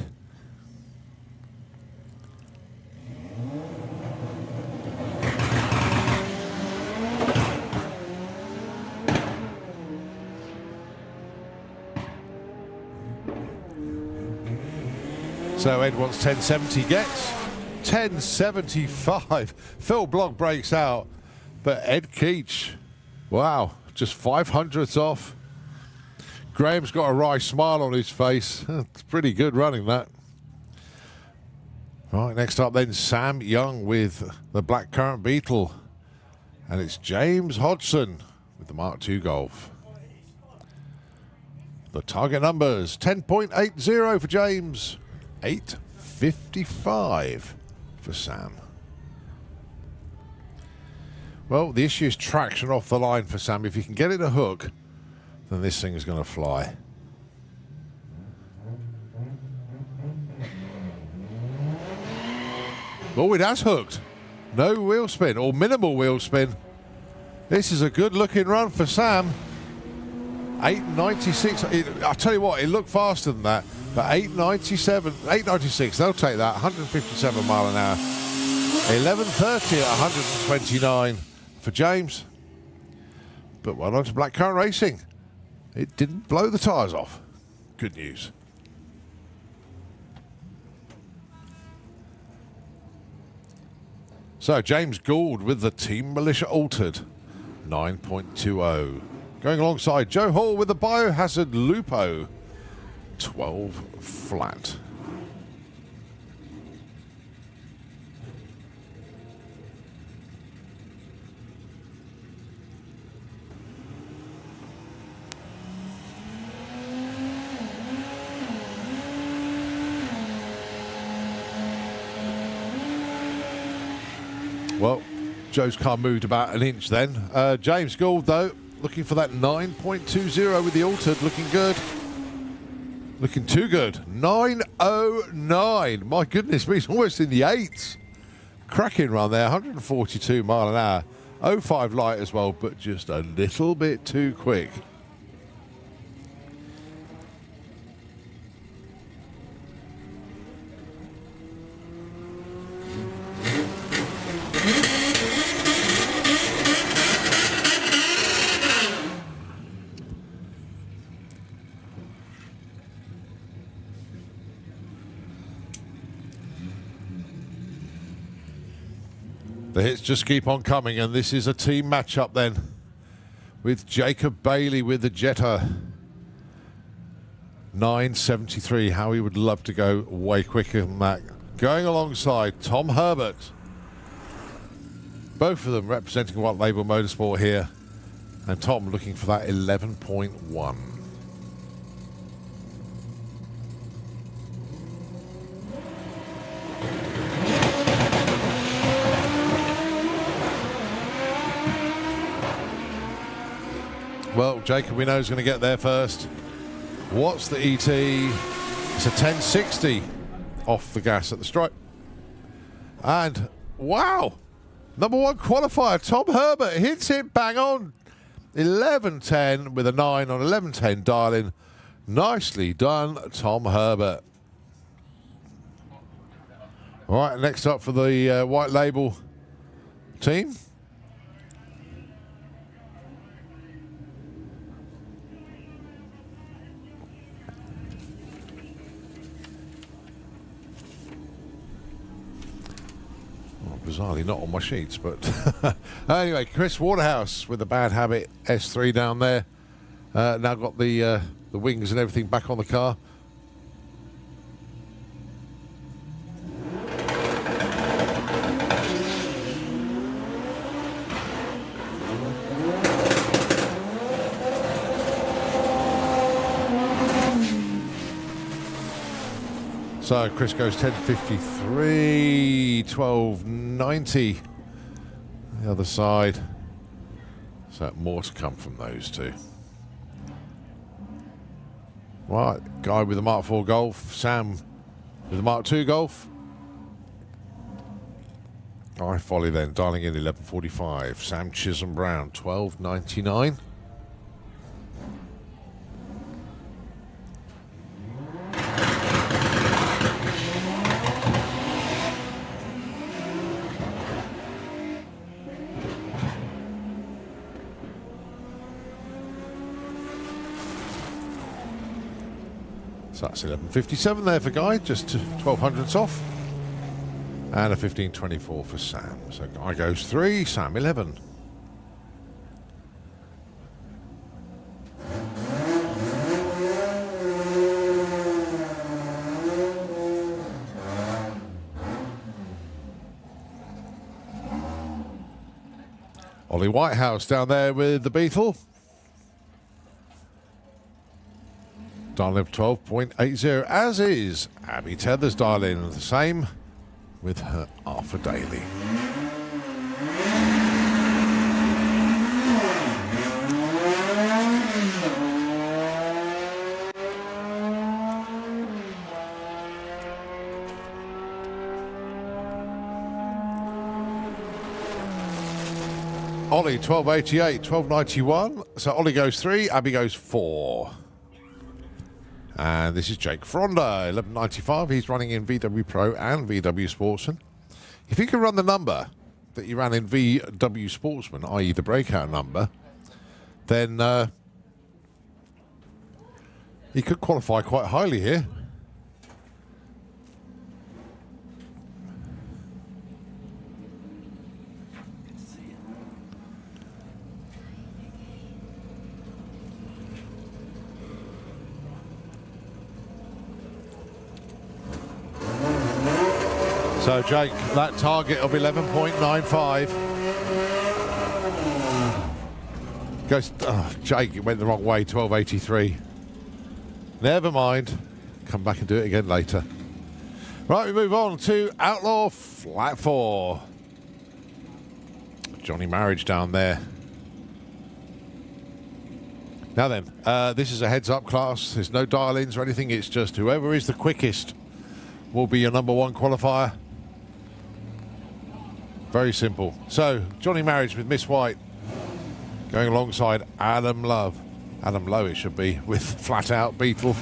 S1: So Ed wants 1070, gets 1075. Phil Blogg breaks out, but Ed Keach, wow, just 500ths off. Graham's got a wry smile on his face. It's pretty good running that. Right, next up then, Sam Young with the Blackcurrant Beetle. And it's James Hodgson with the Mark II Golf. The target numbers, 10.80 for James. 8.55 for Sam. Well, the issue is traction off the line for Sam. If you can get it a hook, then this thing is going to fly. Oh, it has hooked. No wheel spin, or minimal wheel spin. This is a good looking run for Sam. 8.96. I'll tell you what, it looked faster than that. But 8.96, they'll take that. 157 mile an hour. 11.30 at 129 for James. But well done to Blackcurrant Racing. It didn't blow the tyres off. Good news. So James Gould with the Team Militia Altered. 9.20. Going alongside Joe Hall with the Biohazard Lupo. 12 flat. Well, Joe's car moved about an inch then. James Gould, though, looking for that 9.20 with the Altered, looking good. Looking too good. 9.09. My goodness, he's almost in the 8s. Cracking run there, 142 mile an hour. 0.5 light as well, but just a little bit too quick. The hits just keep on coming, and this is a team matchup then with Jacob Bailey with the Jetta. 9.73. How he would love to go way quicker than that. Going alongside Tom Herbert. Both of them representing White Label Motorsport here. And Tom looking for that 11.1. Well, Jacob, we know who's going to get there first. What's the ET? It's a 1060 off the gas at the stripe. And, wow, number one qualifier, Tom Herbert, hits it bang on. 11.10 with a 9 on 11.10 dialing. Nicely done, Tom Herbert. All right, next up for the White Label team. Bizarrely not on my sheets, but anyway, Chris Waterhouse with the Bad Habit S3 down there. Now got the wings and everything back on the car. So Chris goes 10.53, 12.90 the other side. So more to come from those two. Right, guy with the Mark IV Golf, Sam with the Mark II Golf. I follow then, dialing in 11.45. Sam Chisholm Brown, 12.99. So that's 11.57 there for Guy, just 12 hundredths off. And a 15.24 for Sam. So Guy goes 3, Sam 11. Ollie Whitehouse down there with the Beetle. Dial in 12.80, as is Abby Tethers dial in the same with her Arthur Daly. Ollie 12.88, 12.91. So Ollie goes 3, Abby goes 4. And this is Jake Fronda, 11.95. He's running in VW Pro and VW Sportsman. If he can run the number that you ran in VW Sportsman, i.e. the breakout number, then he could qualify quite highly here. So, Jake, that target of 11.95 goes. Oh, Jake, it went the wrong way, 12.83. Never mind. Come back and do it again later. Right, we move on to Outlaw Flat 4. Johnny Marriage down there. Now then, this is a heads-up class. There's no dial-ins or anything. It's just whoever is the quickest will be your number one qualifier. Very simple. So, Johnny Marriage with Miss White going alongside Adam Love. Adam Lowe, it should be, with Flat Out Beetle.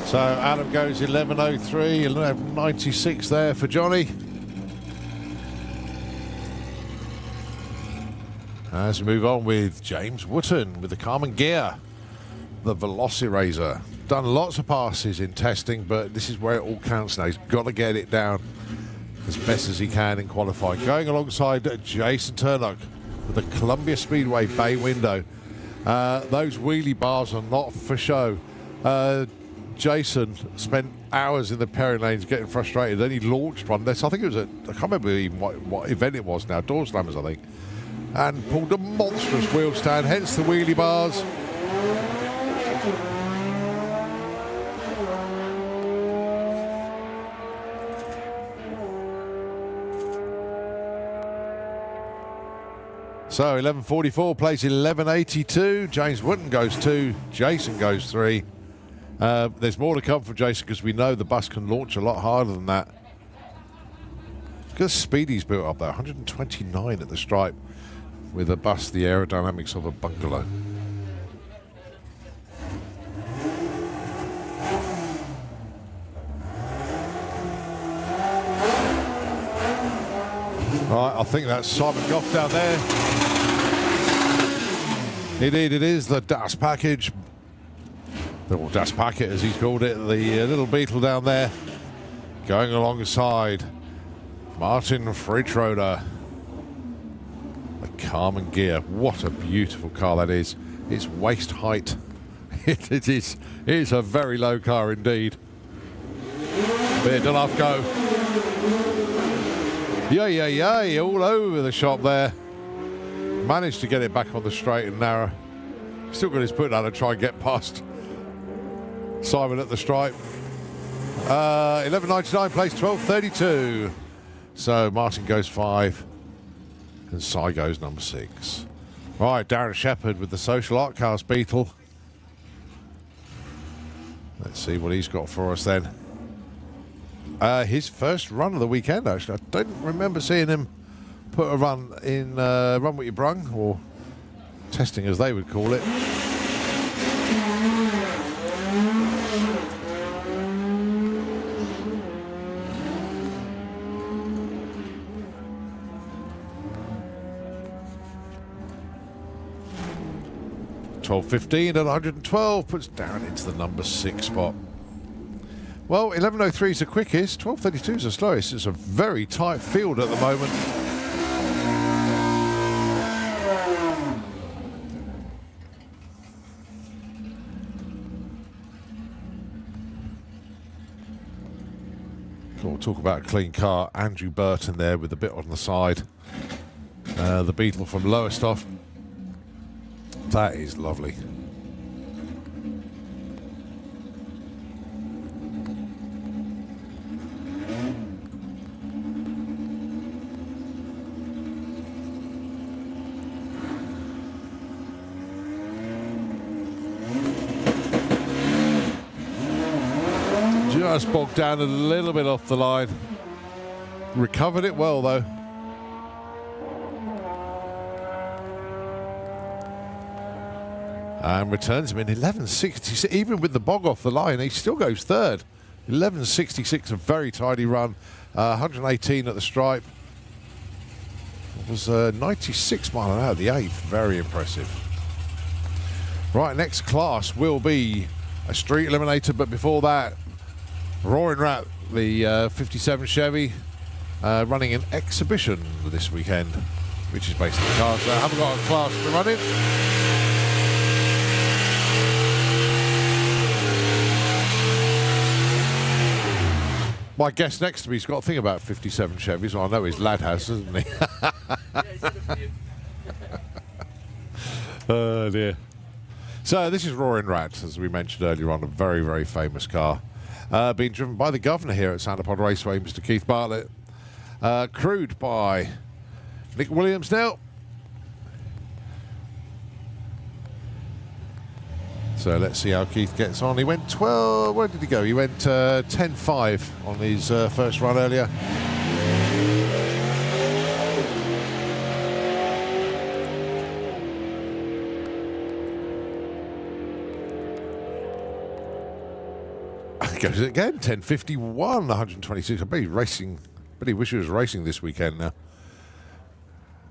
S1: So Adam goes 11.03, 11.96 there for Johnny. As we move on with James Wooten with the Carmen Gear, the Velociraptor. done lots of passes in testing, but this is where it all counts now. He's got to get it down as best as he can in qualifying. Going alongside Jason Turnock with the Columbia Speedway bay window. Those wheelie bars are not for show. Jason spent hours in the pairing lanes getting frustrated. Then he launched one. I think it was I can't remember even what event it was now. Door Slammers, I think. And pulled a monstrous wheel stand, hence the wheelie bars. So 11.44 plays 11.82. James Wooten goes 2. Jason goes 3. There's more to come from Jason because we know the bus can launch a lot harder than that. Look at the speed he's built up there. 129 at the stripe with a bus the aerodynamics of a bungalow. Right, I think that's Simon Goff down there. Indeed, it is the DAS package. The DAS packet, as he's called it. The little Beetle down there. Going alongside Martin Freitroder. The Carmen Gear. What a beautiful car that is. It's waist height. It is a very low car indeed. There, Dunlop go. Yay, all over the shop there. Managed to get it back on the straight and narrow. Still got his foot down to try and get past Simon at the stripe. 11.99 plays 12.32. So Martin goes 5 and Cy goes number 6. Right, Darren Shepherd with the Social Art Cars Beetle. Let's see what he's got for us then. His first run of the weekend, actually. I don't remember seeing him put a run in Run With Ya Brung, or testing as they would call it. $12.15 at 112 puts Darren into the number 6 spot. Well, 11.03 is the quickest, 12.32 is the slowest. It's a very tight field at the moment. We'll talk about a clean car. Andrew Burton there with the bit on the side. The Beetle from Lowestoft. That is lovely. Just bogged down a little bit off the line. Recovered it well though. And returns him in 11.66. Even with the bog off the line, he still goes third. 11.66, a very tidy run. 118 at the stripe. It was 96 mile an hour at the 8th. Very impressive. Right, next class will be a street eliminator, but before that, Roaring Rat, the 57 Chevy, running an exhibition this weekend, which is basically cars that haven't got a class to run in. My guest next to me's got a thing about 57 Chevys. Well, I know his lad has, hasn't he? Oh dear. So this is Roaring Rat, as we mentioned earlier on, a very, very famous car. Being driven by the governor here at Santa Pod Raceway, Mr. Keith Bartlett. Crewed by Nick Williams now. So let's see how Keith gets on. He went 12, where did he go? He went 10.5 on his first run earlier. Goes again, 10.51, 126. I bet he's racing. But he wishes he was racing this weekend now.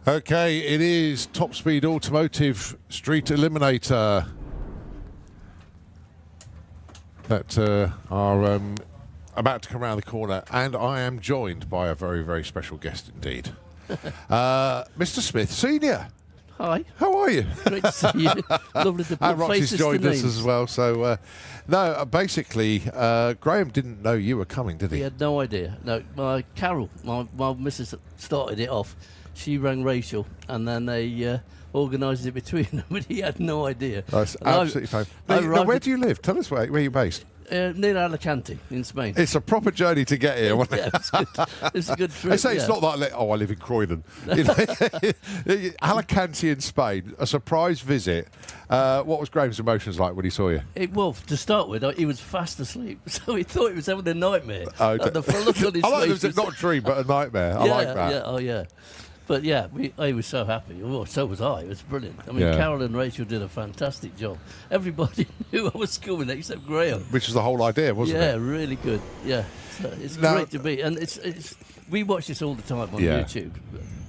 S1: Okay, it is Top Speed Automotive Street Eliminator. that are about to come around the corner, and I am joined by a very, very special guest indeed. Mr. Smith Senior.
S13: Hi.
S1: How are you?
S13: Great to see you. Lovely to put
S1: And Roxy's
S13: faces
S1: joined
S13: to
S1: us
S13: names.
S1: as well. So, basically, Graham didn't know you were coming, did he?
S13: He had no idea. No, Carol, my missus started it off. She rang Rachel, and then they organised it between them, but he had no idea.
S1: That's
S13: And
S1: absolutely fine. Now, where do you live? Tell us where you're based.
S13: Near Alicante, in Spain.
S1: It's a proper journey to get here. Wasn't it?
S13: Yeah, it's good. It's a good trip.
S1: They say
S13: yeah.
S1: it's not like, I live in Croydon. You know, Alicante in Spain, a surprise visit. What was Graham's emotions like when he saw you?
S13: Well, to start with, he was fast asleep, so he thought he was having a nightmare.
S1: Oh,
S13: And the look on his
S1: I like
S13: face
S1: it was not a dream, but a nightmare. I like that.
S13: Yeah, oh yeah. But yeah, I was so happy. Well, so was I. It was brilliant. I mean,
S1: Yeah.
S13: Carol and Rachel did a fantastic job. Everybody knew I was coming, except Graham.
S1: Which was the whole idea, wasn't
S13: Yeah,
S1: it?
S13: really good. Yeah, so it's
S1: Now-
S13: great to be. And it's we watch this all the time on
S1: Yeah.
S13: YouTube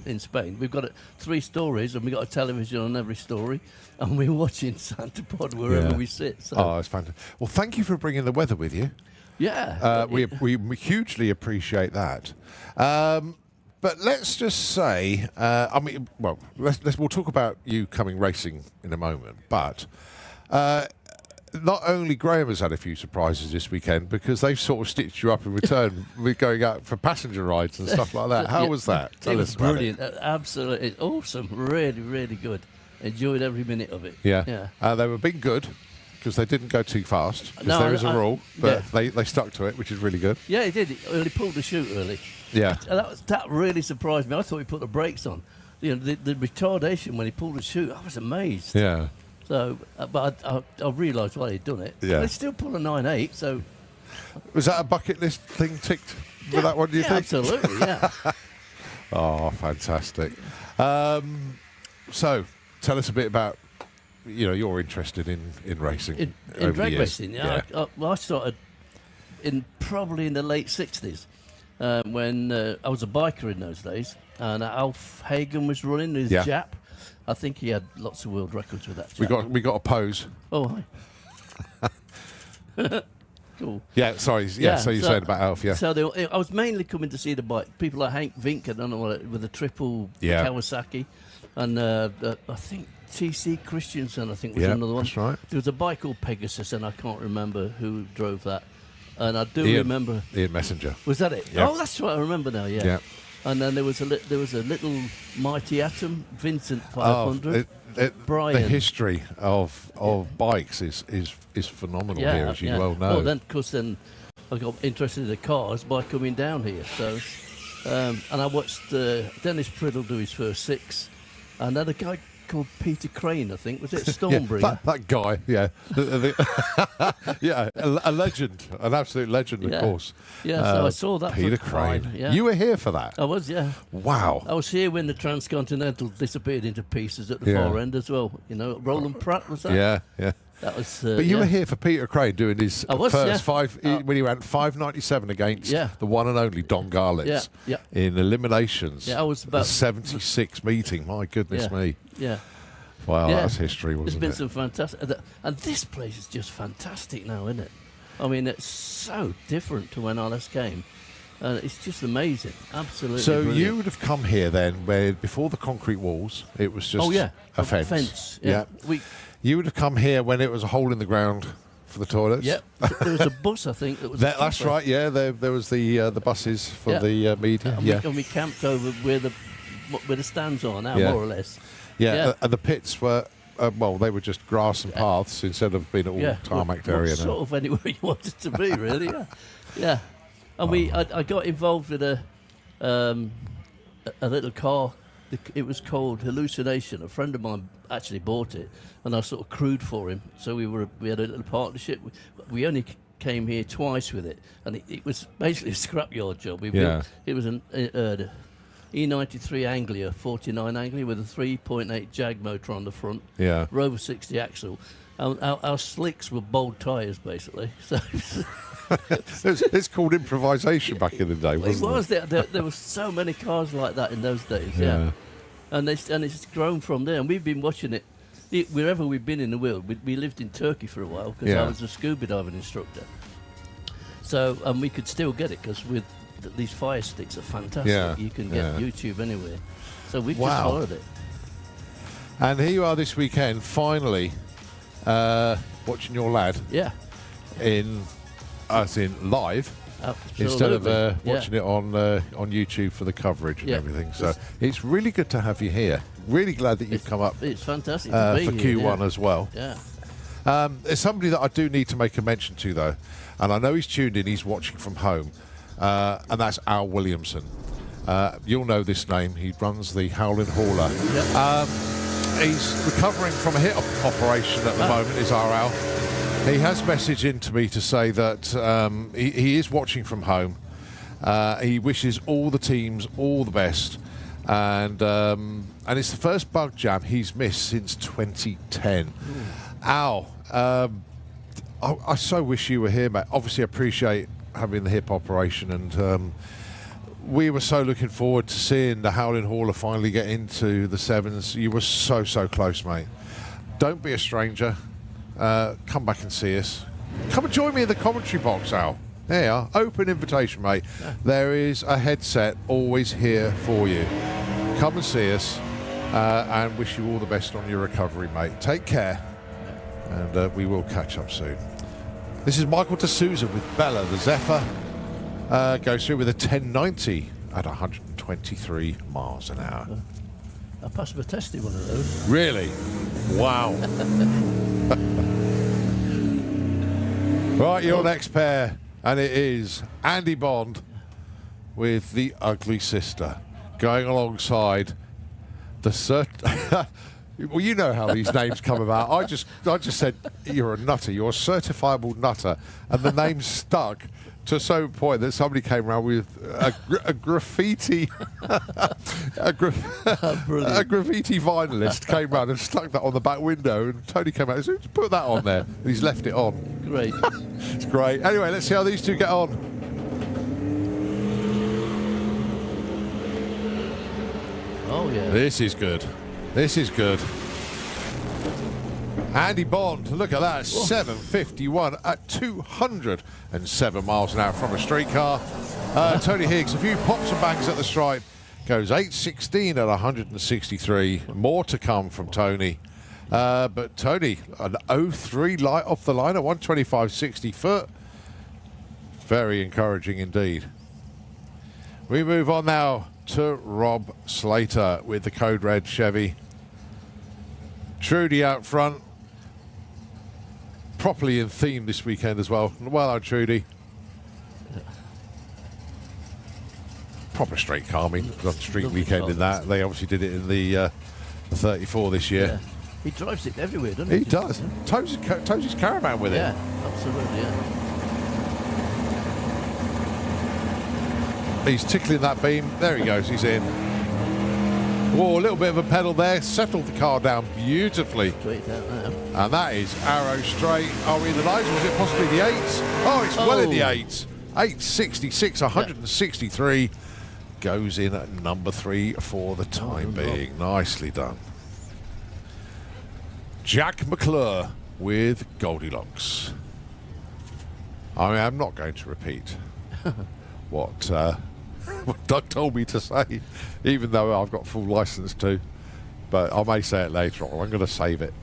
S13: in Spain. We've got 3 stories, and we've got a television on every story, and we're watching Santa Pod wherever
S1: Yeah.
S13: we sit. So.
S1: Oh, it's fantastic. Well, thank you for bringing the weather with you.
S13: Yeah.
S1: We hugely appreciate that. But let's just say, we'll talk about you coming racing in a moment. But not only Graham has had a few surprises this weekend, because they've sort of stitched you up in return with going out for passenger rides and stuff like that. How was that?
S13: It
S1: Tell
S13: was
S1: us about
S13: brilliant. Absolutely awesome. Really, really good. Enjoyed every minute of it.
S1: Yeah.
S13: Yeah.
S1: They were being good because they didn't go too fast. Because
S13: No,
S1: there is a rule, but
S13: yeah.
S1: they stuck to it, which is really good.
S13: Yeah, he did. He pulled the chute early.
S1: Yeah.
S13: That really surprised me. I thought he put the brakes on. You know, the retardation when he pulled the chute, I was amazed.
S1: Yeah.
S13: So, but I realised why he'd done it.
S1: Yeah.
S13: They still pull a 9.8, so...
S1: Was that a bucket list thing ticked with that one, do you think?
S13: Absolutely, yeah.
S1: Oh, fantastic. So, tell us a bit about, you're interested in racing.
S13: In
S1: over the
S13: drag
S1: years.
S13: racing, yeah. I started probably in the late 60s when I was a biker in those days, and Alf Hagen was running his
S1: Yeah.
S13: Jap. I think he had lots of world records with that Jap.
S1: We got a pose.
S13: Oh, hi. Cool.
S1: Yeah, sorry. Yeah, so you're saying about Alf, yeah.
S13: So I was mainly coming to see the bike. People like Hank Vink, I don't know what, with the triple
S1: Yeah.
S13: Kawasaki, and I think TC Christensen, I think was
S1: Yeah,
S13: another one.
S1: that's right.
S13: There was a bike called Pegasus, and I can't remember who drove that. And I do
S1: Ian
S13: remember.
S1: Messenger.
S13: Was that it?
S1: Yeah.
S13: Oh, that's what I remember now. Yeah.
S1: Yeah.
S13: And then there was a little Mighty Atom Vincent 500. Brian.
S1: The history of bikes is phenomenal here, as you well know.
S13: Well, then, because then I got interested in the cars by coming down here. So, and I watched Dennis Priddle do his first 6, and then a guy called Peter Crane, I think, was it Stormbringer?
S1: Yeah, that guy, yeah. Yeah, a legend, an absolute legend, of course.
S13: Yeah, so I saw that
S1: Peter
S13: for Crane.
S1: Crane.
S13: Yeah.
S1: You were here for that?
S13: I was, yeah.
S1: Wow.
S13: I was here when the Transcontinental disappeared into pieces at the
S1: Yeah.
S13: far end as well. Roland Pratt was that?
S1: Yeah, yeah.
S13: That was.
S1: But you were here for Peter Crane doing his
S13: I was,
S1: first
S13: yeah.
S1: when he ran 5.97 against the one and only Don Garlitz in eliminations.
S13: Yeah, I was
S1: the
S13: about
S1: 76 meeting. My goodness me.
S13: Yeah.
S1: Wow,
S13: Yeah.
S1: that's history, wasn't it?
S13: There's been some fantastic, and this place is just fantastic now, isn't it? I mean, it's so different to when I last came, and it's just amazing, absolutely.
S1: So
S13: brilliant.
S1: you would have come here then, where before the concrete walls, it was just a fence.
S13: Yeah.
S1: You would have come here when it was a hole in the ground for the toilets.
S13: Yep. There was a bus, I think, that was.
S1: That's right. Yeah, there was the buses for the media.
S13: And we camped over where the stands are now, more or less.
S1: Yeah, and the pits were, they were just grass and paths instead of being all tarmacked area.
S13: Sort of anywhere you wanted to be, really. Yeah. And I got involved with a little car. It was called Hallucination. A friend of mine actually bought it, and I sort of crewed for him. So we had a little partnership. We only came here twice with it, and it was basically a scrapyard job. It was an E93 Anglia, 49 Anglia with a 3.8 Jag motor on the front.
S1: Yeah.
S13: Rover 60 axle. Our slicks were bold tyres, basically. So
S1: it's called improvisation back in the day, wasn't it?
S13: There were so many cars like that in those days. Yeah. And it's grown from there, and we've been watching it wherever we've been in the world, we lived in Turkey for a while because I was a scuba diving instructor. So, and we could still get it because with these fire sticks are fantastic.
S1: Yeah,
S13: You can get YouTube anywhere. So we just
S1: Wow.
S13: followed it.
S1: And here you are this weekend, finally watching your lad.
S13: Yeah.
S1: In live. Instead of watching it on YouTube for the coverage and everything. So it's really good to have you here. Really glad that you've come up.
S13: It's fantastic to be
S1: for
S13: here,
S1: Q1 as well.
S13: Yeah.
S1: There's somebody that I do need to make a mention to, though, and I know he's tuned in. He's watching from home, and that's Al Williamson. You'll know this name. He runs the Howling Hauler.
S13: Yep.
S1: He's recovering from a hip operation at the moment. Is our Al? He has messaged in to me to say that he is watching from home. He wishes all the teams all the best, and it's the first bug jam he's missed since 2010. Al, I so wish you were here, mate. Obviously, appreciate having the hip operation, and we were so looking forward to seeing the Howling Hauler finally get into the sevens. You were so close, mate. Don't be a stranger. Come back and see us. Come and join me in the commentary box, Al. There you are. Open invitation, mate. There is a headset always here for you. Come and see us, and wish you all the best on your recovery, mate. Take care, and we will catch up soon. This is Michael D'Souza with Bella. The Zephyr goes through with a 1090 at 123 miles an hour.
S13: I passed my test in one of those.
S1: Really? Wow. Right, your next pair, and it is Andy Bond with the Ugly Sister going alongside the well, you know how these names come about. I just said you're a nutter, you're a certifiable nutter, and the name stuck to a certain point that somebody came around with a graffiti a graffiti vinylist came around and stuck that on the back window, and Tony came out and said, put that on there, and he's left it on.
S13: Great.
S1: It's great. Anyway, let's see how these two get on.
S13: Oh yeah.
S1: This is good. This is good. Andy Bond, look at that, 751 at 207 miles an hour from a streetcar. Tony Higgs, a few pops and bangs at the stripe, goes 816 at 163. More to come from Tony. But Tony, an 03 light off the line at 125.60 foot. Very encouraging indeed. We move on now to Rob Slater with the Code Red Chevy. Trudy out front. Properly in theme this weekend as well. Well done, Trudy. Proper straight car, I mean, on street
S13: Lovely
S1: weekend
S13: car.
S1: in that. They obviously did it in the 34 this year.
S13: Yeah. He drives it everywhere, doesn't he?
S1: He does. Tows his caravan with it.
S13: Yeah, absolutely, yeah.
S1: He's tickling that beam. There he goes. He's in. Whoa, a little bit of a pedal there. Settled the car down beautifully.
S13: Straight out there.
S1: And that is arrow straight. Are we in the nines? Was it possibly the eights? Oh, it's well in the eights. 866, 163. Goes in at number 3 for the time being. Nicely done. Jack McClure with Goldilocks. I mean, I'm not going to repeat what Doug told me to say, even though I've got full license to. But I may say it later on. I'm going to save it.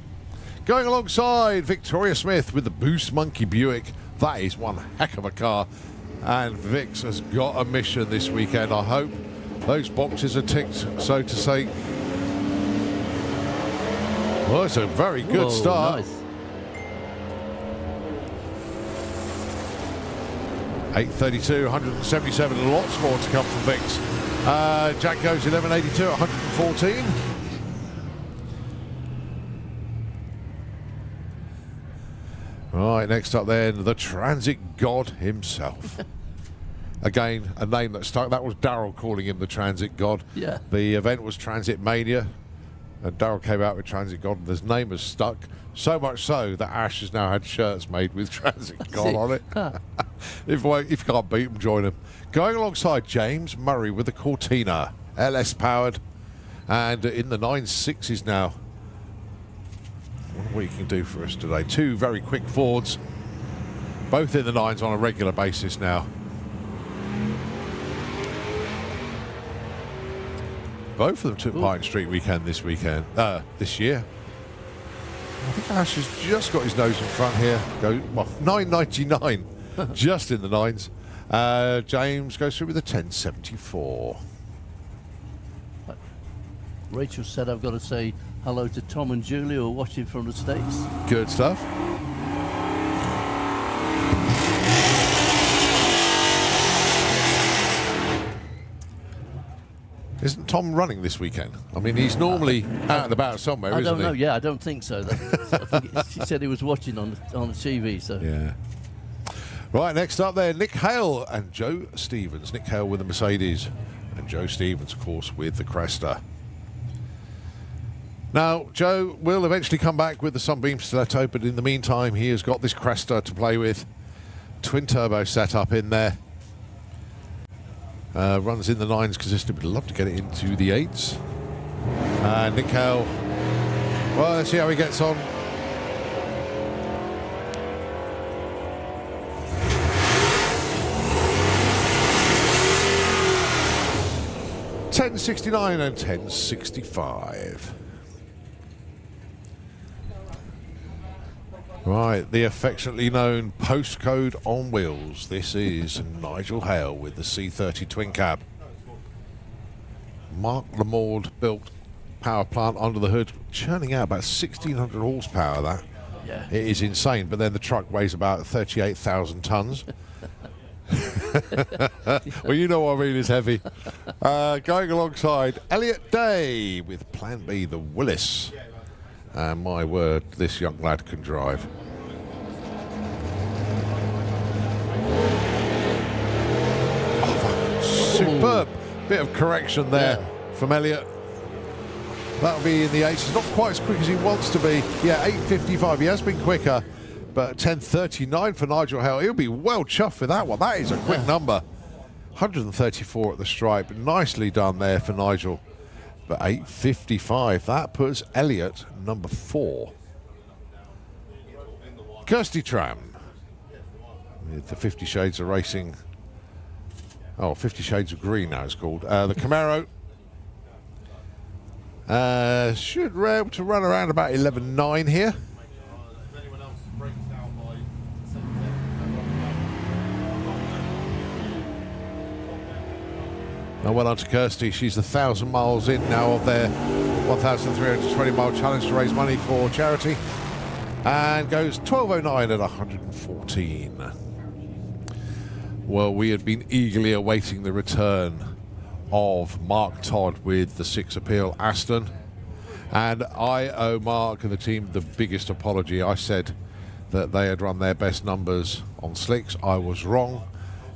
S1: Going alongside Victoria Smith with the Boost Monkey Buick. That is one heck of a car. And Vix has got a mission this weekend. I hope those boxes are ticked, so to say. Well, it's a very good start.
S13: Nice.
S1: 832, 177, lots more to come from Vix. Jack goes 1182 at 114. Right, next up then, the Transit God himself. Again, a name that stuck. That was Darryl calling him the Transit God.
S13: Yeah.
S1: The event was Transit Mania, and Darryl came out with Transit God, and his name has stuck. So much so that Ash has now had shirts made with Transit God on it. If you can't beat them, join them. Going alongside James Murray with the Cortina, LS powered, and in the 9.6s now. what you can do for us today. Two very quick Fords, both in the nines on a regular basis now. Both of them took part in Street Weekend this year. I think Ash has just got his nose in front here. Go, well, 9.99, just in the nines. James goes through with a 10.74.
S13: Rachel said I've got to say hello to Tom and Julie who are watching from the States.
S1: Good stuff. Isn't Tom running this weekend? I mean, he's normally out and about somewhere, isn't he?
S13: I don't know. Yeah, I don't think so. I think she said he was watching on the TV. So
S1: yeah. Right, next up there, Nick Hale and Joe Stevens. Nick Hale with the Mercedes, and Joe Stevens, of course, with the Cresta. Now, Joe will eventually come back with the Sunbeam Stiletto, but in the meantime, he has got this Cresta to play with. Twin turbo setup in there. Runs in the nines consistently, but I'd love to get it into the eights. Nick Hale, well, let's see how he gets on. $10.69 and $10.65. Right, the affectionately known postcode on wheels. This is Nigel Hale with the C30 twin cab. Mark Lamord built power plant under the hood, churning out about 1,600 horsepower. That it is insane. But then the truck weighs about 38,000 tons. Well, you know what I mean. It's heavy. Going alongside Elliot Day with Plan B, the Willis. And my word, this young lad can drive. Oh, superb bit of correction there from Elliot. That'll be in the eights. He's not quite as quick as he wants to be. Yeah, 8.55. He has been quicker, but 10.39 for Nigel Hale. He'll be well chuffed with that one. That is a quick number. 134 at the stripe. Nicely done there for Nigel. But 8.55, that puts Elliot number 4. Kirsty Tram with the 50 Shades of Racing. Oh, 50 Shades of Green now it's called. The Camaro. Should be able to run around about 11.9 here. And well on to Kirsty. She's 1,000 miles in now of their 1,320 mile challenge to raise money for charity, and goes 12.09 at 114. Well, we had been eagerly awaiting the return of Mark Todd with the 6 Appeal Aston, and I owe Mark and the team the biggest apology. I said that they had run their best numbers on slicks. I was wrong.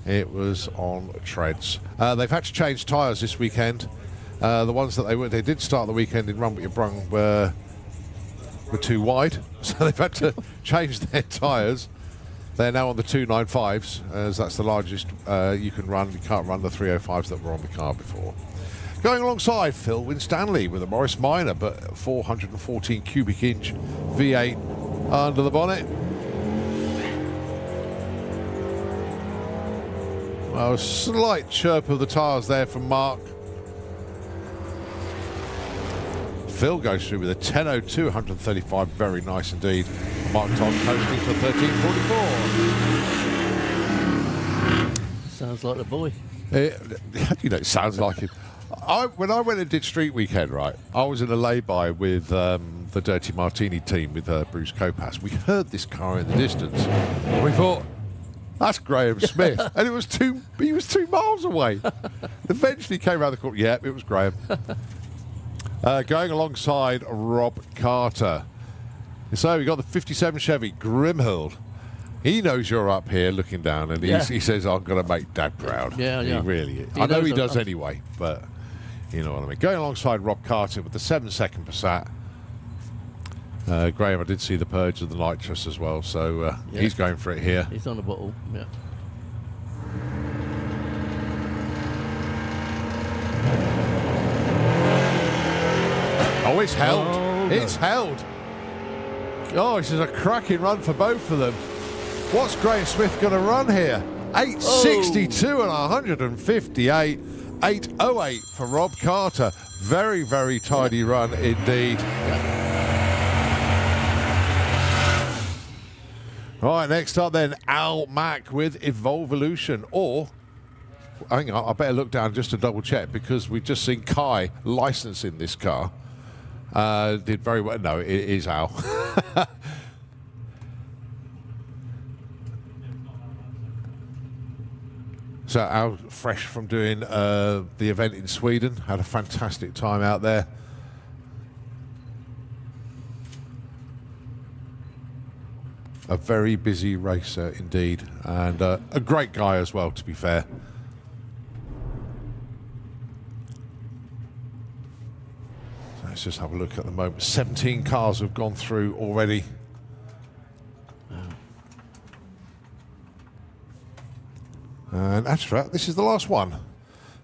S1: It was on treads. They've had to change tyres this weekend. The ones that they did start the weekend in Ya Brung were too wide, so they've had to change their tyres. They're now on the 295s, as that's the largest you can run. You can't run the 305s that were on the car before. Going alongside Phil Winstanley with a Morris Minor, but 414 cubic inch V8 under the bonnet. A slight chirp of the tyres there from Mark. Phil goes through with a 10.02, 135, very nice indeed. Mark Todd coasting to 13.44.
S13: Sounds like the boy.
S1: You know, it sounds like him. When I went and did Street Weekend, right, I was in a lay-by with the Dirty Martini team with Bruce Copas. We heard this car in the distance. And we thought, that's Graham Smith. And he was 2 miles away. Eventually came around the corner. Yeah, it was Graham. Going alongside Rob Carter. So we got the 57 Chevy Grimhild. He knows you're up here looking down, and he says, I'm going to make Dad proud.
S13: Yeah.
S1: He really is. I know he does anyway, but you know what I mean. Going alongside Rob Carter with the 7-second Passat. Graham, I did see the purge of the nitrous as well, so he's going for it here.
S13: He's on the bottle, yeah.
S1: Oh, it's held. It's held. Oh, this is a cracking run for both of them. What's Graham Smith going to run here? 862 and 158. 808 for Rob Carter. Very, very tidy run indeed. Right, next up then, Al Mack with Evolution. Or, hang on, I better look down just to double check because we've just seen Kai licensing this car. Did very well. No, it is Al. So Al, fresh from doing the event in Sweden, had a fantastic time out there. A very busy racer indeed, and a great guy as well, to be fair. So let's just have a look at the moment. 17 cars have gone through already. And that's right, this is the last one.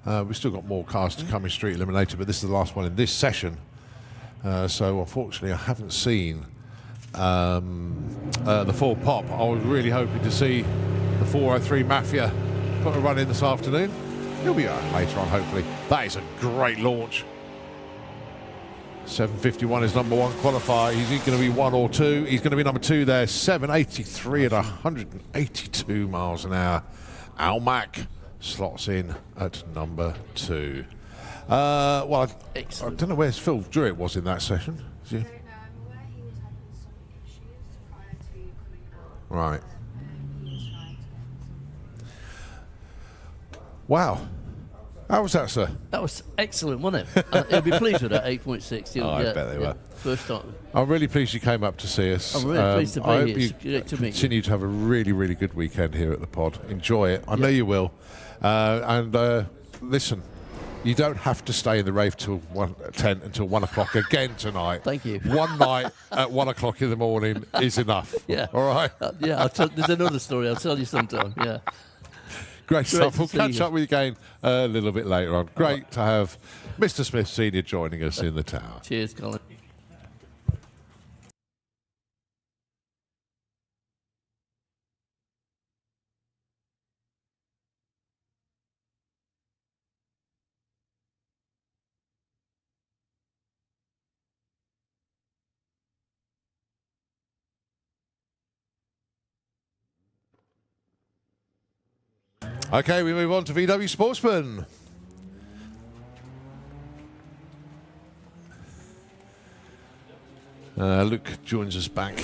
S1: We've still got more cars to come in Street Eliminator, but this is the last one in this session. So unfortunately, I haven't seen the full pop. I was really hoping to see the 403 Mafia put a run in this afternoon. He'll be out later on, hopefully. That is a great launch. 751 is number one qualifier. He's going to be 1 or 2. He's going to be number 2 there. 783 at 182 miles an hour. Al Mack slots in at number 2. Well, I don't know where Phil Druitt was in that session. Is he? Right. Wow. How was that, sir?
S13: That was excellent, wasn't it? He'll be pleased with that 8.6.
S1: Oh, I bet they were.
S13: First time.
S1: I'm really pleased you came up to see us.
S13: I'm really pleased to be
S1: I
S13: here.
S1: hope
S13: It's
S1: you
S13: great to meet you.
S1: continue to have a really, really good weekend here at the pod. Enjoy it. I know you will. Listen, you don't have to stay in the rave till 10 until 1 o'clock again tonight.
S13: Thank you.
S1: One night at 1 o'clock in the morning is enough.
S13: Yeah.
S1: All right?
S13: Yeah, there's another story. I'll tell you sometime. Yeah.
S1: Great stuff. We'll
S13: to see
S1: catch
S13: you.
S1: up with you again a little bit later on. Great to have Mr. Smith Senior joining us in the tower.
S13: Cheers, Colin.
S1: Okay, we move on to VW Sportsman. Luke joins us back.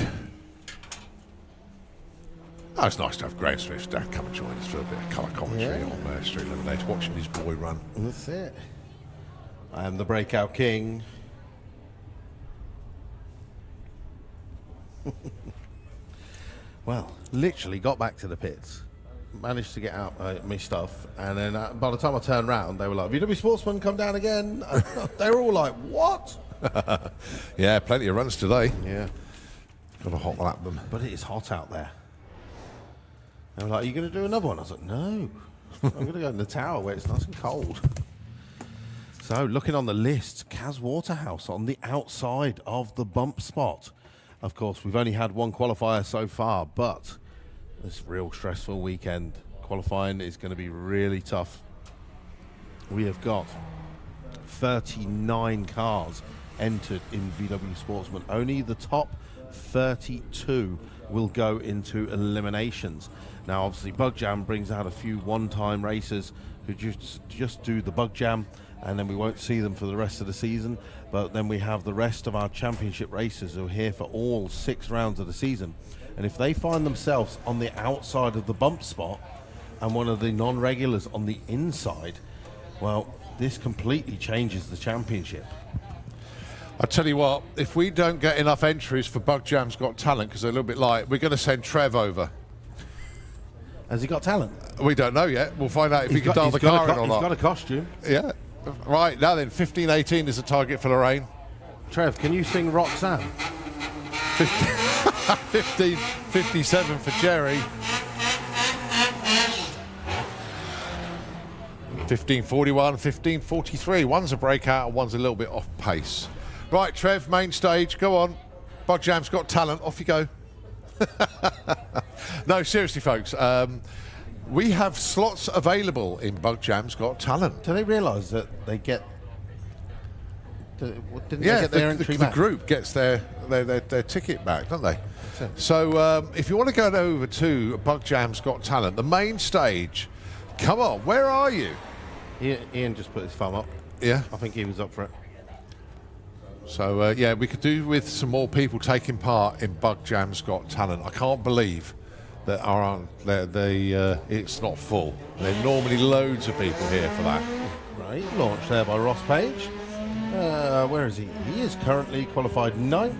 S1: Oh, it's nice to have Graham Smith's dad come and join us for a bit of colour commentary on Street Eliminator, watching his boy run.
S2: That's it. I am the breakout king. Well, literally got back to the pits. Managed to get out my stuff, and then by the time I turned around, they were like, VW Sportsman, come down again. They were all like, what?
S1: Yeah, plenty of runs today.
S2: Yeah.
S1: Got to hot lap them.
S2: But it is hot out there. They were like, are you going to do another one? I was like, no. I'm going to go in the tower where it's nice and cold. So, looking on the list, Kaz Waterhouse on the outside of the bump spot. Of course, we've only had one qualifier so far, but it's a real stressful weekend. Qualifying is going to be really tough. We have got 39 cars entered in VW Sportsman. Only the top 32 will go into eliminations. Now, obviously, Bug Jam brings out a few one-time racers who just do the Bug Jam, and then we won't see them for the rest of the season. But then we have the rest of our championship racers who are here for all 6 rounds of the season. And if they find themselves on the outside of the bump spot and one of the non-regulars on the inside, well, this completely changes the championship.
S1: I tell you what, if we don't get enough entries for Bug Jam's Got Talent, because they're a little bit light, we're going to send Trev over.
S2: Has he got talent?
S1: We don't know yet. We'll find out if he can dial the car in or not.
S2: He's got a costume.
S1: Yeah. Right, now then, 15-18 is the target for Lorraine.
S2: Trev, can you sing Roxanne?
S1: 15-57 for Jerry. 15-41, 15-43. One's a breakout and one's a little bit off pace. Right, Trev, main stage, go on. Bug Jam's got talent. Off you go. No, seriously, folks. We have slots available in Bug Jam's Got Talent.
S2: Do they realise that they get? Didn't they
S1: Yeah,
S2: get their entry
S1: the
S2: back?
S1: group gets their ticket back, don't they? So if you want to go over to Bug Jam's Got Talent, the main stage, come on, where are you?
S2: Ian just put his thumb up.
S1: Yeah.
S2: I think he was up for it.
S1: So, yeah, we could do with some more people taking part in Bug Jam's Got Talent. I can't believe that it's not full. There are normally loads of people here for that.
S2: Right, launched there by Ross Page. Where is he? He is currently qualified 9th.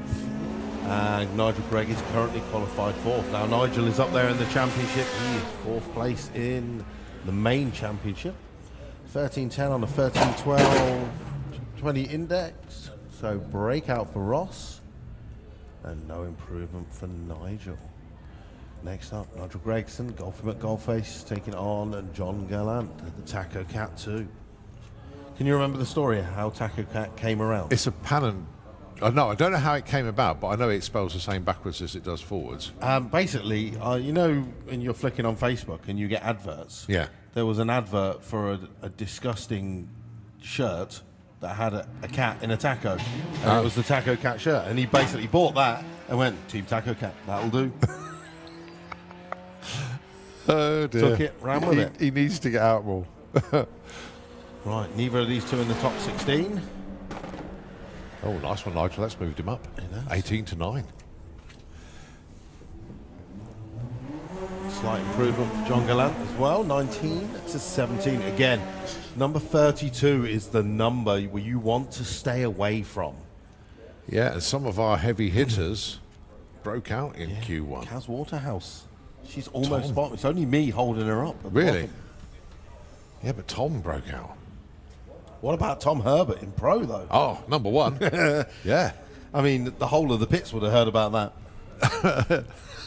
S2: And Nigel Gregg is currently qualified 4th. Now, Nigel is up there in the championship. He is 4th place in the main championship. 13.10 on the 13.12 20 index. So breakout for Ross. And no improvement for Nigel. Next up, Nigel Gregson, Golfing McGolface taking on and John Gallant, the Taco Cat 2. Can you remember the story of how Taco Cat came around?
S1: It's a Pannon. No, I don't know how it came about, but I know it spells the same backwards as it does forwards.
S2: Basically, you know, when you're flicking on Facebook and you get adverts.
S1: Yeah.
S2: There was an advert for a disgusting shirt that had a cat in a taco. And it was the Taco Cat shirt. And he basically bought that and went, Team Taco Cat, that'll do.
S1: Oh dear.
S2: Took it, ran with it.
S1: He needs to get out more.
S2: Right, neither of these two in the top 16.
S1: Oh, nice one, Nigel. That's moved him up. 18 to 9.
S2: Slight improvement for John Gallant as well, 19 to 17. Again, number 32 is the number where you want to stay away from.
S1: Yeah, and some of our heavy hitters broke out in Q1.
S2: Kaz Waterhouse. She's almost spot. It's only me holding her up.
S1: Really? Yeah, but Tom broke out.
S2: What about Tom Herbert in pro, though?
S1: Oh, number 1. Yeah.
S2: I mean, the whole of the pits would have heard about that.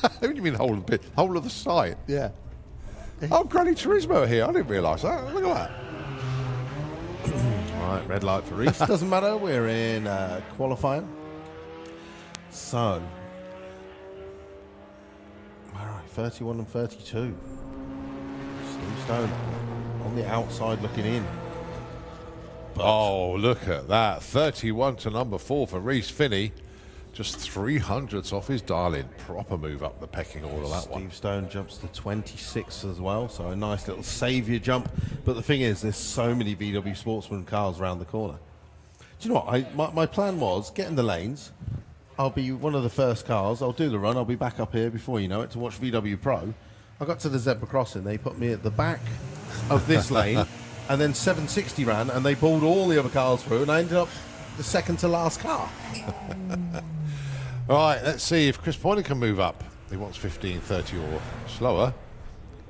S1: What do you mean whole of the pit? Whole of the site?
S2: Yeah.
S1: Oh, Granny Turismo here. I didn't realise that. Look at that.
S2: All right, red light for Reese. Doesn't matter. We're in qualifying. So, all right, 31 and 32. Steve Stone on the outside looking in.
S1: Oh, look at that. 31 to number 4 for Reese Finney. Just 300ths off his dial-in. Proper move up the pecking order, that one.
S2: Steve Stone jumps to 26 as well, so a nice little saviour jump. But the thing is, there's so many VW Sportsman cars around the corner. Do you know what? My plan was, get in the lanes. I'll be one of the first cars. I'll do the run. I'll be back up here before you know it to watch VW Pro. I got to the zebra crossing. They put me at the back of this lane. And then 760 ran, and they pulled all the other cars through, and I ended up the second to last car.
S1: All right, let's see if Chris Poynter can move up. He wants 15, 30 or slower.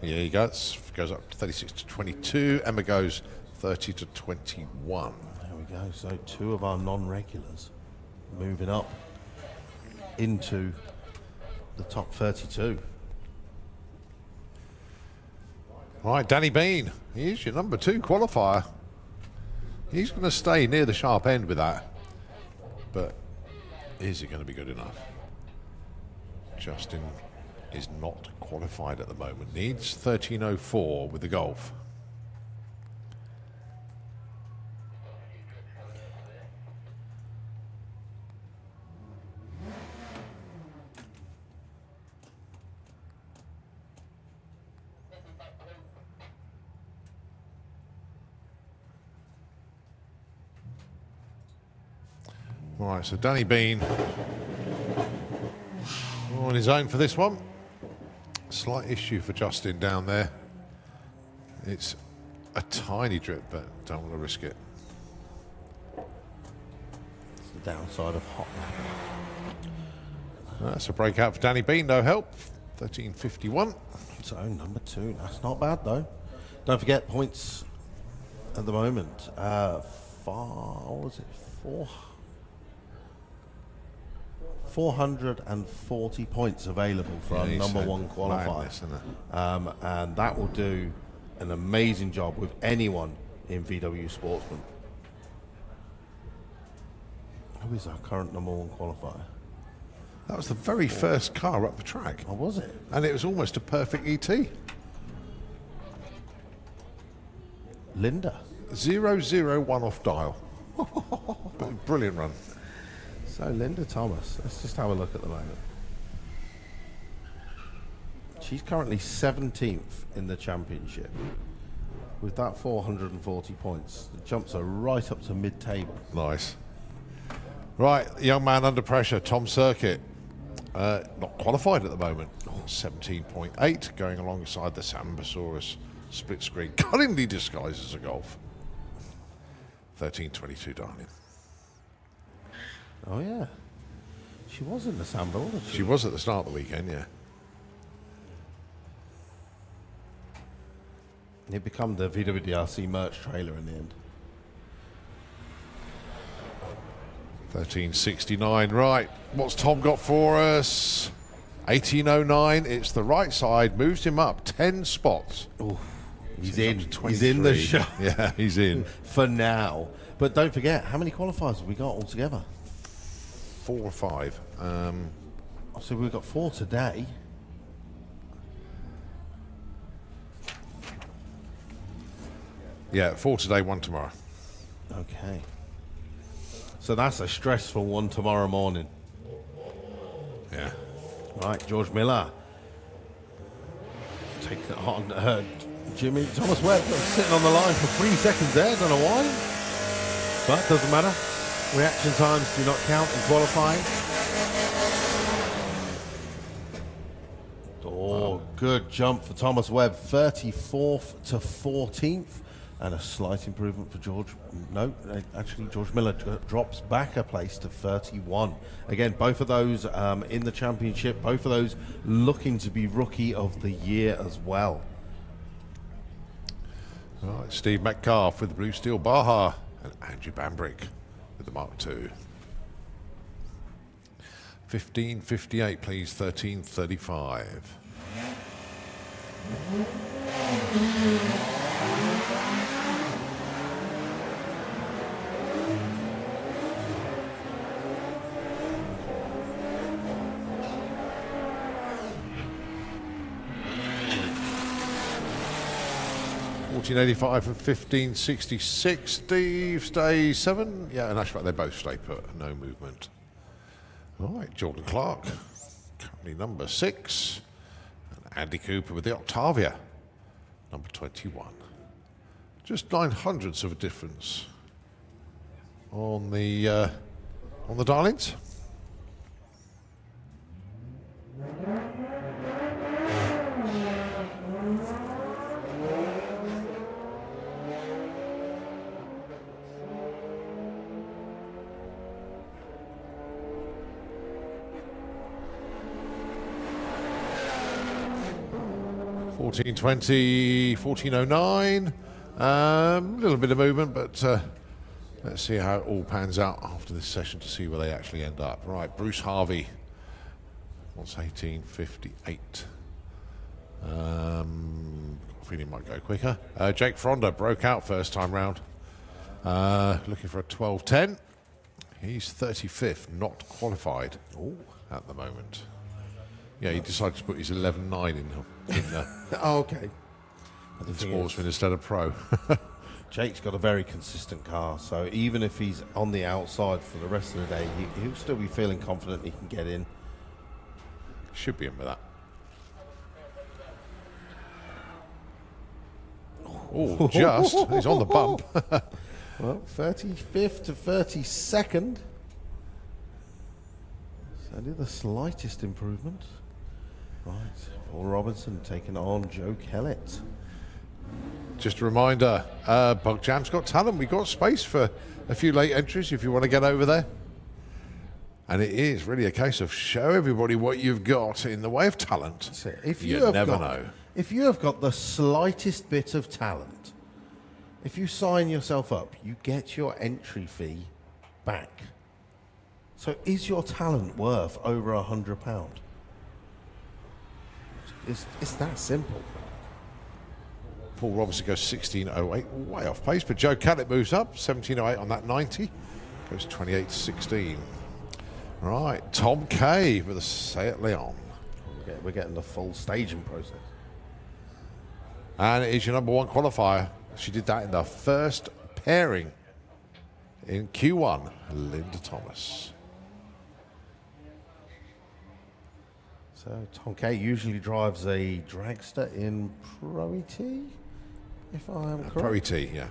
S1: Yeah, he goes up to 36 to 22. Emma goes 30 to 21.
S2: There we go. So 2 of our non-regulars moving up into the top 32.
S1: All right, Danny Bean. He's your number 2 qualifier. He's going to stay near the sharp end with that. But is it going to be good enough? Justin is not qualified at the moment. Needs 13.04 with the Golf. All right, so Danny Bean on his own for this one. Slight issue for Justin down there. It's a tiny drip, but don't want to risk it.
S2: It's the downside of hot.
S1: That's a breakout for Danny Bean, no help. 13.51.
S2: So number 2, that's not bad though. Don't forget points at the moment. What was it? 440 points available for our number 1 qualifier. And that will do an amazing job with anyone in VW Sportsman. Who is our current number 1 qualifier?
S1: That was the very first car up the track.
S2: Oh, was it?
S1: And it was almost a perfect ET.
S2: Linda.
S1: 001 off dial. Brilliant run.
S2: So Linda Thomas, let's just have a look at the moment. She's currently 17th in the championship with that 440 points. The jumps are right up to mid-table.
S1: Nice. Right, young man under pressure, Tom Circuit. Not qualified at the moment. 17.8, going alongside the Sambasaurus split screen. Cunningly disguised as a Golf. 13.22, darling.
S2: Oh, yeah. She was in the Samba, wasn't she?
S1: She was at the start of the weekend, yeah.
S2: It became the VWDRC merch trailer in the end.
S1: 13.69, right. What's Tom got for us? 18.09, it's the right side, moves him up 10 spots.
S2: Ooh, he's in. He's in the show.
S1: Yeah, he's in.
S2: For now. But don't forget, how many qualifiers have we got altogether?
S1: 4 or 5.
S2: So we've got 4 today.
S1: Yeah, 4 today, 1 tomorrow.
S2: Okay. So that's a stressful one tomorrow morning.
S1: Yeah.
S2: Right, George Miller. Taking it on. Jimmy Thomas Webb sitting on the line for 3 seconds there. Don't know why. But doesn't matter. Reaction times do not count in qualifying. Oh, good jump for Thomas Webb. 34th to 14th. And a slight improvement for George. No, actually, George Miller drops back a place to 31. Again, both of those in the championship, both of those looking to be Rookie of the Year as well.
S1: All right, Steve Metcalf with the Blue Steel Baja and Andrew Bambrick with the Mark II. 15.58, please. 13.35. 14.85 for 15.66. Steve stays 7. Yeah, and actually they both stay put. No movement. All right, Jordan Clark, currently number 6. And Andy Cooper with the Octavia, number 21. Just 900ths of a difference on the darlings. $14.20, $14.09. A little bit of movement, but let's see how it all pans out after this session to see where they actually end up. Right, Bruce Harvey. What's 18.58? I think he might go quicker. Jake Fronda broke out first time round. Looking for a 12.10. He's 35th, not qualified at the moment. Yeah, he decided to put his 11.9 in
S2: Oh, okay.
S1: in Sportsman instead of Pro.
S2: Jake's got a very consistent car, so even if he's on the outside for the rest of the day, he'll still be feeling confident he can get in.
S1: Should be in with that. Oh, just. He's on the bump.
S2: Well, 35th to 32nd. So only the slightest improvement. Right, Paul Robinson taking on Joe Kellett.
S1: Just a reminder, Bug Jam's got talent. We've got space for a few late entries if you want to get over there. And it is really a case of show everybody what you've got in the way of talent.
S2: So if
S1: you never know.
S2: If you have got the slightest bit of talent, if you sign yourself up, you get your entry fee back. So is your talent worth over £100? It's that simple.
S1: Paul Robinson goes 16.08, way off pace, but Joe Kellett moves up, 17.08 on that 90, goes 28 to 16. Right, Tom Kay with a Seat Leon.
S2: We're getting the full staging process.
S1: And it is your number one qualifier. She did that in the first pairing in Q1, Linda Thomas.
S2: So Tom Kay usually drives a dragster in Pro ET, if I am correct.
S1: Pro ET, yeah.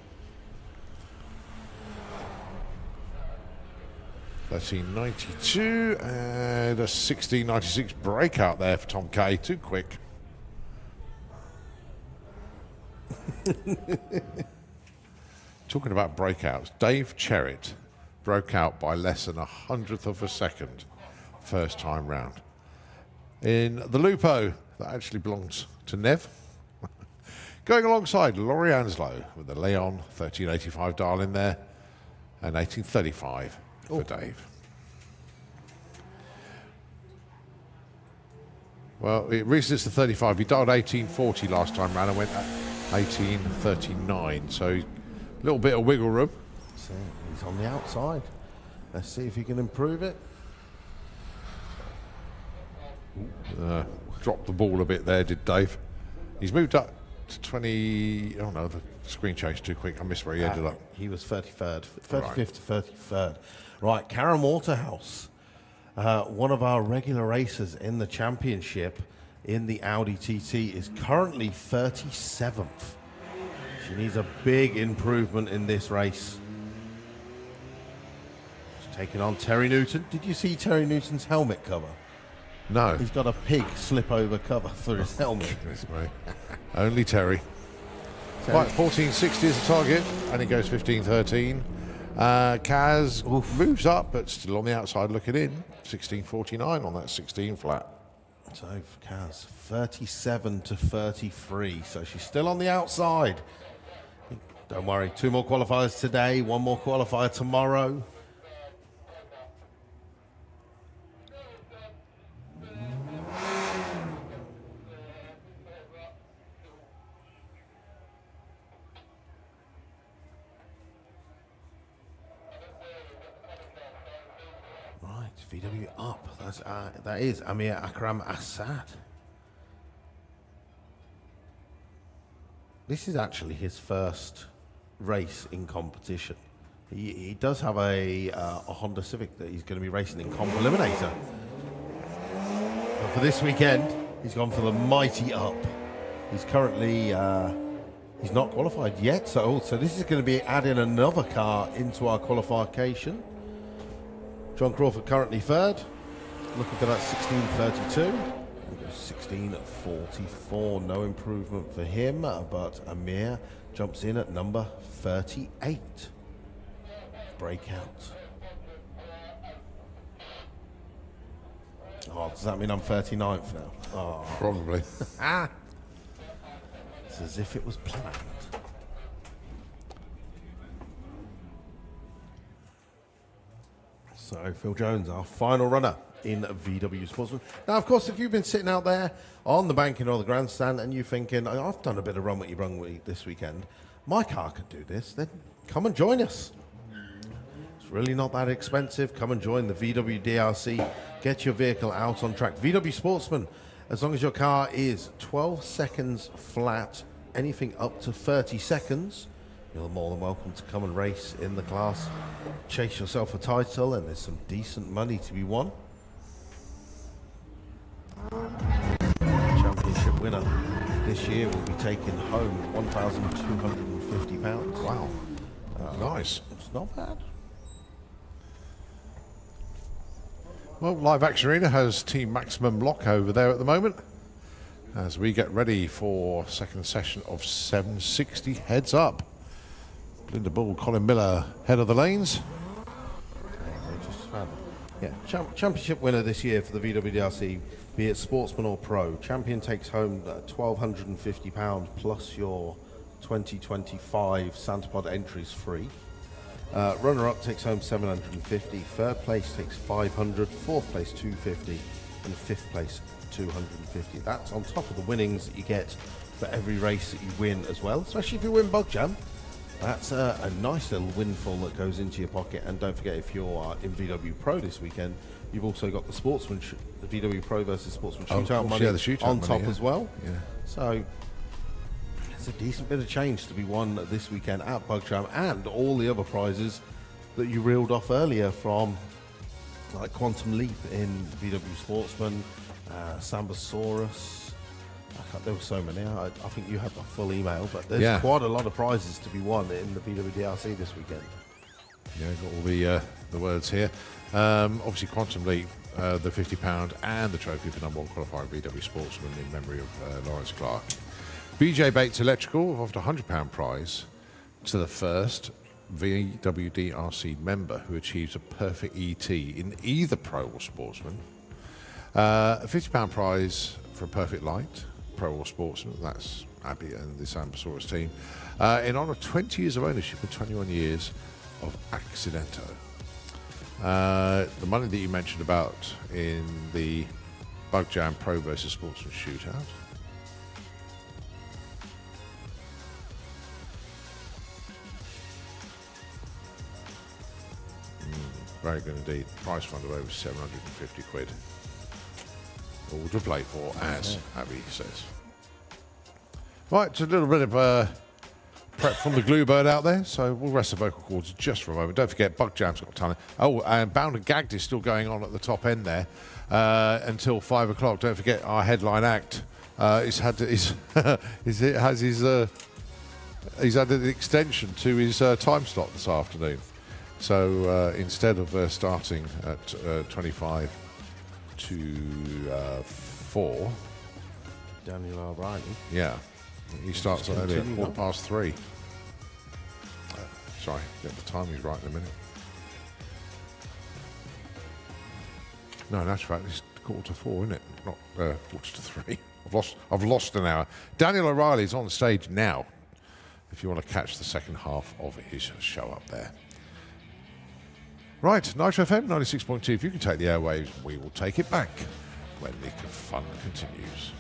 S1: 1392 and a 1696 breakout there for Tom Kay. Too quick. Talking about breakouts, Dave Cherritt broke out by less than 100th of a second first time round. In the Lupo, that actually belongs to Nev. Going alongside Laurie Anslow with the Leon 1385 dial in there and 1835 for Dave. Well, it resets to 35. He dialed 1840 last time round and went at 1839. So a little bit of wiggle room.
S2: So he's on the outside. Let's see if he can improve it.
S1: Dropped the ball a bit there, did Dave. He's moved up to 20. Oh no, the screen changed too quick. I missed where he ended up.
S2: He was 33rd, 35th to 33rd. Right, Karen Waterhouse, one of our regular racers in the championship in the Audi TT, is currently 37th. She needs a big improvement in this race. She's taking on Terry Newton. Did you see Terry Newton's helmet cover?
S1: No.
S2: He's got a pig slip over cover for his helmet.
S1: Only Terry. Right, 1460 is the target, and it goes 1513. Kaz moves up, but still on the outside looking in. 1649 on that 16 flat.
S2: So for Kaz, 37 to 33. So she's still on the outside. Don't worry, 2 more qualifiers today, 1 more qualifier tomorrow. VW up. That is Amir Akram Assad. This is actually his first race in competition. He does have a Honda Civic that he's going to be racing in Comp Eliminator. But for this weekend, he's gone for the mighty up. He's currently he's not qualified yet, so this is going to be adding another car into our qualification. John Crawford currently 3rd, looking for that 1632. 1644, no improvement for him, but Amir jumps in at number 38. Breakout. Oh, does that mean I'm 39th now? Oh.
S1: Probably.
S2: It's as if it was planned. So Phil Jones, our final runner in VW Sportsman. Now, of course, if you've been sitting out there on the banking or the grandstand and you're thinking, I've done a bit of Run What You Brung this weekend, my car could do this, then come and join us. It's really not that expensive. Come and join the VW DRC. Get your vehicle out on track. VW Sportsman, as long as your car is 12 seconds flat, anything up to 30 seconds, you're more than welcome to come and race in the class. Chase yourself a title, and there's some decent money to be won. Championship winner this year will be taking home £1,250.
S1: Wow. Nice.
S2: It's not bad.
S1: Well, Live Action Arena has Team Maximum Lock over there at the moment as we get ready for second session of 760 heads up. Linda Bull, Colin Miller, head of the lanes.
S2: Yeah, championship winner this year for the VWDRC, be it Sportsman or Pro. Champion takes home £1,250 plus your 2025 Santa Pod entries free. Runner-up takes home $750. Third place takes $500. Fourth place $250, and fifth place $250. That's on top of the winnings that you get for every race that you win as well. Especially if you win Bug Jam, That's a nice little windfall that goes into your pocket. And don't forget, if you're in VW Pro this weekend, you've also got the Sportsman, the VW Pro versus Sportsman
S1: Oh, of
S2: shootout
S1: course,
S2: money
S1: yeah, the shootout
S2: on
S1: money,
S2: top
S1: yeah.
S2: as well.
S1: Yeah.
S2: So it's a decent bit of change to be won this weekend at Bug Jam, and all the other prizes that you reeled off earlier from, like Quantum Leap in VW Sportsman, Sambosaurus. There were so many. I think you had the full email, but there's quite a lot of prizes to be won in the VW DRC this weekend.
S1: Yeah, got all the words here. Obviously, Quantum Leap, the £50 and the trophy for #1 qualifying VW Sportsman in memory of Lawrence Clark. BJ Bates Electrical offered a £100 prize to the first VW DRC member who achieves a perfect ET in either Pro or Sportsman. A £50 prize for a perfect light, Pro or Sportsman. That's Abby and the Sambosaurus team. In honour of 20 years of ownership and 21 years of Accidento. The money that you mentioned about in the Bug Jam Pro versus Sportsman shootout. Very good indeed. Price fund of over 750 quid. All to play for, as Abby says. Right, it's a little bit of prep from the Glue-Bird out there, so we'll rest the vocal cords just for a moment. Don't forget, Bug Jam's got a ton of... Oh, and Bound and Gagged is still going on at the top end there until 5 o'clock. Don't forget, our headline act he's had an extension to his time slot this afternoon. So instead of starting at 25 to 4...
S2: Daniel O'Reilly.
S1: Yeah. He starts at 3:15. Sorry, get the timing right in a minute. No, in actual fact, it's 3:45, isn't it? Not 3:45. I've lost an hour. Daniel O'Reilly's on stage now, if you want to catch the second half of his show up there. Right, Nitro FM 96.2. If you can take the airwaves, we will take it back when the fun continues.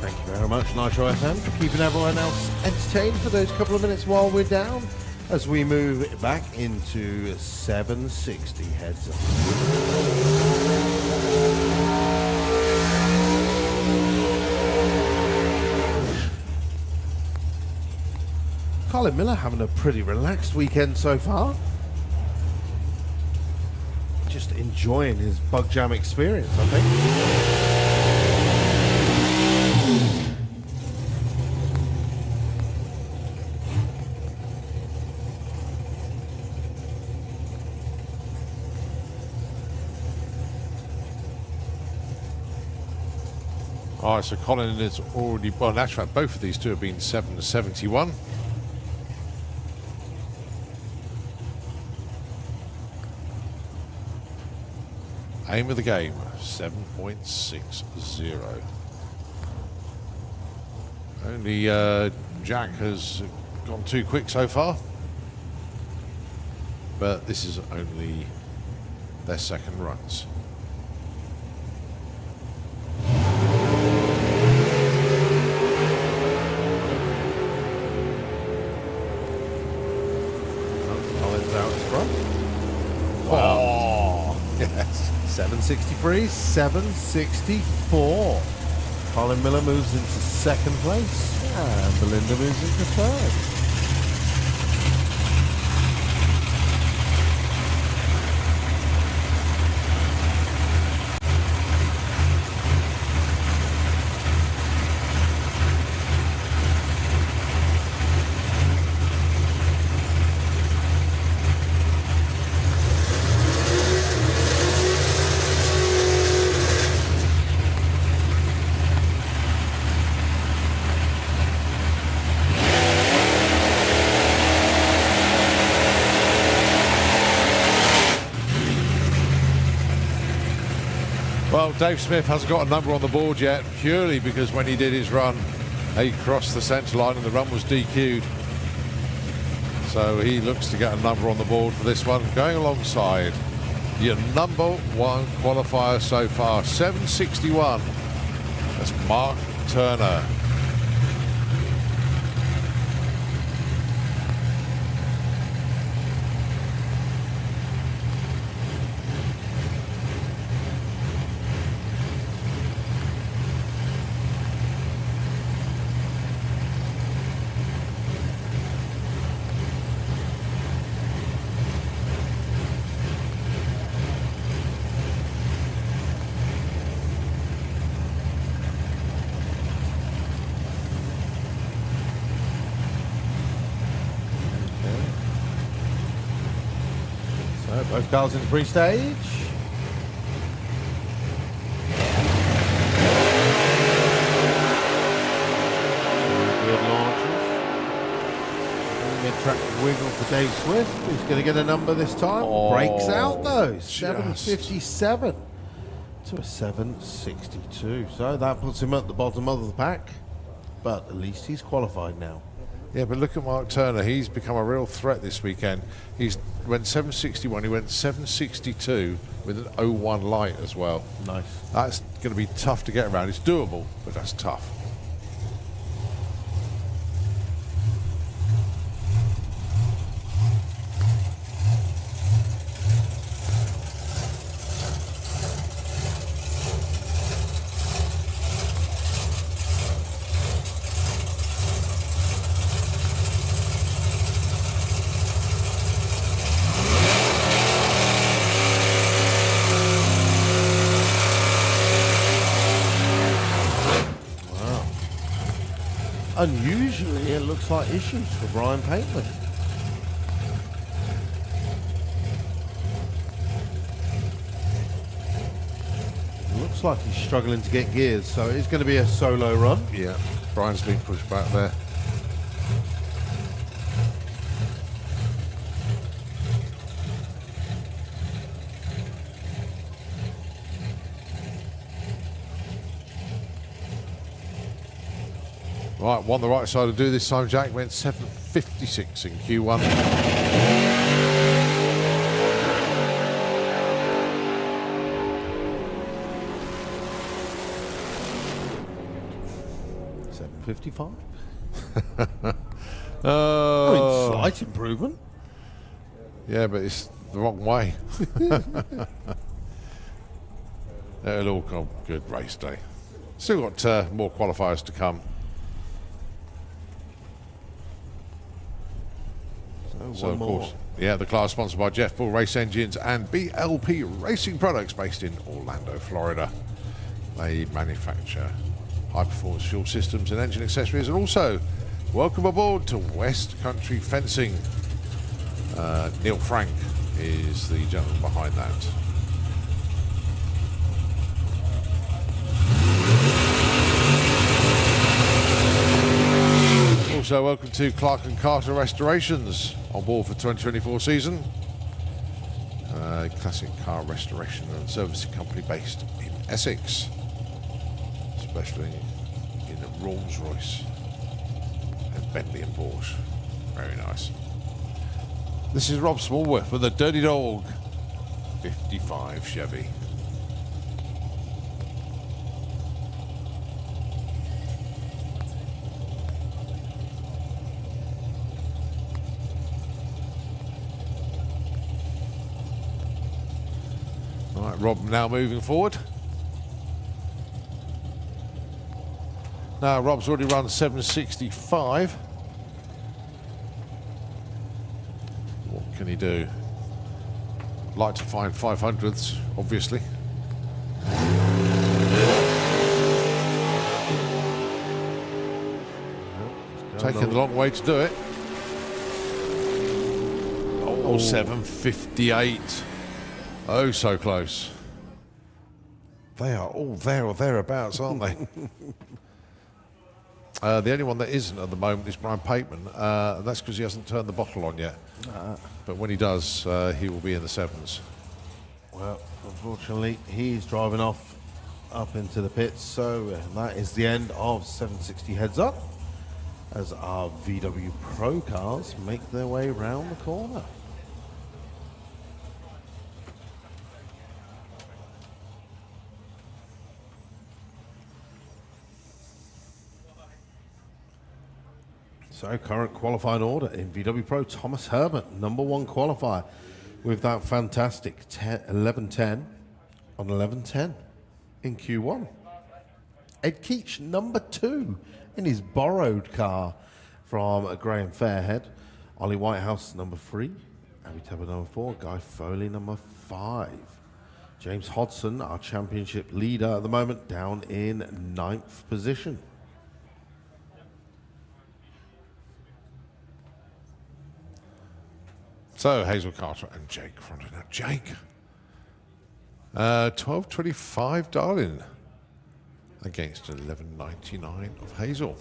S2: Thank you very much, Nitro FM, for keeping everyone else entertained for those couple of minutes while we're down. As we move back into 760 heads up. Colin Miller having a pretty relaxed weekend so far. Just enjoying his bug jam experience, I think.
S1: All right, so Colin is already, well, in actual fact, both of these two have been 771. Aim of the game, 7.60. Only Jack has gone too quick so far. But this is only their second runs.
S2: Colin's out front.
S1: Oh, yes.
S2: 763, 764. Colin Miller moves into second place, and Belinda moves into third.
S1: Well, Dave Smith hasn't got a number on the board yet, purely because when he did his run, he crossed the centre line and the run was DQ'd. So he looks to get a number on the board for this one, going alongside your number one qualifier so far, 761. That's Mark Turner.
S2: Both cars in the pre-stage. Good launches. Mid-track wiggle for Dave Swift, who's going to get a number this time. Breaks out though, 757 to a 762. So that puts him at the bottom of the pack, but at least he's qualified now.
S1: Yeah, but look at Mark Turner. He's become a real threat this weekend. He's went 761. He went 762 with an 01 light as well.
S2: Nice.
S1: That's going to be tough to get around. It's doable, but that's tough.
S2: Unusually, it looks like issues for Brian Pateman. Looks like he's struggling to get gears, so it's going to be a solo run.
S1: Yeah, Brian's been pushed back there. Right, won the right side to do this time. Jack went 756 in Q1.
S2: 7:55.
S1: Oh.
S2: Slight improvement.
S1: Yeah, but it's the wrong way. It'll all come good race day. Still got more qualifiers to come. So of course, yeah, the class sponsored by Jeff Bull Race Engines and BLP Racing Products, based in Orlando, Florida. They manufacture high-performance fuel systems and engine accessories, and also welcome aboard to West Country Fencing. Neil Frank is the gentleman behind that. Also, welcome to Clark & Carter Restorations, on board for 2024 season. Classic car restoration and servicing company based in Essex, especially in Rolls-Royce and Bentley and Porsche. Very nice. This is Rob Smallworth with a Dirty Dog 55 Chevy. All right, Rob now moving forward. Now, Rob's already run 765. What can he do? Like to find 500ths, obviously. Taking the long way to do it. Oh, 758. Oh, so close. They are all there or thereabouts, aren't they? The only one that isn't at the moment is Brian Pateman. And that's because he hasn't turned the bottle on yet. But when he does, he will be in the sevens.
S2: Well, unfortunately, he's driving off up into the pits. So that is the end of 760 Heads Up, as our VW Pro cars make their way round the corner. So, current qualifying order in VW Pro: Thomas Herbert, #1 qualifier, with that fantastic 11.10 on 11.10 in Q1. Ed Keach, #2 in his borrowed car from Graham Fairhead. Ollie Whitehouse, #3. Abby Tebber, #4. Guy Foley, #5. James Hodson, our championship leader at the moment, down in 9th position.
S1: So, Hazel Carter and Jake fronting up. Jake. 12.25, darling. Against 11.99 of Hazel.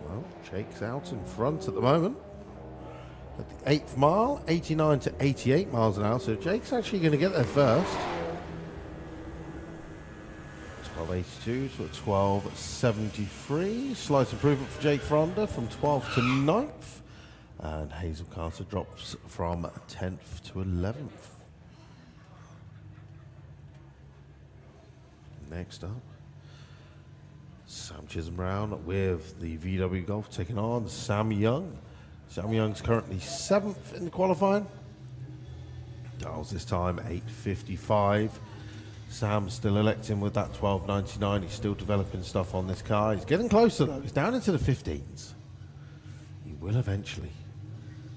S2: Well, Jake's out in front at the moment. At the 8th mile, 89 to 88 miles an hour. So Jake's actually going to get there first. 12.82 to 12.73. Slight improvement for Jake Fronda from 12th to 9th. And Hazel Carter drops from 10th to 11th. Next up, Sam Chisholm Brown with the VW Golf taking on Sam Young. Sam Young's currently 7th in the qualifying. Dials this time 8.55. Sam's still electing with that 12.99. He's still developing stuff on this car. He's getting closer though. He's down into the 15s. He will eventually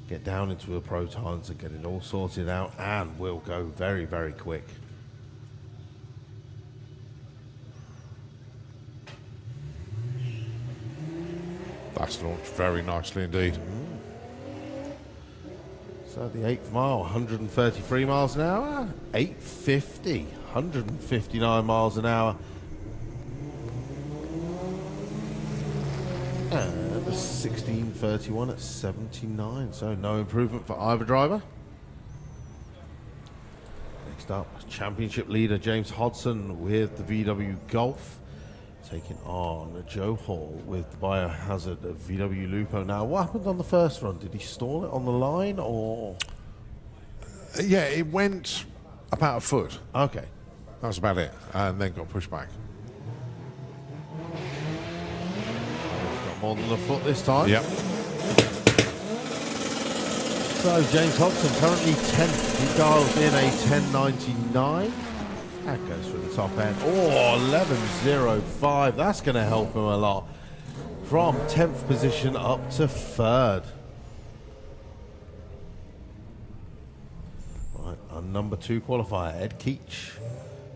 S2: get down into the protons and get it all sorted out, and will go very, very quick.
S1: That's launched very nicely indeed.
S2: So the 8th mile, 133 miles an hour, 850, 159 miles an hour. And a 1631 at 79, so no improvement for either driver. Next up, championship leader James Hodson with the VW Golf, taking on Joe Hall with the Biohazard of VW Lupo. Now, what happened on the first run? Did he stall it on the line, or...?
S1: Yeah, it went about a foot.
S2: Okay.
S1: That was about it, and then got pushed back.
S2: Got more than a foot this time.
S1: Yep.
S2: So James Hodgson currently 10th. He dials in a 10.99. That goes for the top end. Oh, 11.05. That's going to help him a lot. From 10th position up to 3rd. Right, our number 2 qualifier, Ed Keach,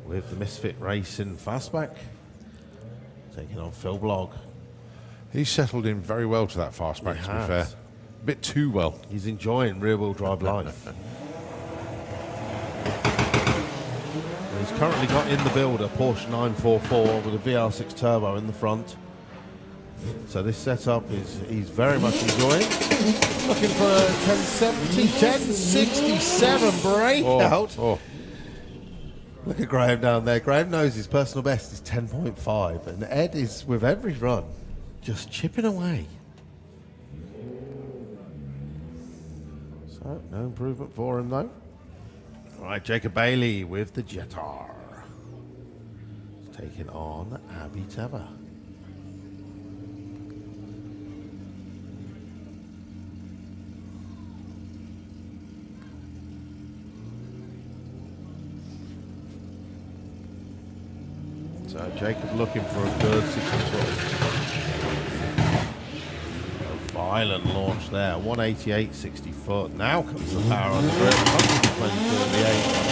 S2: with the Misfit Racing Fastback, taking on Phil Blogg.
S1: He's settled in very well to that fastback, to be fair. A bit too well.
S2: He's enjoying rear-wheel drive life. He's currently got in the build a Porsche 944 with a VR6 turbo in the front. So this setup he's very much enjoying. Looking for a 1070, 1067 breakout.
S1: Oh.
S2: Look at Graham down there. Graham knows his personal best is 10.5, and Ed is, with every run, just chipping away. So no improvement for him though. All right, Jacob Bailey with the Jetar. Taking on Abby Teva. So Jacob looking for a good 6-foot. Violent launch there, 188 60 foot. Now comes the power on the grip, 122 at the 8.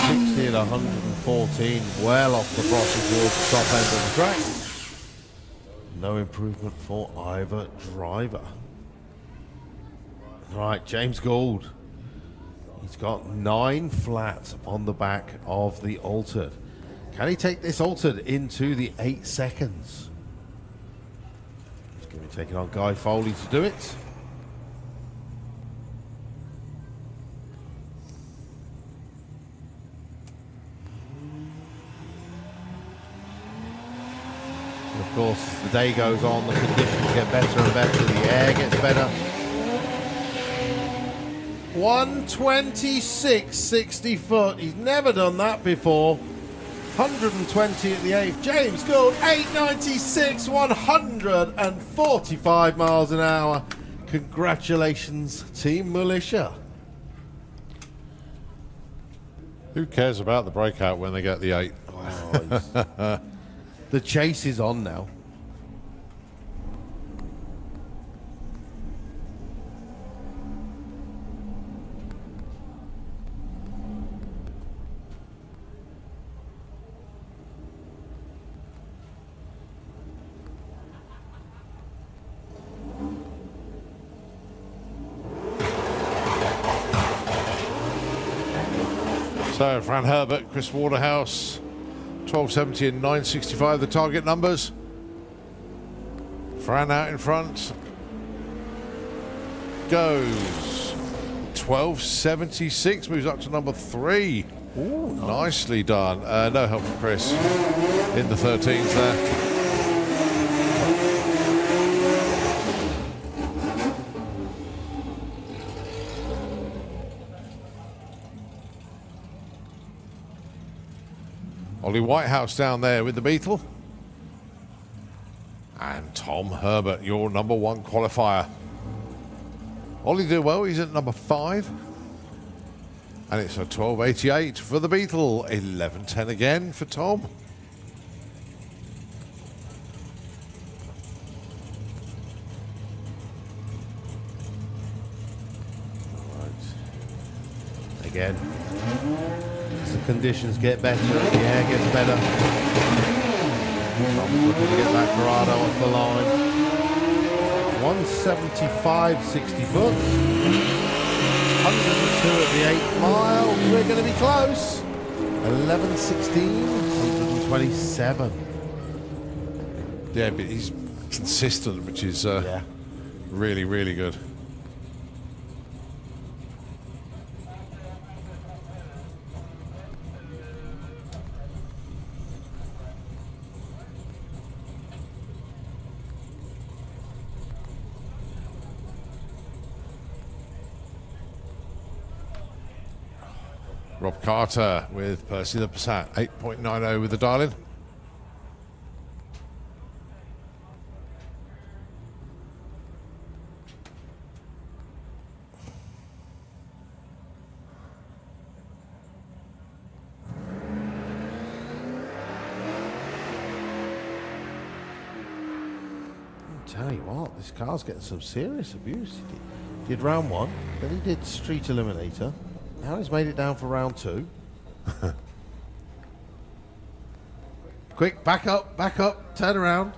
S2: 1060 at 114, well off the throttle towards the top end of the track. No improvement for either driver. All right, James Gould. He's got 9 flat on the back of the Altered. Can he take this Altered into the 8 seconds? He's going to be taking on Guy Foley to do it. And of course, as the day goes on, the conditions get better and better, the air gets better. 126 60 foot. He's never done that before. 120 at the 8th. James Gould, 896, 145 miles an hour. Congratulations, Team Militia.
S1: Who cares about the breakout when they get the 8?
S2: Oh, the chase is on now.
S1: So, Fran Herbert, Chris Waterhouse, 1270 and 965, the target numbers. Fran out in front. Goes 1276, moves up to number 3.
S2: Ooh,
S1: nicely done. No help from Chris in the 13s there. Ollie Whitehouse down there with the Beetle. And Tom Herbert, your number 1 qualifier. Ollie did well, he's at number 5. And it's a 1288 for the Beetle. 1110 again for Tom.
S2: Right. Again. As the conditions get better, the air gets better. Tom's looking to get that Corrado off the line. 175 60 foot. 102 at the 8th mile. We're going to be close. 11:16, 127.
S1: Yeah, but he's consistent, which is really, really good. Rob Carter with Percy the Passat, 8.90 with the dial-in.
S2: Tell you what, this car's getting some serious abuse. He did round 1, then he did street eliminator. Now he's made it down for round 2. Quick, back up, turn around.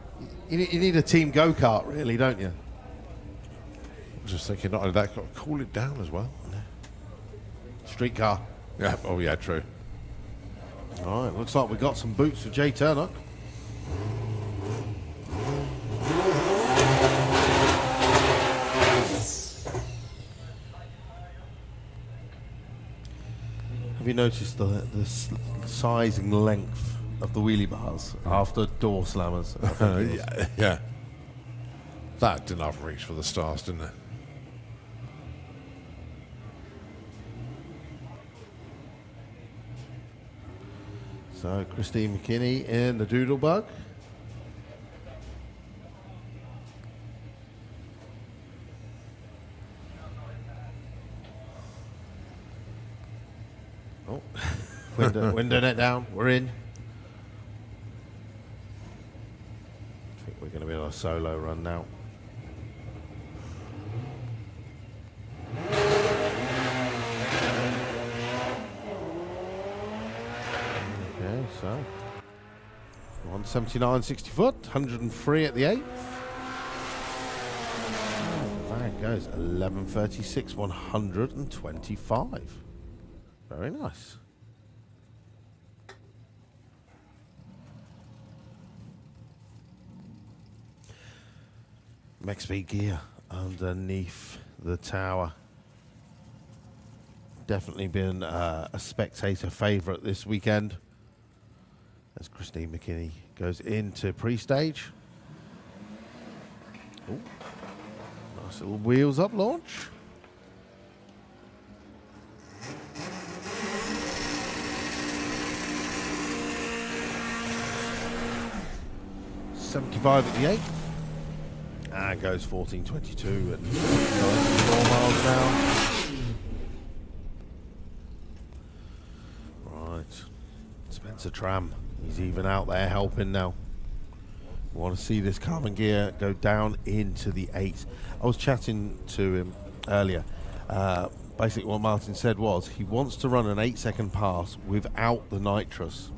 S2: You need a team go-kart, really, don't you?
S1: I'm just thinking, not only that, got to cool it down as well.
S2: Street car.
S1: Yeah, oh yeah, true.
S2: All right, looks like we got some boots for Jay Turnock. Have you noticed the size and length of the wheelie bars after door slammers? I think it was.
S1: Yeah. That didn't have reach for the stars, didn't it?
S2: So Christine McKinney in the Doodlebug. Oh, window net down. We're in. I think we're going to be on a solo run now. Okay, so 179.60 foot, 103 at the 8th. That goes 11.36, 125. Very nice. Max Speed gear underneath the tower. Definitely been a spectator favourite this weekend as Christine McKinney goes into pre-stage. Ooh. Nice little wheels up launch. $75 at the 8th. And goes 14.22 and 94 miles an hour. Right. Spencer Tram. He's even out there helping now. We want to see this carbon gear go down into the 8. I was chatting to him earlier. Basically what Martin said was he wants to run an 8-second pass without the nitrous.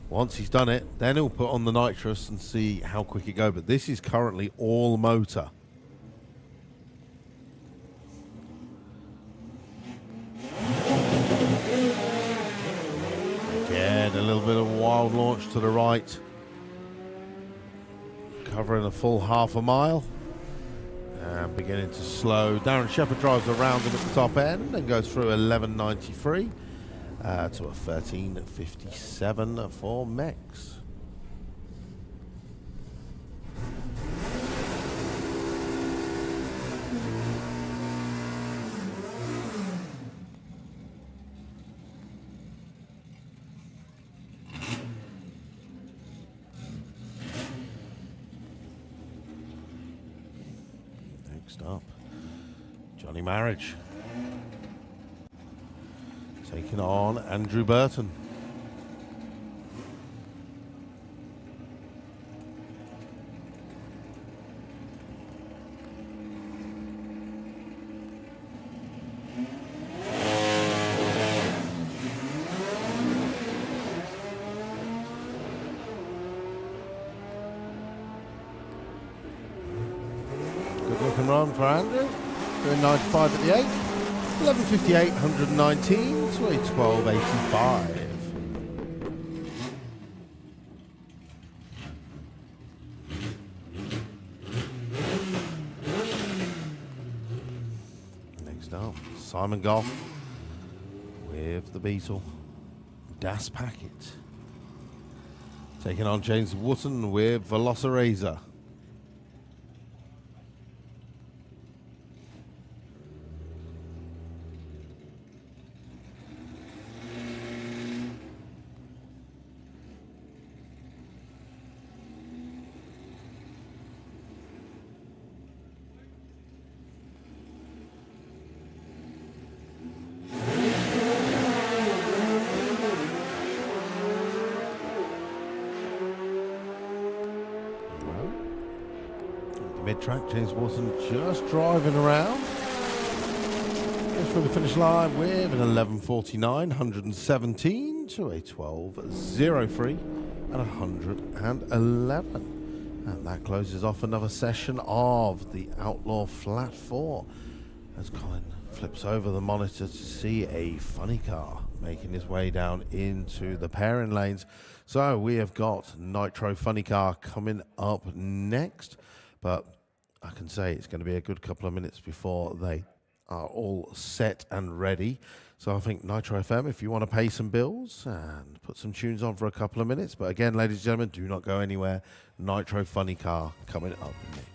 S2: Once he's done it, then he'll put on the nitrous and see how quick it goes. But this is currently all motor. Again, a little bit of a wild launch to the right. Covering a full half a mile. And beginning to slow. Darren Shepherd drives around him at the top end and goes through 11.93. To a 13.57 for Mex. Next up, Johnny Marriage. Taking on Andrew Burton. Good looking run for Andrew. Doing 95 at the 8th. 11.58, 119, so 12.85. Next up, Simon Goff with the Beetle. Das Packet. Taking on James Wotton with Velociraptor. mid-track. James Watson just driving around. Goes through the finish line with an 11.49, 117 to a 12.03 and 111. And that closes off another session of the Outlaw Flat 4 as Colin flips over the monitor to see a funny car making his way down into the pairing lanes. So we have got Nitro Funny Car coming up next, but I can say it's going to be a good couple of minutes before they are all set and ready. So I think Nitro FM, if you want to pay some bills and put some tunes on for a couple of minutes. But again, ladies and gentlemen, do not go anywhere. Nitro Funny Car coming up next.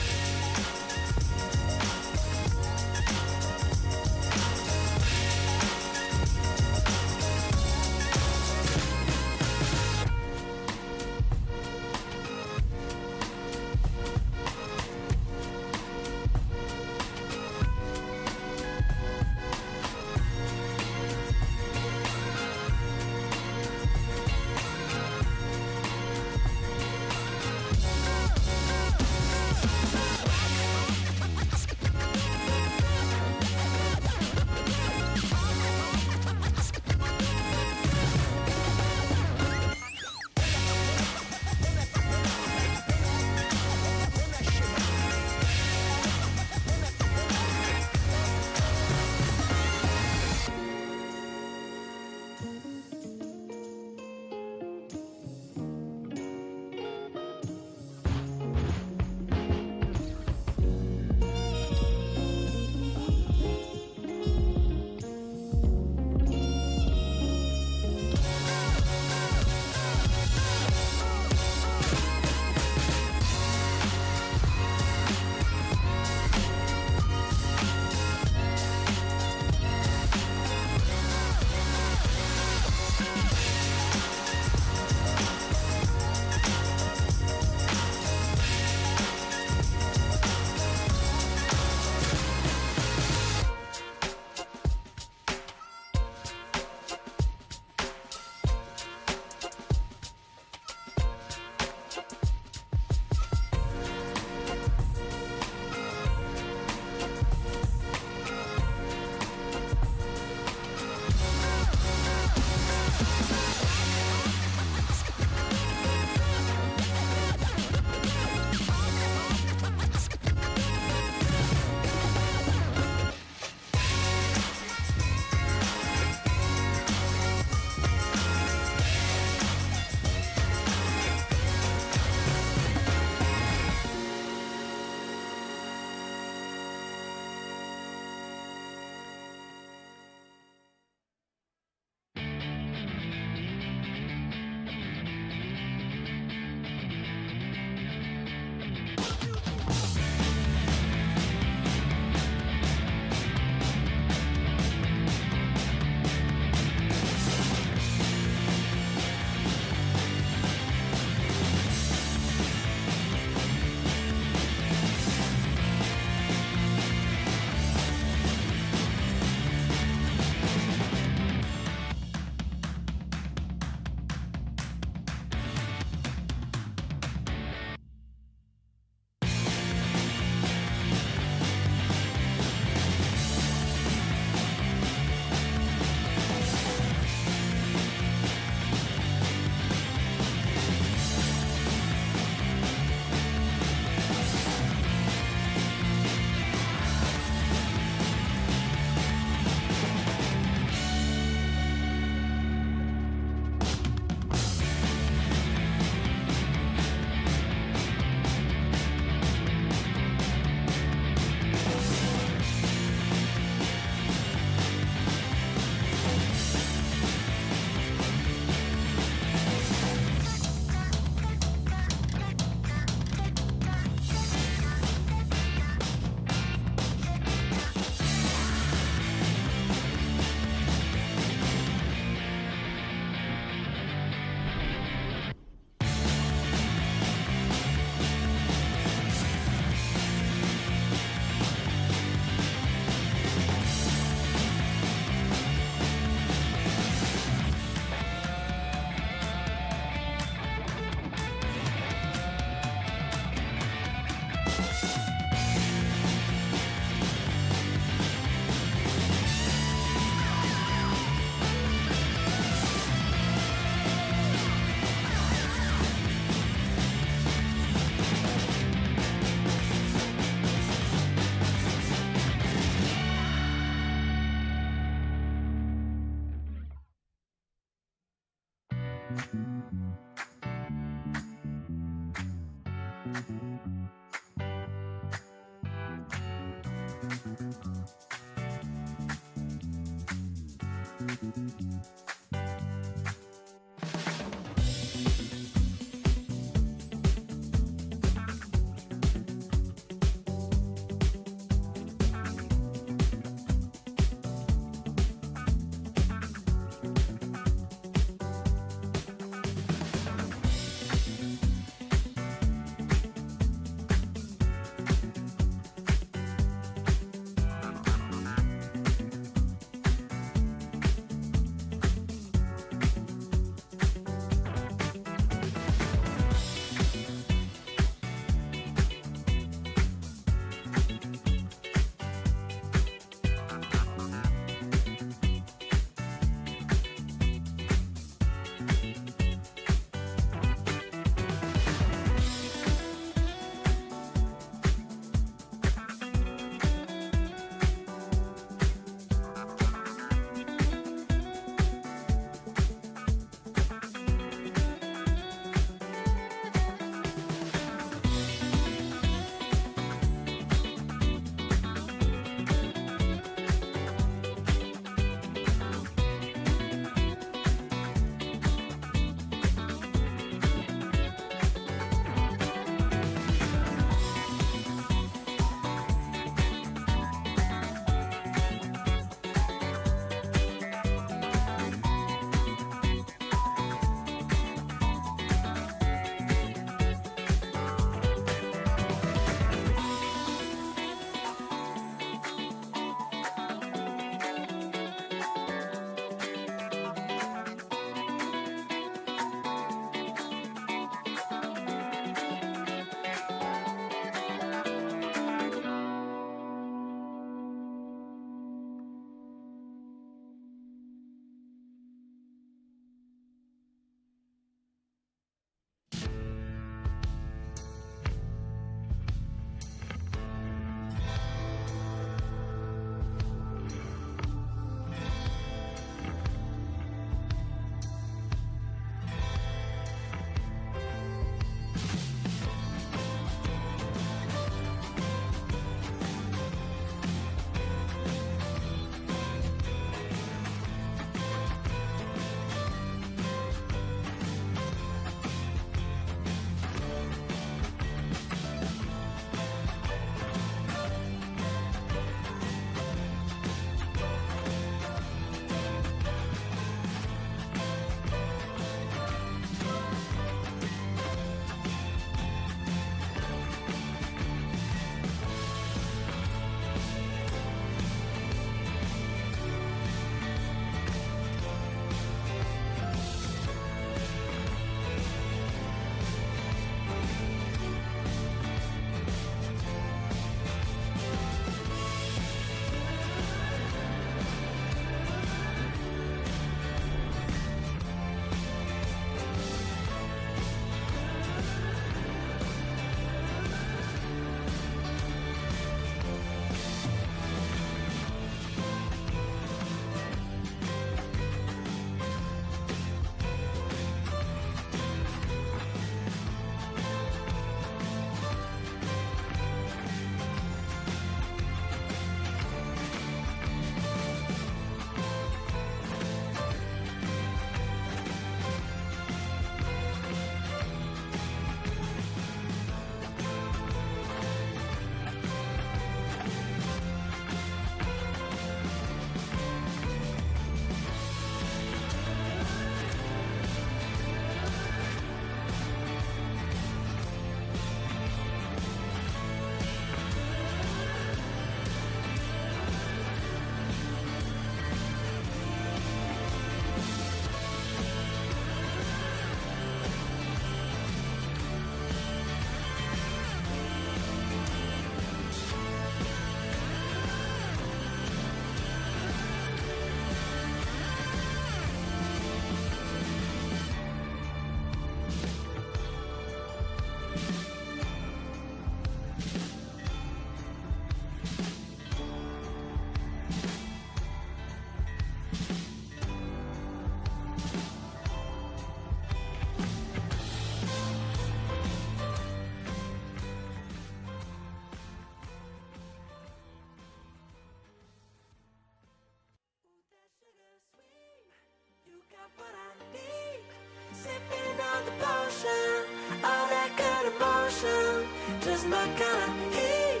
S3: Sipping on the potion, all that good emotion, just my kind of heat.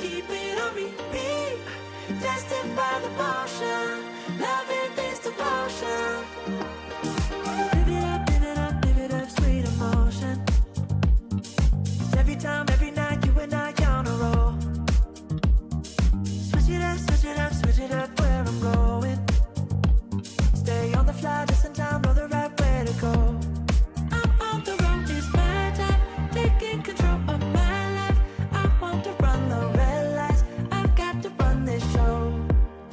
S3: Keep it on repeat, tested by the potion, loving this devotion. Live it up, sweet emotion. Every time, every night, you and I on a roll. Switch it up, switch it up, switch it up where I'm going. Stay on the fly, just in time, know the right way to go. I'm on the road, it's my time, taking control of my life. I want to run the red lights, I've got to run this show.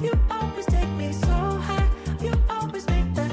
S3: You always take me so high, you always make that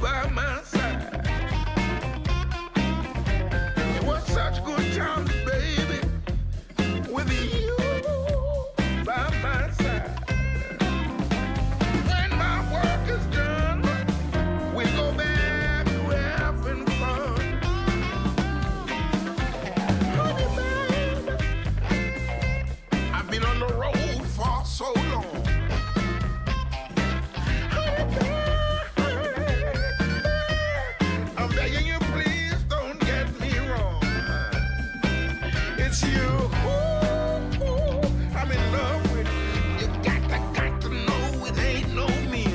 S5: by my side. It was such good times, baby, with you by my side. When my work is done, we go back to having fun. Honey, baby, I've been on the road for so long. I'm begging you, please don't get me wrong. It's you. I'm in love with. You got to know it ain't no me.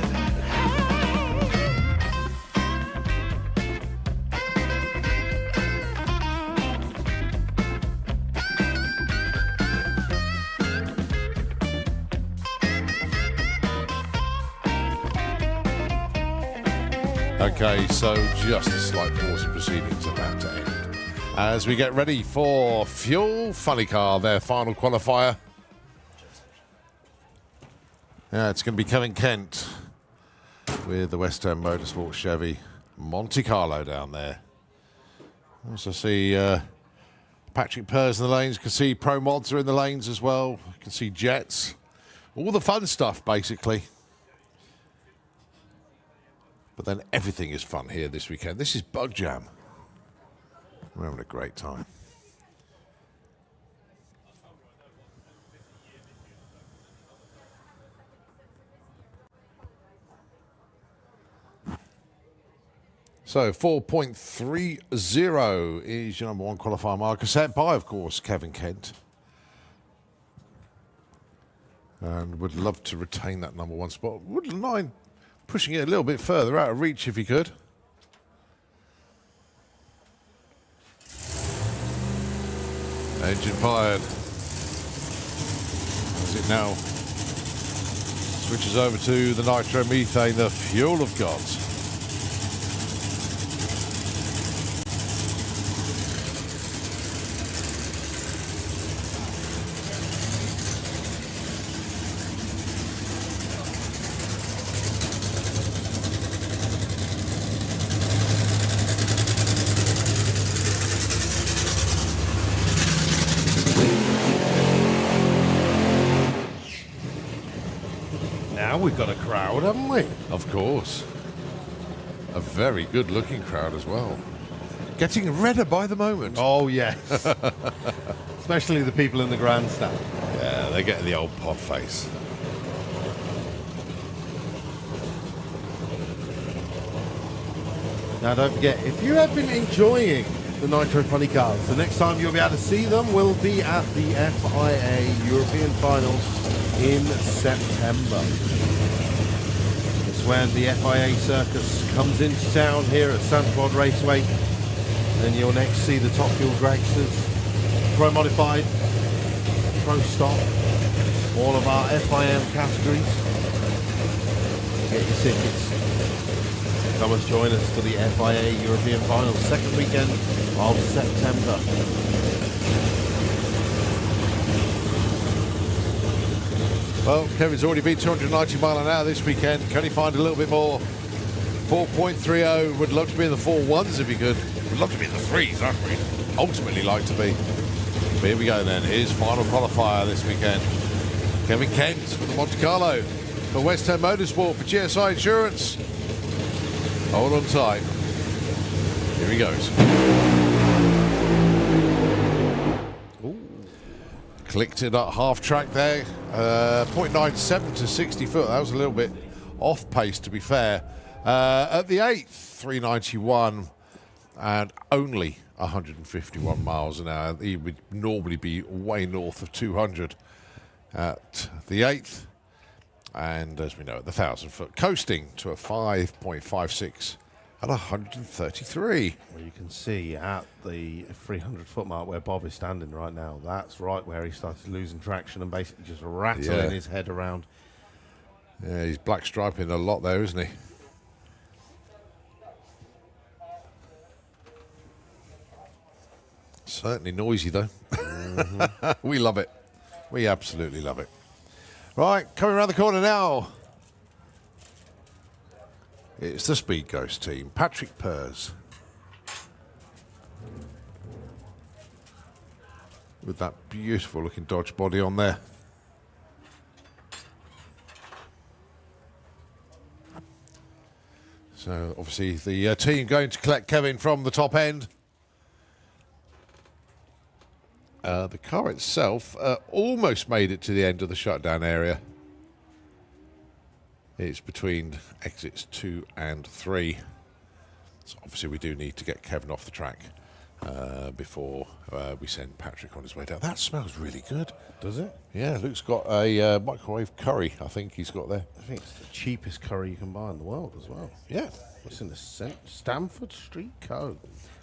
S1: Okay, so just a slight pause in proceedings about to end. As we get ready for Fuel Funny Car, their final qualifier. Yeah, it's going to be Kevin Kent with the West End Motorsport Chevy Monte Carlo down there. Also see Patrick Pers in the lanes. You can see Pro Mods are in the lanes as well. You can see Jets. All the fun stuff, basically. But then everything is fun here this weekend. This is Bug Jam. We're having a great time. So 4.30 is your number one qualifier marker, set by, of course, Kevin Kent. And would love to retain that number one spot. Wouldn't mind pushing it a little bit further out of reach if he could. Engine fired. As it now switches over to the nitromethane, the fuel of gods.
S2: Now we've got a crowd, haven't we?
S1: Of course. A very good-looking crowd as well. Getting redder by the moment.
S2: Oh, yes. Especially the people in the grandstand.
S1: Yeah, they're getting the old pod face.
S2: Now, don't forget, if you have been enjoying the Nitro Funny Cars, the next time you'll be able to see them will be at the FIA European Finals in September. It's when the FIA circus comes into town here at Santa Pod Raceway. Then you'll next see the Top Fuel dragsters, Pro Modified, Pro Stock, all of our FIM categories. Get your tickets. Come and join us for the FIA European Finals, second weekend of September.
S1: Well, Kevin's already beat 290 mile an hour this weekend. Can he find a little bit more? 4.30. Would love to be in the 4.1s if he could. Would love to be in the 3s, that we'd ultimately like to be. But here we go then. Here's final qualifier this weekend. Kevin Kent with the Monte Carlo for West End Motorsport for GSI Insurance. Hold on tight. Here he goes. Clicked it at half track there. 0.97 to 60 foot. That was a little bit off pace, to be fair. At the 8th, 391 and only 151 miles an hour. He would normally be way north of 200 at the 8th. And as we know, at the 1,000 foot, coasting to a 5.56 at 133.
S2: Well, you can see at the 300 foot mark where Bob is standing right now, that's right where he started losing traction and basically just rattling his head around.
S1: Yeah, he's black striping a lot there, isn't he? Certainly noisy, though. Mm-hmm. We love it. We absolutely love it. Right, coming around the corner now It's the Speed Ghost team. Patrick Pers. With that beautiful looking Dodge body on there. So obviously the team going to collect Kevin from the top end. The car itself almost made it to the end of the shutdown area. It's between exits 2 and 3. So obviously we do need to get Kevin off the track before we send Patrick on his way down. That smells really good.
S2: Does it?
S1: Yeah, Luke's got a microwave curry, I think he's got there.
S2: I think it's the cheapest curry you can buy in the world as well.
S1: Yeah.
S2: It's in the Stamford Street Co.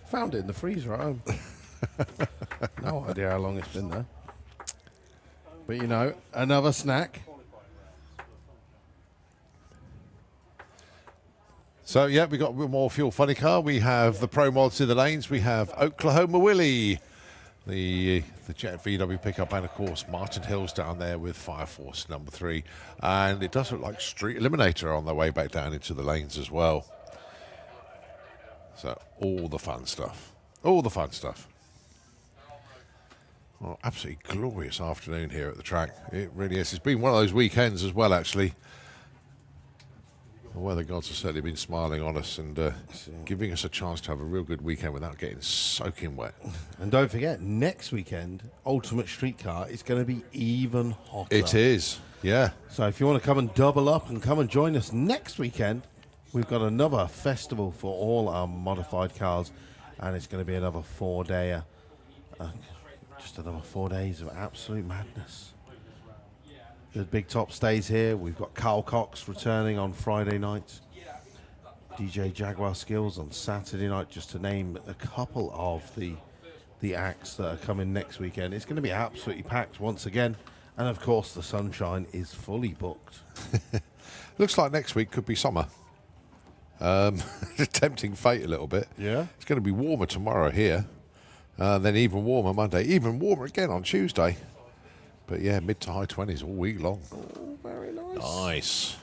S2: Found it in the freezer at home. No idea how long it's been there. But you know, another snack.
S1: So yeah, we got more Fuel Funny Car. We have the Pro Mods in the lanes. We have Oklahoma Willie, the Jet VW pickup, and of course Martin Hill's down there with Fire Force number 3. And it does look like Street Eliminator on their way back down into the lanes as well. So all the fun stuff. All the fun stuff. Well, absolutely glorious afternoon here at the track. It really is. It's been one of those weekends as well, actually. The weather gods have certainly been smiling on us and giving us a chance to have a real good weekend without getting soaking wet.
S2: And don't forget, next weekend, Ultimate Streetcar is going to be even hotter.
S1: It is, yeah.
S2: So if you want to come and double up and come and join us next weekend, we've got another festival for all our modified cars, and it's going to be another 4-day, just another 4 days of absolute madness. The Big Top stays here. We've got Carl Cox returning on Friday night. DJ Jaguar Skills on Saturday night, just to name a couple of the acts that are coming next weekend. It's going to be absolutely packed once again. And of course, the sunshine is fully booked.
S1: Looks like next week could be summer. Tempting fate a little bit.
S2: Yeah.
S1: It's going to be warmer tomorrow here. Then even warmer Monday. Even warmer again on Tuesday. But yeah, mid to high 20s all week long.
S2: Oh, very nice.
S1: Nice.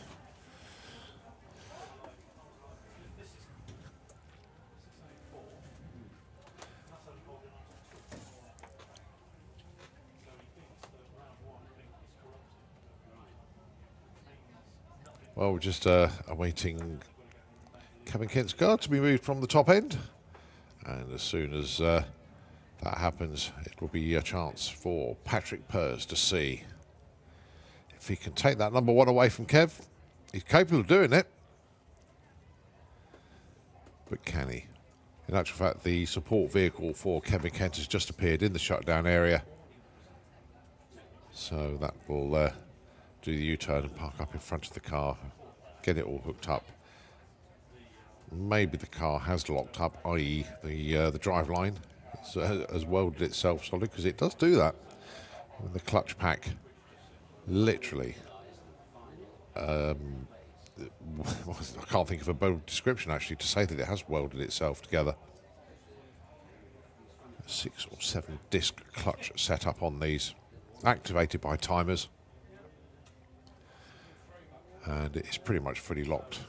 S1: Well, we're just awaiting Kevin Kent's car to be moved from the top end. And as soon as that happens, it will be a chance for Patrick Pers to see if he can take that number 1 away from Kev. He's capable of doing it. But can he? In actual fact, the support vehicle for Kevin Kent has just appeared in the shutdown area. So that will do the U-turn and park up in front of the car, get it all hooked up. Maybe the car has locked up, i.e. the drive line has welded itself solid, because it does do that with the clutch pack. Literally, I can't think of a better description actually to say that it has welded itself together. 6 or 7 disc clutch setup on these, activated by timers, and it's pretty much fully locked.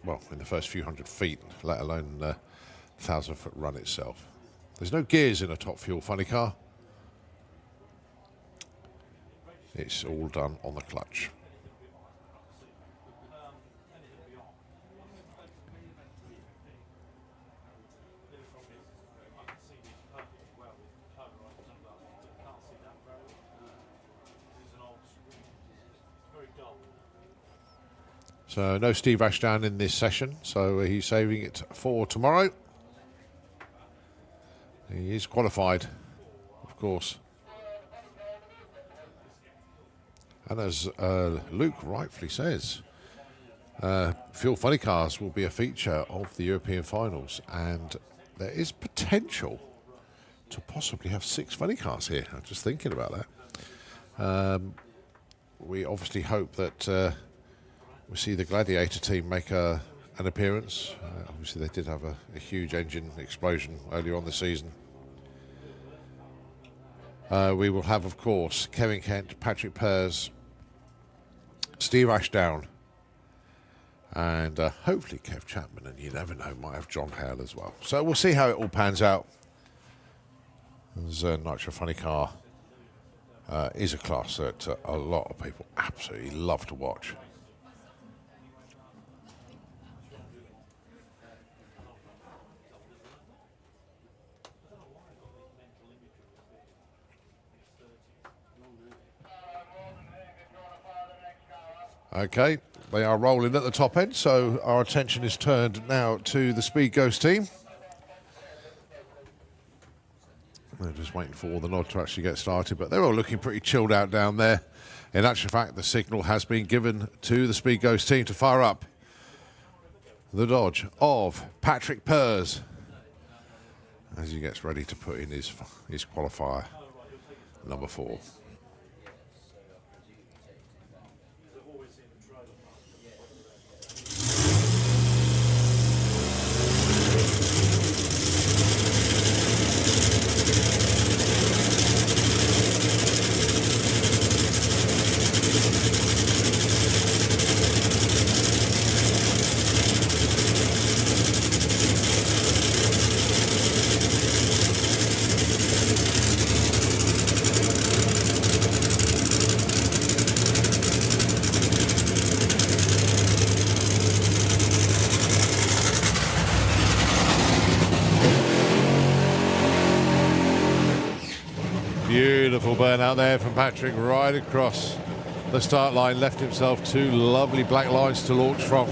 S1: Well, in the first few hundred feet, let alone the 1,000-foot run itself. There's no gears in a Top Fuel Funny Car. It's all done on the clutch. So no Steve Ashdown in this session, so he's saving it for tomorrow. He is qualified, of course. And as Luke rightfully says, Fuel Funny Cars will be a feature of the European finals, and there is potential to possibly have 6 funny cars here. I'm just thinking about that. We obviously hope that we see the Gladiator team make an appearance. Obviously they did have a huge engine explosion earlier on the season. We will have, of course, Kevin Kent, Patrick Pers, Steve Ashdown, And hopefully Kev Chapman, and you never know, might have John Hale as well. So we'll see how it all pans out. As Nitro Funny Car is a class that a lot of people absolutely love to watch. Okay, they are rolling at the top end, so our attention is turned now to the Speed Ghost team. They're just waiting for all the nod to actually get started, but they're all looking pretty chilled out down there. In actual fact, the signal has been given to the Speed Ghost team to fire up the Dodge of Patrick Pers as he gets ready to put in his qualifier number 4. Beautiful burnout there from Patrick right across the start line. Left himself 2 lovely black lines to launch from.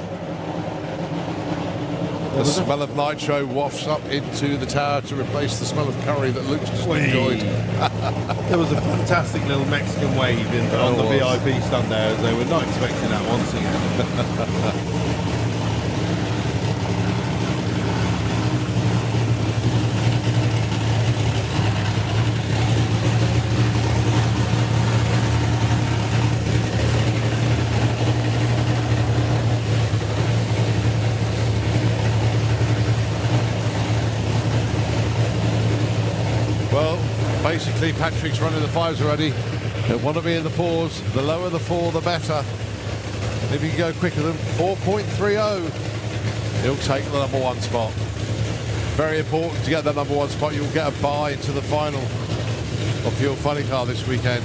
S1: The smell of nitro wafts up into the tower to replace the smell of curry that Luke's just enjoyed.
S2: There was a fantastic little Mexican wave on the VIP stand there, as they were not expecting that once again.
S1: Basically, Patrick's running the 5s already. They want to be in the 4s. The lower the 4, the better. And if you can go quicker than 4.30, he'll take the number 1 spot. Very important to get that number 1 spot. You'll get a bye into the final of Fuel Funny Car this weekend.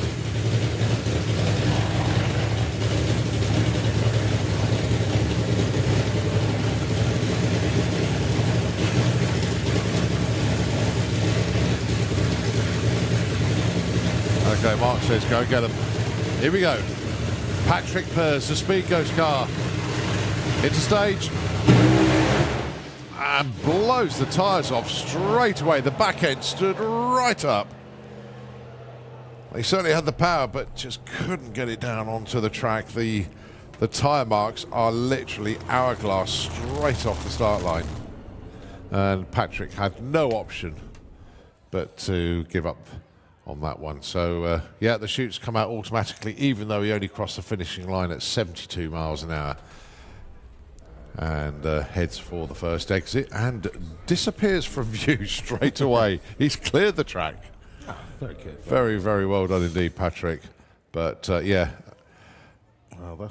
S1: Okay, Mark says go get them. Here we go. Patrick Pers, the Speed Ghost car, into stage and blows the tyres off straight away. The back end stood right up. He certainly had the power, but just couldn't get it down onto the track. The tyre marks are literally hourglass straight off the start line. And Patrick had no option but to give up on that one. So yeah, the chutes come out automatically, even though he only crossed the finishing line at 72 miles an hour, and heads for the first exit and disappears from view straight away. He's cleared the track.
S2: Very good.
S1: Very, very well done indeed, Patrick. But yeah,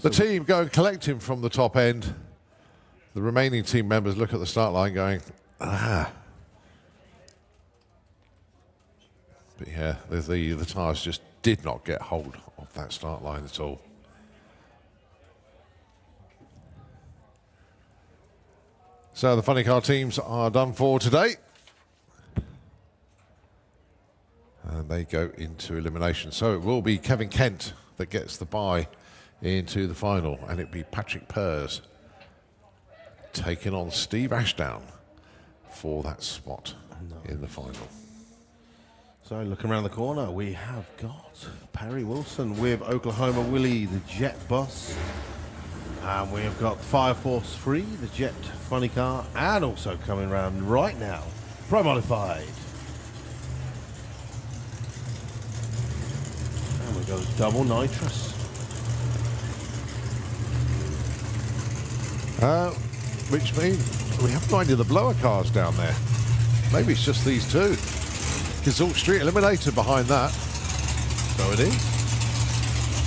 S1: the team go and collect him from the top end. The remaining team members look at the start line going, ah. But yeah, the tyres just did not get hold of that start line at all. So the Funny Car teams are done for today. And they go into elimination. So it will be Kevin Kent that gets the bye into the final. And it'll be Patrick Pers taking on Steve Ashdown for that spot in the final.
S2: So looking around the corner, we have got Perry Wilson with Oklahoma Willie, the Jet Bus. And we have got Fire Force 3, the Jet Funny Car, and also coming around right now, Pro Modified. And we've got a double nitrous.
S1: Which means we have no idea the blower cars down there. Maybe it's just these two. Gazalt Street Eliminator behind that.
S2: So it is.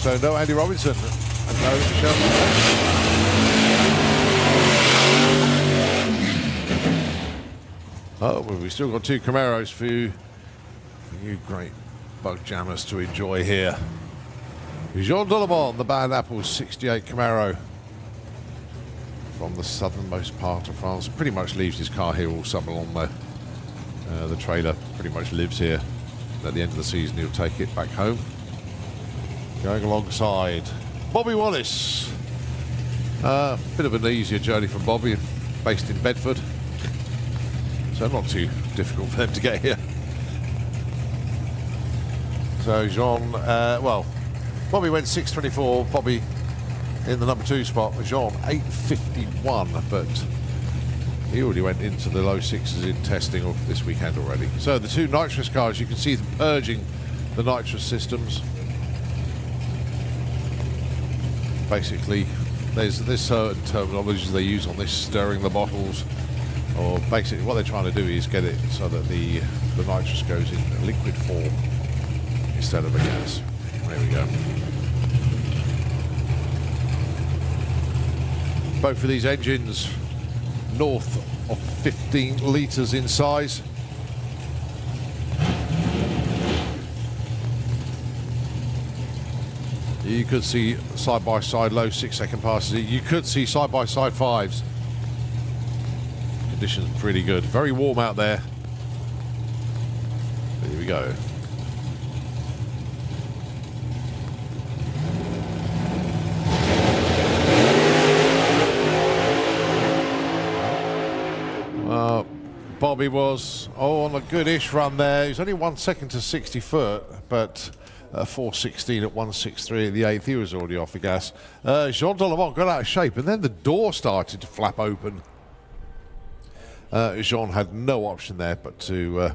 S1: So no Andy Robinson and no Michelle. Oh, well, we've still got 2 Camaros for you great bug jammers to enjoy here. Jean Dollabon, the Bad Apples 68 Camaro from the southernmost part of France. Pretty much leaves his car here all summer long though. The trailer pretty much lives here. At the end of the season he'll take it back home. Going alongside Bobby Wallace. Bit of an easier journey from Bobby, based in Bedford. So not too difficult for them to get here. So Jean, well, Bobby went 6:24, Bobby in the number 2 spot, Jean 8:51, but he already went into the low 6s in testing of this weekend already. So the 2 nitrous cars, you can see them purging the nitrous systems. Basically, there's certain terminologies they use on this, stirring the bottles, or basically what they're trying to do is get it so that the nitrous goes in liquid form instead of a gas. There we go. Both of these engines north of 15 litres in size. You could see side-by-side low 6-second passes. You could see side-by-side 5s. Conditions pretty good. Very warm out there. Here we go. Bobby was on a good-ish run there. He was only 1 second to 60 foot, but 4:16 at 1:63 at the 8th. He was already off the gas. Jean Dollabon got out of shape, and then the door started to flap open. Jean had no option there but to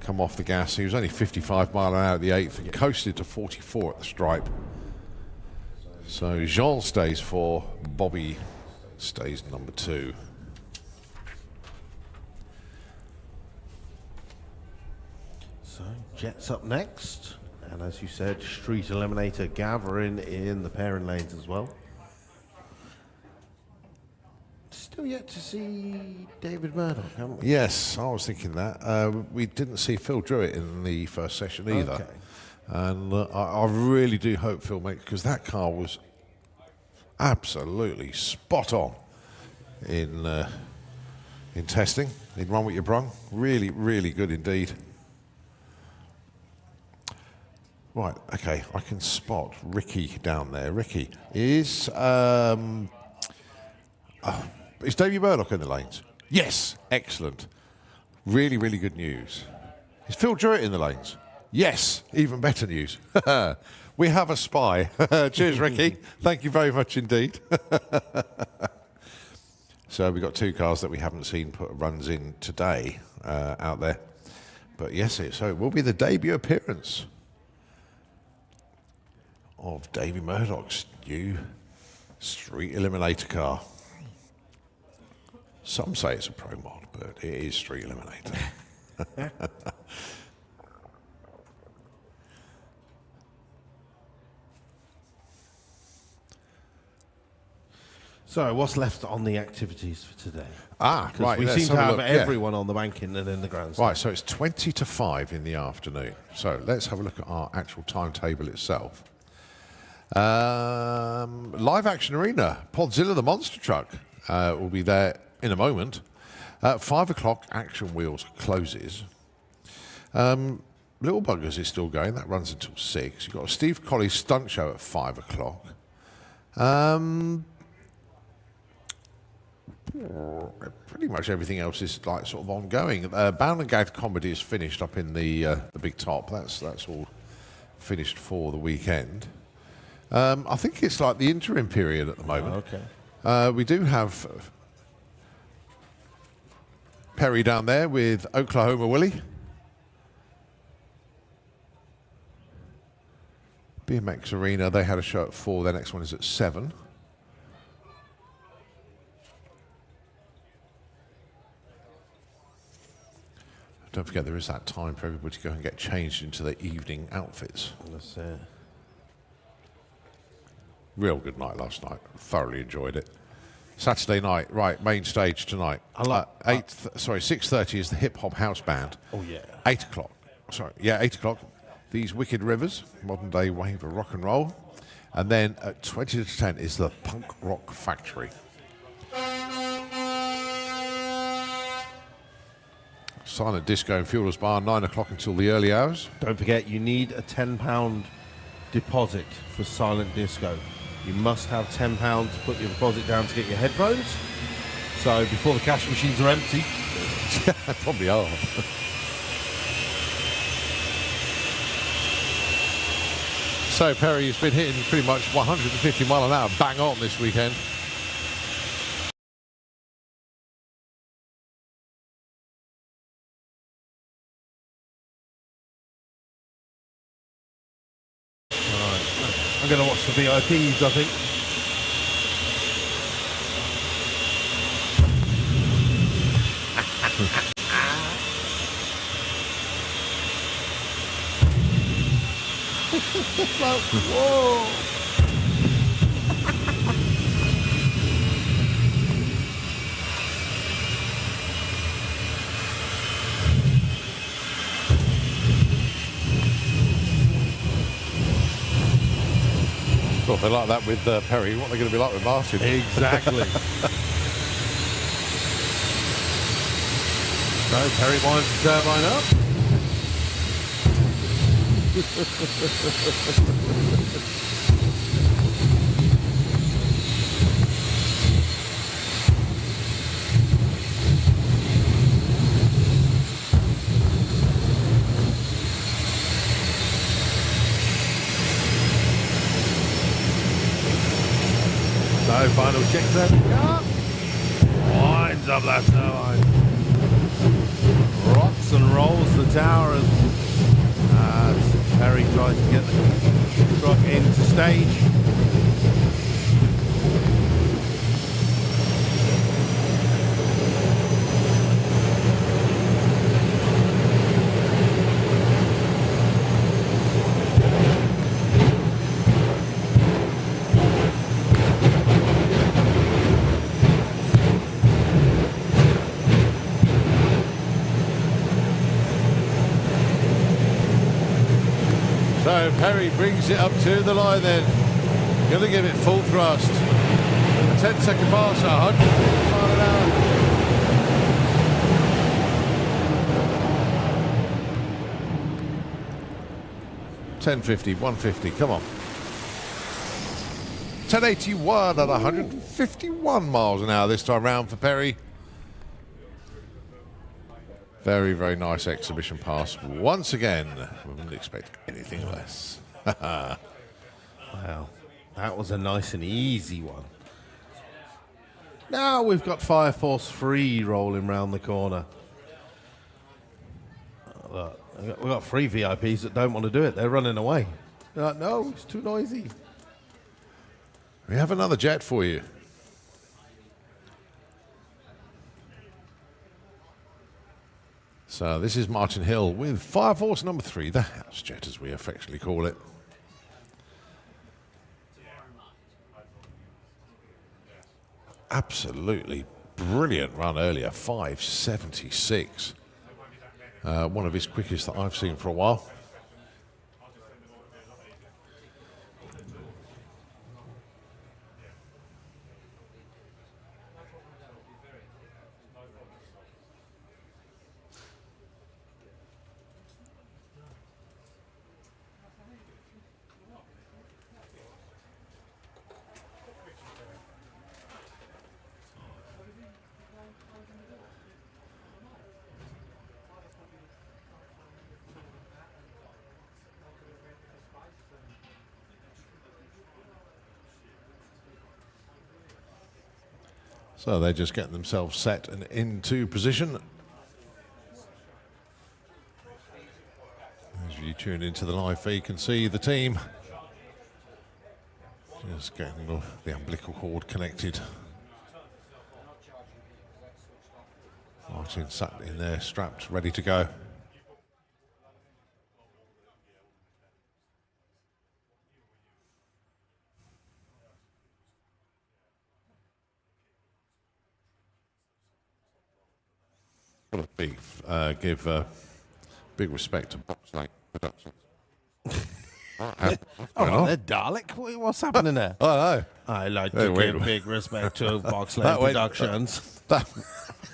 S1: come off the gas. He was only 55 mile an hour at the 8th and coasted to 44 at the stripe. So Jean stays 4, Bobby stays number 2.
S2: So Jets up next, and as you said, Street Eliminator gathering in the pairing lanes as well. Still yet to see David Murdoch, haven't we?
S1: Yes, I was thinking that. We didn't see Phil Druitt in the first session either.
S2: Okay.
S1: And I really do hope Phil makes, because that car was absolutely spot on in testing. In Run With Ya Brung. Really, really good indeed. Right, okay, I can spot Ricky down there. Ricky, is Davey Murdoch in the lanes? Yes, excellent. Really, really good news. Is Phil Druitt in the lanes? Yes, even better news. We have a spy. Cheers, Ricky. Thank you very much indeed. So we've got 2 cars that we haven't seen put runs in today out there. But yes, so it will be the debut appearance of Davey Murdoch's new Street Eliminator car. Some say it's a Pro Mod, but it is Street Eliminator.
S2: So what's left on the activities for today?
S1: Right.
S2: We
S1: let's
S2: seem to have
S1: a look.
S2: everyone on the banking and in the grandstand.
S1: Right, so it's 20 to 5 in the afternoon. So let's have a look at our actual timetable itself. Live Action Arena, Podzilla the Monster Truck will be there in a moment. 5 o'clock, Action Wheels closes. Little Buggers is still going. That runs until 6. You've got a Steve Colley stunt show at 5 o'clock. Pretty much everything else is like sort of ongoing. Bound and Gagged comedy is finished up in the big top. That's all finished for the weekend. I think it's like the interim period at the moment.
S2: Okay.
S1: We do have Perry down there with Oklahoma Willie. BMX Arena, they had a show at 4. Their next one is at 7. Don't forget there is that time for everybody to go and get changed into their evening outfits.
S2: That's it.
S1: Real good night last night. Thoroughly enjoyed it. Saturday night, right? Main stage tonight. 6:30 is the hip hop house band.
S2: Oh yeah.
S1: 8 o'clock. Sorry, yeah, 8 o'clock. These Wicked Rivers, modern day wave of rock and roll, and then at 20 to 10 is the Punk Rock Factory. Silent Disco and Fuelers Bar, 9 o'clock until the early hours.
S2: Don't forget, you need a £10 deposit for Silent Disco. You must have £10 to put your deposit down to get your headphones. So before the cash machines are empty.
S1: Probably are. So Perry's been hitting pretty much 150 mile an hour bang on this weekend.
S2: I'm going to watch the VIPs, I think. Whoa!
S1: Well, if they like that with Perry, what are they going to be like with Martin?
S2: Exactly. So Perry winds the turbine up. So final check there. Winds up that turbine. Rocks and rolls the tower as Perry tries to get the truck into stage.
S1: So Perry brings it up to the line then. Going to give it full thrust. A 10-second pass, 100 mile an hour. $10.50, $150, come on. 1081 at 151 miles an hour this time round for Perry. Very, very nice exhibition pass. Once again, we wouldn't expect anything less.
S2: Wow, that was a nice and easy one. Now we've got Fire Force 3 rolling round the corner. Look, we've got 3 VIPs that don't want to do it. They're running away. They're like, no, it's too noisy.
S1: We have another jet for you. So this is Martin Hill with Fire Force number 3, the house jet as we affectionately call it. Absolutely brilliant run earlier, 576. One of his quickest that I've seen for a while. So they're just getting themselves set and into position. As you tune into the live feed, you can see the team just getting the umbilical cord connected. Martin sat in there, strapped, ready to go. Got to give big respect to Boxlane Productions.
S2: Oh, they're Dalek. What's happening there?
S1: I know.
S2: I like
S1: Very
S2: to
S1: weird.
S2: give big respect to Boxlane
S1: That went-
S2: Productions.
S1: That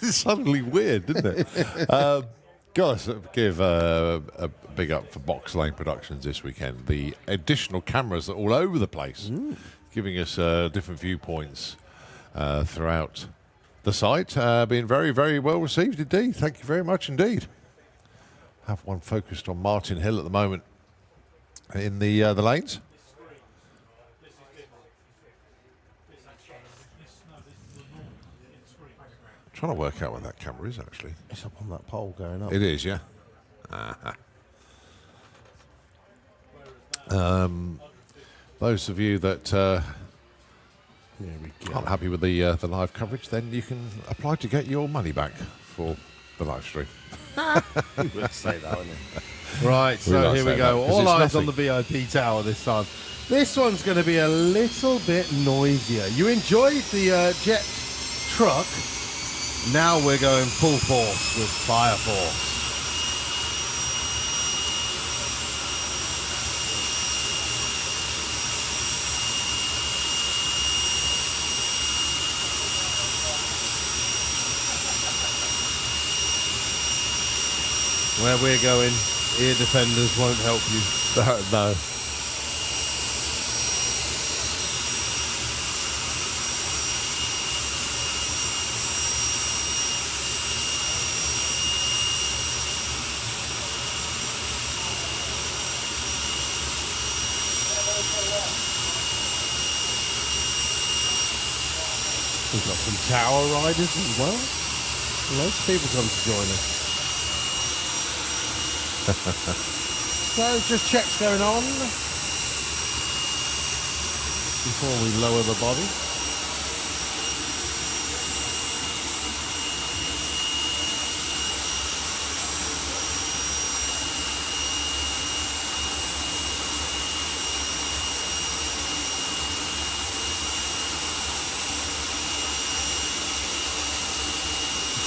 S1: is suddenly weird, didn't it? Got to give a big up for Box Lane Productions this weekend. The additional cameras are all over the place, giving us different viewpoints throughout the site. Being very, very well received indeed. Thank you very much indeed. Have one focused on Martin Hill at the moment in the lanes. Trying to work out where that camera is actually.
S2: It's up on that pole going up.
S1: It is, yeah. Those of you that aren't happy with the live coverage, then you can apply to get your money back for the live stream.
S2: You would say that, wouldn't you? Right, so
S1: like
S2: here we
S1: saying
S2: go.
S1: that, 'cause
S2: All
S1: it's
S2: eyes
S1: nothing.
S2: on the VIP tower this time. This one's going to be a little bit noisier. You enjoyed the jet truck. Now we're going full force with Fire Force. Where we're going, ear defenders won't help you.
S1: No.
S2: We've got some tower riders as well. Loads of people come to join us. So just checks going on before we lower the body.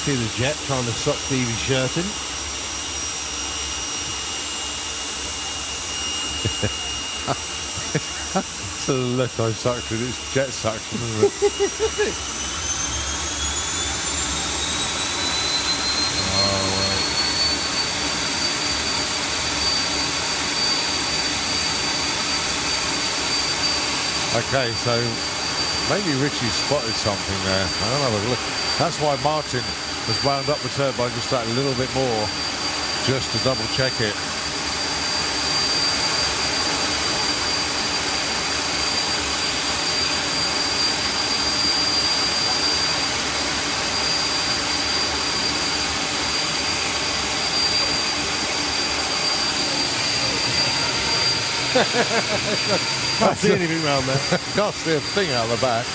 S2: See the jet trying to suck Stevie's shirt in.
S1: It's a electro suction, it's jet suction, isn't it? Okay, so maybe Richie spotted something there. I don't know. Look, that's why Martin has wound up the turbo just that little bit more, just to double check it.
S2: Can't see anything round there.
S1: Can't see a thing out of the back.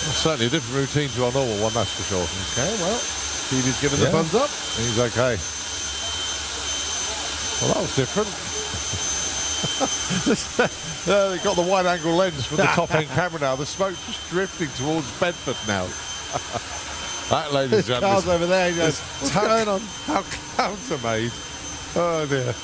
S1: Well, certainly a different routine to our normal one, that's for sure.
S2: Okay, well, Stevie's giving the
S1: Yeah.
S2: thumbs up.
S1: He's okay. Well, that was different. They got the wide angle lens for the top end camera now. The smoke's just drifting towards Bedford now. That, ladies and
S2: There's
S1: gentlemen,
S2: cars over there. He goes, what's going on?
S1: How countermade. Oh dear.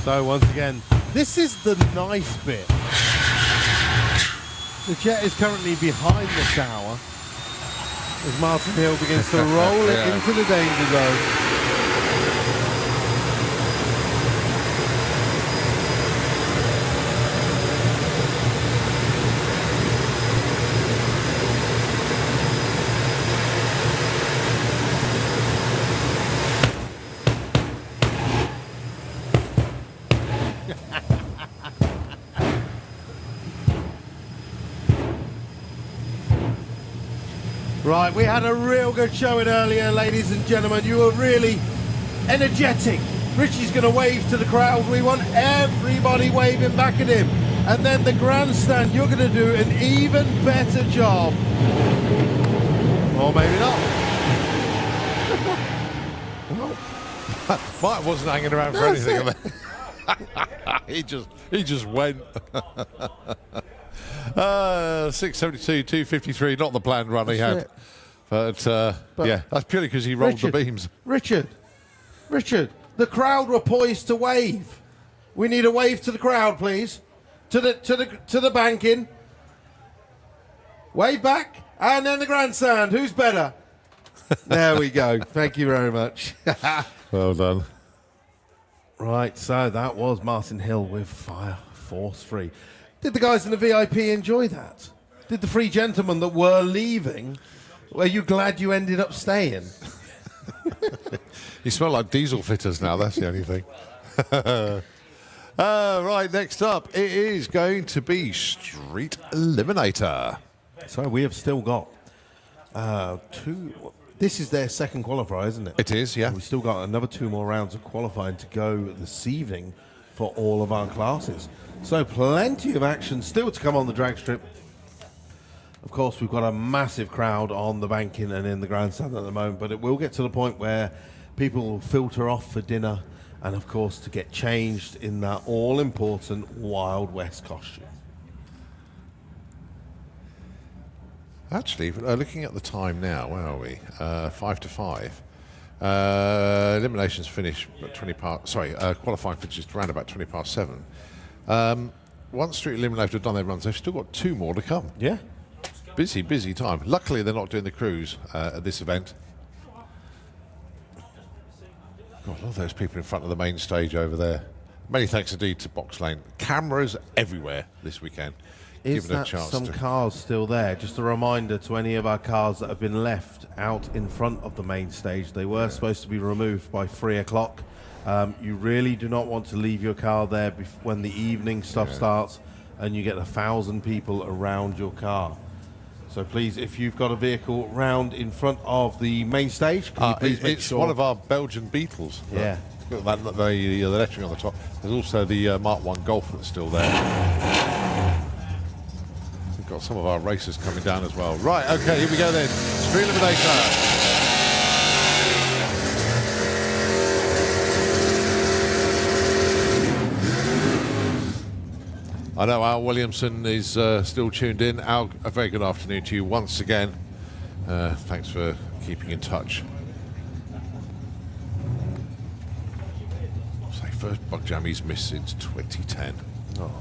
S2: So once again, this is the nice bit. The jet is currently behind the tower as Martin Hill begins to roll it into the danger zone. Right, we had a real good showing earlier, ladies and gentlemen. You were really energetic. Richie's going to wave to the crowd. We want everybody waving back at him. And then the grandstand, you're going to do an even better job. Or maybe not.
S1: Mike wasn't hanging around for anything. he just went. 672, 253, not the planned run he had. But yeah, that's purely because he rolled the beams.
S2: Richard, the crowd were poised to wave. We need a wave to the crowd, please. To the banking. Wave back, and then the grandstand. Who's better? There we go. Thank you very much.
S1: Well done.
S2: Right, so that was Martin Hill with Fire Force Free. Did the guys in the VIP enjoy that? Did the three gentlemen that were leaving, were you glad you ended up staying?
S1: You smell like diesel fitters now, that's the only thing. Right, next up, it is going to be Street Eliminator.
S2: So we have still got two. This is their second qualifier, isn't it?
S1: It is, yeah.
S2: We've still got another 2 more rounds of qualifying to go this evening for all of our classes. So plenty of action still to come on the drag strip. Of course, we've got a massive crowd on the banking and in the grandstand at the moment, but it will get to the point where people will filter off for dinner and, of course, to get changed in that all-important Wild West costume.
S1: Actually, looking at the time now, where are we? 5 to 5. Eliminations finish at 20 past. Sorry, qualifying finishes around about 20 past 7. Once Street Eliminator have done their runs, they've still got 2 more to come.
S2: Yeah.
S1: Busy time. Luckily, they're not doing the cruise at this event. God, I love those people in front of the main stage over there. Many thanks indeed to Box Lane. Cameras everywhere this weekend.
S2: Is that some cars still there? Just a reminder to any of our cars that have been left out in front of the main stage. They were supposed to be removed by 3 o'clock. You really do not want to leave your car there when the evening stuff starts and you get 1,000 people around your car. So please, if you've got a vehicle round in front of the main stage, can you please make sure...
S1: It's one of our Belgian Beetles.
S2: Yeah.
S1: The lettering on the top. There's also the Mark 1 Golf that's still there. We've got some of our racers coming down as well. Right, okay, here we go then. Street Eliminator. I know Al Williamson is still tuned in. Al, a very good afternoon to you once again. Thanks for keeping in touch. Say first bug jam he's missed since 2010. Oh.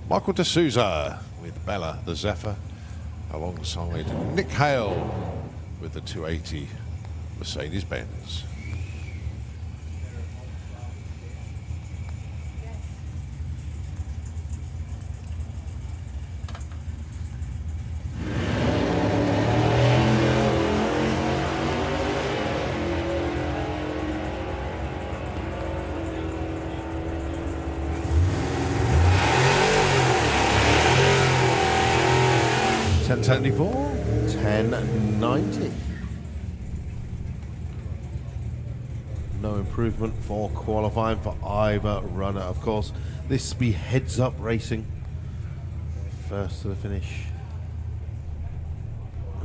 S1: Michael D'Souza with Bella the Zephyr, alongside Nick Hale with the 280 Mercedes-Benz.
S2: $10.90. No improvement for qualifying for either runner. Of course, this be heads up racing. First to the finish.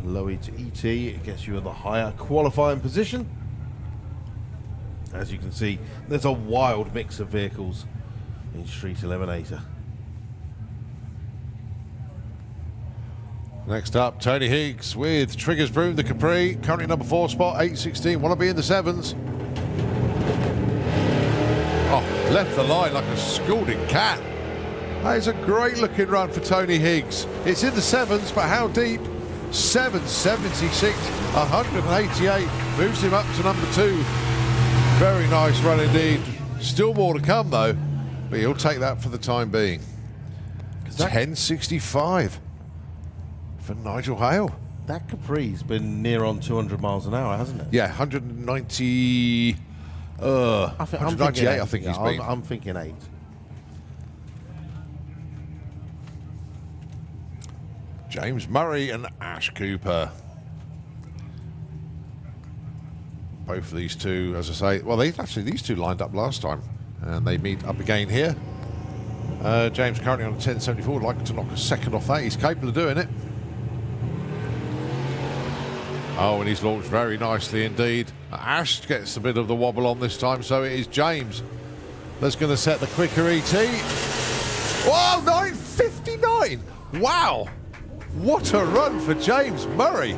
S2: Lowy to ET. It gets you in the higher qualifying position. As you can see, there's a wild mix of vehicles in Street Eliminator.
S1: Next up, Tony Higgs with Triggers Broom, the Capri, currently number 4 spot, 816. Want to be in the 7s. Oh, left the line like a scalding cat. That is a great looking run for Tony Higgs. It's in the 7s, but how deep? 776, 188. Moves him up to number 2. Very nice run indeed. Still more to come though, but he'll take that for the time being. 1065. For Nigel Hale.
S2: That Capri's been near on 200 miles an hour, hasn't it?
S1: Yeah, 190.
S2: I'm thinking
S1: 198,
S2: eight.
S1: I think he's
S2: Yeah,
S1: been.
S2: I'm thinking 8.
S1: James Murray and Ash Cooper. Both of these two, as I say, well, these two lined up last time, and they meet up again here. James currently on a 1074, like to knock a second off that. He's capable of doing it. Oh, and he's launched very nicely indeed. Ash gets a bit of the wobble on this time, so it is James that's going to set the quicker ET. Wow, 9:59! Wow! What a run for James Murray.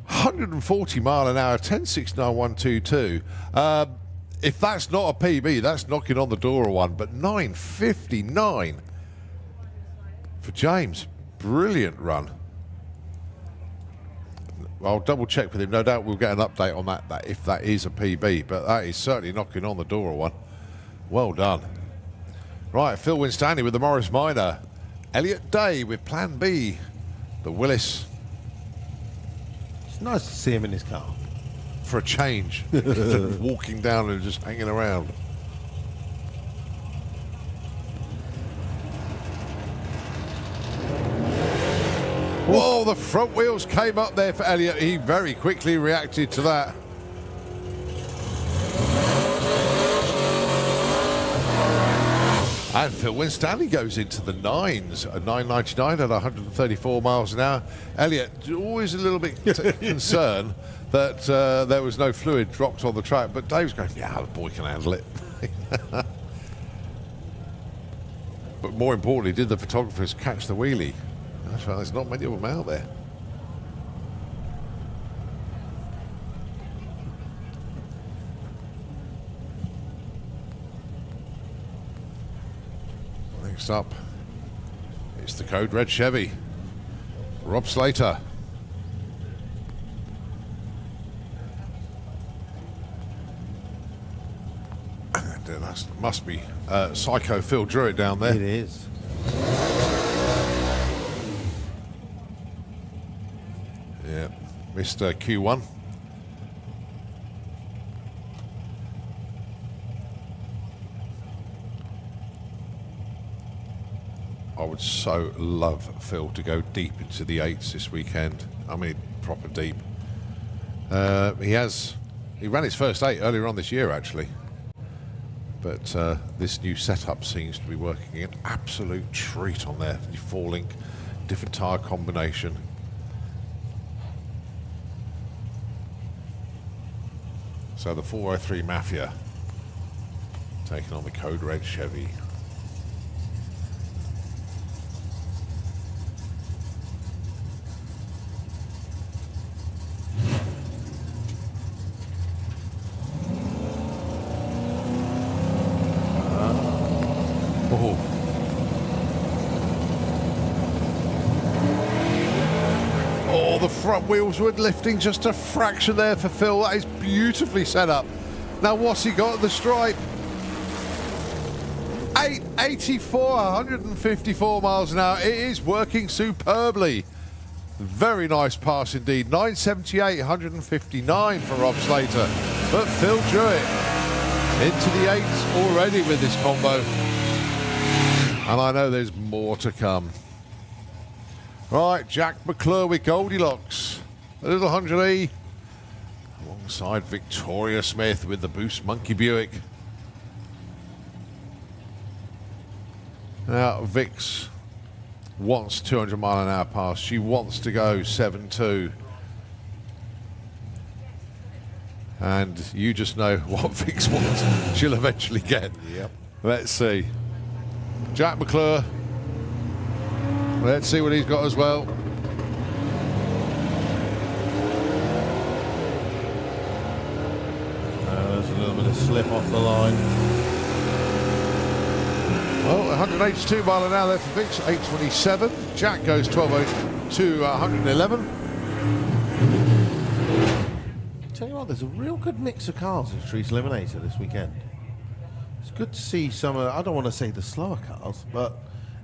S1: 140 mile an hour, 10.69.122. If that's not a PB, that's knocking on the door of one, but 9:59 for James. Brilliant run. I'll double check with him. No doubt we'll get an update on that if that is a PB, but that is certainly knocking on the door of one. Well done. Right, Phil Winstanley with the Morris Minor. Elliot Day with Plan B, the Willis.
S2: It's nice to see him in his car.
S1: For a change. Instead of walking down and just hanging around. Whoa, the front wheels came up there for Elliot. He very quickly reacted to that. And Phil Winstanley goes into the 9s at 9.99 at 134 miles an hour. Elliot, always a little bit concerned that there was no fluid dropped on the track, but Dave's going, yeah, the boy can handle it. But more importantly, did the photographers catch the wheelie? That's right, there's not many of them out there. Next up, it's the Code Red Chevy. Rob Slater. That must be Psycho Phil Druitt down there.
S2: It is.
S1: Yeah, Mr. Q1. I would so love Phil to go deep into the 8s this weekend. I mean, proper deep. He ran his first 8 earlier on this year, actually. But this new setup seems to be working an absolute treat on there. The 4-link, different tyre combination. So the 403 Mafia taking on the Code Red Chevy. Oh, the front wheels were lifting just a fraction there for Phil. That is beautifully set up. Now, what's he got at the stripe? 884, 154 miles an hour. It is working superbly. Very nice pass indeed. 978, 159 for Rob Slater. But Phil Druitt into the 8s already with this combo. And I know there's more to come. Right, Jack McClure with Goldilocks. The little 100E. Alongside Victoria Smith with the Boost Monkey Buick. Now, Vix wants 200 mile an hour pass. She wants to go 7.2. And you just know what Vix wants. She'll eventually get.
S2: Yep.
S1: Let's see. Jack McClure. Let's see what he's got as well.
S2: There's a little bit of slip off the line.
S1: Well, 182 mile an hour there for Vix, 827. Jack goes 1202, 111.
S2: Tell you what, there's a real good mix of cars in Street Eliminator this weekend. It's good to see some, I don't want to say the slower cars, but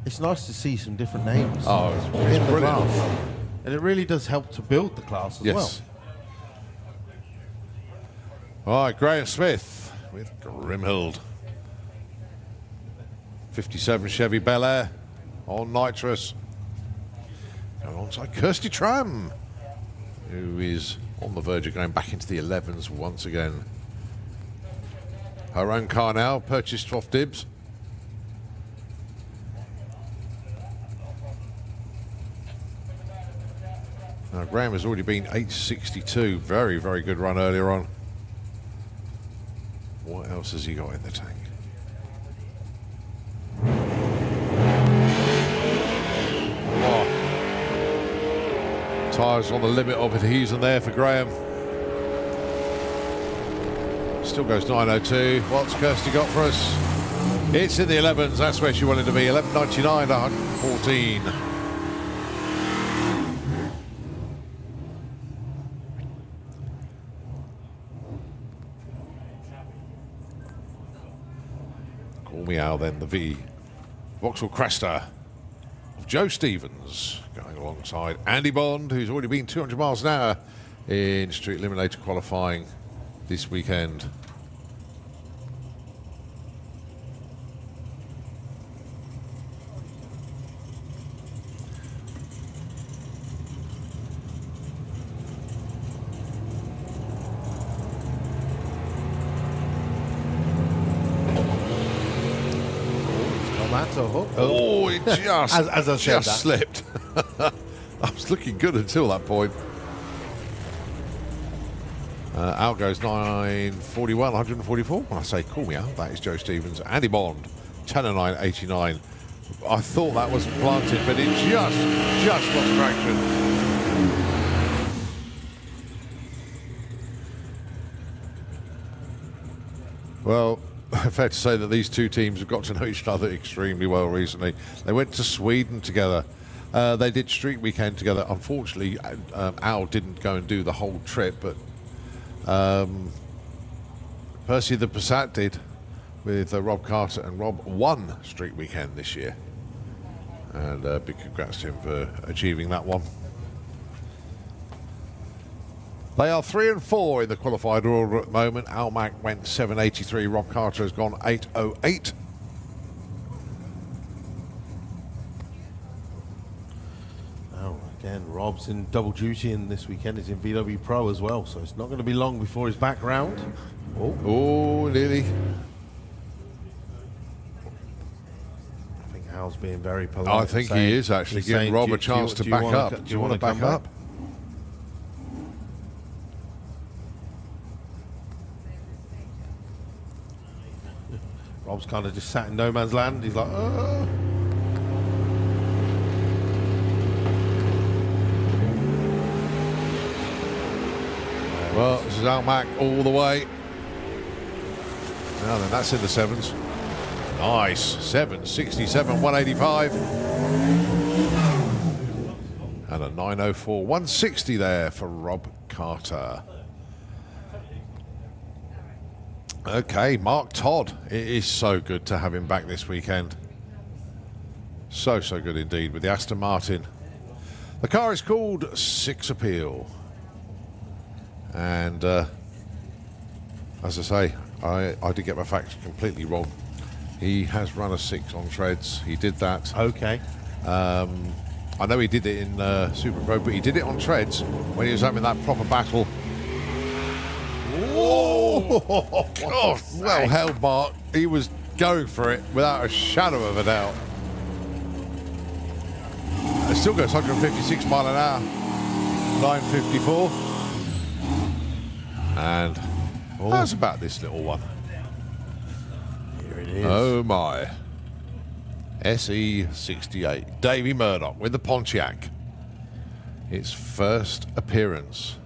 S2: it's nice to see some different names
S1: it's
S2: in the
S1: brilliant.
S2: class. And it really does help to build the class as well.
S1: All right, Graham Smith with Grimhild. 57 Chevy Bel Air on nitrous. Alongside Kirsty Tram, who is on the verge of going back into the 11s once again. Her own car now, purchased off Dibs. Now, Graham has already been 862. Very, very good run earlier on. What else has he got in the tank? Oh. Tyres on the limit of adhesion there for Graham. Still goes 902. What's Kirsty got for us? It's in the 11s. That's where she wanted to be. 1199 to 114. Call me out then, the V. Vauxhall Cresta of Joe Stevens going alongside Andy Bond, who's already been 200 miles an hour in street eliminator qualifying this weekend. Oh, it just,
S2: as I said,
S1: just slipped. I was looking good until that point. Out goes 941, 144. When I say call me out, that is Joe Stevens. Andy Bond, 1009.89. I thought that was planted, but it just lost traction. Well, fair to say that these two teams have got to know each other extremely well recently. They went to Sweden together. They did street weekend together. Unfortunately, Al didn't go and do the whole trip, but Percy the Passat did with Rob Carter, and Rob won street weekend this year. And big congrats to him for achieving that one. They are 3 and 4 in the qualified order at the moment. Al Mack went 783. Rob Carter has gone 808.
S2: Oh, again, Rob's in double duty, and this weekend is in VW Pro as well, so it's not going to be long before he's back round.
S1: Oh, nearly.
S2: I think Al's being very polite.
S1: I think he is actually giving Rob a chance to back up. Do you want to back up?
S2: Rob's kind of just sat in no man's land. He's like, oh.
S1: Well, this is Al Mack all the way. Now then, that's in the 7s. Nice. 767, 185. And a 904, 160 there for Rob Carter. Okay, Mark Todd. It is so good to have him back this weekend. So good indeed with the Aston Martin. The car is called Six Appeal. And as I say, I did get my facts completely wrong. He has run a 6 on treads. He did that.
S2: Okay.
S1: I know he did it in Super Pro, but he did it on treads when he was having that proper battle. Oh, God. Well held, Mark. He was going for it without a shadow of a doubt. It still goes 156 mile an hour. 954. And how's about this little one?
S2: Here it is.
S1: Oh my. SE68. Davey Murdoch with the Pontiac. Its first appearance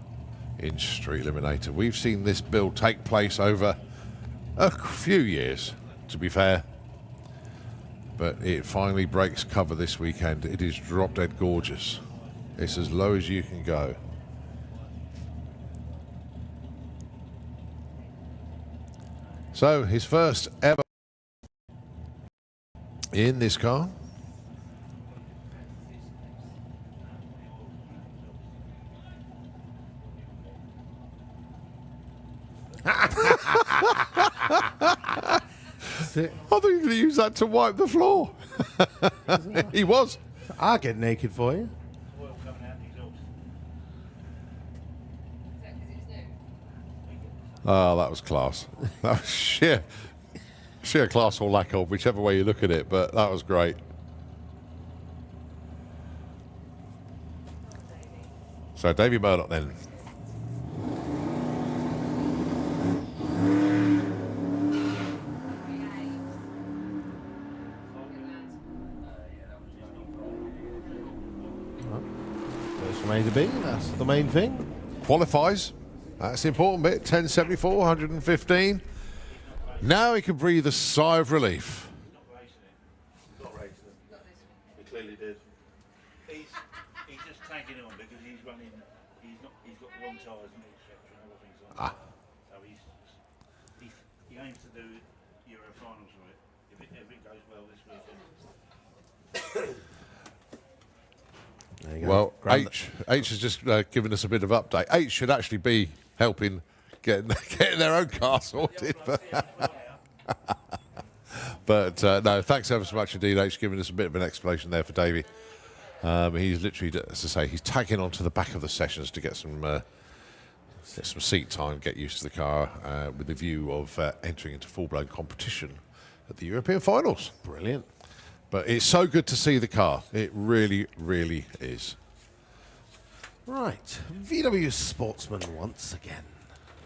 S1: in Street Eliminator. We've seen this build take place over a few years, to be fair. But it finally breaks cover this weekend. It is drop dead gorgeous. It's as low as you can go. So his first ever in this car. I thought you were going to use that to wipe the floor. He was.
S2: I'll get naked for you.
S1: Oh, that was class. That was sheer class or lack of, whichever way you look at it, but that was great. So, Davey Murdoch then.
S2: Goes from A to B, that's the main thing.
S1: Qualifies. That's the important bit. 1074, 115. Now he can breathe a sigh of relief.
S14: Not racing it. He clearly did. He's just tagging on because he's running. He's got the wrong tyres and other things on. So he aims to do Euro finals with it. If it goes well this weekend.
S2: There you go.
S1: Well, H has just given us a bit of update. H should actually be helping getting their own car sorted. But no, thanks ever so much indeed, H, giving us a bit of an explanation there for Davey. He's literally, as I say, he's tagging onto the back of the sessions to get some seat time, get used to the car, with the view of entering into full-blown competition at the European finals.
S2: Brilliant.
S1: But it's so good to see the car. It really, really is.
S2: Right, VW Sportsman once again.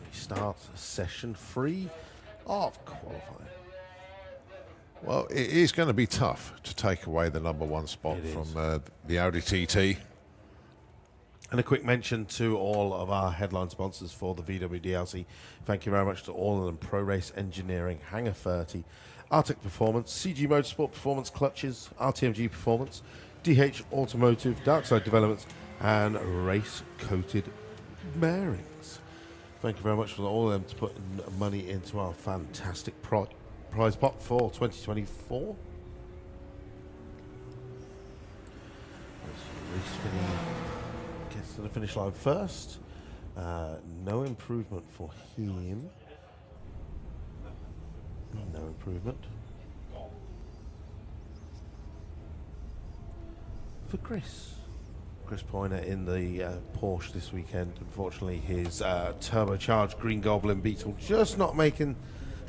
S2: We start session 3 of qualifying.
S1: Well, it is going to be tough to take away the #1 spot from the Audi TT.
S2: And a quick mention to all of our headline sponsors for the VW DLC. Thank you very much to all of them. Pro Race Engineering, Hangar 30, Arctic Performance, CG Motorsport Performance Clutches, RTMG Performance, DH Automotive, Darkside Developments, and Race Coated Bearings. Thank you very much for all of them to put money into our fantastic prize pot for 2024. Gets to the finish line first. No improvement for him. No improvement. For Chris Poyner in the Porsche this weekend. Unfortunately, his turbocharged Green Goblin Beetle just not making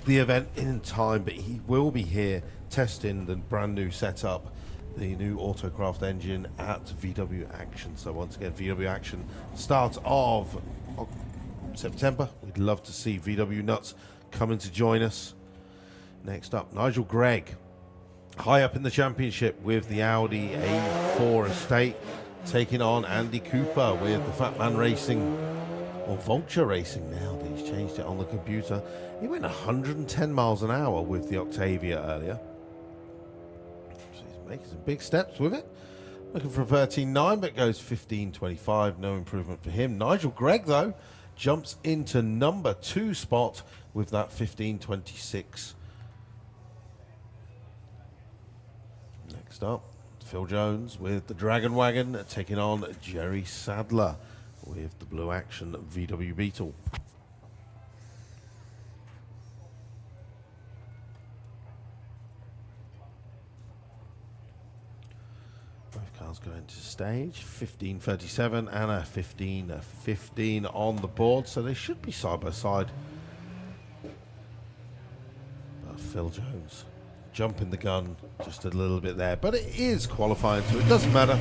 S2: the event in time, but he will be here testing the brand new setup, the new Autocraft engine at VW Action. So once again, VW Action, start of September. We'd love to see VW Nuts coming to join us. Next up, Nigel Gregg, high up in the championship with the Audi A4 estate, taking on Andy Cooper with the Fat Man Racing, or Vulture Racing now. He's changed it on the computer. He went 110 miles an hour with the Octavia earlier. So he's making some big steps with it. Looking for a 13.9, but goes 15.25. No improvement for him. Nigel Gregg, though, jumps into #2 spot with that 15.26. Next up, Phil Jones with the Dragon Wagon, taking on Jerry Sadler with the Blue Action VW Beetle. Both cars go into stage, 15.37 and a 15.15 on the board, so they should be side by side. But Phil Jones jumping the gun just a little bit there, but it is qualifying, so it doesn't matter.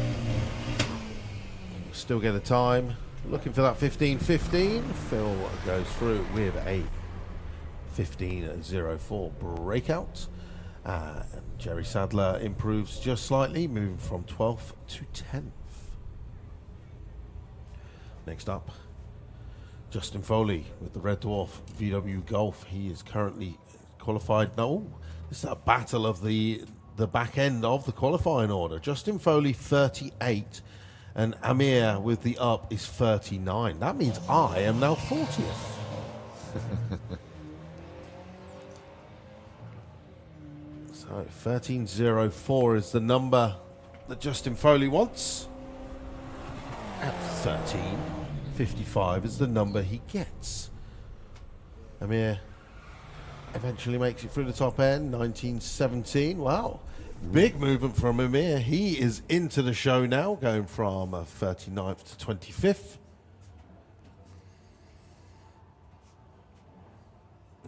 S2: Still get the time. Looking for that 15.15. Phil goes through with a 15.04 breakout. And Jerry Sadler improves just slightly, moving from 12th to 10th. Next up, Justin Foley with the Red Dwarf VW Golf. He is currently qualified. No, this is a battle of the back end of the qualifying order. Justin Foley 38 and Amir with the up is 39. That means I am now 40th. So 13.04 is the number that Justin Foley wants. At 13.55 is the number he gets. Amir eventually makes it through the top end. 1917. Wow. Big movement from Amir. He is into the show now, going from 39th to 25th.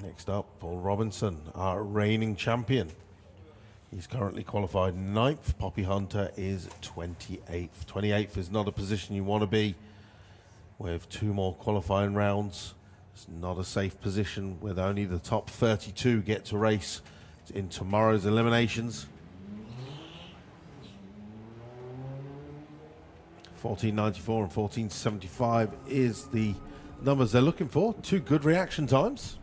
S2: Next up, Paul Robinson, our reigning champion. He's currently qualified 9th. Poppy Hunter is 28th. 28th is not a position you want to be. With 2 more qualifying rounds. It's not a safe position with only the top 32 get to race in tomorrow's eliminations. 1494 and 1475 is the numbers they're looking for. 2 good reaction times.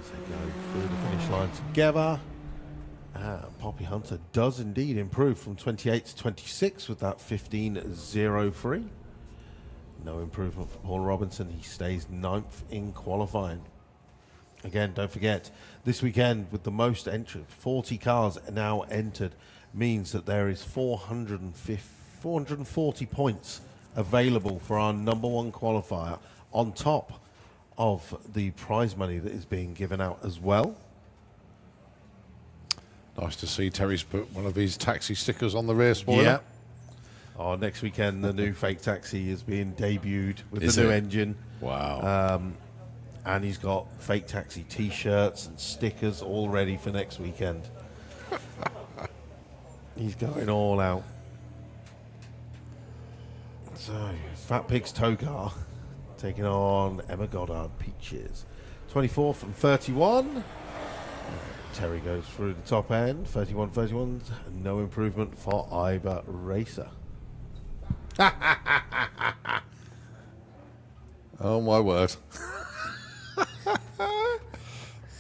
S2: As they go through the finish line together. Poppy Hunter does indeed improve from 28 to 26 with that 15.03. No improvement for Paul Robinson. He stays 9th in qualifying. Again, don't forget, this weekend with the most entry, 40 cars now entered, means that there is 440 points available for our #1 qualifier on top of the prize money that is being given out as well.
S1: Nice to see Terry's put one of his taxi stickers on the rear spoiler.
S2: Yeah. Oh, next weekend the new fake taxi is being debuted with
S1: Is
S2: the new
S1: it?
S2: engine.
S1: Wow.
S2: And he's got fake taxi t-shirts and stickers all ready for next weekend. He's going all out. So, Fat Pig's tow car taking on Emma Goddard Peaches. 24 from 31. Terry goes through the top end. 31. No improvement for either racer.
S1: Oh my word.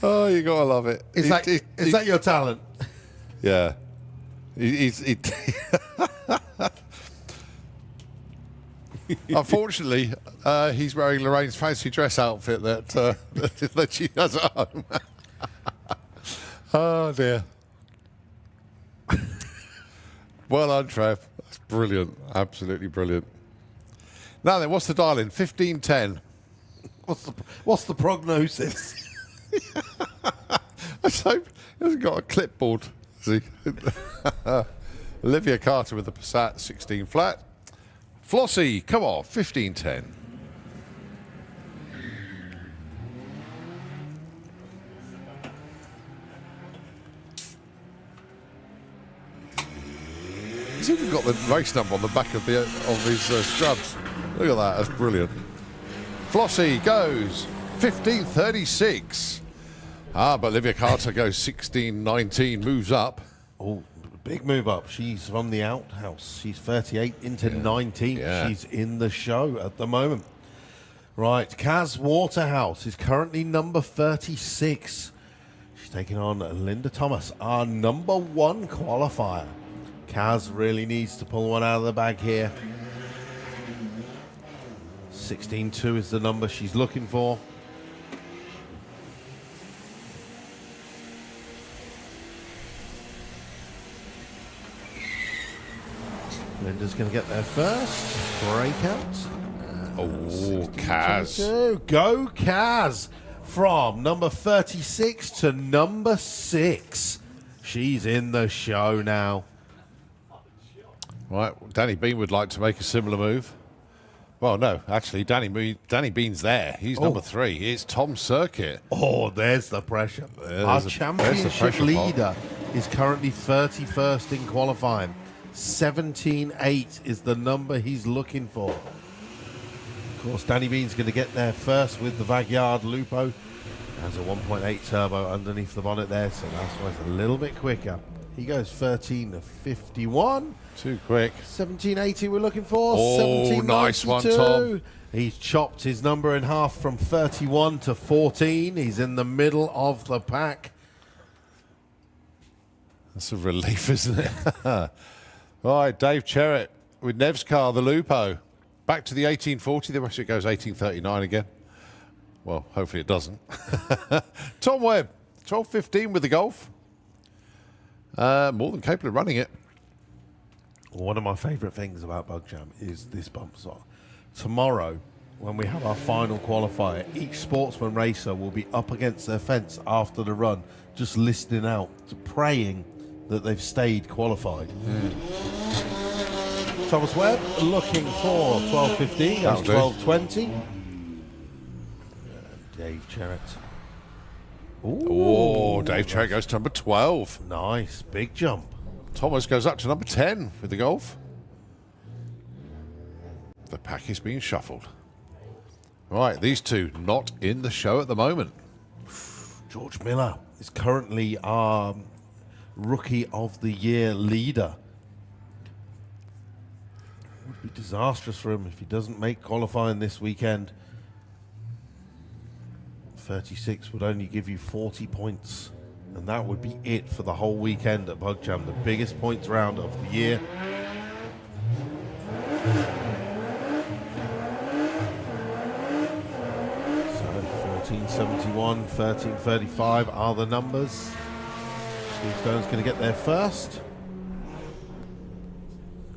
S1: Oh, you gotta love it.
S2: Is that your talent?
S1: Yeah. Unfortunately, he's wearing Lorraine's fancy dress outfit that she has at home. Oh dear. Well done, Trev. That's brilliant. Absolutely brilliant. Now then, what's the dial-in? 1510.
S2: What's the prognosis?
S1: I just hope he hasn't got a clipboard. See? Olivia Carter with the Passat 16 flat. Flossie, come on, 1510. He's even got the race number on the back of his strubs. Look at that, that's brilliant. Flossie goes 1536. But Olivia Carter goes 1619, moves up.
S2: Oh, big move up. She's from the outhouse. She's 38 into 19.
S1: Yeah.
S2: She's in the show at the moment. Right, Kaz Waterhouse is currently number 36. She's taking on Linda Thomas, our #1 qualifier. Kaz really needs to pull one out of the bag here. 16.2 is the number she's looking for. Linda's going to get there first. Breakout.
S1: Oh, Kaz.
S2: Go Kaz. From number 36 to number 6. She's in the show now.
S1: Right, Danny Bean would like to make a similar move. Well, no, actually, Danny Bean's there. He's number 3. It's Tom Circuit.
S2: Oh, there's the pressure. Our championship leader is currently 31st in qualifying. 17.8 is the number he's looking for. Of course, Danny Bean's going to get there first with the Vagyard Lupo. Has a 1.8 turbo underneath the bonnet there, so that's why it's a little bit quicker. He goes 13.51.
S1: Too quick.
S2: 17.80 we're looking for.
S1: Oh, nice one, Tom.
S2: He's chopped his number in half from 31 to 14. He's in the middle of the pack.
S1: That's a relief, isn't it? Right, Dave Cherrett with Nev's car, the Lupo. Back to the 1840. The rest of it goes 1839 again. Well, hopefully it doesn't. Tom Webb, 12.15 with the Golf. More than capable of running it.
S2: One of my favourite things about Bug Jam is this bumper slot. Tomorrow, when we have our final qualifier, each Sportsman racer will be up against their fence after the run, just listening out, praying that they've stayed qualified. Thomas Webb looking for 12.15, that's 12.20. Dave Cherrett.
S1: Oh, Dave Cherrett goes to number 12.
S2: Nice, big jump.
S1: Thomas goes up to number 10 with the Golf. The pack is being shuffled. Right, these two not in the show at the moment.
S2: George Miller is currently our Rookie of the Year leader. It would be disastrous for him if he doesn't make qualifying this weekend. 36 would only give you 40 points, and that would be it for the whole weekend at Bug Jam, the biggest points round of the year. So 1471, 1335 are the numbers. Steve Stone's going to get there first.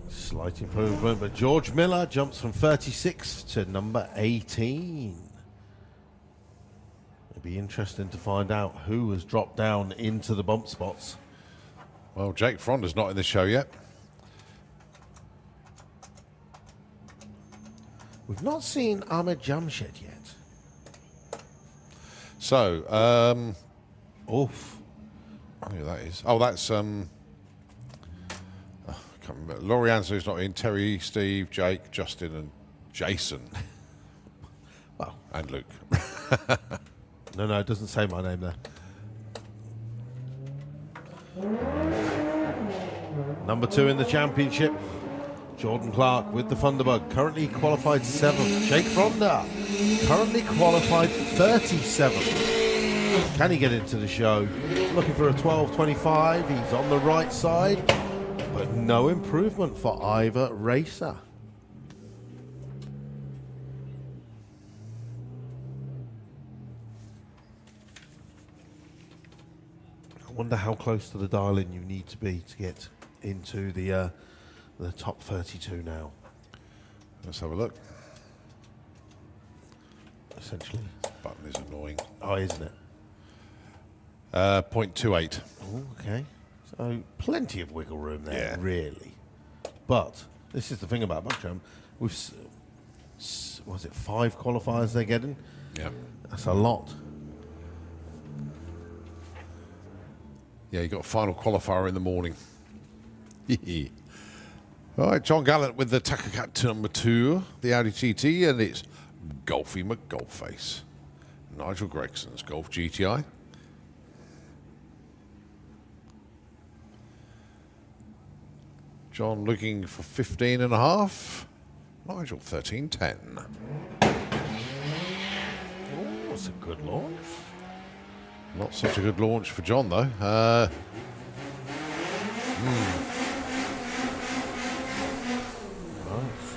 S2: Slight improvement, but George Miller jumps from 36 to number 18. It'd be interesting to find out who has dropped down into the bump spots.
S1: Well, Jake Fronda's not in the show yet.
S2: We've not seen Ahmed Jamshed yet.
S1: So, oof. I don't know who that is. Oh, that's I can't remember. Laurie Ansell's not in. Terry, Steve, Jake, Justin, and Jason.
S2: Well,
S1: and Luke.
S2: No, it doesn't say my name there. Number 2 in the championship, Jordan Clark with the Thunderbug, currently qualified 7th. Jake Fronda, currently qualified 37th. Can he get into the show? Looking for a 12.25. He's on the right side, but no improvement for either racer. I wonder how close to the dial-in you need to be to get into the top 32 now.
S1: Let's have a look.
S2: Essentially.
S1: This button is annoying.
S2: Oh, isn't it?
S1: 0.28.
S2: Oh, okay. So plenty of wiggle room there, really. But this is the thing about Bug Jam. Was it 5 qualifiers they're getting?
S1: Yeah.
S2: That's a lot.
S1: Yeah, you got a final qualifier in the morning. All right, John Gallant with the Takakat number 2, the Audi GT, and it's Golfy McGolfface. Nigel Gregson's Golf GTI. John looking for 15.5. Nigel 13.10.
S2: Oh, that's a good launch.
S1: Not such a good launch for John, though.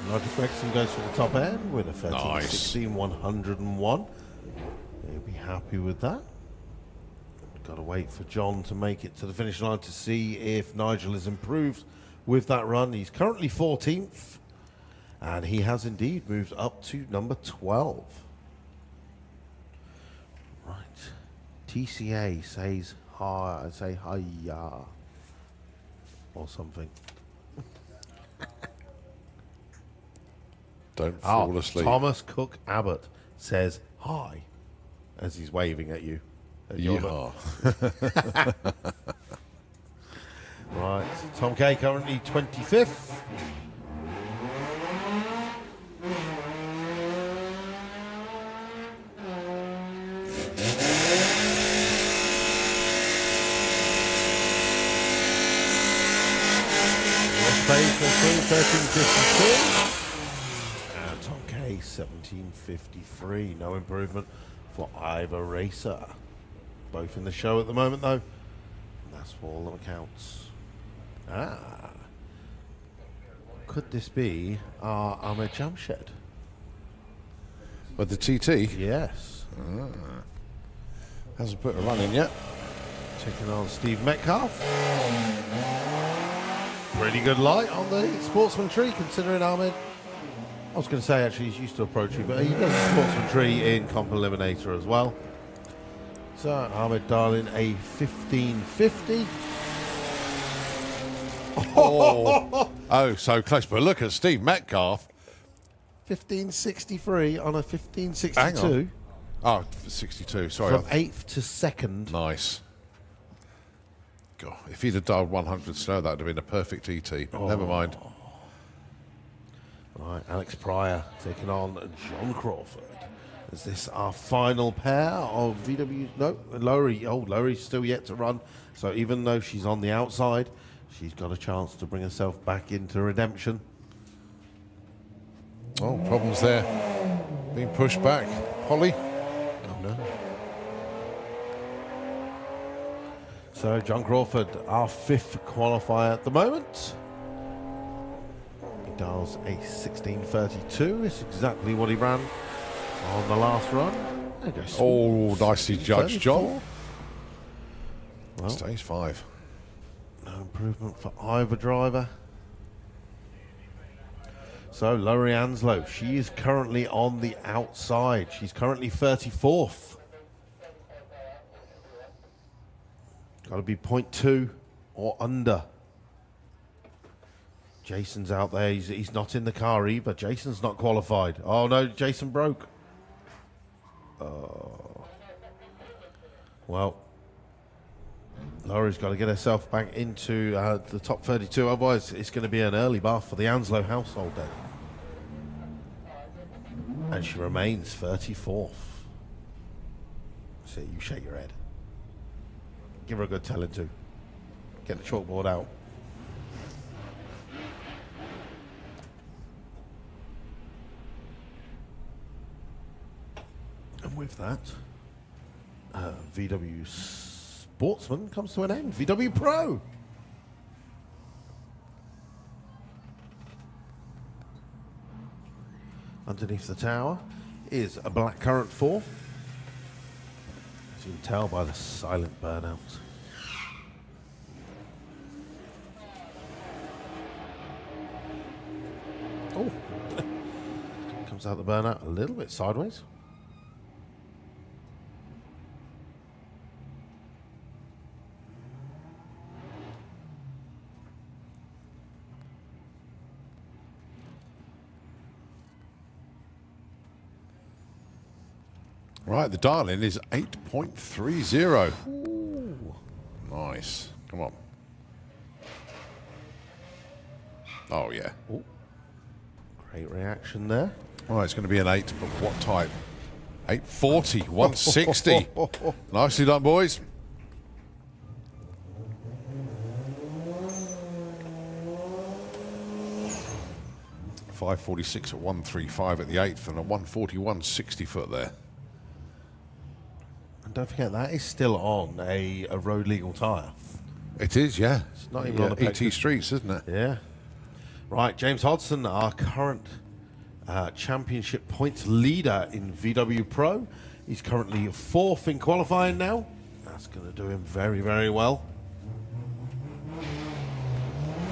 S2: Nigel Gregson goes for the top end with a 13.16, 101. He'll be happy with that. Got to wait for John to make it to the finish line to see if Nigel has improved with that run. He's currently 14th, and he has indeed moved up to number 12. Right. TCA says hi, say hiya, or something.
S1: Don't fall asleep.
S2: Thomas Cook Abbott says hi as he's waving at you.
S1: Yeehaw.
S2: Right, Tom K currently 25th. Space 13.52. And Tom K 17.53. No improvement for either racer. Both in the show at the moment, though. And that's for all accounts. Could this be our Ahmed Jamshed?
S1: With the TT?
S2: Yes.
S1: Hasn't put a run in yet.
S2: Taking on Steve Metcalf. Pretty good light on the Sportsman tree, considering Ahmed I was going to say, actually, he's used to approaching, but he does a Sportsman tree in comp eliminator as well. So, Ahmed Darling, a 1550.
S1: Oh, so close. But look at Steve Metcalf.
S2: 1563 on a 1562.
S1: Hang on. Oh, 62, sorry.
S2: From 8th to 2nd.
S1: Nice. God, if he'd have dialed 100 slow, that would have been a perfect ET. But never mind.
S2: Right, Alex Pryor taking on John Crawford. Is this our final pair of VW? No, Lowry. Oh, Lowry's still yet to run. So even though she's on the outside, she's got a chance to bring herself back into redemption.
S1: Oh, problems there. Being pushed back. Holly.
S2: Oh, no. So John Crawford, our 5th qualifier at the moment. He dials a 1632. It's exactly what he ran on the last run. There goes.
S1: Oh, nicely judged, John.
S2: Well,
S1: stage 5.
S2: No improvement for either driver. So Laurie Anslow, she is currently on the outside. She's currently 34th. Got to be 0.2 or under. Jason's out there. He's not in the car either. Jason's not qualified. Oh no, Jason broke. Well, Laurie's got to get herself back into the top 32. Otherwise, it's going to be an early bath for the Anslow household then. And she remains 34th. See, you shake your head. Give her a good telling to. Get the chalkboard out. And with that, VW Sportsman comes to an end. VW Pro. Underneath the tower is a black currant 4. As you can tell by the silent burnout. Oh, comes out the burnout a little bit sideways.
S1: Right, the dial-in is 8.30. Nice. Come on. Oh, yeah.
S2: Ooh. Great reaction there.
S1: Oh, it's going to be an 8, but what type? 840, 160. Nicely done, boys. .546 at 135 at the 8th and a 141 60-foot there.
S2: And don't forget, that is still on a road legal tyre.
S1: It is, yeah.
S2: It's not even on the
S1: ET Streets, isn't it?
S2: Yeah. Right, James Hodson, our current championship points leader in VW Pro. He's currently 4th in qualifying now. That's going to do him very, very well.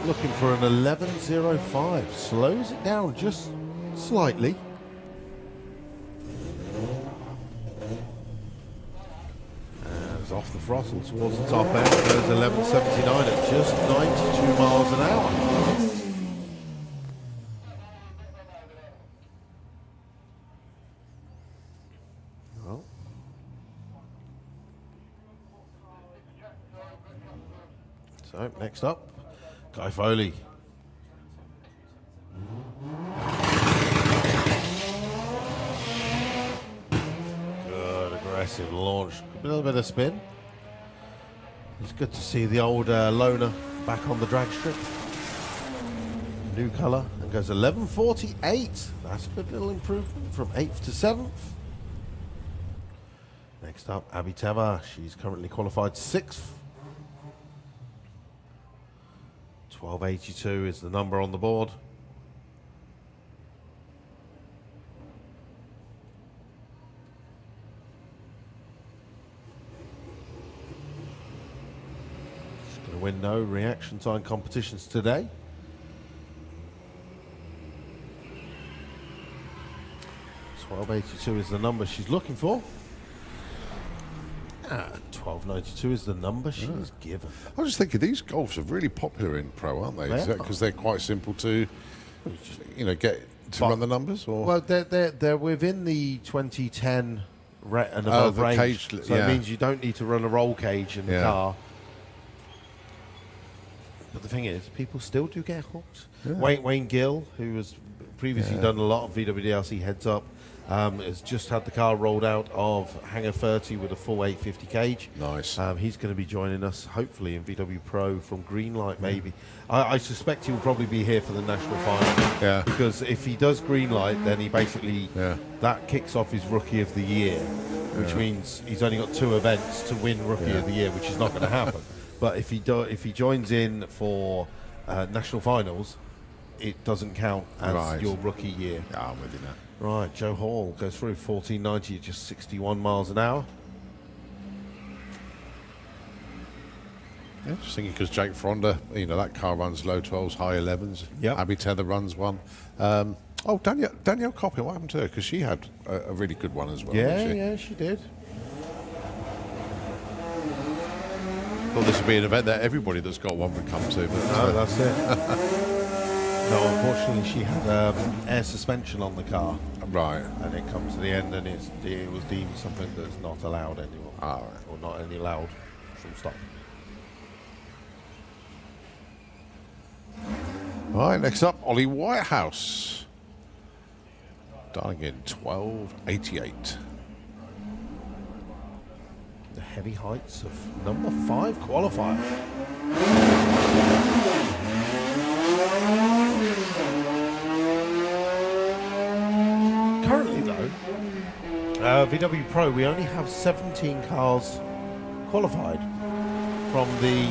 S2: Looking for an 11.05. Slows it down just slightly. As off the throttle towards the top end goes 11.79 at just 92 miles an hour. So, next up, Guy Foley. Good, aggressive launch. A little bit of spin. It's good to see the old loaner back on the drag strip. New colour, and goes 11.48. That's a good little improvement from 8th to 7th. Next up, Abby Teva. She's currently qualified 6th. 1282 is the number on the board. She's going to win no reaction time competitions today. 1282 is the number she's looking for. 1292 is the number she's given.
S1: I was just thinking, these Golfs are really popular in Pro, aren't they?
S2: They
S1: Is that
S2: are.
S1: because they're quite simple to, get to run the numbers? Or
S2: Well, they're within the 2010 and above
S1: the
S2: range.
S1: cage,
S2: So it means you don't need to run a roll cage in the car. But the thing is, people still do get hooked.
S1: Yeah.
S2: Wayne Gill, who has previously done a lot of VWDLC heads up, has just had the car rolled out of Hangar 30 with a full 850 cage.
S1: Nice.
S2: He's going to be joining us, hopefully, in VW Pro from Greenlight, maybe. I suspect he'll probably be here for the national final.
S1: Yeah.
S2: Because if he does Greenlight, then he basically, that kicks off his Rookie of the Year, which means he's only got 2 events to win Rookie of the Year, which is not going to happen. But if he joins in for national finals, it doesn't count as your rookie year.
S1: Yeah, I'm with you now.
S2: Right, Joe Hall goes through 1490 at just 61 miles an hour.
S1: Yeah, just thinking because Jake Fronda, that car runs low 12s, high 11s.
S2: Yep.
S1: Abby Tether runs one. Danielle Coppin, what happened to her? Because she had a really good one as well.
S2: Yeah, she did.
S1: Thought this would be an event that everybody that's got one would come to. But
S2: No, that's it. No, unfortunately, she had air suspension on the car.
S1: Right.
S2: And it comes to the end, and it was deemed something that's not allowed anymore.
S1: Right.
S2: Or not any allowed from stop.
S1: All right, next up, Ollie Whitehouse. Dialing in 1288.
S2: The heavy heights of number 5 qualifier. Currently, though, VW Pro, we only have 17 cars qualified from the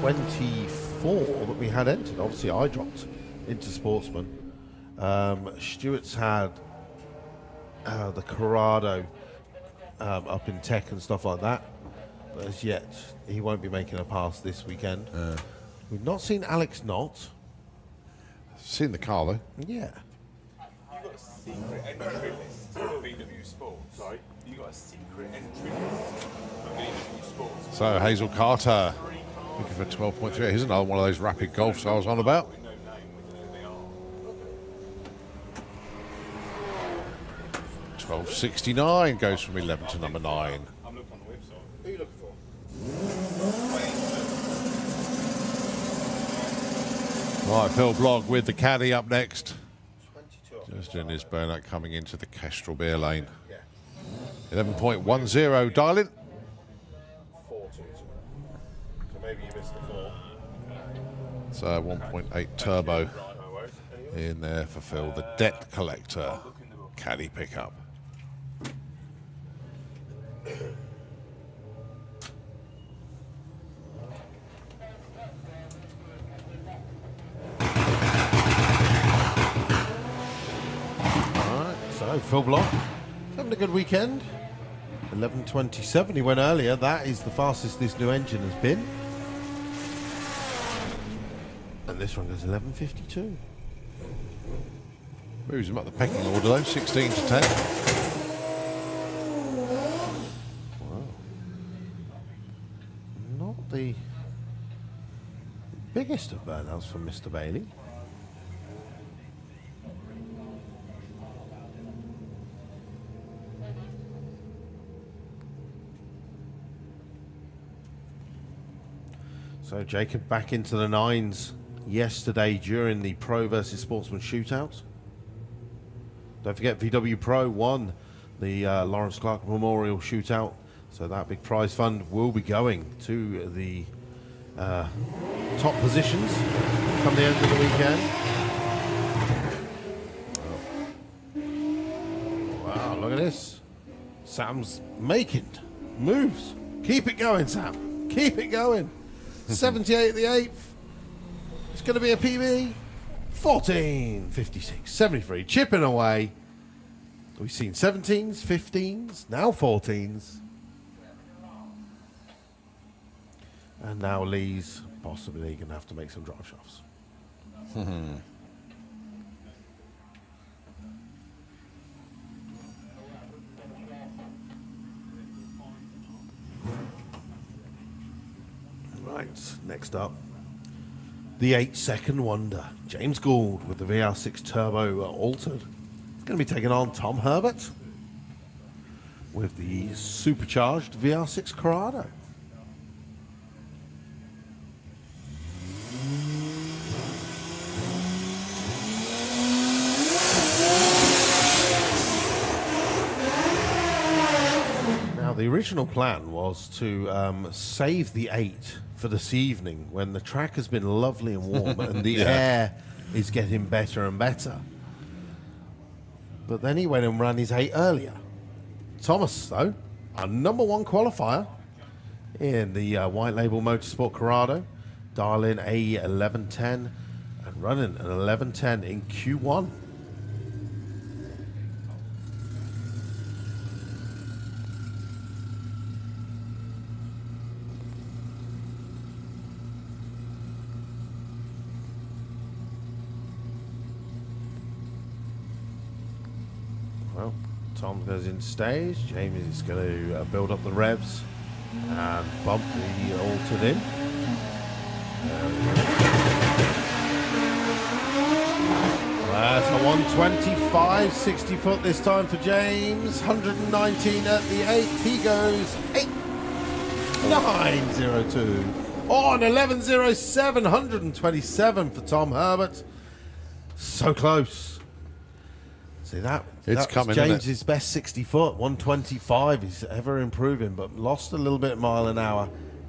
S2: 24 that we had entered. Obviously, I dropped into Sportsman. Stuart's had the Corrado up in tech and stuff like that. But as yet, he won't be making a pass this weekend. We've not seen Alex Knott.
S1: Seen the car, though.
S2: Yeah.
S15: You got a secret entry list for VW Sports. Sorry? You got a secret entry list for VW Sports.
S1: So Hazel Carter looking for 12.3. Here's another one of those rapid Golfs I was on about. 1269 goes from 11 to number 9.
S15: I'm looking on the website. Who are you looking for?
S1: Right, Phil Blogg with the caddy up next. Just doing his burnout coming into the Kestrel beer lane. 11.10, dial in.
S2: 4.2. So maybe you missed the 4.
S1: It's a 1.8 turbo in there for Phil, the debt collector caddy pickup.
S2: So Phil Block having a good weekend. 11.27. He went earlier. That is the fastest this new engine has been. And this one goes 11.52.
S1: Moves him up the pecking order though, 16 to 10.
S2: Wow. Not the biggest of burnouts from Mr. Bailey. So Jacob back into the 9s yesterday during the Pro versus Sportsman shootout. Don't forget VW Pro won the Lawrence Clark Memorial shootout. So that big prize fund will be going to the top positions come the end of the weekend. Wow, look at this. Sam's making moves. Keep it going, Sam. Keep it going. 78 at the 8th. It's going to be a PB. 14.56. 73. Chipping away. We've seen 17s, 15s, now 14s. And now Lee's possibly going to have to make some drive shafts. And next up, the 8-second wonder, James Gould with the VR6 Turbo altered. It's going to be taking on Tom Herbert with the supercharged VR6 Corrado. Now, the original plan was to save the 8 for this evening when the track has been lovely and warm and the air is getting better and better. But then he went and ran his 8 earlier. Thomas, though, our #1 qualifier in the White Label Motorsport Corrado, dialing a 11:10 and running an 11:10 in Q1. Well, Tom goes in stage. James is going to build up the revs and bump the altered in. That's a 125, 60 foot this time for James. 119 at the 8. He goes 8.902. Oh, an 11.07, 127 for Tom Herbert. So close. See that?
S1: It's
S2: That was
S1: coming, isn't it?
S2: James's best 60 foot, 125. He's ever improving, but lost a little bit mile an hour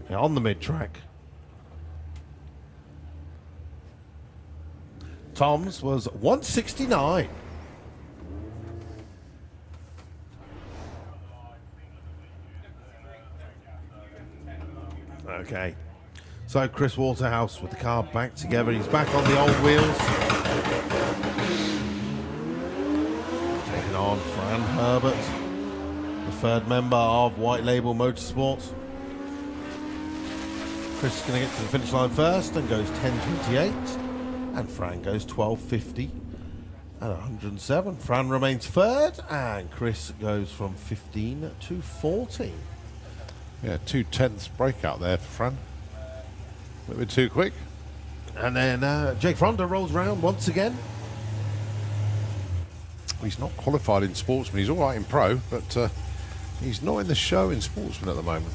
S2: on the mid track. Tom's was 169. Okay. So Chris Waterhouse with the car back together. He's back on the old wheels. Taking on Fran Herbert, the third member of White Label Motorsports. Chris is going to get to the finish line first and goes 10.28. And Fran goes 12.50 at 107. Fran remains third, and Chris goes from 15 to 14.
S1: Yeah, 2/10 breakout there for Fran. A little bit too quick.
S2: And then Jake Fronda rolls round once again.
S1: He's not qualified in Sportsman. He's all right in Pro, but he's not in the show in Sportsman at the moment.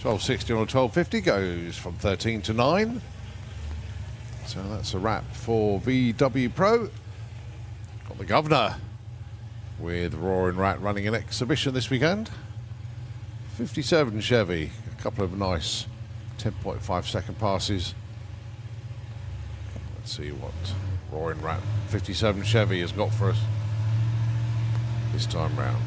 S1: .60 on a 12.50 goes from 13 to 9. So that's a wrap for VW Pro. Got the governor with Roaring Rat running an exhibition this weekend. 57 Chevy, a couple of nice 10.5 second passes. Let's see what Roaring Rat 57 Chevy has got for us this time round.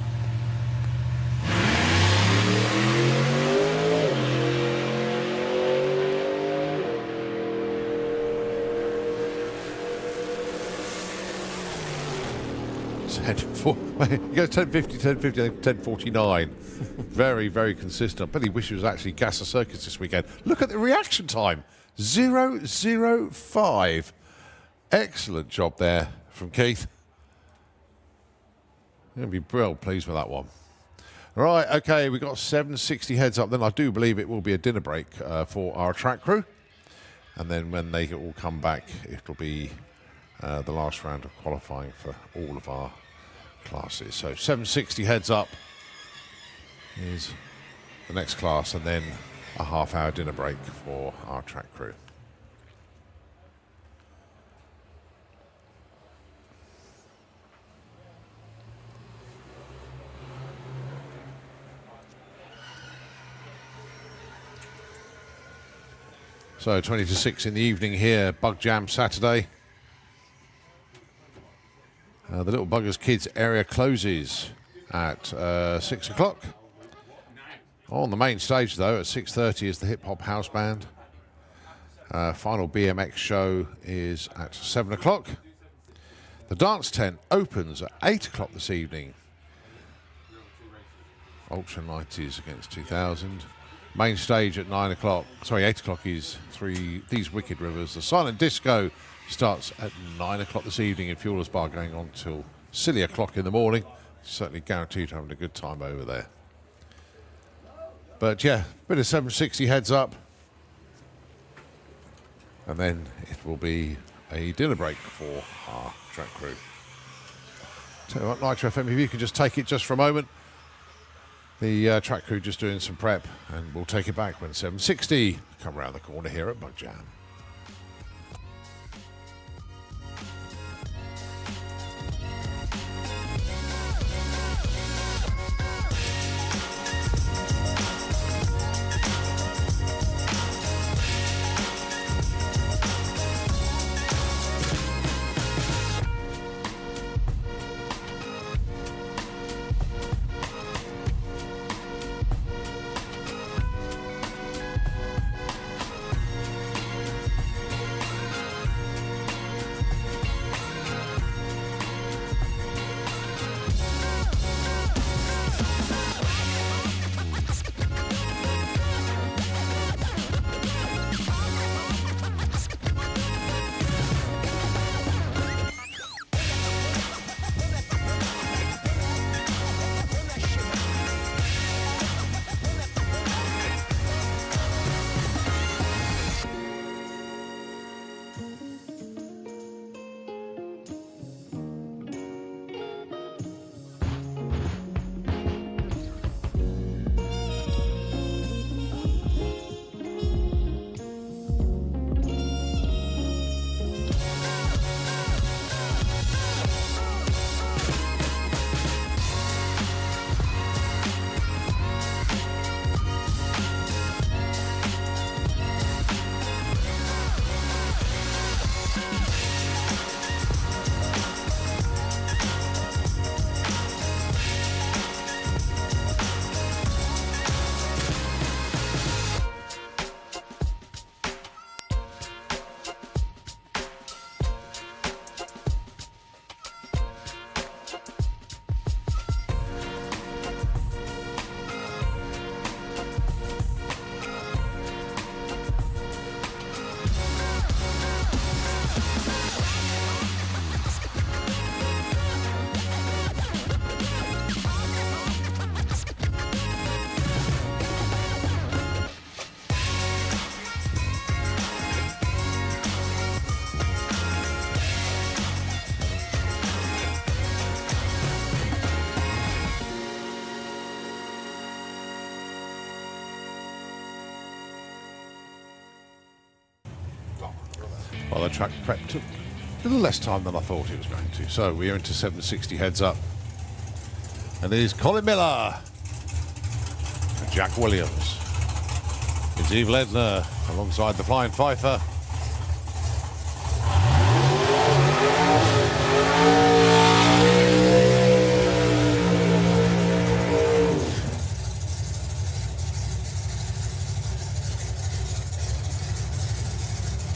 S1: He goes 10.50, 10.50, 10.49. Very, very consistent. I bet he wishes he was actually Gasser Circus this weekend. Look at the reaction time. 0.05. Excellent job there from Keith. Going to be real pleased with that one. Right, okay, we've got 760 heads up. Then I do believe it will be a dinner break for our track crew. And then when they all come back, it'll be the last round of qualifying for all of our classes. So 760 heads up is the next class, and then a half-hour dinner break for our track crew. So 20 to 6 in the evening here, Bug Jam Saturday. The Little Buggers Kids area closes at 6 o'clock. On the main stage, though, at 6:30 is the Hip Hop House Band. Final BMX show is at 7 o'clock. The dance tent opens at 8 o'clock this evening. Ultra 90s against 2000. Main stage at 9 o'clock. Sorry, 8 o'clock is These Wicked Rivers. The silent disco starts at 9 o'clock this evening in Fuelers Bar, going on till silly o'clock in the morning. Certainly guaranteed having a good time over there. But yeah, bit of 760 heads up. And then it will be a dinner break for our track crew. Tell you what, Nitro FM, if you could just take it just for a moment. The track crew just doing some prep, and we'll take it back when 760 come around the corner here at Bug Jam. Well, the track prep took a little less time than I thought it was going to. So we are into 760 heads up. And there's Colin Miller and Jack Williams. It's Evil Edna alongside the Flying Fifer.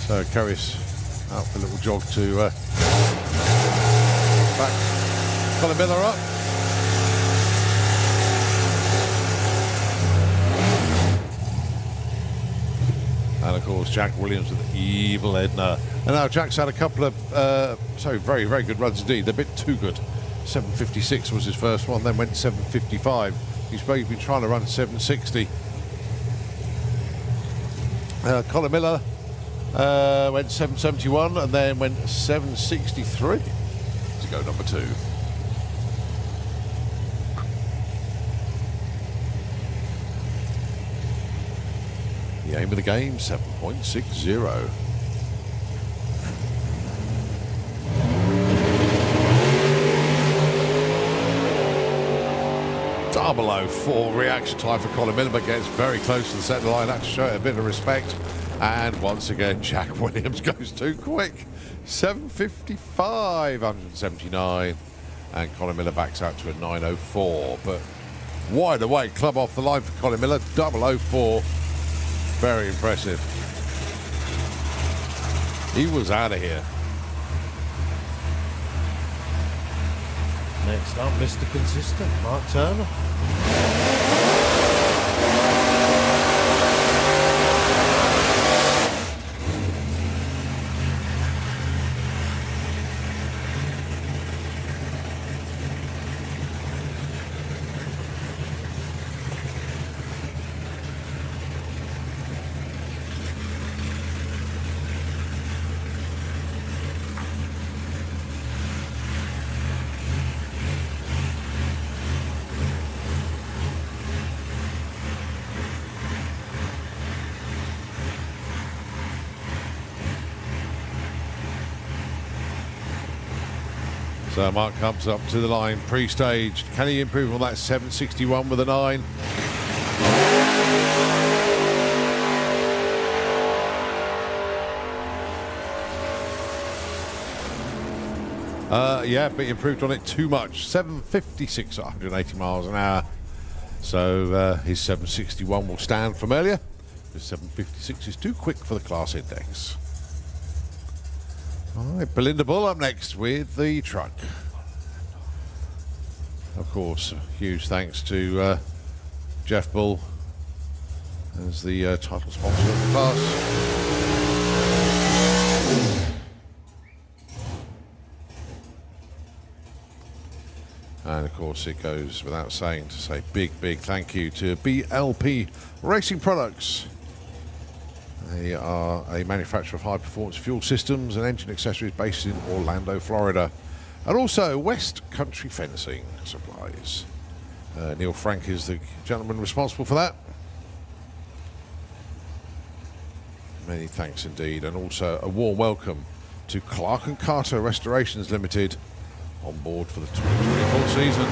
S1: So Kerry's out for a little jog to back Colin Miller up. And of course Jack Williams with Evil Edna. And now Jack's had a couple of very, very good runs indeed. They're a bit too good. 756 was his first one, then went 755. He's been trying to run 760. Colin Miller went 771 and then went 763 to go number 2. The aim of the game, 7.60. .004 reaction time for Colin Miller, but gets very close to the centre line. That to show it a bit of respect. And once again, Jack Williams goes too quick. 755, 179. And Colin Miller backs out to a 904. But wide away, club off the line for Colin Miller. 004. Very impressive. He was out of here.
S2: Next up, Mr. Consistent, Mark Turner.
S1: So Mark comes up to the line, pre-staged. Can he improve on that 761 with a 9? Yeah, but he improved on it too much. 756 at 180 miles an hour. So his 761 will stand from earlier. His 756 is too quick for the class index. All right, Belinda Bull up next with the truck. Of course, huge thanks to Jeff Bull as the title sponsor of the class. And of course, it goes without saying to say big thank you to BLP Racing Products. They are a manufacturer of high-performance fuel systems and engine accessories based in Orlando, Florida. And also West Country Fencing Supplies. Neil Frank is the gentleman responsible for that. Many thanks indeed. And also a warm welcome to Clark & Carter Restorations Limited on board for the 2024 season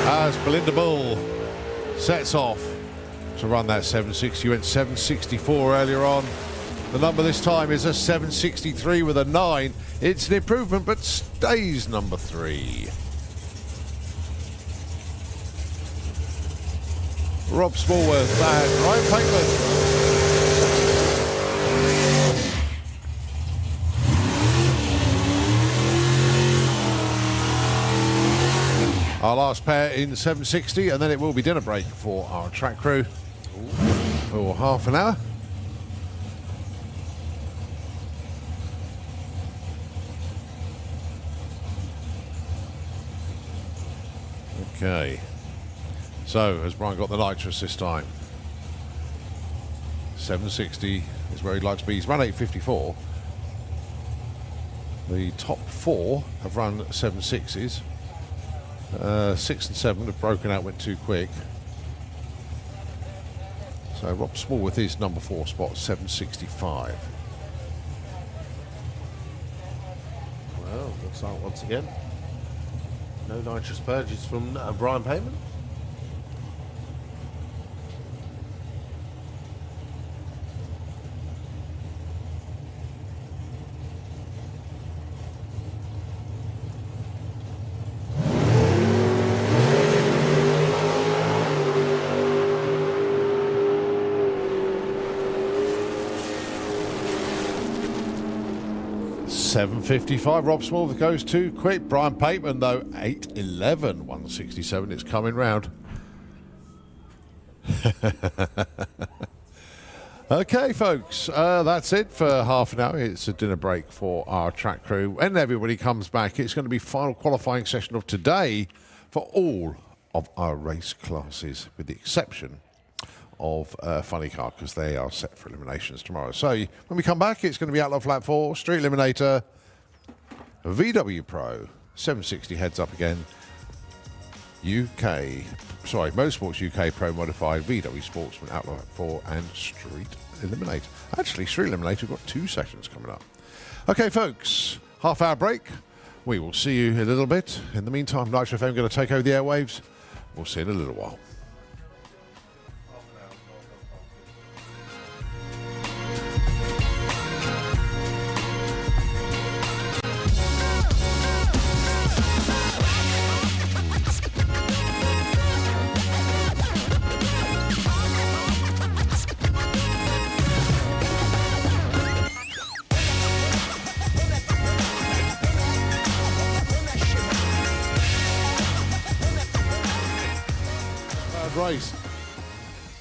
S1: as Belinda Bull sets off to run that 760. You went 764 earlier on. The number this time is a 763 with a 9. It's an improvement, but stays number 3. Rob Smallworth and Ryan Pateman. Our last pair in 760, and then it will be dinner break for our track crew for half an hour. Okay. So, has Brian got the nitrous this time? 760 is where he'd like to be. He's run 854. The top 4 have run 7.6s. 6 and 7 have broken out, went too quick. So Rob Smallworth is number 4 spot, 765.
S2: Well, looks like once again, no nitrous purges from Brian Payman.
S1: $7.55. Rob Smallworth goes too quick. Brian Pateman, though, 8.11. 167. It's coming round. Okay, folks. That's it for half an hour. It's a dinner break for our track crew. When everybody comes back, it's going to be final qualifying session of today for all of our race classes, with the exception of Funny Car, because they are set for eliminations tomorrow. So when we come back, it's going to be Outlaw Flat 4, Street Eliminator, VW Pro, 760 heads up again, Motorsports UK Pro Modified, VW Sportsman, Outlaw Flat 4, and Street Eliminator. Actually, Street Eliminator, we've got 2 sessions coming up. Okay, folks, half hour break. We will see you in a little bit. In the meantime, Nitro FM going to take over the airwaves. We'll see you in a little while.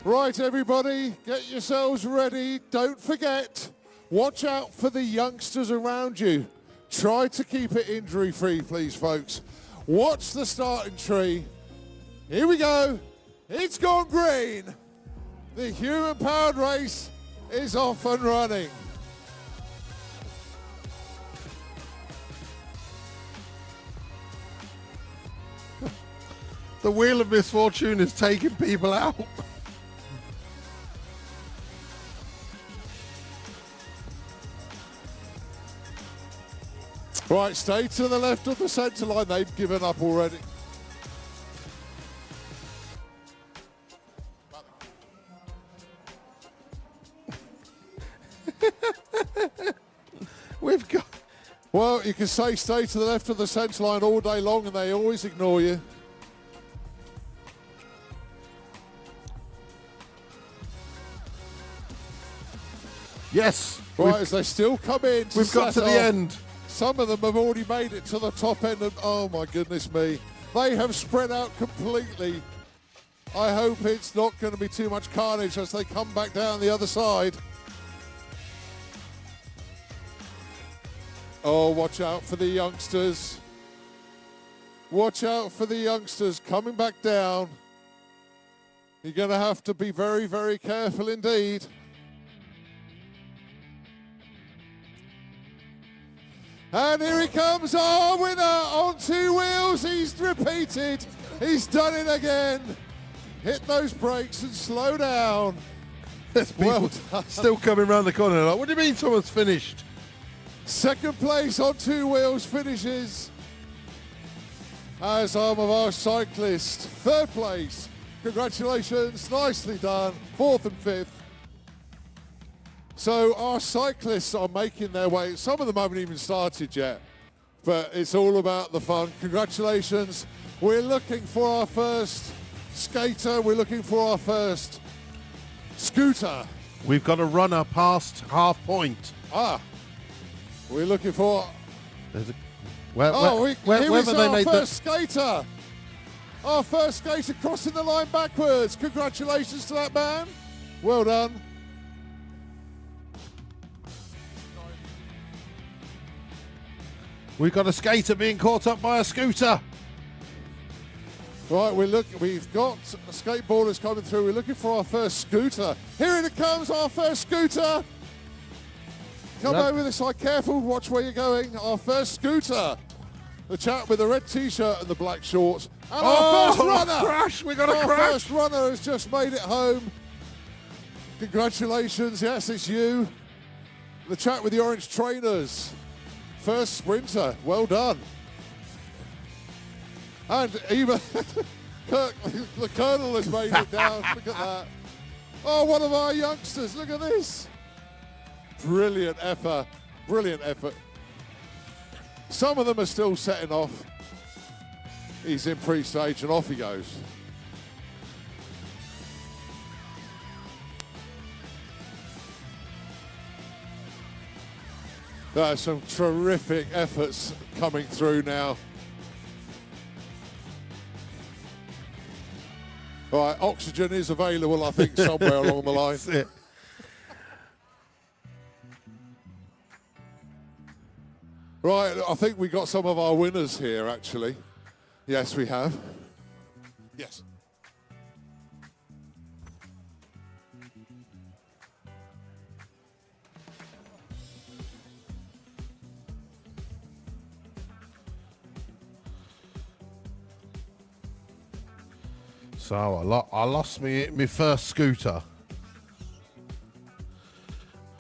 S8: Right, everybody, get yourselves ready. Don't forget, watch out for the youngsters around you. Try to keep it injury-free, please, folks. Watch the starting tree. Here we go. It's gone green. The human-powered race is off and running.
S2: The wheel of misfortune is taking people out.
S8: Right, stay to the left of the centre line. They've given up already.
S2: We've got...
S8: Well, you can say stay to the left of the centre line all day long and they always ignore you.
S2: Yes.
S8: Right, as they still come in.
S2: We've got to the end.
S8: Some of them have already made it to the top end, and oh my goodness me. They have spread out completely. I hope it's not going to be too much carnage as they come back down the other side. Oh, watch out for the youngsters. Watch out for the youngsters coming back down. You're going to have to be very, very careful indeed. And here he comes, our winner on 2 wheels. He's repeated. He's done it again. Hit those brakes and slow down.
S2: There's people still coming around the corner. Like, what do you mean someone's finished?
S8: Second place on 2 wheels finishes as arm of our cyclist. Third place. Congratulations. Nicely done. 4th and 5th. So our cyclists are making their way. Some of them haven't even started yet, but it's all about the fun. Congratulations. We're looking for our first skater. We're looking for our first scooter.
S2: We've got a runner past half point.
S8: We're looking for...
S2: There's a...
S8: Here is our first skater. Our first skater crossing the line backwards. Congratulations to that man. Well done.
S2: We've got a skater being caught up by a scooter.
S8: Right, we've got skateboarders coming through. We're looking for our first scooter. Here it comes, our first scooter. Come over this side, careful, watch where you're going. Our first scooter. The chap with the red t-shirt and the black shorts. And our first runner.
S2: Crash, we got a crash.
S8: Our first runner has just made it home. Congratulations, yes, it's you. The chap with the orange trainers. First sprinter, well done. And even the Colonel has made it down. Look at that. Oh, one of our youngsters, look at this. Brilliant effort, brilliant effort. Some of them are still setting off. He's in pre-stage and off he goes. There are some terrific efforts coming through now. Right, oxygen is available, I think, somewhere along the line.
S2: That's it.
S8: Right, I think we got some of our winners here, actually. Yes, we have. Yes.
S2: So I lost my first scooter.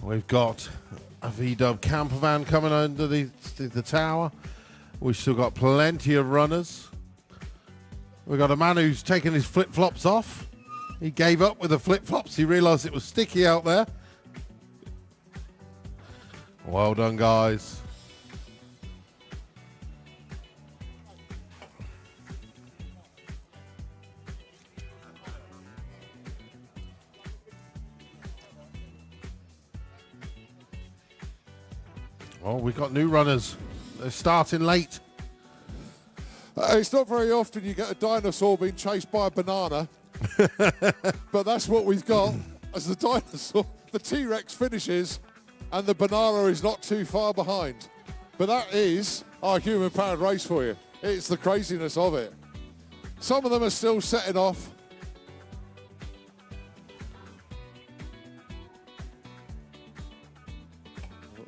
S2: We've got a VW Campervan coming under the tower. We've still got plenty of runners. We've got a man who's taken his flip-flops off. He gave up with the flip-flops. He realised it was sticky out there. Well done, guys. Oh, we've got new runners. They're starting late.
S8: It's not very often you get a dinosaur being chased by a banana. But that's what we've got as the dinosaur. The T-Rex finishes, and the banana is not too far behind. But that is our human-powered race for you. It's the craziness of it. Some of them are still setting off.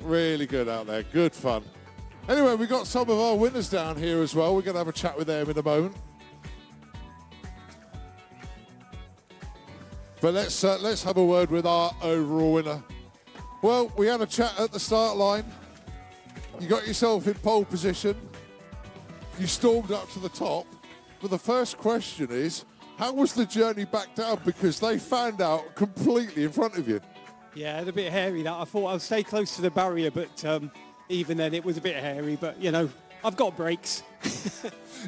S8: Really good out there. Good fun. Anyway, we've got some of our winners down here as well. We're going to have a chat with them in a moment. But let's have a word with our overall winner. Well, we had a chat at the start line. You got yourself in pole position. You stormed up to the top. But the first question is, how was the journey back down? Because they found out completely in front of you.
S6: Yeah, it's a bit hairy that. I thought I'd stay close to the barrier, but even then it was a bit hairy. But, you know, I've got brakes.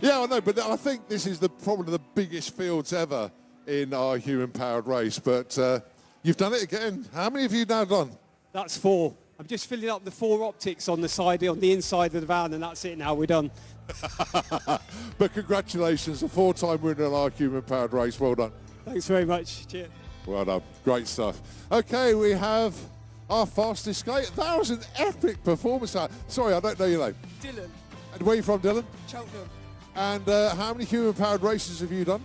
S8: Yeah, I know, but I think this is probably the biggest fields ever in our human-powered race. But you've done it again. How many have you now done?
S6: That's 4. I'm just filling up the 4 optics on the side, on the inside of the van, and that's it now. We're done.
S8: But congratulations, a 4-time winner in our human-powered race. Well done.
S6: Thanks very much. Cheers.
S8: Well done. Great stuff. Okay, we have our fastest skate. That was an epic performance. Sorry, I don't know your name.
S9: Dylan,
S8: And where are you from, Dylan?
S9: Cheltenham,
S8: And how many human-powered races have you done?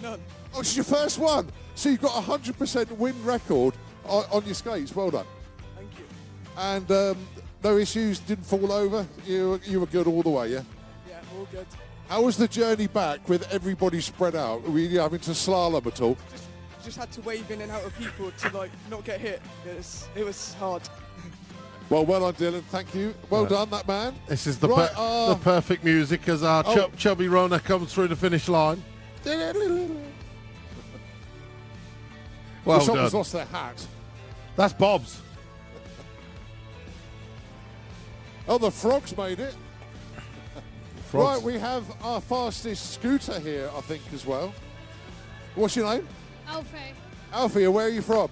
S9: none.
S8: Oh, it's your first one. So you've got a 100% win record on your skates. Well done.
S9: Thank you.
S8: And no issues, didn't fall over. You were good all the way, yeah?
S9: Yeah, all good.
S8: How was the journey back with everybody spread out? Were you having to slalom at all?
S9: Just had to wave in and out of people to like not get hit. It was hard.
S8: Well done, Dylan. Thank you. Well done, that man.
S2: This is the,
S8: Right,
S2: the perfect music as our chubby Rona comes through the finish line. Well
S8: Someone's
S2: done.
S8: lost their hat.
S2: That's Bob's.
S8: Oh, the frogs made it.
S2: Frogs.
S8: Right, we have our fastest scooter here, I think, as well. What's your name?
S10: Alfie,
S8: Alfie, where are you from?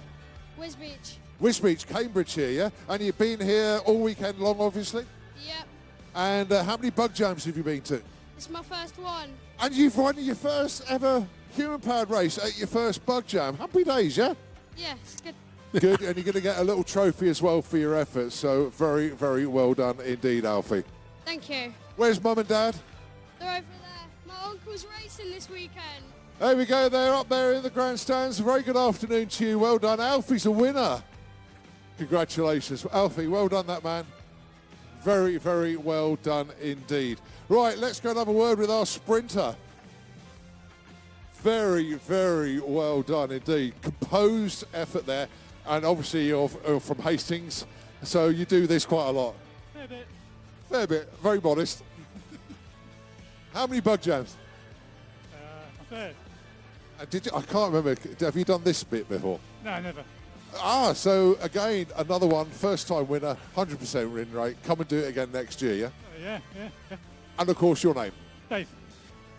S10: Wisbeach.
S8: Wisbeach, Cambridgeshire, yeah? And you've been here all weekend long, obviously?
S10: Yep,
S8: And how many bug jams have you been to?
S10: it's my first one.
S8: And you've won your first ever human-powered race at your first bug jam. Happy days, yeah?
S10: Yeah, it's good.
S8: Good, and you're going to get a little trophy as well for your efforts. So very, very well done indeed, Alfie.
S10: Thank you.
S8: Where's Mum and Dad?
S10: They're over there. My uncle's racing this weekend.
S8: There we go, they're up there in the grandstands. Very good afternoon to you. Well done. Alfie's a winner. Congratulations. Alfie, well done, that man. Very, very well done indeed. Right, let's go and have a word with our sprinter. Very, very well done indeed. Composed effort there. And obviously you're from Hastings, so you do this quite a lot.
S6: Fair bit.
S8: Fair bit. Very modest. How many bug jams?
S6: A third.
S8: Did you? I can't remember. Have you done this bit before?
S6: No, never.
S8: So again, another one, first time winner, 100% win rate. Come and do it again next year, yeah?
S6: Yeah.
S8: And of course, your name.
S6: Dave.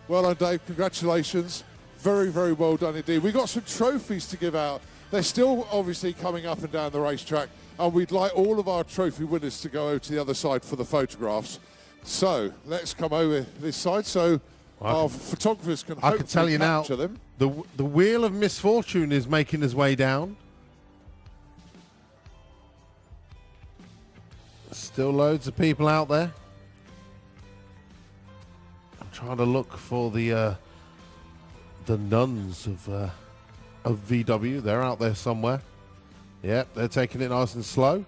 S8: Well done, Dave. Congratulations. Very, very well done indeed. We've got some trophies to give out. They're still obviously coming up and down the racetrack, and we'd like all of our trophy winners to go over to the other side for the photographs. So let's come over this side so our photographers can
S2: I can tell you now,
S8: capture them.
S2: the wheel of misfortune is making his way down. Still loads of people out there. I'm trying to look for the nuns of VW. They're out there somewhere. Yep, they're taking it nice and slow.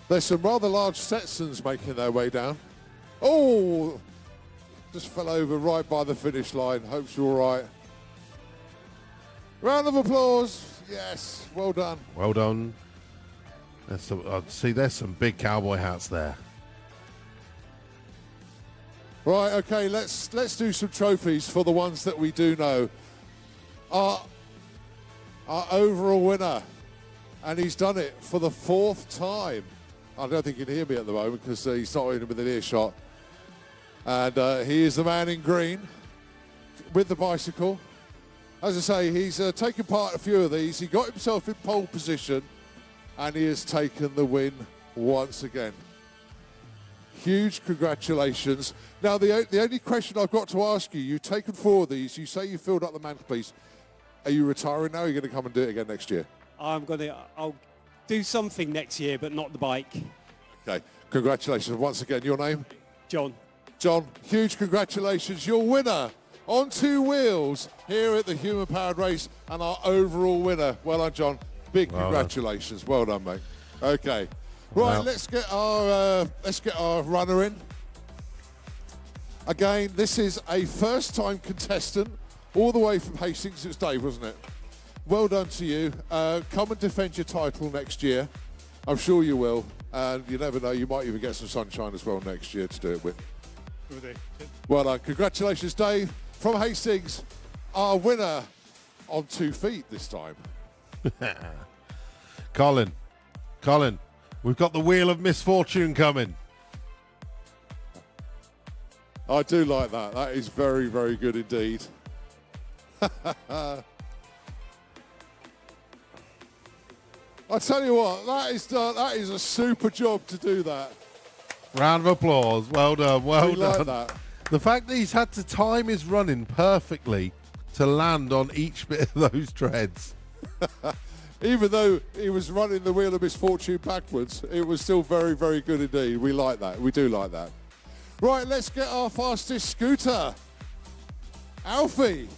S8: There's some rather large Stetsons making their way down. Oh, just fell over right by the finish line. Hope you're all right. Round of applause. Yes, well done.
S2: Well done. There's some big cowboy hats there.
S8: Right, okay, let's do some trophies for the ones that we do know. Our overall winner, and he's done it for the 4th time. I don't think he can hear me at the moment because he's not even within earshot. And he is the man in green with the bicycle. As I say, he's taken part in a few of these. He got himself in pole position, and he has taken the win once again. huge congratulations. Now, the only question I've got to ask you, you've taken 4 of these. You say you filled up the mantelpiece. Are you retiring now, or are you going to come and do it again next year?
S6: I'll do something next year, but not the bike.
S8: Okay, congratulations. Once again, your name?
S6: John.
S8: John, huge congratulations. Your winner on 2 wheels here at the Human Powered Race and our overall winner. Well done, John. Big congratulations. Well done, mate. Okay. Right, let's get our runner in. Again, this is a first-time contestant, all the way from Hastings. It was Dave, wasn't it? Well done to you. Come and defend your title next year. I'm sure you will. And you never know, you might even get some sunshine as well next year to do it with. Well done. Congratulations, Dave. From Hastings, our winner on 2 feet this time.
S2: Colin, we've got the wheel of misfortune coming.
S8: I do like that. That is very, very good indeed. I tell you what, that is a super job to do that.
S2: Round of applause. Well done. Well done.
S8: Like that.
S2: The fact that he's had to time his running perfectly to land on each bit of those treads.
S8: Even though he was running the wheel of misfortune backwards, it was still very, very good indeed. We like that. We do like that. Right, let's get our fastest scooter. Alfie,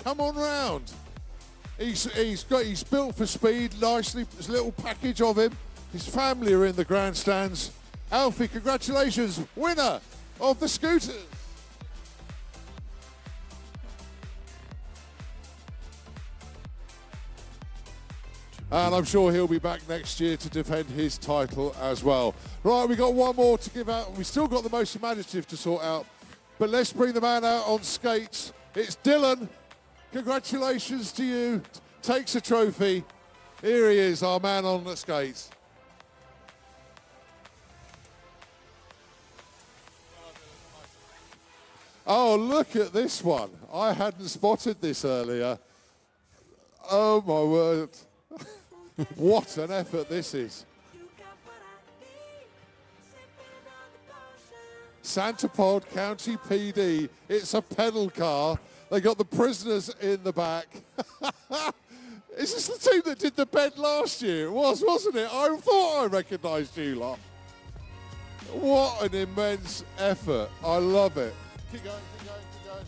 S8: come on round. He's built for speed nicely. There's a little package of him. His family are in the grandstands. Alfie, congratulations, winner of the scooters. And I'm sure he'll be back next year to defend his title as well. Right, we got one more to give out. We've still got the most imaginative to sort out. But let's bring the man out on skates. It's Dylan. Congratulations to you. Takes a trophy. Here he is, our man on the skates. Oh, look at this one. I hadn't spotted this earlier. Oh, my word. What an effort this is. Santa Pod County PD. It's a pedal car. They got the prisoners in the back. Is this the team that did the bed last year? It was, wasn't it? I thought I recognised you lot. What an immense effort. I love it. Keep going, keep going, keep going.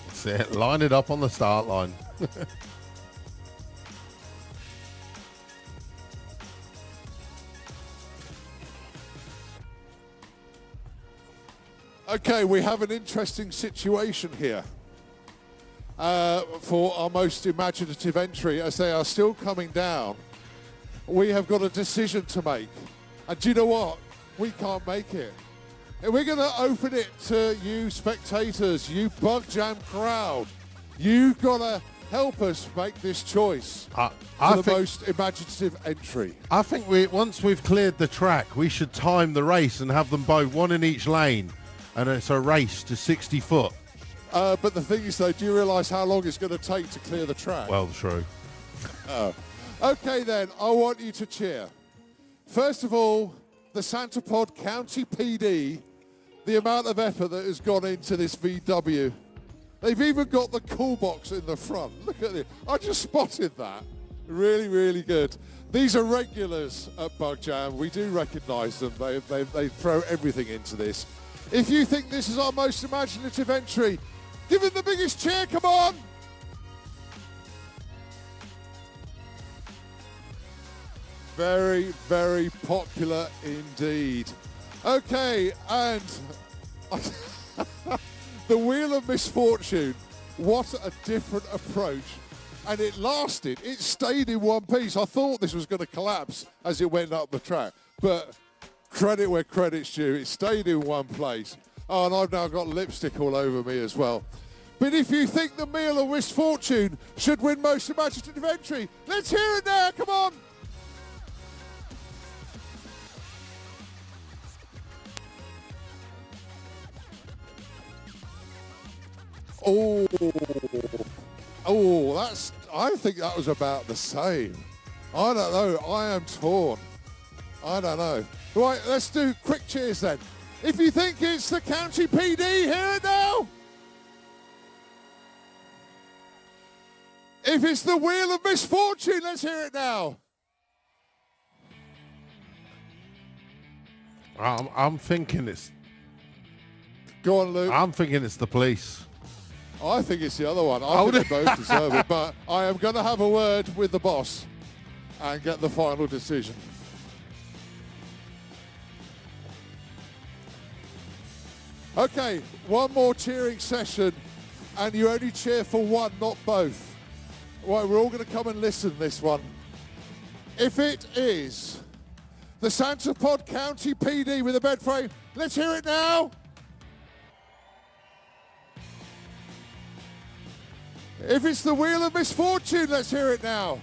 S2: That's it. Line it up on the start line.
S8: Okay, we have an interesting situation here for our most imaginative entry. As they are still coming down, we have got a decision to make. And do you know what? We can't make it. And we're going to open it to you spectators, you Bug Jam crowd. You've got to help us make this choice for the most imaginative entry.
S2: I think once we've cleared the track, we should time the race and have them both, one in each lane. And it's a race to 60 foot.
S8: But the thing is, though, do you realise how long it's going to take to clear the track?
S2: Well, true.
S8: Okay, then, I want you to cheer. First of all, the Santa Pod County PD, the amount of effort that has gone into this VW. They've even got the cool box in the front. Look at it. I just spotted that. Really, really good. These are regulars at Bug Jam. We do recognise them. They throw everything into this. If you think this is our most imaginative entry, give it the biggest cheer, come on! Very, very popular indeed. Okay, and the Wheel of Misfortune, what a different approach. And it lasted, it stayed in one piece. I thought this was going to collapse as it went up the track, but credit where credit's due. It stayed in one place. Oh, and I've now got lipstick all over me as well. But if you think the Wheel of Misfortune should win most imaginative entry, let's hear it now, come on! I think that was about the same. I don't know, I am torn. I don't know. Right, let's do quick cheers then. If you think it's the County PD, hear it now. If it's the Wheel of Misfortune, let's hear it now.
S1: I'm thinking it's...
S8: Go on, Luke.
S1: I'm thinking it's the police.
S8: I think it's the other one. I think they both deserve it, but I am going to have a word with the boss and get the final decision. Okay, one more cheering session, and you only cheer for one, not both. Right, we're all going to come and listen this one. If it is the Santa Pod County PD with a bed frame, let's hear it now. If it's the Wheel of Misfortune, let's hear it now.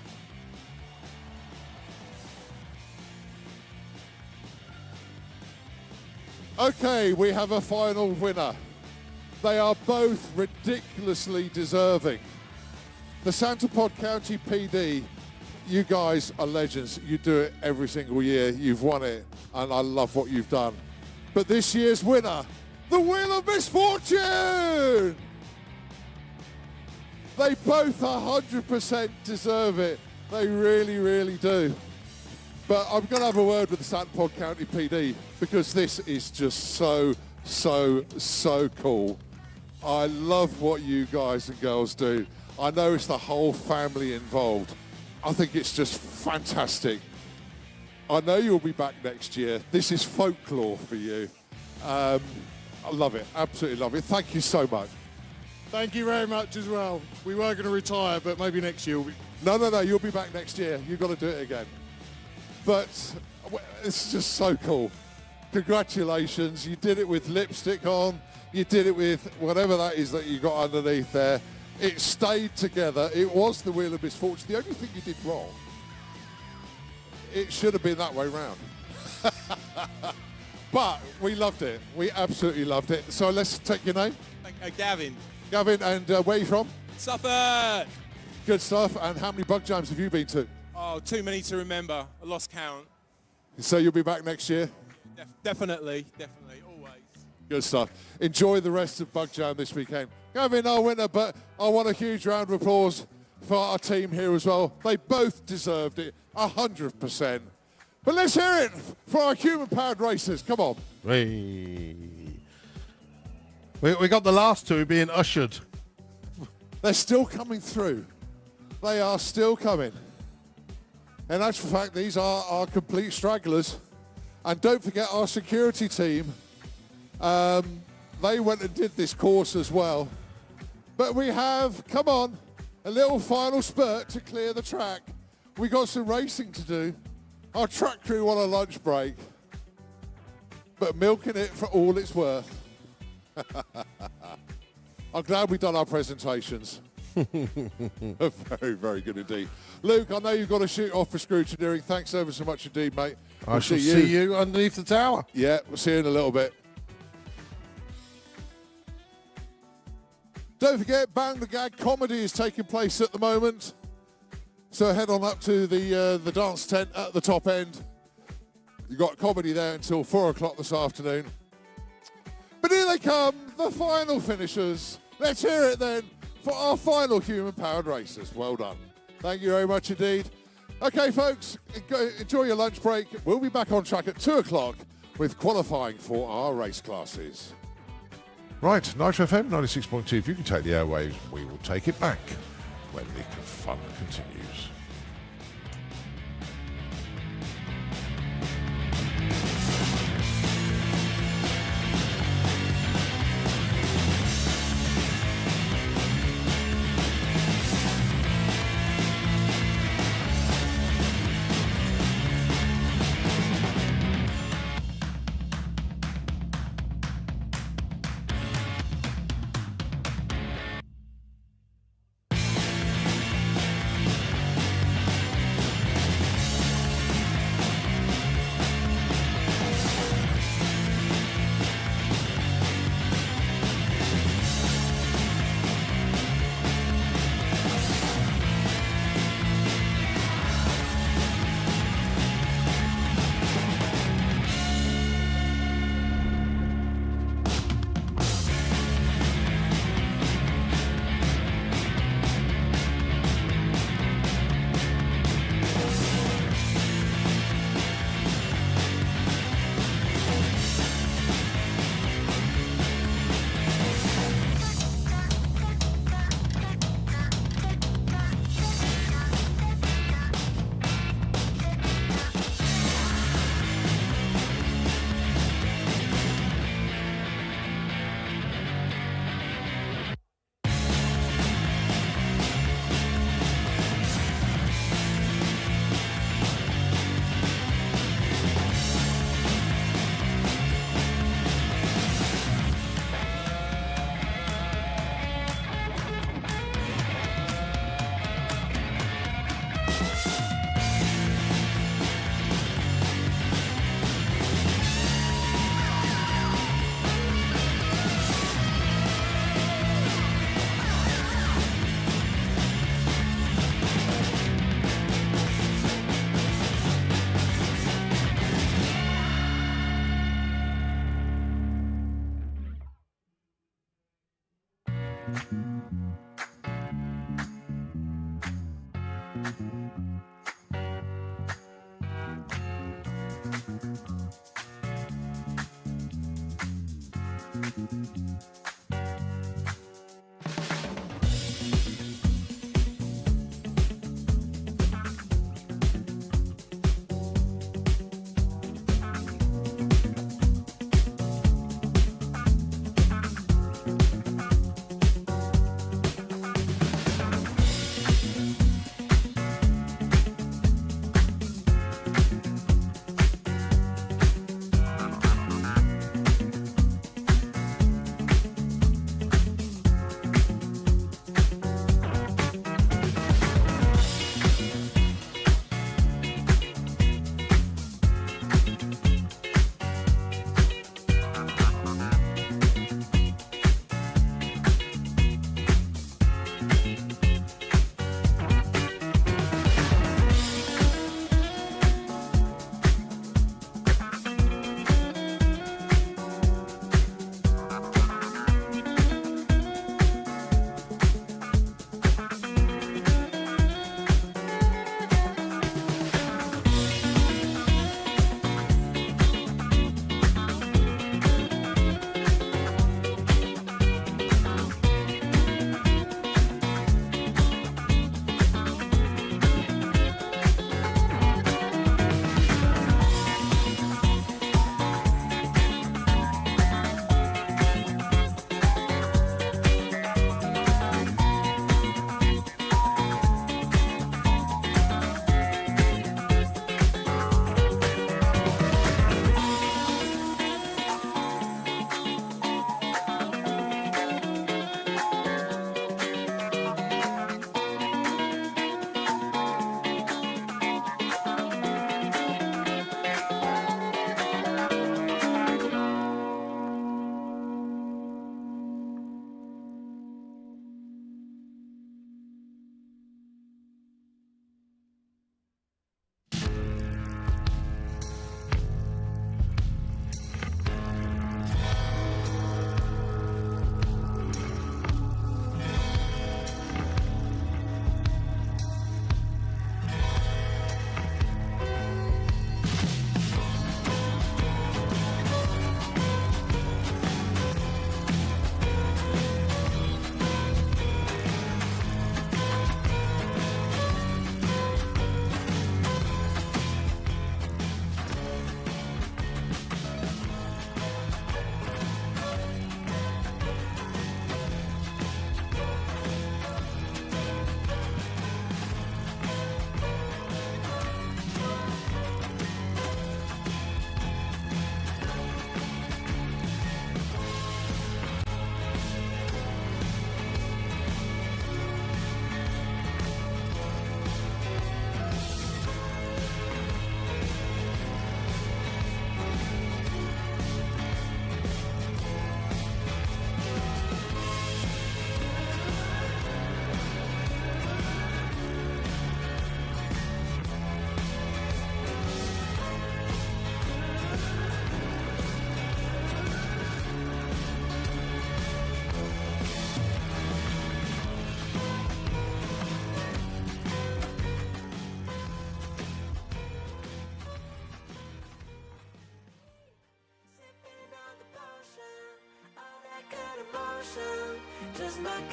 S8: Okay, we have a final winner. They are both ridiculously deserving. The Santa Pod County PD, you guys are legends. You do it every single year. You've won it, and I love what you've done. But this year's winner, the Wheel of Misfortune! They both 100% deserve it. They really, really do. But I'm going to have a word with the Santa Pod County PD because this is just so cool. I love what you guys and girls do. I know it's the whole family involved. I think it's just fantastic. I know you'll be back next year. This is folklore for you. I love it, absolutely love it. Thank you so much.
S11: Thank you very much as well. We were going to retire, but maybe next year we'll be...
S8: No, you'll be back next year. You've got to do it again. But it's just so cool. Congratulations. You did it with lipstick on. You did it with whatever that is that you got underneath there. It stayed together. It was the Wheel of Misfortune. The only thing you did wrong, it should have been that way round. But we loved it. We absolutely loved it. So let's take your name.
S12: Gavin.
S8: Gavin, and where are you from?
S12: Suffolk.
S8: Good stuff. And how many bug jams have you been to?
S12: Oh, too many to remember. I lost count.
S8: So you'll be back next year?
S12: Definitely, always.
S8: Good stuff. Enjoy the rest of Bug Jam this weekend. Gavin, our winner, but I want a huge round of applause for our team here as well. They both deserved it, 100%. But let's hear it for our human-powered racers. Come on.
S1: We got the last two being ushered.
S8: They're still coming through. They are still coming. In actual fact, these are our complete stragglers. And don't forget our security team. They went and did this course as well. But we have, come on, a little final spurt to clear the track. We got some racing to do. Our track crew want a lunch break. But milking it for all it's worth. I'm glad we've done our presentations. Very, very good indeed. Luke, I know you've got to shoot off for scrutineering. Thanks ever so much indeed, mate.
S1: I shall see you underneath the tower.
S8: Yeah, we'll see you in a little bit. Don't forget, Bang the Gag comedy is taking place at the moment. So head on up to the dance tent at the top end. You've got comedy there until 4 o'clock this afternoon. But here they come, the final finishers. Let's hear it then for our final human-powered racers. Well done. Thank you very much indeed. Okay, folks, enjoy your lunch break. We'll be back on track at 2 o'clock with qualifying for our race classes.
S1: Right, Nitro FM 96.2. If you can take the airwaves, we will take it back when the fun continues.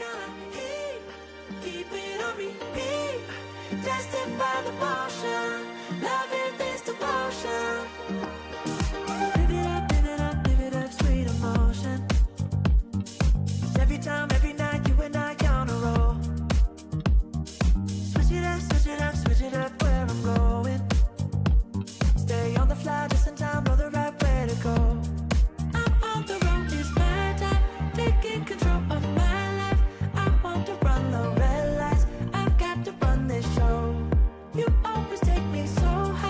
S3: kind of heat. Keep it on repeat. Testify the motion. Love it, this devotion. Live it up, live it up, live it up, sweet emotion. Every time, every night, you and I on a roll. Switch it up, switch it up, switch it up where I'm going. Stay on the fly just in time, know the right way to go. I'm on the road, it's my time, taking control of my life. I want to run the red lights, I've got to run this show. You always take me so high.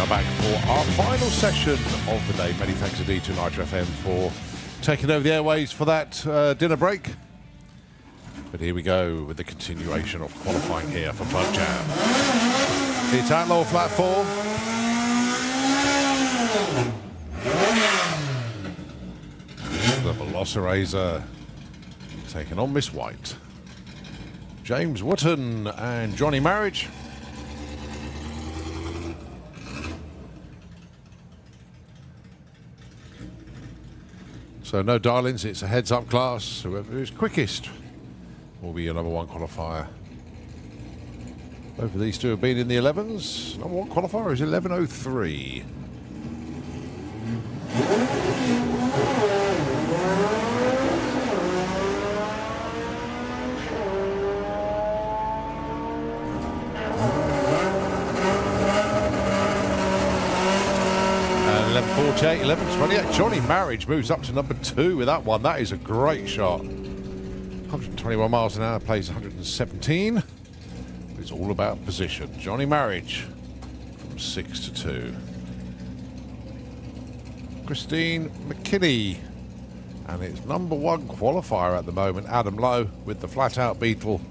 S1: are back for our final session of the day. Many thanks indeed to Nitro FM for taking over the airways for that dinner break. But here we go with the continuation of qualifying here for Bug Jam. It's Outlaw flat 4. The Velociraptor taking on Miss White. James Wotton and Johnny Marriage. So no darlings, it's a heads-up class. Whoever is quickest will be your number one qualifier. Both of these two have been in the 11s. Number one qualifier is 11:03. And 11:48, 11:28. Johnny Marriage moves up to number 2 with that one. That is a great shot. 121 miles an hour, plays 117. It's all about position. Johnny Marriage from 6 to 2. Christine McKinney. And it's number one qualifier at the moment, Adam Lowe, with the flat-out Beetle,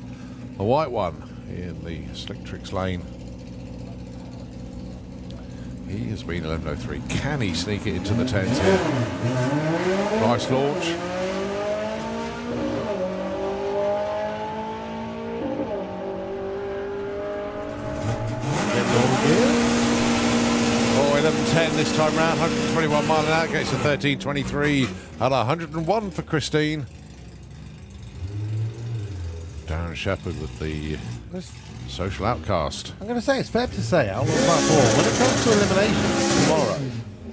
S1: the white one, in the Slick Tricks lane. He has been 11:03. Can he sneak it into the 10s here? Nice launch. Oh, 11:10 this time round, 121 mile an hour, gets to 13:23 and 101 for Christine. Darren Shepherd with the social outcast.
S2: I'm going to say it's fair to say, Outlaw Flat 4, when it comes to eliminations tomorrow,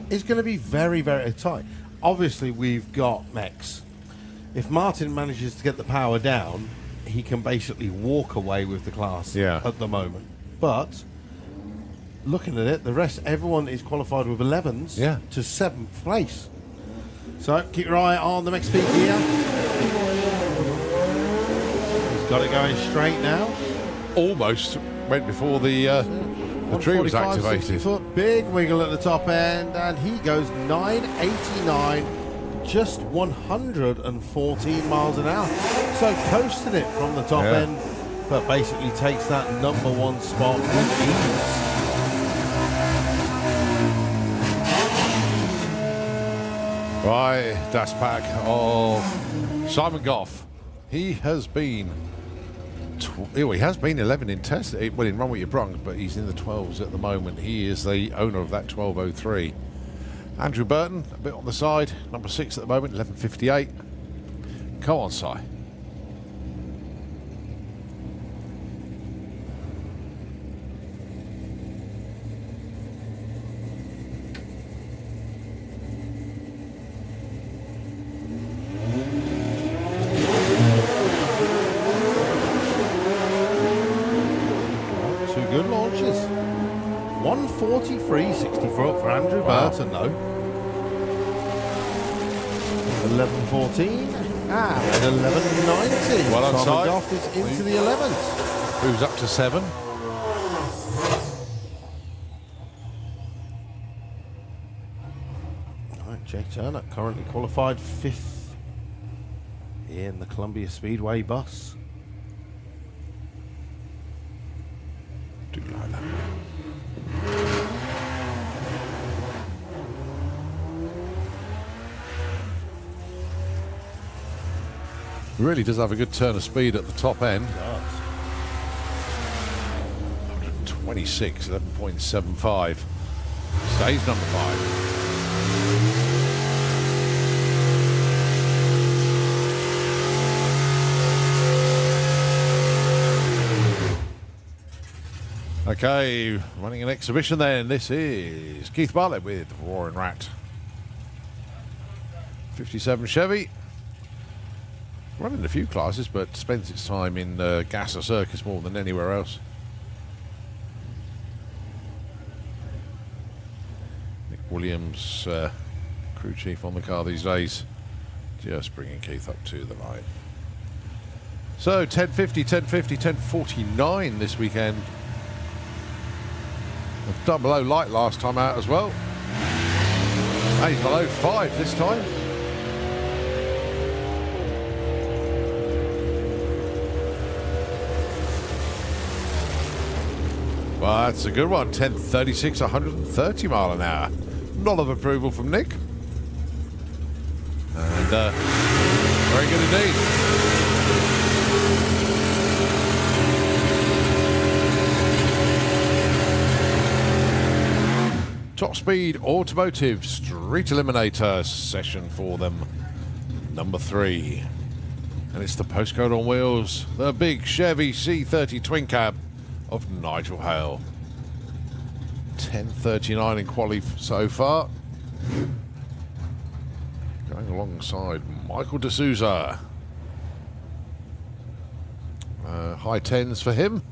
S2: it's going to be very, very tight. Obviously, we've got mechs. If Martin manages to get the power down, he can basically walk away with the class at the moment. But looking at it, the rest, everyone is qualified with 11s to 7th place. So keep your eye on the next peak here. He's got it going straight now.
S1: Almost went before the tree was activated.
S2: 60 foot, big wiggle at the top end, and he goes 989, just 114 miles an hour. So coasting it from the top end, but basically takes that number one spot with ease.
S1: Right, dash pack of Simon Goff. He has been 11 in test, well, in Run With Ya Brung, but he's in the 12s at the moment. He is the owner of that 12:03. Andrew Burton, a bit on the side, number 6 at the moment, 11:58. Come on, Si.
S2: Good launches. 143, 64 up for Andrew Burton, though. 11:14 and 11:90.
S1: Well
S2: Simon
S1: outside.
S2: Goff is into the 11th.
S1: Moves up to 7.
S2: Right, Jake Turner currently qualified 5th in the Columbia Speedway bus.
S1: Do like that. Really does have a good turn of speed at the top end. 126, 11.75. Stays number 5. Okay, running an exhibition then. This is Keith Bartlett with Roaring Rat. 57 Chevy. Running a few classes, but spends its time in Gasser Circus more than anywhere else. Nick Williams, crew chief on the car these days. Just bringing Keith up to the line. So 1050, 1050, 1049 this weekend. Done below light last time out as well. And he's below 5 this time. Well, that's a good one. 10.36, 130 mile an hour. Nod of approval from Nick. And very good indeed. Top Speed Automotive Street Eliminator session for them. Number 3. And it's the postcode on wheels. The big Chevy C30 twin cab of Nigel Hale. 10.39 in quali so far. Going alongside Michael D'Souza. High 10s for him.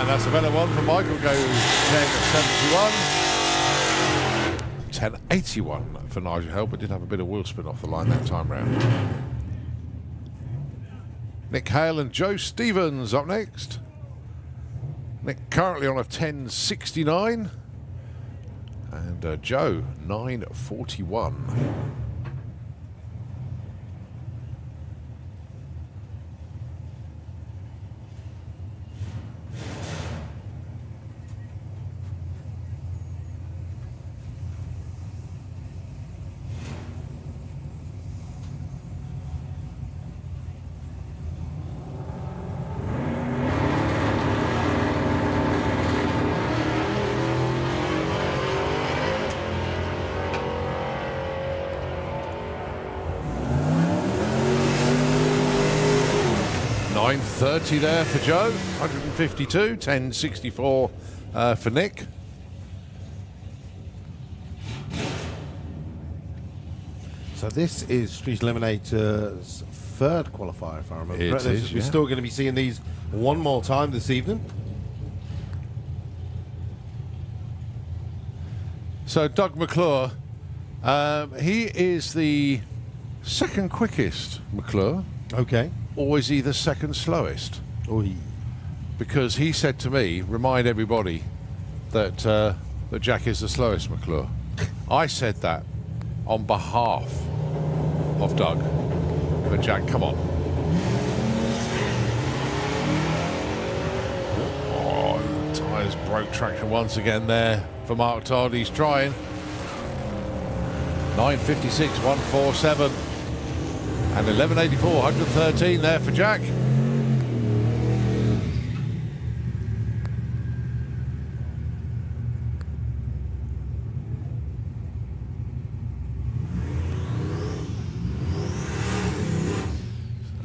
S1: That's a better one from Michael, goes 10.71. 10.81 for Nigel Hale, but did have a bit of wheel spin off the line that time round. Nick Hale and Joe Stevens up next. Nick currently on a 10.69. And Joe, 9.41. .930 there for Joe, 152, 10.64 for Nick.
S2: So this is Street Eliminator's third qualifier, if I remember
S1: It
S2: correctly.
S1: is,
S2: We're
S1: yeah.
S2: still going to be seeing these one more time this evening.
S1: So Doug McClure, he is the second quickest McClure.
S2: Okay.
S1: Or is he the second slowest?
S2: Oy.
S1: Because he said to me, remind everybody that that Jack is the slowest McClure. I said that on behalf of Doug. But Jack, come on. Oh, the tyres broke traction once again there for Mark Todd. He's trying. 9.56, 147. And 11.84, 113 there for Jack.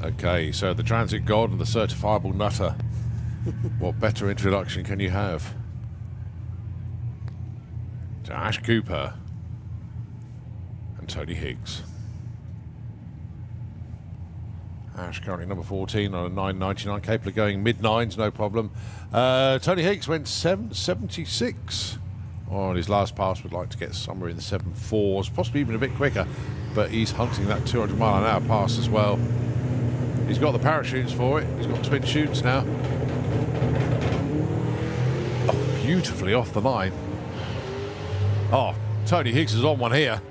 S1: Okay, so the Transit God and the Certifiable Nutter. What better introduction can you have? To Ash Cooper and Tony Higgs. Ash currently number 14 on a 9.99, capable of going mid-9s, no problem. Tony Higgs went 7.76 on his last pass. Would like to get somewhere in the 7.4s, possibly even a bit quicker, but he's hunting that 200 mile an hour pass as well. He's got the parachutes for it. He's got twin chutes now. Oh, beautifully off the line. Oh, Tony Higgs is on one here.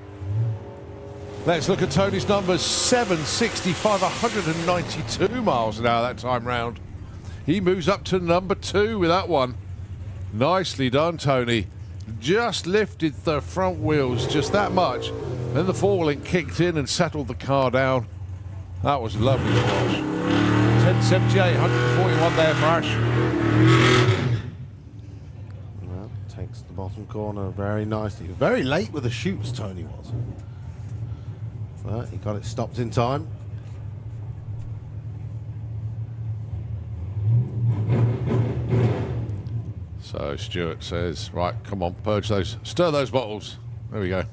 S1: Let's look at Tony's numbers. 7.65, 192 miles an hour that time round. He moves up to number 2 with that one. Nicely done, Tony. Just lifted the front wheels just that much. Then the four-wheeling kicked in and settled the car down. That was lovely to watch. 10.78, 141 there for Ash.
S2: Well, takes the bottom corner very nicely. Very late with the shoots, Tony was. But he got it stopped in time.
S1: So Stuart says, right, come on, purge those, stir those bottles. There we go.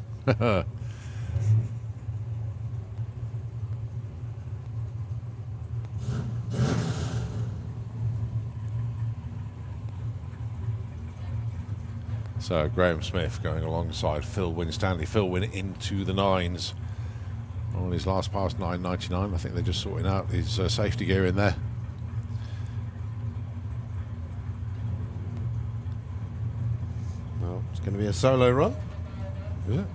S1: So Graham Smith going alongside Phil Winstanley. Phil went into the 9s on his last pass, 9.99. I think they're just sorting out his safety gear in there.
S2: Well, it's going to be a solo run.
S1: Is it?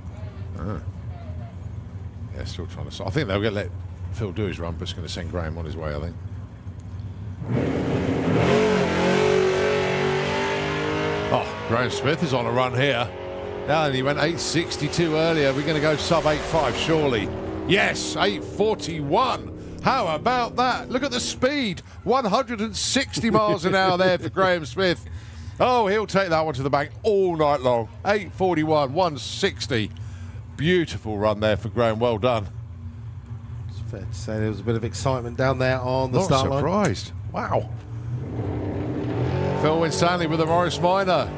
S1: Yeah, still trying to. I think they'll let Phil do his run, but it's going to send Graham on his way, I think. Oh, Graham Smith is on a run here. Now he went 8.62 earlier. We're going to go sub 8.5, surely. Yes, 8.41. How about that? Look at the speed. 160 miles an hour there for Graham Smith. Oh, he'll take that one to the bank all night long. 8.41, 160. Beautiful run there for Graham. Well done.
S2: It's fair to say there was a bit of excitement down there on the start line.
S1: Not surprised. Wow. Phil Winstanley with a Morris Minor.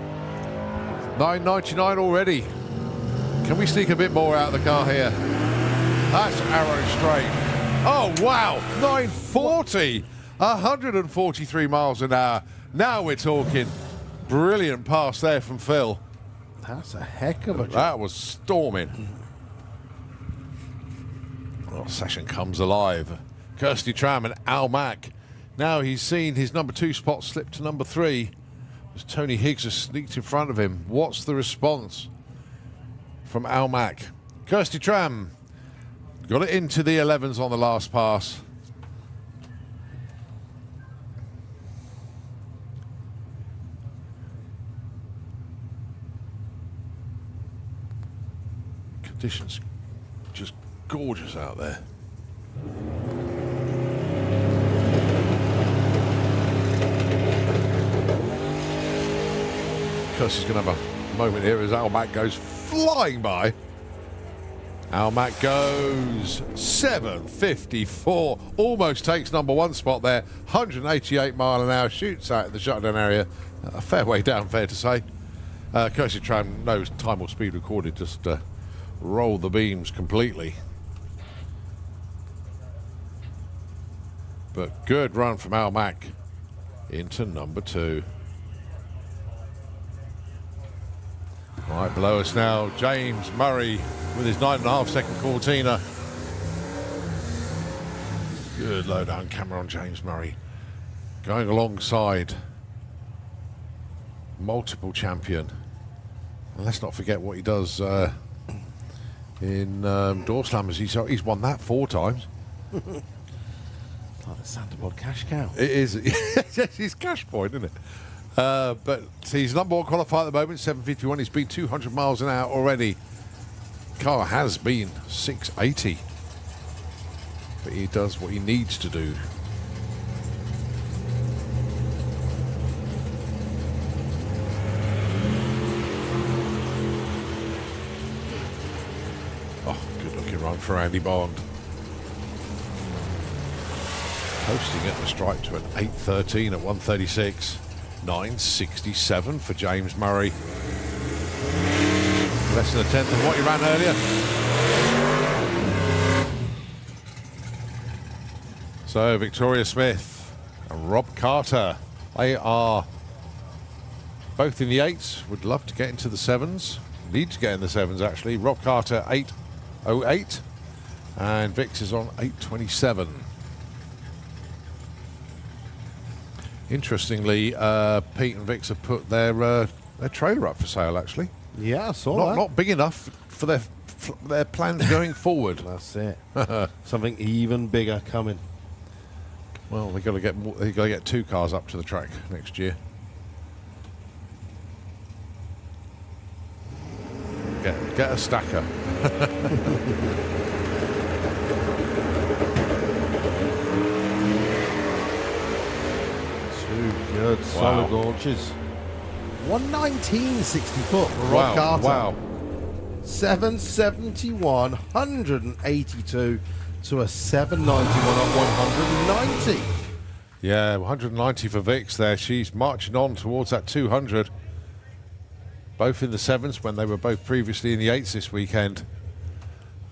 S1: 9.99 already. Can we sneak a bit more out of the car here? That's arrow straight. Oh, wow. 9.40. 143 miles an hour. Now we're talking. Brilliant pass there from Phil.
S2: That's a heck of a jump.
S1: That was storming. Well, session comes alive. Kirsty Tram and Al Mack. Now he's seen his number 2 spot slip to number 3 as Tony Higgs has sneaked in front of him. What's the response from Al Mack? Kirsty Tram got it into the 11s on the last pass. Conditions just gorgeous out there. Kirsty's going to have a moment here as Al Mack goes flying by. Al Mack goes 7.54, almost takes number 1 spot there. 188 mile an hour, shoots out in the shutdown area. A fair way down, fair to say. Kirsty Tram knows time or speed recorded, just roll the beams completely. But good run from Al Mack into number 2. Right below us now, James Murray with his 9.5 second Cortina. Good low down camera on James Murray. Going alongside multiple champion. And let's not forget what he does in door slammers. He's won that 4 times.
S2: Like the Santa Pod cash cow.
S1: It is. He's cash point, isn't it? But he's number 1 qualifier at the moment, 7.51. He's been 200 miles an hour already. Car has been 680. But he does what he needs to do. Oh, good looking run for Andy Bond. Posting at the stripe to an 8.13 at 136. 9.67 for James Murray. Less than a tenth of what he ran earlier. So Victoria Smith and Rob Carter, they are both in the 8s. Would love to get into the 7s. Need to get in the 7s actually. Rob Carter 8.08 and Vix is on 8.27. Interestingly, Pete and Vix have put their trailer up for sale, actually.
S2: Yeah, I saw that.
S1: Not big enough for their plans going forward.
S2: That's it. Something even bigger coming.
S1: Well, they've got to get 2 cars up to the track next year. Get a stacker.
S2: Good, solid launches. 119 60 foot for Rob Carter.
S1: Wow.
S2: 771, 182 to a 791 at 190.
S1: Yeah, 190 for Vix there. She's marching on towards that 200. Both in the 7s when they were both previously in the 8s this weekend.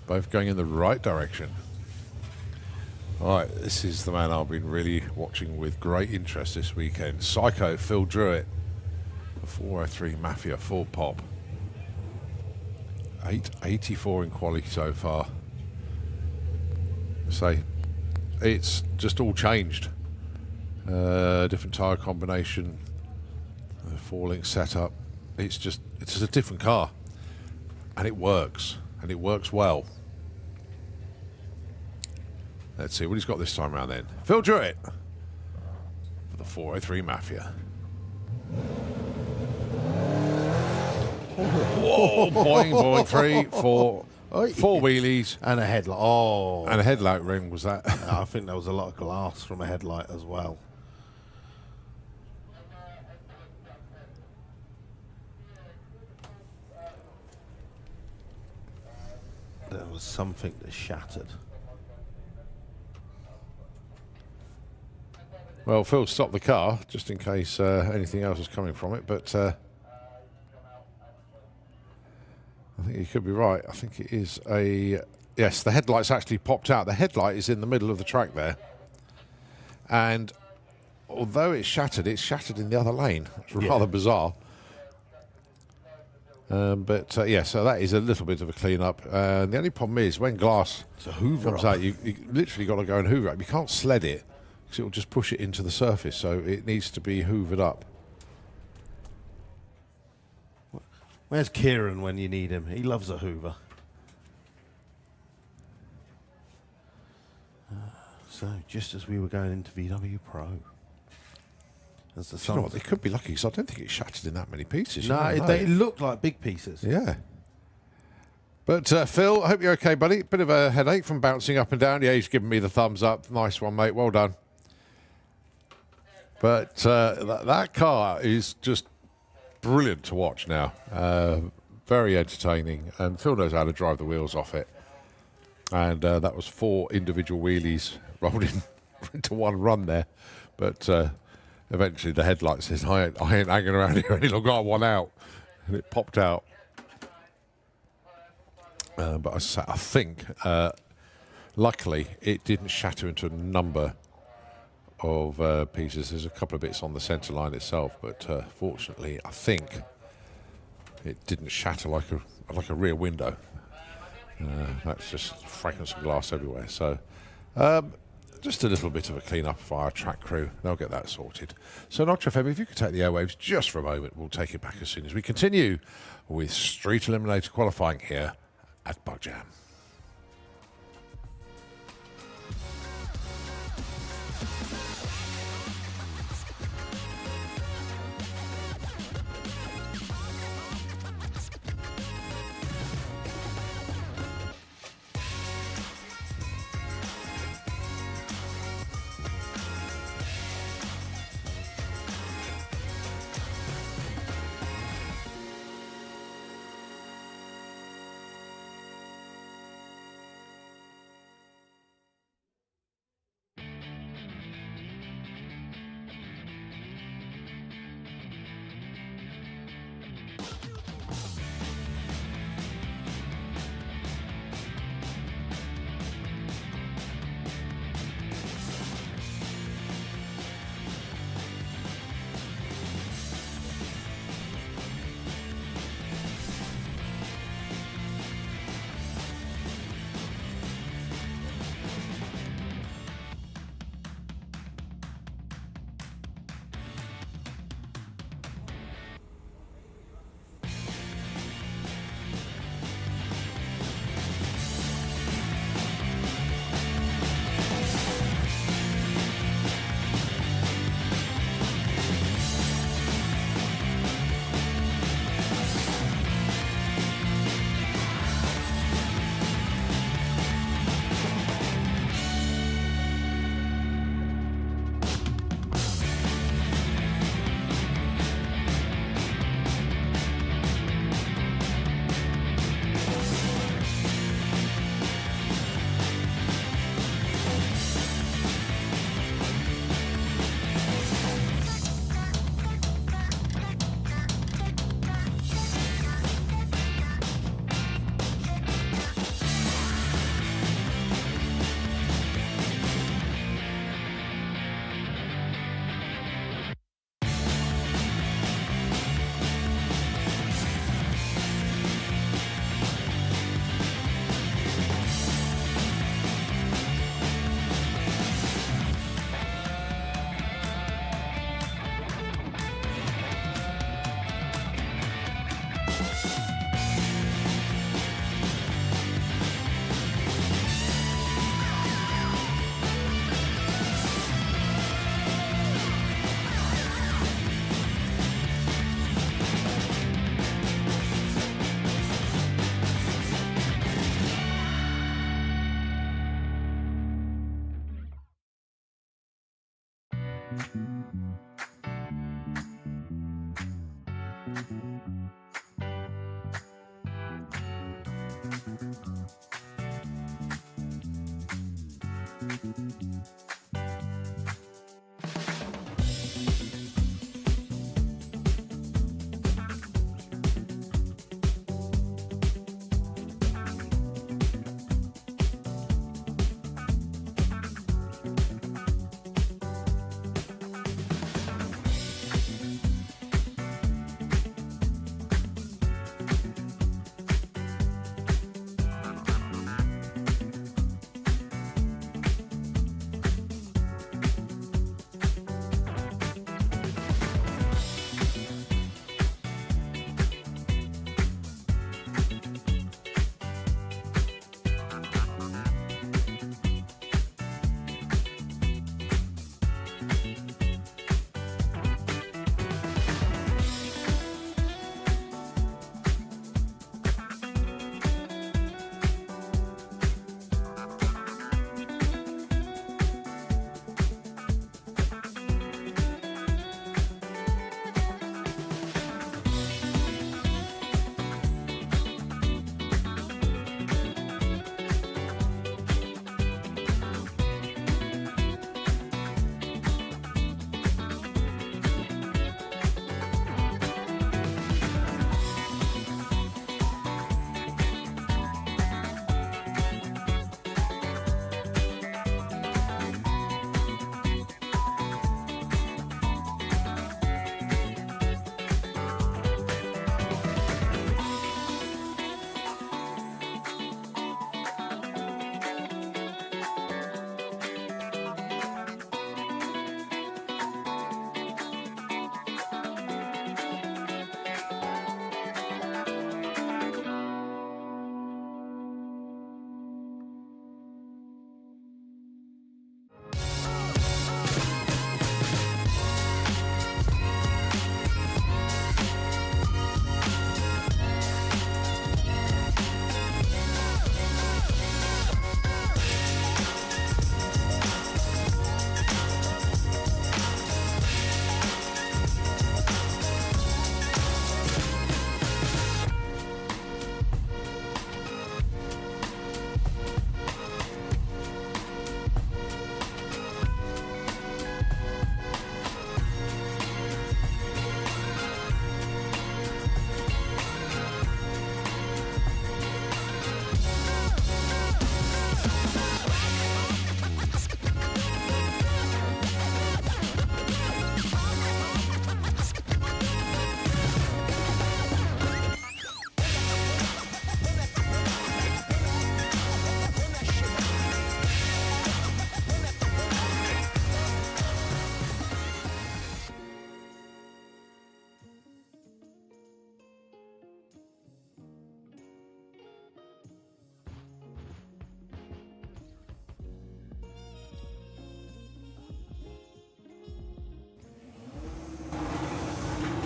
S1: Both going in the right direction. All right, this is the man I've been really watching with great interest this weekend. Psycho Phil Druitt. The 403 Mafia full pop. 884 in quality so far. So it's just all changed. Different tyre combination, four-link setup. It's just a different car, and it works well. Let's see what he's got this time around then. Phil Jewett for the 403 Mafia. Whoa, boing, boing, 3, 4, 4 wheelies.
S2: And a headlight. Oh.
S1: And a headlight ring, was that?
S2: I think there was a lot of glass from a headlight as well. There was something that shattered.
S1: Well, Phil stopped the car just in case anything else was coming from it, but I think he could be right. I think it is a... Yes, the headlight's actually popped out. The headlight is in the middle of the track there. And although it's shattered in the other lane. It's rather bizarre. Yeah, so that is a little bit of a clean-up. The only problem is when glass comes out, you literally got to go and hoover it up. You can't sled it because it will just push it into the surface, so it needs to be hoovered up.
S2: Where's Kieran when you need him? He loves a hoover. So, just as we were going into VW Pro. As the
S1: You know what, they could be lucky because I don't think it's shattered in that many pieces.
S2: No, they look like big pieces.
S1: Yeah. But Phil, I hope you're okay, buddy. Bit of a headache from bouncing up and down. Yeah, he's giving me the thumbs up. Nice one, mate. Well done. But that car is just brilliant to watch now. Very entertaining. And Phil knows how to drive the wheels off it. And that was 4 individual wheelies rolled into one run there. But eventually the headlight says, I ain't hanging around here any longer. I got one out. And it popped out. But I think, luckily, it didn't shatter into a number of pieces. There's a couple of bits on the centre line itself, but fortunately, I think it didn't shatter like a rear window. That's just fragments of glass everywhere. So, just a little bit of a clean-up for our track crew. They'll get that sorted. So, Nitro FM, if you could take the airwaves just for a moment, we'll take it back as soon as we continue with Street Eliminator qualifying here at Bug Jam.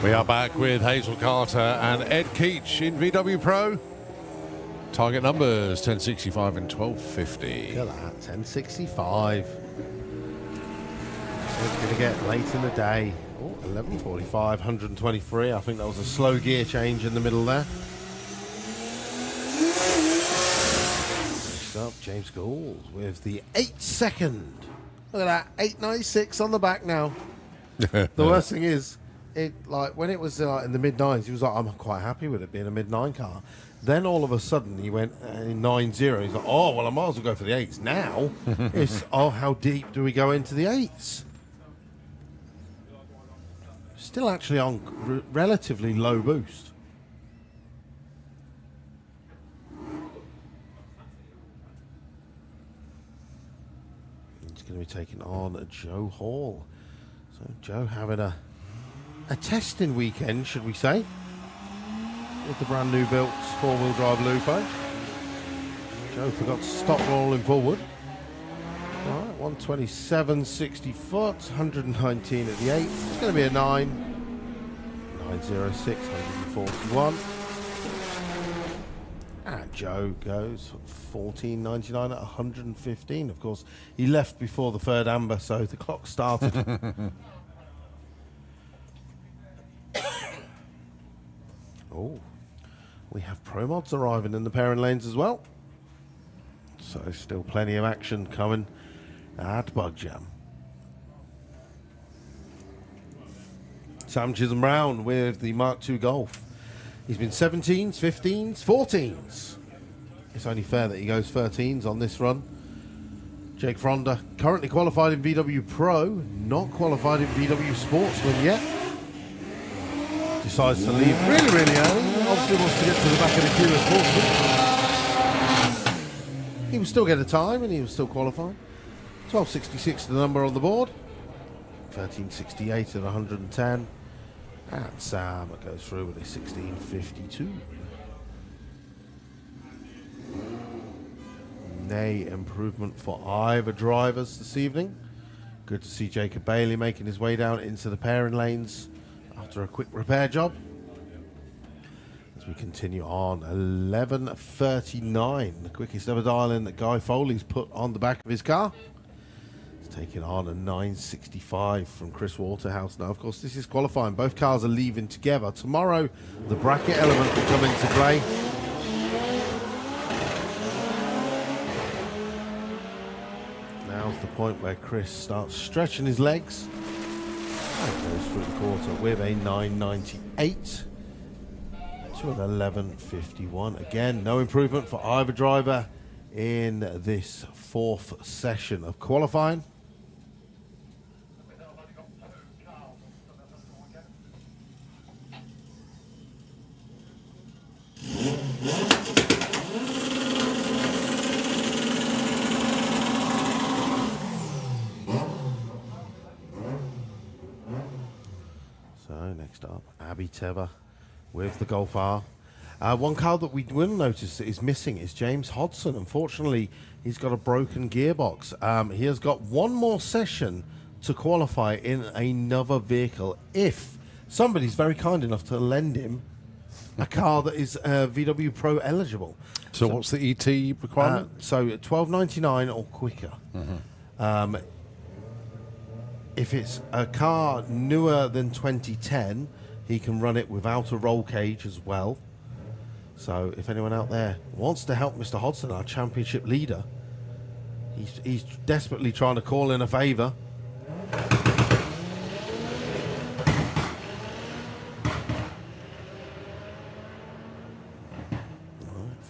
S1: We are back with Hazel Carter and Ed Keach in VW Pro. Target numbers 1065 and 1250.
S2: Look at that, 1065. It's going to get late in the day. Oh, 1145, 123. I think that was a slow gear change in the middle there. Next up, James Gould with the 8 second. Look at that, 896 on the back now. The worst thing is, it like when it was in the mid-9s, he was like, I'm quite happy with it being a mid-9 car. Then all of a sudden he went in 9-0. He's like, oh, well, I might as well go for the 8s. Now it's, oh, how deep do we go into the 8s? Still actually on relatively low boost. He's going to be taking on Joe Hall. So Joe having a testing weekend, should we say? with the brand new built four-wheel drive Lupo. Joe forgot to stop rolling forward. All right, 127.60 foot, 119 at the 8. It's going to be a 9. 906, 141. And Joe goes 14.99 at 115. Of course, he left before the third amber, so the clock started. Oh, we have Pro Mods arriving in the pairing lanes as well. So still plenty of action coming at Bug Jam. Sam Chisholm Brown with the Mark II Golf. He's been 17s, 15s, 14s. It's only fair that he goes 13s on this run. Jake Fronda, currently qualified in VW Pro, not qualified in VW Sportsman yet. Decides to leave really, really early. Obviously wants to get to the back of the queue as Sportsman. He will still get a time and he will still qualify. 12.66 the number on the board. 13.68 at 110. And Sam goes through with a 16.52. Nay improvement for either drivers this evening. Good to see Jacob Bailey making his way down into the pairing lanes after a quick repair job. As we continue on, 11.39, the quickest ever dial-in that Guy Foley's put on the back of his car. Taking on a 9.65 from Chris Waterhouse. Now, of course, this is qualifying. Both cars are leaving together. Tomorrow, the bracket element will come into play. Now's the point where Chris starts stretching his legs and goes through the quarter with a 9.98 to an 11.51. Again, no improvement for either driver in this fourth session of qualifying. So next up, Abby Teva with the Golf R. One car that we will notice is missing is James Hodson. Unfortunately, he's got a broken gearbox. He has got one more session to qualify in another vehicle if somebody's very kind enough to lend him a car that is VW Pro eligible.
S1: So what's the ET requirement?
S2: So $12.99 or quicker.
S1: Mm-hmm.
S2: If it's a car newer than 2010, he can run it without a roll cage as well. So if anyone out there wants to help Mr. Hodson, our championship leader, he's desperately trying to call in a favour.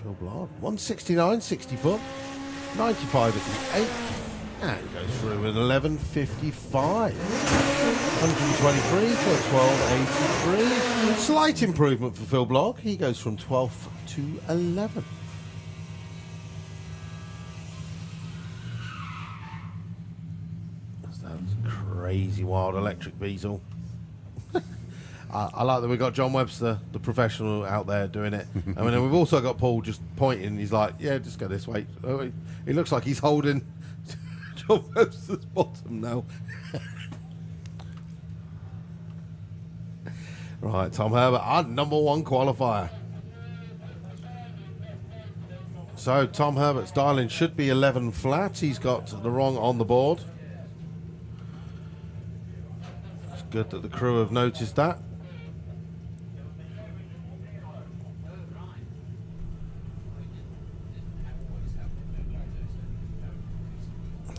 S2: Phil Blard, 169, 60 foot, 95 at the 8, and goes through with 11.55. 123 to a 12.83. Slight improvement for Phil Blogg. He goes from 12th to 11th. That's that crazy wild electric diesel. I like that we've got John Webster, the professional, out there doing it. I mean, we've also got Paul just pointing. He's like, yeah, just go this way. Oh, he looks like he's holding John Webster's bottom now. Right, Tom Herbert, our number one qualifier. So Tom Herbert's dial-in should be 11 flat. He's got the wrong on the board. It's good that the crew have noticed that.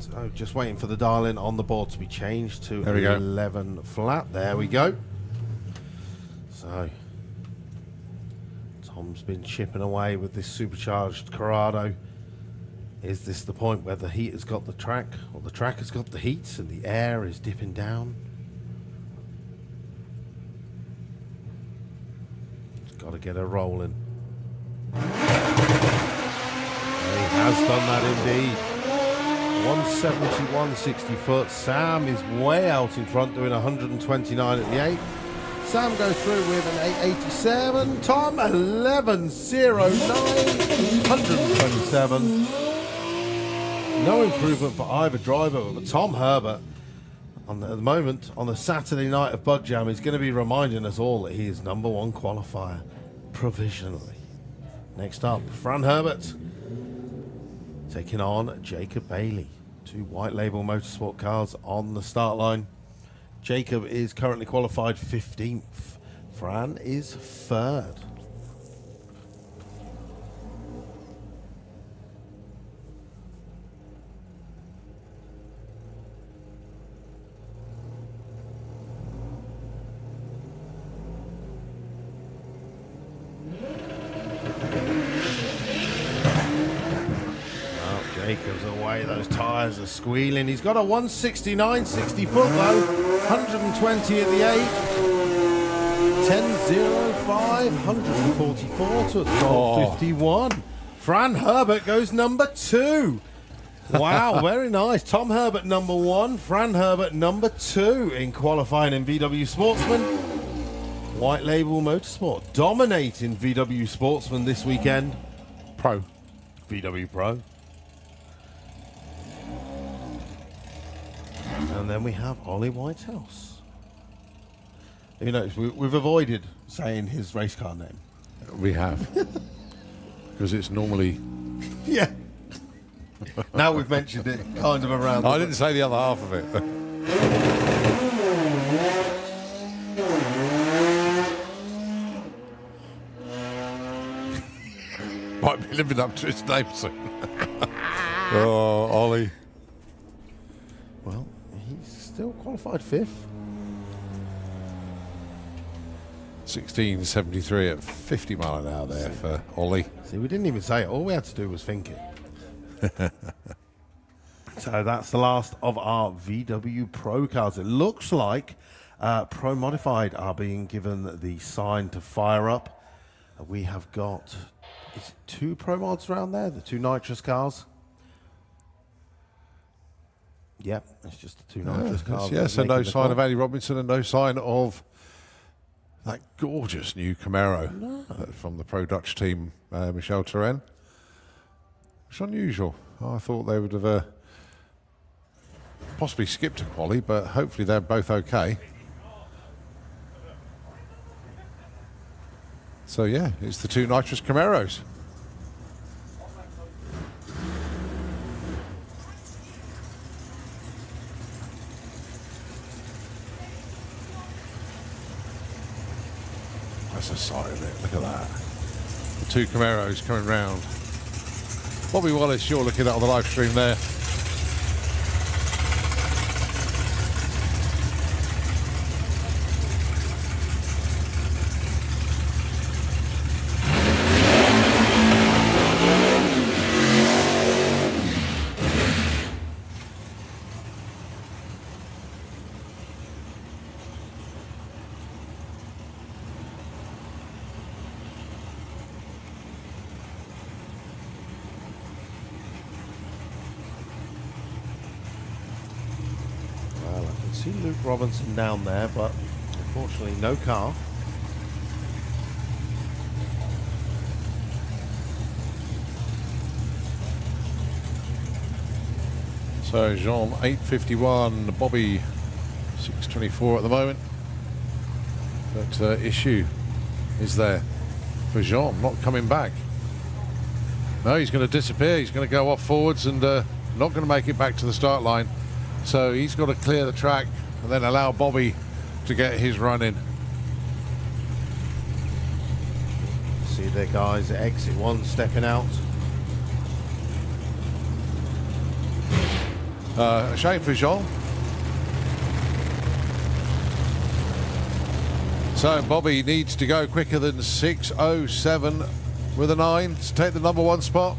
S2: So just waiting for the dial-in on the board to be changed to 11 flat. There we go. So Tom's been chipping away with this supercharged Corrado. Is this the point where the heat has got the track, or the track has got the heat and the air is dipping down? It's got to get her rolling. He has done that indeed. 171 60 foot. Sam is way out in front doing 129 at the 8th. Sam goes through with an 887. Tom 11.09, 127. No improvement for either driver, but Tom Herbert, at the moment, on the Saturday night of Bug Jam, is going to be reminding us all that he is #1 qualifier, provisionally. Next up, Fran Herbert, taking on Jacob Bailey. 2 white label motorsport cars on the start line. Jacob is currently qualified 15th. Fran is 3rd. Jacob's away, those tyres are squealing. He's got a 169 60 foot though, 120 at the 8, 10.05, 144 to 12.51. Fran Herbert goes #2. Wow, very nice. Tom Herbert #1, Fran Herbert #2 in qualifying in VW Sportsman. White Label Motorsport dominating VW Sportsman this weekend.
S1: Pro.
S2: VW Pro. And then we have Ollie Whitehouse. You know, we've avoided saying his race car name.
S1: We have. Because it's normally...
S2: Yeah. Now we've mentioned it kind of around.
S1: I didn't say the other half of it. Might be living up to his name soon. Oh, Ollie.
S2: Well, he's still qualified 5th.
S1: 16.73 at 50 mile an hour there for Ollie.
S2: See, we didn't even say it. All we had to do was think it. So that's the last of our VW Pro cars. It looks like Pro Modified are being given the sign to fire up. We have got 2 Pro Mods around there, the 2 nitrous cars. Yep, it's just the 2 nitrous cars.
S1: Yes, so no sign
S2: call.
S1: of Andy Robinson and no sign of that gorgeous new Camaro from the Pro Dutch team, Michel Turenne. It's unusual. I thought they would have possibly skipped a quali, but hopefully they're both okay. So yeah, it's the 2 nitrous Camaros. That's a sight, isn't it? Look at that. The 2 Camaros coming round. Bobby Wallace, you're looking at on the live stream there.
S2: See Luke Robinson down there, but unfortunately no car.
S1: So Jean 8.51, Bobby 6.24 at the moment. But issue is there for Jean, not coming back. No, he's going to disappear. He's going to go off forwards and not going to make it back to the start line. So he's got to clear the track and then allow Bobby to get his run in.
S2: See there, guys, exit 1 stepping out.
S1: A shame for Jean. So Bobby needs to go quicker than 6.07 with a 9 to take the #1 spot.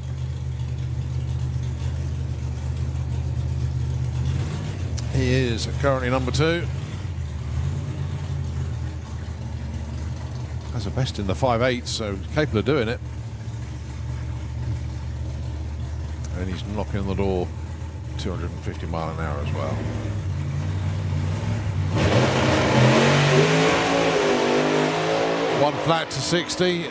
S1: He is currently #2. Has a best in the 5.8, so capable of doing it. And he's knocking on the door 250 mile an hour as well. One flat to 60.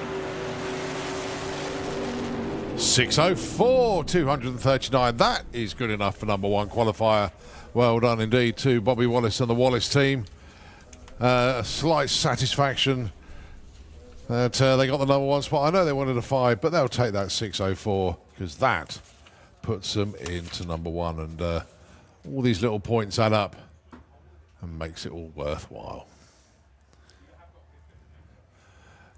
S1: 604, 239. That is good enough for number one qualifier. Well done indeed to Bobby Wallace and the Wallace team. A slight satisfaction that they got the number one spot. I know they wanted a 5, but they'll take that 604 because that puts them into number one, and all these little points add up and makes it all worthwhile.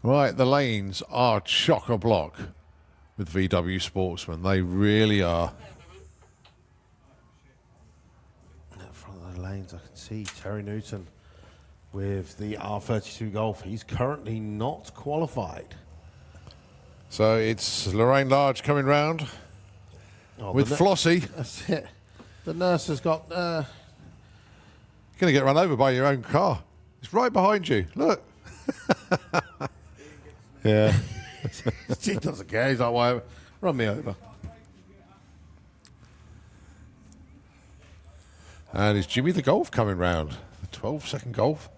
S1: Right, the lanes are chock-a-block with VW Sportsman. They really are.
S2: In front of the lanes, I can see Terry Newton with the R32 Golf. He's currently not qualified.
S1: So it's Lorraine Large coming round with Flossie.
S2: That's it. The nurse has got...
S1: You're going to get run over by your own car. It's right behind you. Look. Yeah.
S2: He doesn't care. He's like, whatever. Run me over.
S1: And is Jimmy the Golf coming round? The 12-second Golf.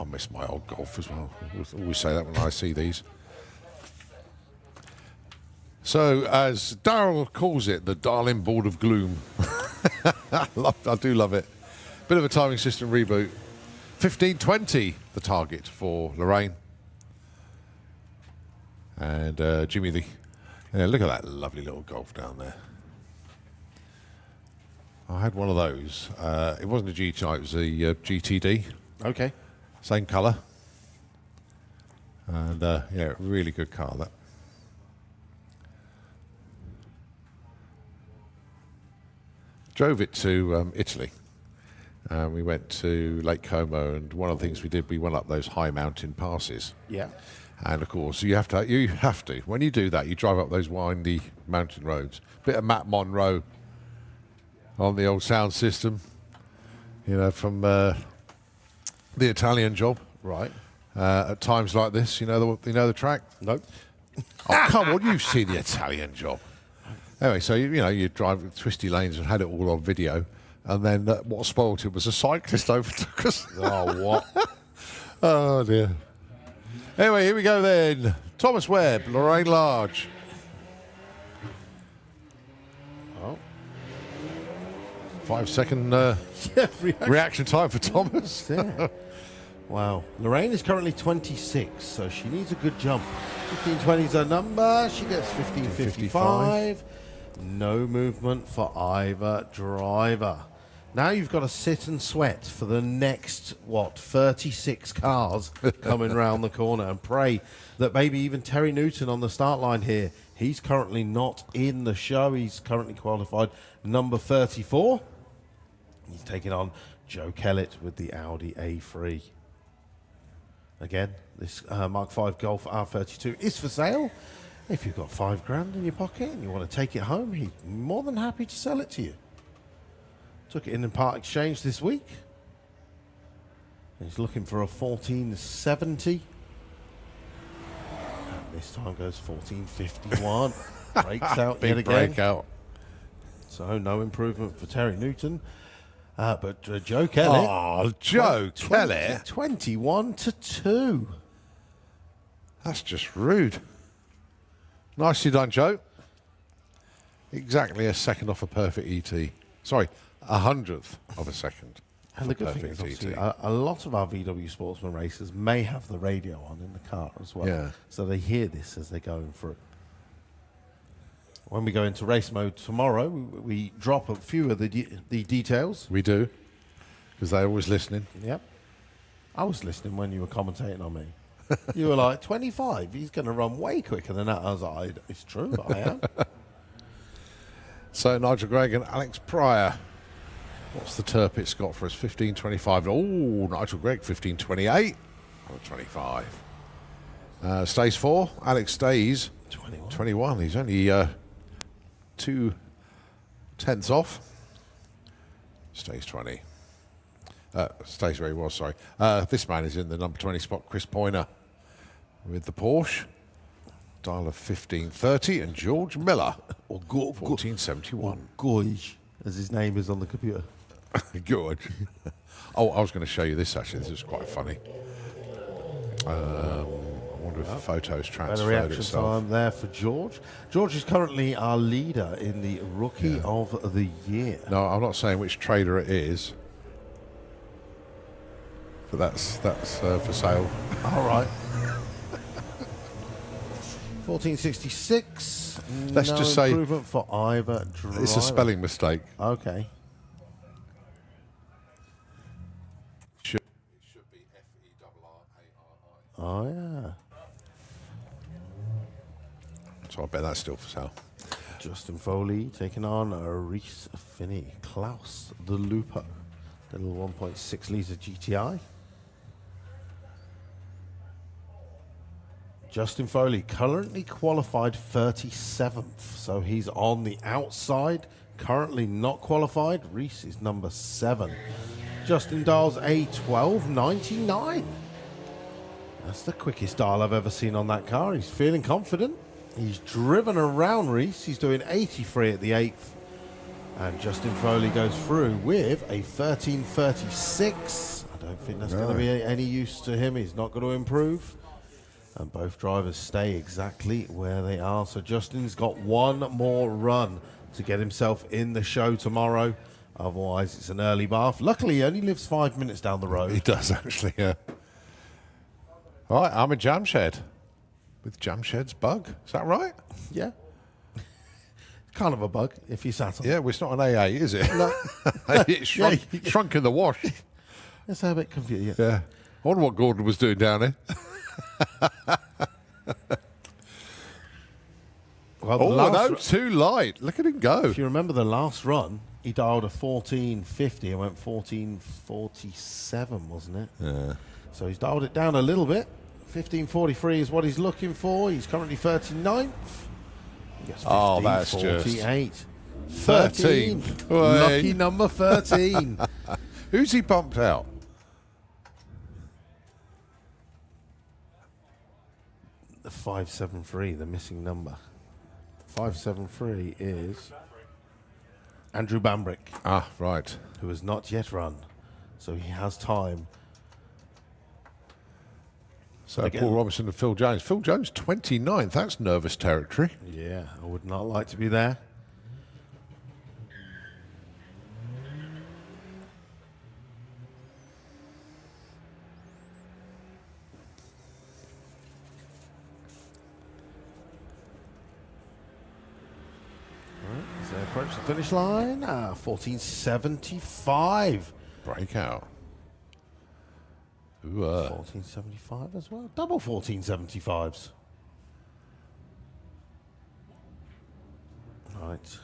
S1: I miss my old Golf as well. I always say that when I see these. So, as Darryl calls it, the Darling Board of Gloom. I do love it. Bit of a timing system reboot. 15:20, the target for Lorraine. And Jimmy the... Yeah, look at that lovely little Golf down there. I had one of those. It wasn't a GTI, it was a GTD.
S2: Okay.
S1: Same colour. And yeah, really good car, that. Drove it to Italy. We went to Lake Como, and one of the things we did, we went up those high mountain passes.
S2: Yeah.
S1: And of course, you have to. When you do that, you drive up those windy mountain roads. Bit of Matt Monroe on the old sound system, you know, from the Italian Job.
S2: Right.
S1: At times like this, you know the track.
S2: Nope.
S1: Oh come on, you've seen the Italian Job. Anyway, so you drive twisty lanes and had it all on video. And then what spoiled it was a cyclist overtook us.
S2: Oh, what?
S1: Oh, dear. Anyway, here we go then. Thomas Webb, Lorraine Large.
S2: Oh.
S1: 5-second reaction time for Thomas.
S2: Yeah. Wow. Lorraine is currently 26, so she needs a good jump. 15:20 is her number. She gets 15:55. No movement for either driver. Now you've got to sit and sweat for the next, 36 cars coming round the corner, and pray that maybe even Terry Newton on the start line here, he's currently not in the show. He's currently qualified number 34. He's taking on Joe Kellett with the Audi A3. Again, this Mark V Golf R32 is for sale. If you've got $5,000 in your pocket and you want to take it home, he's more than happy to sell it to you. Took it in part exchange this week. He's looking for a 1470. And this time goes 1451. Breaks out
S1: Big
S2: yet again.
S1: breakout.
S2: So no improvement for Terry Newton. But Joe Kellett.
S1: Oh, Joe Kellett.
S2: 21-2.
S1: That's just rude. Nicely done, Joe. Exactly a second off a perfect ET. Sorry, 100th of a second.
S2: And the good thing is, obviously, a lot of our VW Sportsman racers may have the radio on in the car as well.
S1: Yeah.
S2: So they hear this as they're going through. When we go into race mode tomorrow, we drop a few of the details.
S1: We do, because they're always listening.
S2: Yep. I was listening when you were commentating on me. You were like, 25, he's going to run way quicker than that. I was like, it's true, I am.
S1: So Nigel Gregg and Alex Pryor. What's the Turpitz got for us? 15.25. Oh, Nigel Gregg, 15.28. 25. Stays 4. Alex stays 21. He's only 2 tenths off. Stays 20. Stays where he was, sorry. This man is in the number 20 spot, Chris Poyner, with the Porsche. Dial of 1530, and George Miller, 1471.
S2: George, as his name is on the computer.
S1: George. Oh, I was going to show you this actually. This is quite funny. I wonder if the photos
S2: Better
S1: transferred
S2: reaction
S1: itself.
S2: time there for George. George is currently our leader in the Rookie of the Year.
S1: No, I'm not saying which trader it is, but that's for sale.
S2: All right. 1466.
S1: Let's
S2: no
S1: just say
S2: improvement for either driver.
S1: it's a spelling mistake.
S2: Okay.
S1: Should be F-E-R-R-A-R-I.
S2: Oh yeah.
S1: So I bet that's still for sale.
S2: Justin Foley taking on Reese Finney. Klaus the Lupo. The little 1.6 litre GTI. Justin Foley currently qualified 37th, so he's on the outside. Currently not qualified. Reese is number 7. Justin dials a 12.99. That's the quickest dial I've ever seen on that car. He's feeling confident. He's driven around Reese. He's doing 83 at the 8th. And Justin Foley goes through with a 13.36. I don't think that's going to be any use to him. He's not going to improve. And both drivers stay exactly where they are. So Justin's got one more run to get himself in the show tomorrow. Otherwise, it's an early bath. Luckily, he only lives 5 minutes down the road.
S1: He does, actually, yeah. All right, I'm a Jamshed with Jamshed's bug. Is that right?
S2: Yeah. Kind of a bug if you sat on it.
S1: Yeah, well, it's not an AA, is it?
S2: No.
S1: It shrunk in the wash.
S2: It's a bit confusing.
S1: Yeah. I wonder what Gordon was doing down there.
S2: Well,
S1: oh, no, too light. Look at him go.
S2: If you remember the last run, he dialed a 14.50 and went 14.47, wasn't it?
S1: Yeah.
S2: So he's dialed it down a little bit. 15.43 is what he's looking for. He's currently 39th. He gets 15,
S1: that's
S2: 48.
S1: just
S2: 13. Lucky number 13.
S1: Who's he bumped out?
S2: The 573, the missing number. 573 is Andrew Bambrick.
S1: Ah, right.
S2: Who has not yet run. So he has time.
S1: So
S2: Again.
S1: Paul Robinson and Phil Jones. Phil Jones, 29th. That's nervous territory.
S2: Yeah, I would not like to be there. As they approach the finish line, 1475.
S1: Breakout. Ooh,
S2: 1475 as well. Double 1475s. Right.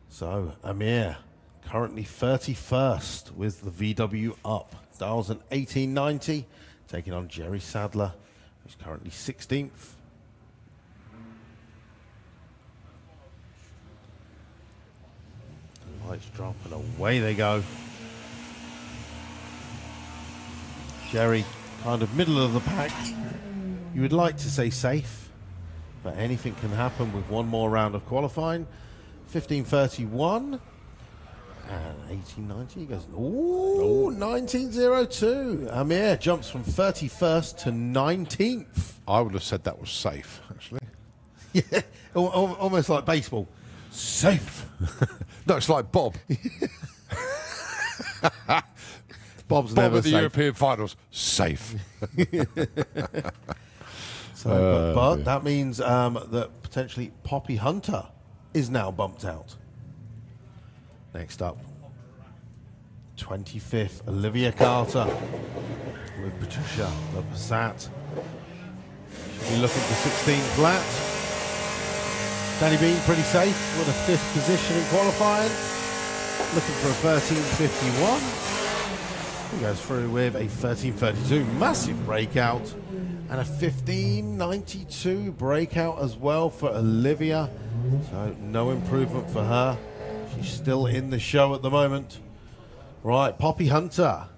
S2: So, Amir, currently 31st with the VW up. Dials an 1890, taking on Jerry Sadler, who's currently 16th. Lights drop and away they go. Jerry, kind of middle of the pack. You would like to say safe, but anything can happen with one more round of qualifying. 15.31 and 18.90. He goes, ooh, 19.02. Amir jumps from 31st to 19th.
S1: I would have said that was safe, actually.
S2: Yeah, almost like baseball. Safe.
S1: No, it's like Bob.
S2: Bob's
S1: Bob
S2: never
S1: at the
S2: safe.
S1: European finals. Safe.
S2: But that means that potentially Poppy Hunter is now bumped out. Next up, 25th, Olivia Carter with Patricia the Passat. She'll be looking for 16 flat. Danny Bean pretty safe with a 5th position in qualifying. Looking for a 13.51. He goes through with a 13.32. Massive breakout. And a 15.92 breakout as well for Olivia. So no improvement for her. She's still in the show at the moment. Right, Poppy Hunter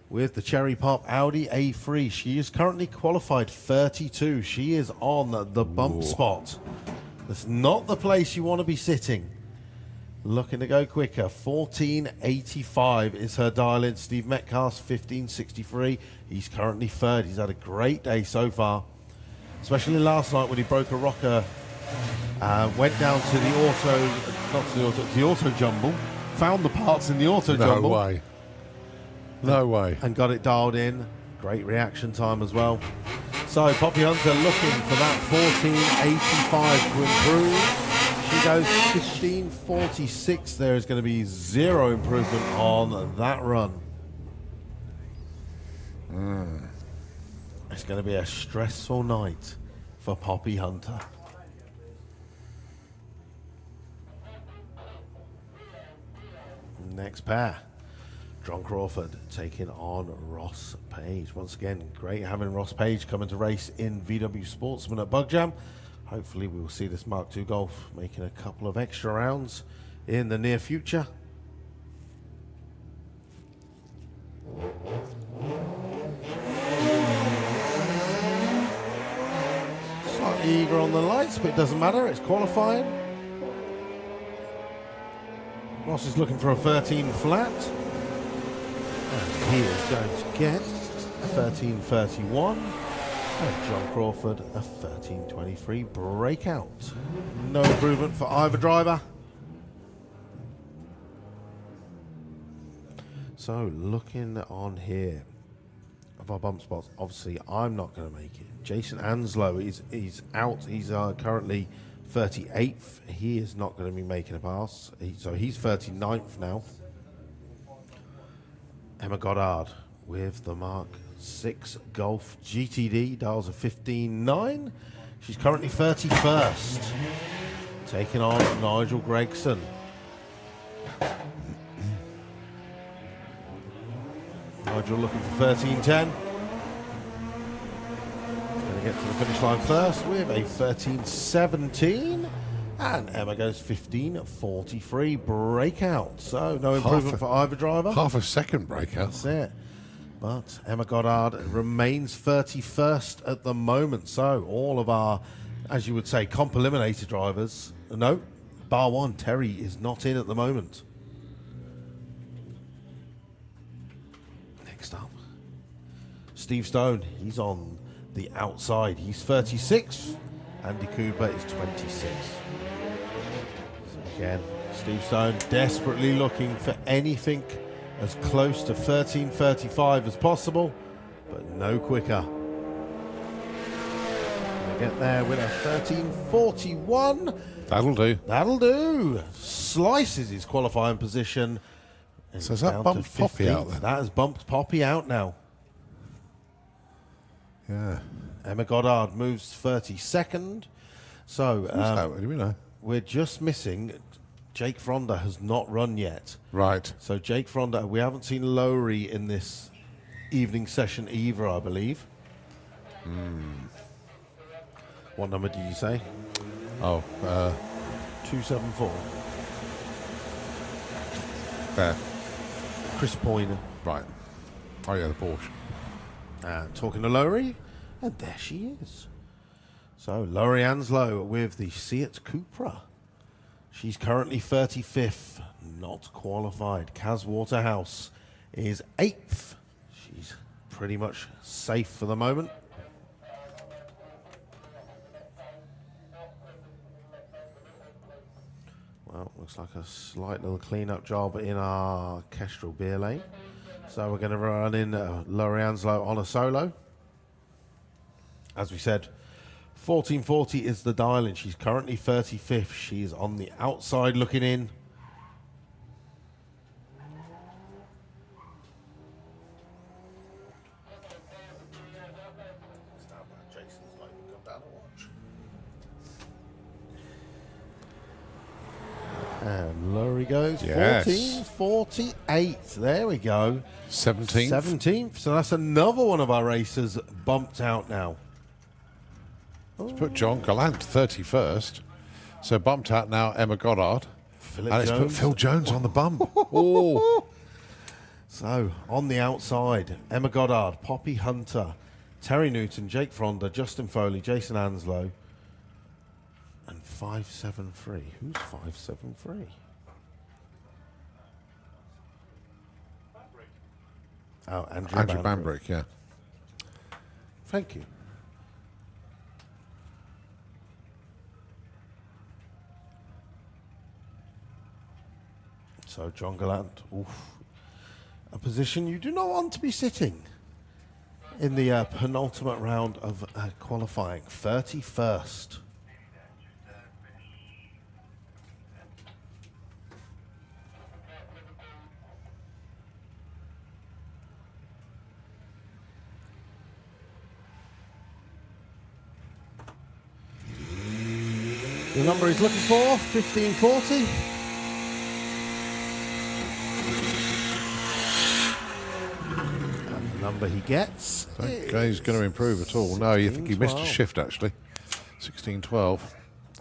S2: with the Cherry Pop Audi A3. She is currently qualified 32. She is on the bump spot. That's not the place you want to be sitting. looking to go quicker. 14.85 is her dial-in. Steve Metcalf's 15.63. He's currently third. He's had a great day so far, especially last night when he broke a rocker. Went down to the auto jumble, found the parts in the auto jumble.
S1: No way. No way.
S2: And got it dialed in. Great reaction time as well. So Poppy Hunter looking for that 14.85 to improve. She goes 15.46. There is going to be zero improvement on that run. It's going to be a stressful night for Poppy Hunter. Next pair. John Crawford taking on Ross Page. Once again, great having Ross Page coming to race in VW Sportsman at Bug Jam. Hopefully we will see this Mark II Golf making a couple of extra rounds in the near future. Slightly eager on the lights, but it doesn't matter. It's qualifying. Ross is looking for a 13 flat. And he is going to get a 13.31. And John Crawford a 13.23 breakout. No improvement for either driver. So looking on here of our bump spots, obviously I'm not going to make it. Jason Anslow he's out. He's currently 38th. He is not going to be making a pass. So he's 39th now. Emma Goddard with the Mark 6 Golf GTD, dials of 15.9. She's currently 31st, taking on Nigel Gregson. Nigel looking for 13.10. Going to get to the finish line first with a 13.17. And Emma goes 15.43 breakout. So no improvement for either driver.
S1: Half a second breakout.
S2: That's it. But Emma Goddard remains 31st at the moment. So all of our, as you would say, comp eliminator drivers. No, bar one, Terry is not in at the moment. Next up, Steve Stone. He's on the outside. He's 36th. Andy Cooper is 26th. So again, Steve Stone desperately looking for anything as close to 13.35 as possible, but no quicker. Gonna get there with a 13.41.
S1: That'll do.
S2: That'll do. Slices his qualifying position.
S1: So has that bumped Poppy out then?
S2: That has bumped Poppy out now.
S1: Yeah.
S2: Emma Goddard moves 32nd. So
S1: do we know?
S2: We're just missing. Jake Fronda has not run yet.
S1: Right.
S2: So Jake Fronda, we haven't seen Lowry in this evening session either, I believe. What number did you say?
S1: Oh,
S2: 274.
S1: There.
S2: Chris Poyner.
S1: Right. Oh yeah, the Porsche.
S2: And talking to Lowry, and there she is. So Lowry Anslow with the Seat Cupra. She's currently 35th, not qualified. Kaz Waterhouse is 8th. She's pretty much safe for the moment. Well, looks like a slight little clean-up job in our Kestrel beer lane. So we're going to run in Lowry Anslow on a solo. As we said, 14.40 is the dial, and she's currently 35th. She's on the outside looking in. And Lowry goes
S1: Yes.
S2: 14.48. There we go.
S1: 17th.
S2: 17th. So that's another one of our racers bumped out now.
S1: Let's put John Gallant 31st. So bumped out now Emma Goddard.
S2: Philip
S1: and it's put
S2: Jones.
S1: Phil Jones on the bump. Oh.
S2: So on the outside, Emma Goddard, Poppy Hunter, Terry Newton, Jake Fronda, Justin Foley, Jason Anslow, and 573. Who's 573? Oh, Andrew
S1: Andrew
S2: Bandrick.
S1: Bandrick, yeah.
S2: Thank you. So John Gallant, a position you do not want to be sitting in the penultimate round of qualifying, 31st. The number he's looking for, 1540. And the number he gets.
S1: Don't think he's going to improve at all. No, you think he missed a shift actually. 16-12.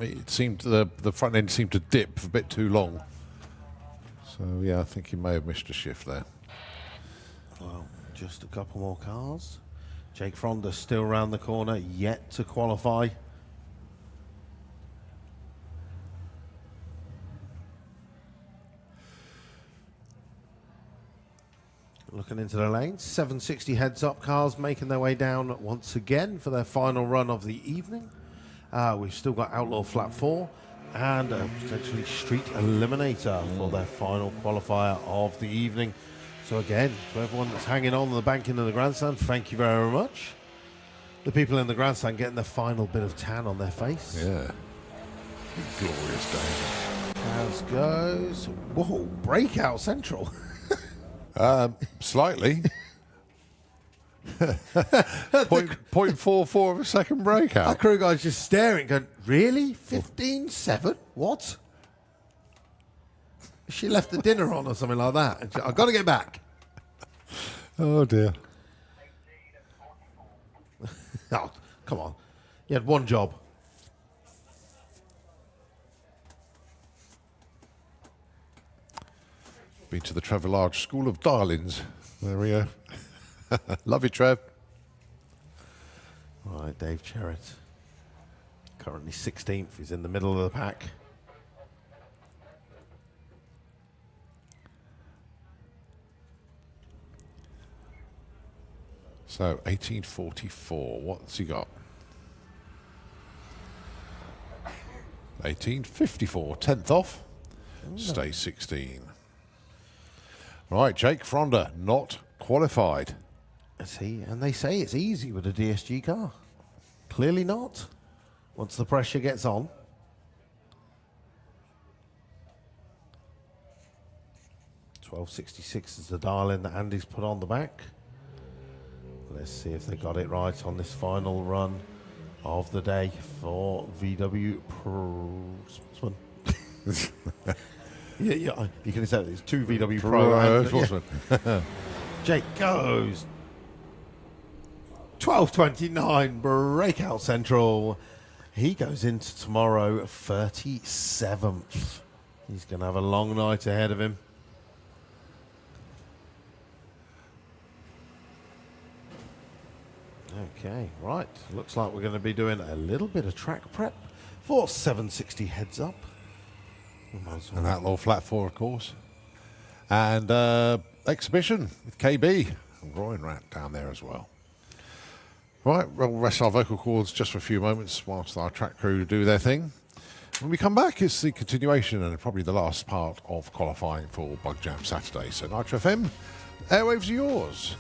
S1: It seemed the front end seemed to dip a bit too long. So yeah, I think he may have missed a shift there.
S2: Well, just a couple more cars. Jake Fronda still around the corner, yet to qualify. Looking into the lanes, 760 heads-up cars making their way down once again for their final run of the evening. We've still got Outlaw Flat 4 and potentially Street Eliminator for their final qualifier of the evening. So again, to everyone that's hanging on the bank in the grandstand, thank you very much. The people in the grandstand getting the final bit of tan on their face.
S1: Yeah. Glorious day.
S2: As goes, whoa, breakout central.
S1: Slightly. 0.44 of a second breakout.
S2: Our crew guy's just staring, going, really? 15-7? What? She left the dinner on or something like that. And I've got to get back.
S1: Oh, dear.
S2: Oh, come on. You had one job.
S1: Been to the Travelage School of Darlings. There we go. Love you, Trev.
S2: Right, Dave Cherrett. Currently 16th. He's in the middle of the pack.
S1: So, 1844. What's he got? 1854. 10th off. Stay 16. Right, Jake Fronda, not qualified.
S2: See, and they say it's easy with a DSG car. Clearly not. Once the pressure gets on. $12.66 is the dial-in that Andy's put on the back. Let's see if they got it right on this final run of the day for VW Sportsman. Yeah, you can say it's 2 VW Pro.
S1: Sportsman.
S2: Jake goes 12.29 breakout central. He goes into tomorrow 37th. He's going to have a long night ahead of him. Okay, right. Looks like we're going to be doing a little bit of track prep for 760 heads up.
S1: And Outlaw Flat 4, of course. And exhibition with KB and Groin Rat down there as well. Right, we'll rest our vocal cords just for a few moments whilst our track crew do their thing. When we come back, it's the continuation and probably the last part of qualifying for Bug Jam Saturday. So Nitro FM, airwaves are yours.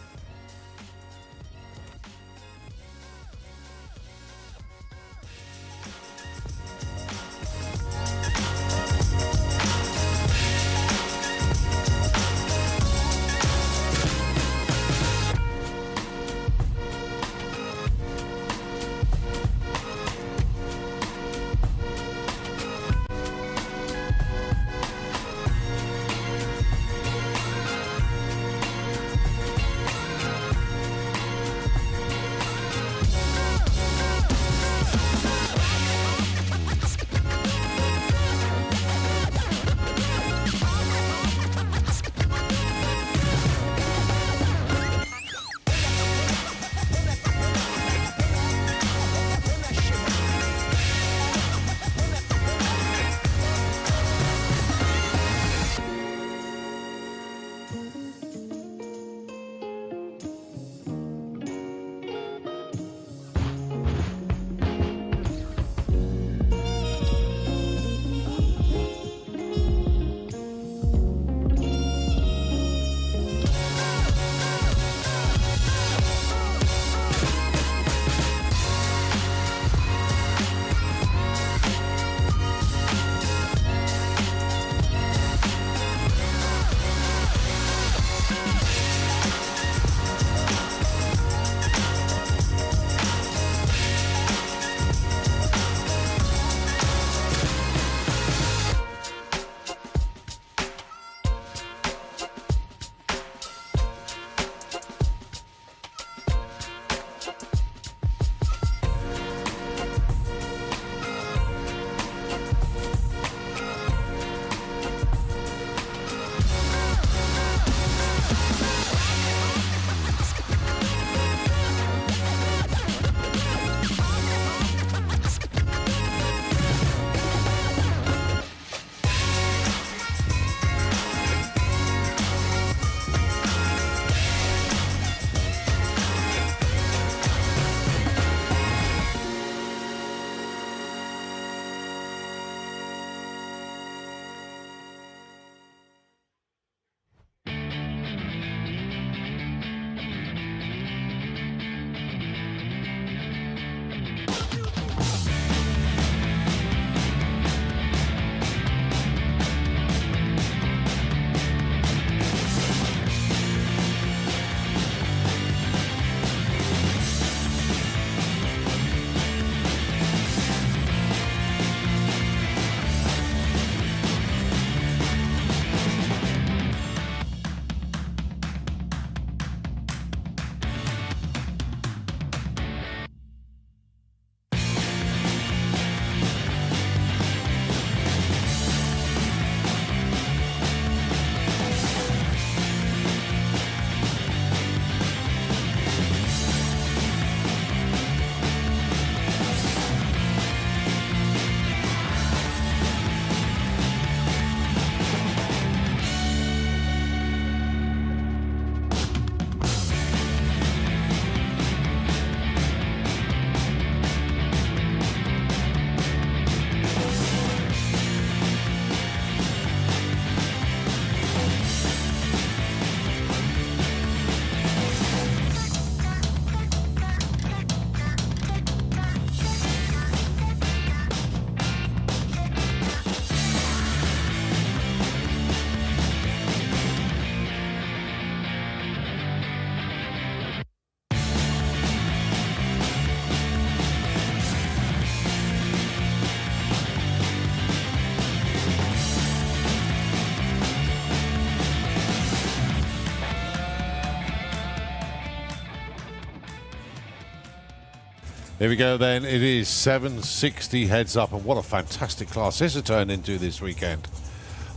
S1: Here we go then. It is 760 heads up, and what a fantastic class this has turned into this weekend.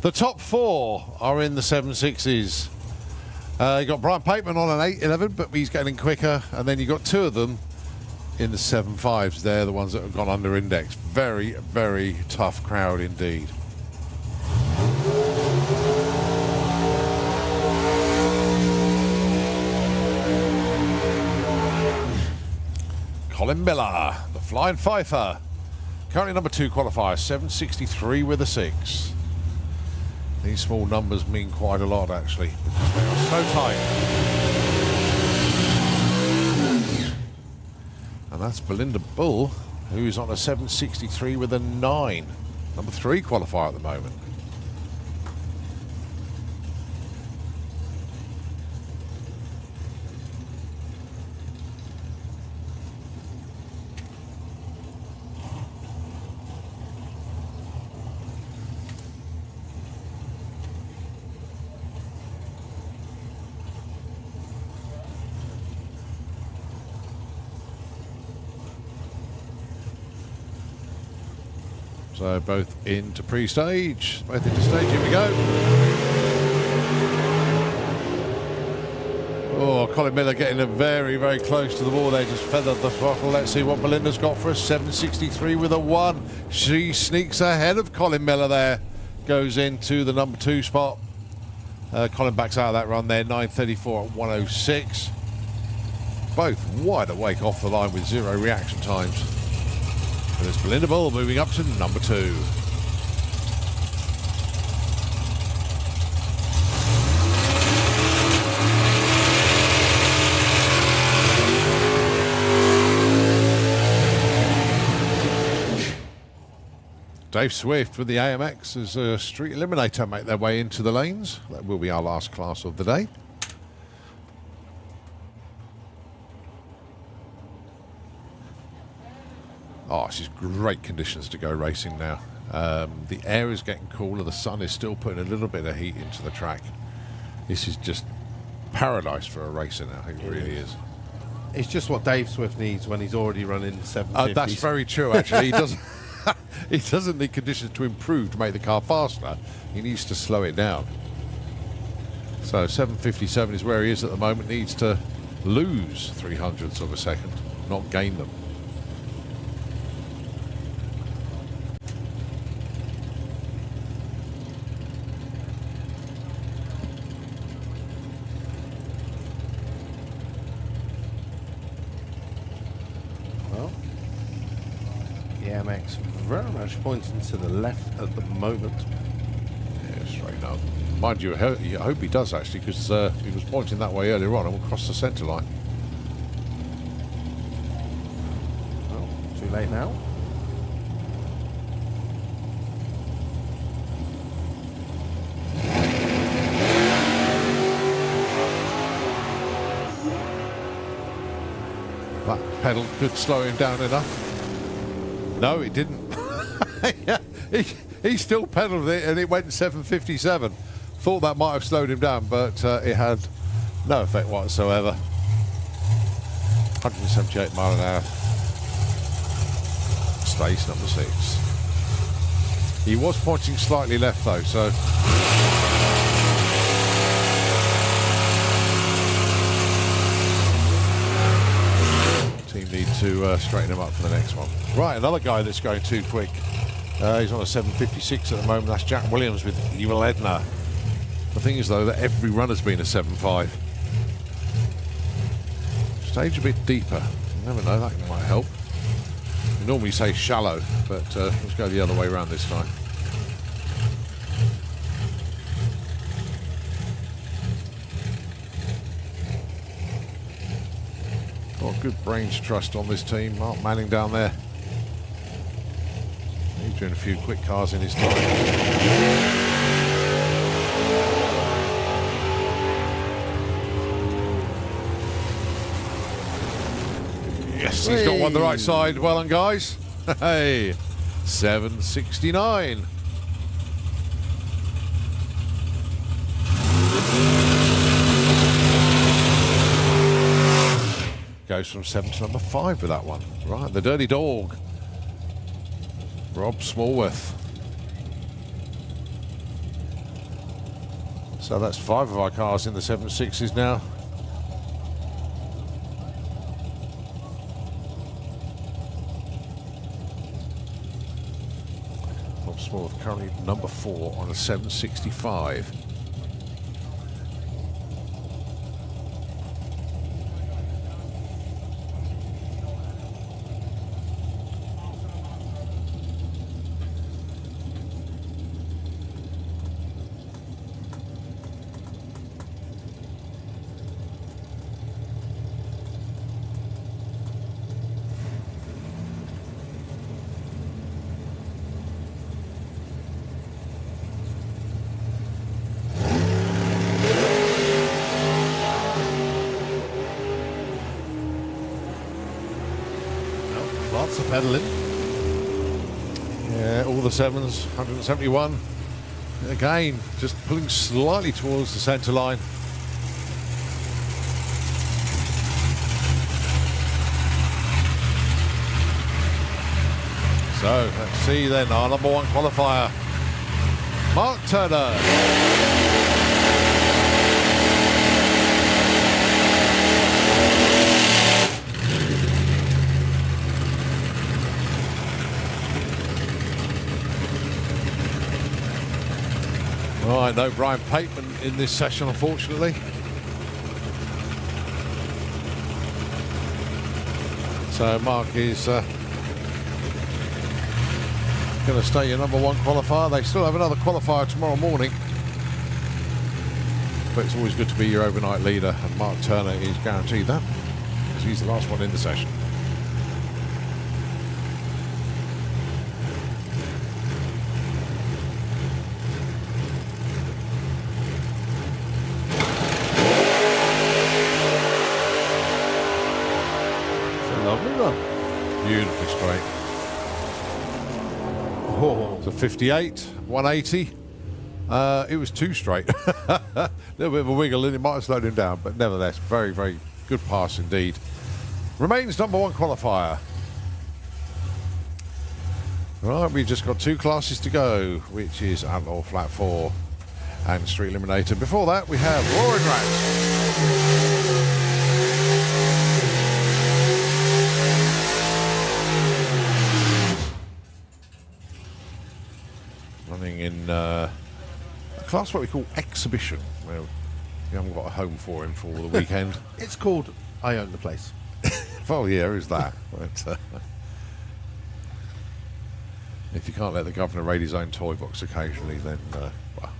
S1: The top 4 are in the 760s. You got Brian Pateman on an 811, but he's getting quicker, and then you got 2 of them in the 7.5s. They're the ones that have gone under index. Very, very tough crowd indeed. Colin Miller, the Flying Fifer, currently number 2 qualifier, 763 with a 6. These small numbers mean quite a lot, actually, because they are so tight. And that's Belinda Bull, who's on a 763 with a 9. Number 3 qualifier at the moment. So both into pre-stage, both into stage, here we go. Oh, Colin Miller getting very, very close to the wall there, just feathered the throttle. Let's see what Belinda's got for us, 763 with a 1. She sneaks ahead of Colin Miller there, goes into the number 2 spot. Colin backs out of that run there, 934 at 106. Both wide awake off the line with 0 reaction times. And it's Belinda Bull moving up to number 2. Dave Swift with the AMX as a street eliminator make their way into the lanes. That will be our last class of the day. Oh, this is great conditions to go racing now. The air is getting cooler. The sun is still putting a little bit of heat into the track. This is just paradise for a racer now. It really is.
S2: It's just what Dave Swift needs when he's already running 750s.
S1: That's very true, actually. He doesn't. He doesn't need conditions to improve to make the car faster. He needs to slow it down. So 757 is where he is at the moment. Needs to lose 300ths of a second, not gain them.
S2: MX very much pointing to the left at the moment.
S1: Yeah, straight up. Mind you, I hope he does actually, because he was pointing that way earlier on and will cross the centre line.
S2: Well, too late now.
S1: That pedal could slow him down enough. No, it didn't. Yeah, he still pedalled it and it went 757. Thought that might have slowed him down, but it had no effect whatsoever. 178 mile an hour. Space number 6. He was pointing slightly left though, so. Team need to straighten him up for the next one. Right, another guy that's going too quick. He's on a 756 at the moment. That's Jack Williams with Evil Edna. The thing is, though, that every run has been a 7.5. Stage a bit deeper. You never know, that might help. We normally say shallow, but let's go the other way around this time. Got good brains trust on this team. Mark Manning down there. He's doing a few quick cars in his time. Yes, he's got one the right side. Well done, guys. Hey, 769. goes from 7 to number 5 with that one. Right, the Dirty Dog. Rob Smallworth. So that's 5 of our cars in the 7.6s now. Rob Smallworth currently number 4 on a 765.
S2: Lots of pedaling.
S1: Yeah, all the 7s, 171. Again, just pulling slightly towards the centre line. So, let's see then, our number 1 qualifier, Mark Turner. Right, no Brian Pateman in this session, unfortunately. So Mark is going to stay your number 1 qualifier. They still have another qualifier tomorrow morning. But it's always good to be your overnight leader, and Mark Turner is guaranteed that, because he's the last one in the session. Beautifully straight. Oh, so 58, 180. It was too straight. A little bit of a wiggle and it might have slowed him down, but nevertheless, very, very good pass indeed. Remains number 1 qualifier. Right, we've just got 2 classes to go, which is Outlaw Flat 4 and Street Eliminator. Before that, we have Roaring Rats. Running in a class what we call exhibition. Well, we haven't got a home for him for the weekend.
S2: It's called I Own the Place.
S1: Well, yeah, is that. But, if you can't let the governor raid his own toy box occasionally, then, well.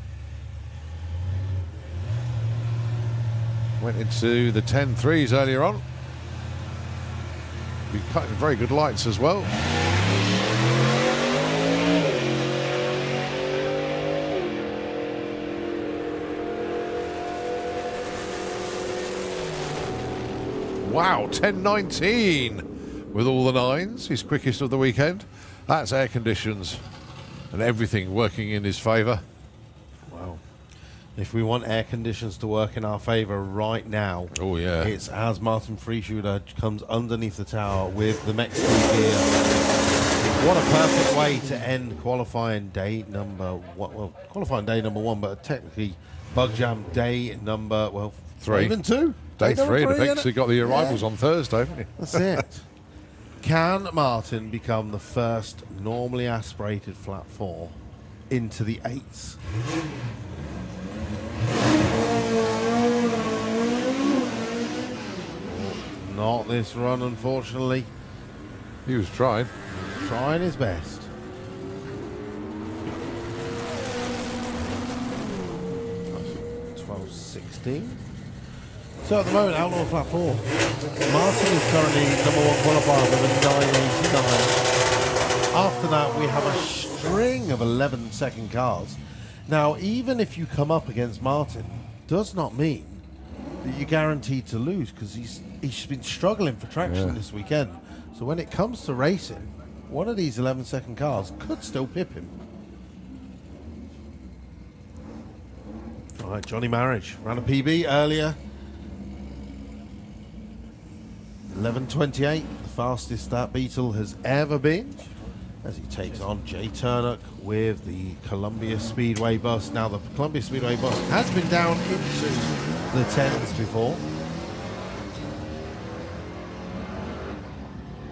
S1: Went into the 10.3s earlier on. Been cutting very good lights as well. Wow, 10.19 with all the 9s, his quickest of the weekend. That's air conditions and everything working in his favour.
S2: Wow. If we want air conditions to work in our favour right now,
S1: oh yeah,
S2: it's as Martin Freeshooter comes underneath the tower with the Mexican gear. What a perfect way to end qualifying day number 1. Well, qualifying day number 1, but technically Bug Jam day number, well,
S1: 3.
S2: Even 2.
S1: Day 3, and eventually got the arrivals on Thursday, haven't you?
S2: That's it. Can Martin become the first normally aspirated flat 4 into the 8s? Not this run, unfortunately.
S1: He was trying.
S2: Trying his best. That's 12.16. So at the moment, Outlaw Flat 4. Martin is currently number 1 qualifier with a 9.89. After that, we have a string of 11-second cars. Now, even if you come up against Martin, does not mean that you're guaranteed to lose, because he's been struggling for traction this weekend. So when it comes to racing, one of these 11-second cars could still pip him. All right, Johnny Marriage ran a PB earlier. 11:28, the fastest that Beetle has ever been, as he takes on Jay Turnock with the Columbia Speedway bus. Now, the Columbia Speedway bus has been down into the 10s before.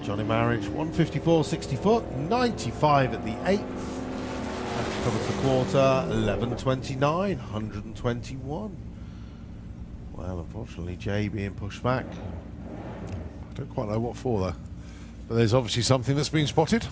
S2: Johnny Marriage, 154.64, 95 at the 8th. That covers the quarter, 11:29, 121. Well, unfortunately, Jay being pushed back.
S1: I don't quite know what for, though. But there's obviously something that's been spotted.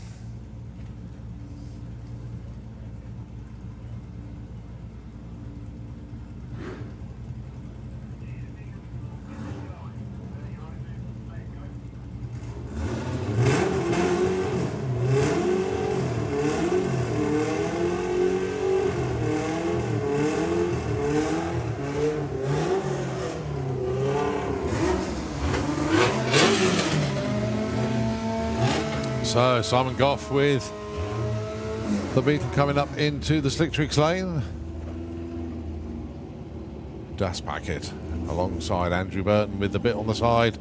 S1: So Simon Goff with the Beetle coming up into the Slick Tricks lane. Das Packet alongside Andrew Burton with the bit on the side.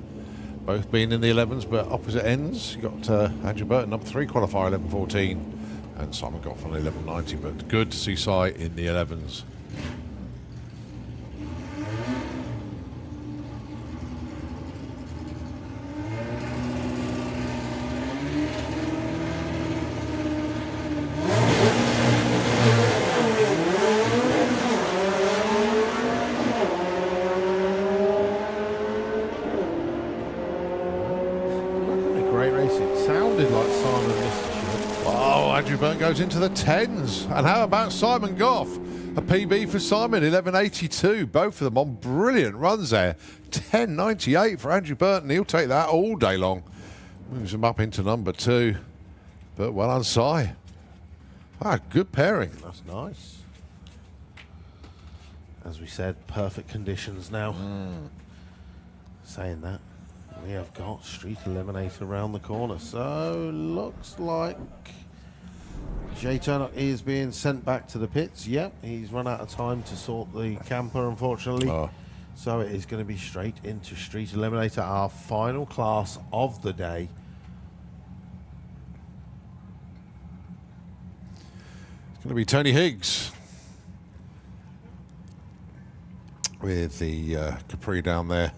S1: Both being in the 11s but opposite ends. You got Andrew Burton up 3 qualifier 11:14 and Simon Goff on 11:90. But good to see Si in the 11s. Goes into the 10s. And how about Simon Goff? A PB for Simon, 11:82. Both of them on brilliant runs there. 10:98 for Andrew Burton. He'll take that all day long. Moves him up into number 2. But well on Si. Ah, good pairing.
S2: That's nice. As we said, perfect conditions now. Saying that, we have got Street Eliminator around the corner. So, looks like Jay Turnock is being sent back to the pits. Yep, he's run out of time to sort the camper, unfortunately. So it is going to be straight into Street Eliminator, our final class of the day.
S1: It's going to be Tony Higgs with the Capri down there.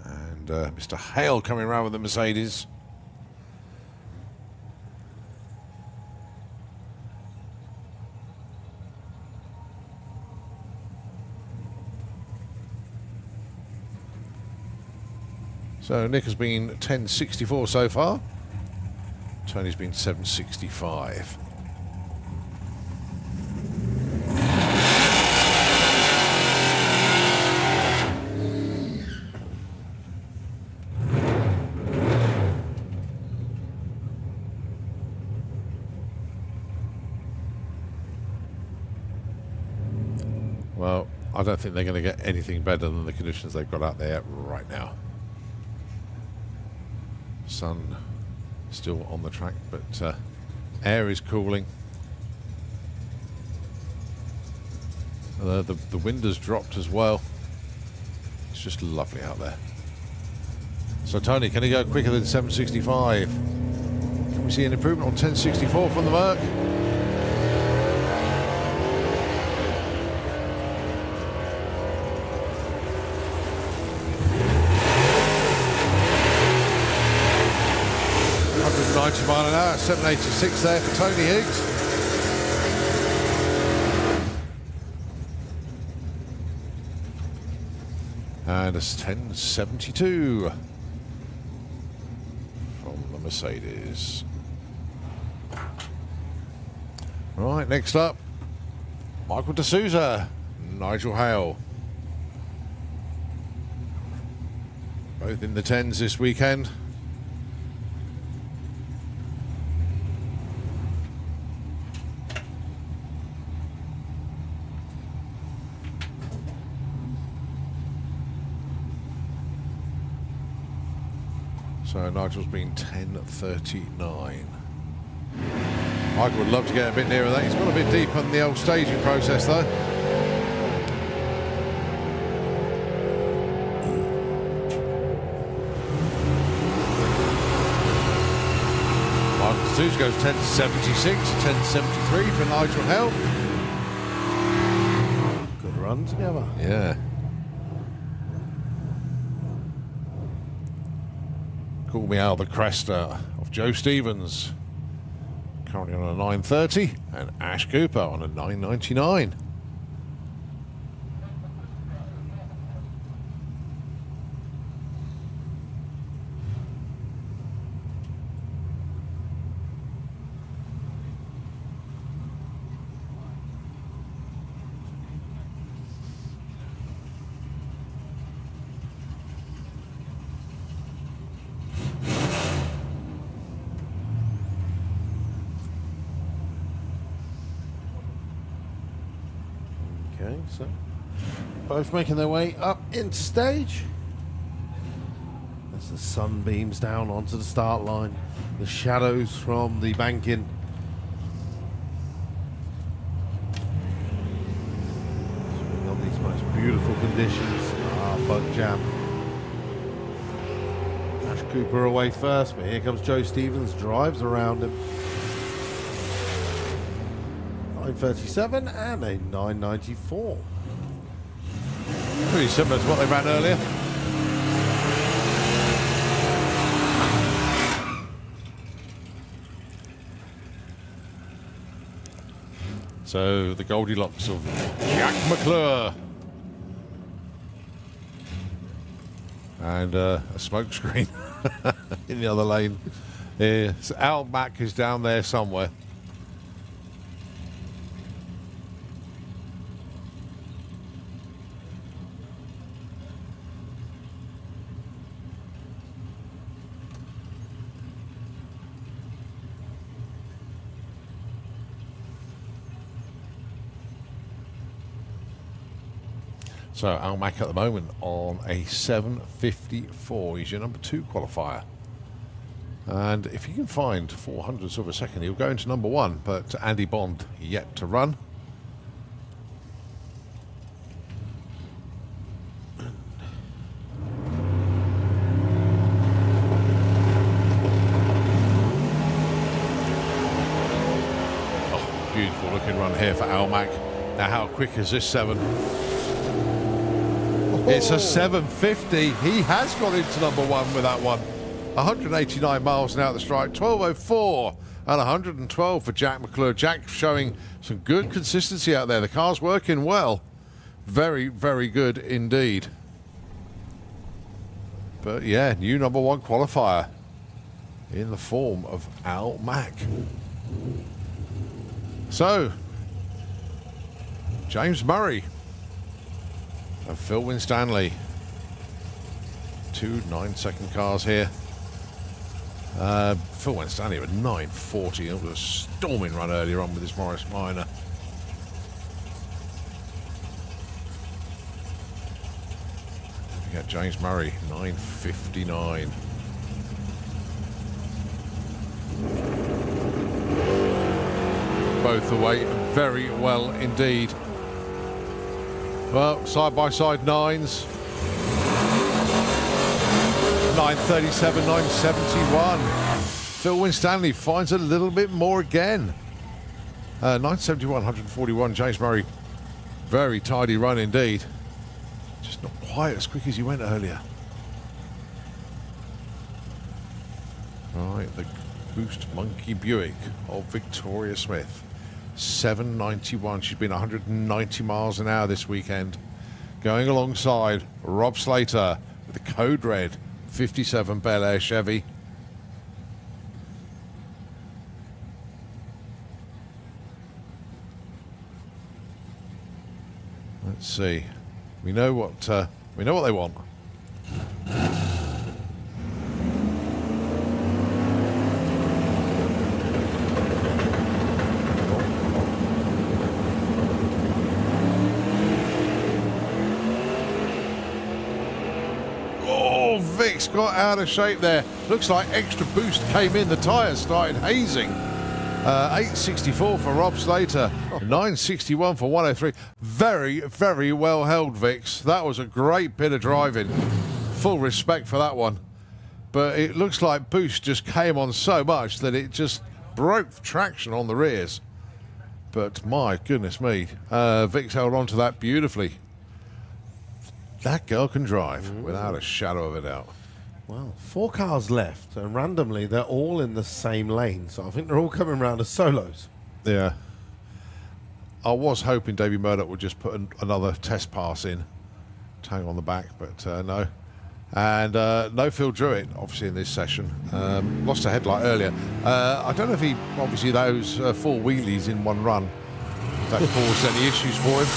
S1: And Mr. Hale coming around with the Mercedes. So Nick has been 10.64 so far. Tony's been 7.65. Well, I don't think they're going to get anything better than the conditions they've got out there right now. Sun still on the track, but air is cooling. The wind has dropped as well. It's just lovely out there. So Tony, can he go quicker than 7.65? Can we see an improvement on 10.64 from the Merc? Mile an hour, 7.86 there for Tony Higgs. And it's 10.72 from the Mercedes. Right, next up, Michael D'Souza, Nigel Hale. Both in the 10s this weekend. So Nigel's been 10.39. Michael would love to get a bit nearer that. He's got a bit deep on the old staging process though. Matthews goes 10.76, 10.73 for Nigel Hell.
S2: Good run together.
S1: Yeah. Call me Al the Cresta of Joe Stevens. Currently on a 9.30, and Ash Cooper on a 9.99.
S2: Okay, so both making their way up into stage. As the sun beams down onto the start line, the shadows from the banking. We've got these most beautiful conditions. Bug jam. Ash Cooper away first, but here comes Joe Stevens, drives around him. 9.37 and a 9.94.
S1: Pretty similar to what they ran earlier. So the Goldilocks of Jack McClure. And a smoke screen in the other lane. Yeah, so Al Mack is down there somewhere. So Al Mack at the moment on a 7.54. He's your number 2 qualifier. And if he can find 400ths of a second, he'll go into number 1. But Andy Bond yet to run. Oh, beautiful looking run here for Al Mack. Now how quick is this 7? It's a 7.50. He has got into number 1 with that one. 189 miles an hour at the strike. 12.04 and 112 for Jack McClure. Jack showing some good consistency out there. The car's working well. Very, very good indeed. But yeah, new number 1 qualifier in the form of Al Mack. So, James Murray and Phil Winstanley. 2 9-second cars here. Phil Winstanley with 9.40. It was a storming run earlier on with his Morris Minor. We got James Murray, 9.59. Both away very well indeed. Well, side-by-side 9s. 9.37, 9.71. Phil Winstanley finds a little bit more again. 9.71, 141. James Murray, very tidy run indeed. Just not quite as quick as he went earlier. Right, the Boost Monkey Buick of Victoria Smith. 7.91. She's been 190 miles an hour this weekend. Going alongside Rob Slater with the Code Red 57 Bel Air Chevy. Let's see. We know what they want. Vic's got out of shape there. Looks like extra boost came in. The tyres started hazing. 8.64 for Rob Slater. 9.61 for 103. Very, very well held, Vic's. That was a great bit of driving. Full respect for that one. But it looks like boost just came on so much that it just broke traction on the rears. But my goodness me, Vic's held on to that beautifully. That girl can drive without a shadow of a doubt.
S2: Well, 4 cars left, and randomly they're all in the same lane, so I think they're all coming around as solos.
S1: Yeah. I was hoping Davey Murdoch would just put another test pass in, tag on the back, but no. And no Phil Druitt, obviously, in this session. Lost a headlight earlier. I don't know if he, obviously, those 4 wheelies in one run, that caused any issues for him.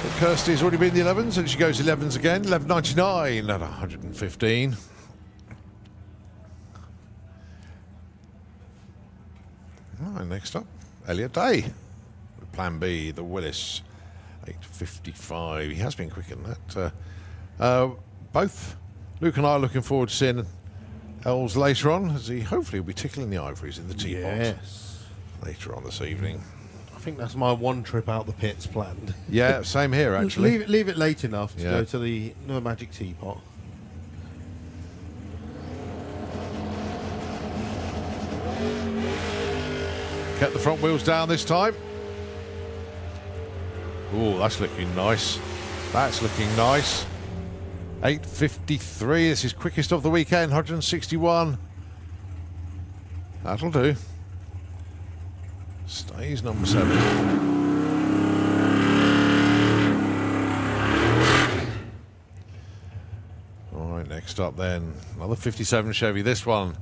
S1: But Kirsty's already been in the 11s, and she goes 11s again, 11.99 at 115. Right, next up, Elliot Day. Plan B, the Willis. 8.55. He has been quicker than that. Both Luke and I are looking forward to seeing Els later on, as he hopefully will be tickling the ivories in the teapot.
S2: Yes.
S1: Later on this evening.
S2: I think that's my one trip out the pits planned.
S1: Yeah, same here actually.
S2: Leave it late enough to
S1: Yeah.
S2: go to the No Magic Teapot.
S1: Kept the front wheels down this time. Oh, that's looking nice. That's looking nice. 8.53. This is quickest of the weekend. 161. That'll do. Stays number 7. All right, next up then, another 57 Chevy. This one,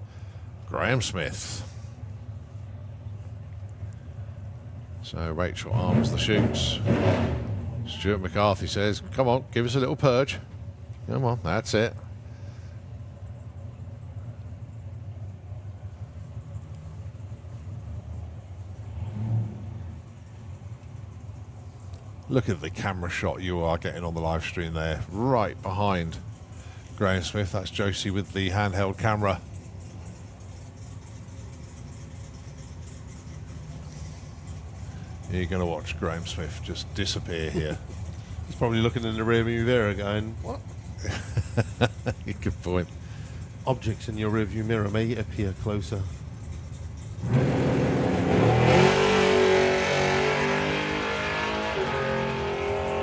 S1: Graham Smith. So Rachel arms the chutes. Stuart McCarthy says, come on, give us a little purge. Come on, that's it. Look at the camera shot you are getting on the live stream there, right behind Graham Smith. That's Josie with the handheld camera. You're going to watch Graham Smith just disappear here.
S2: He's probably looking in the rearview mirror going, what?
S1: Good point.
S2: Objects in your rearview mirror may appear closer.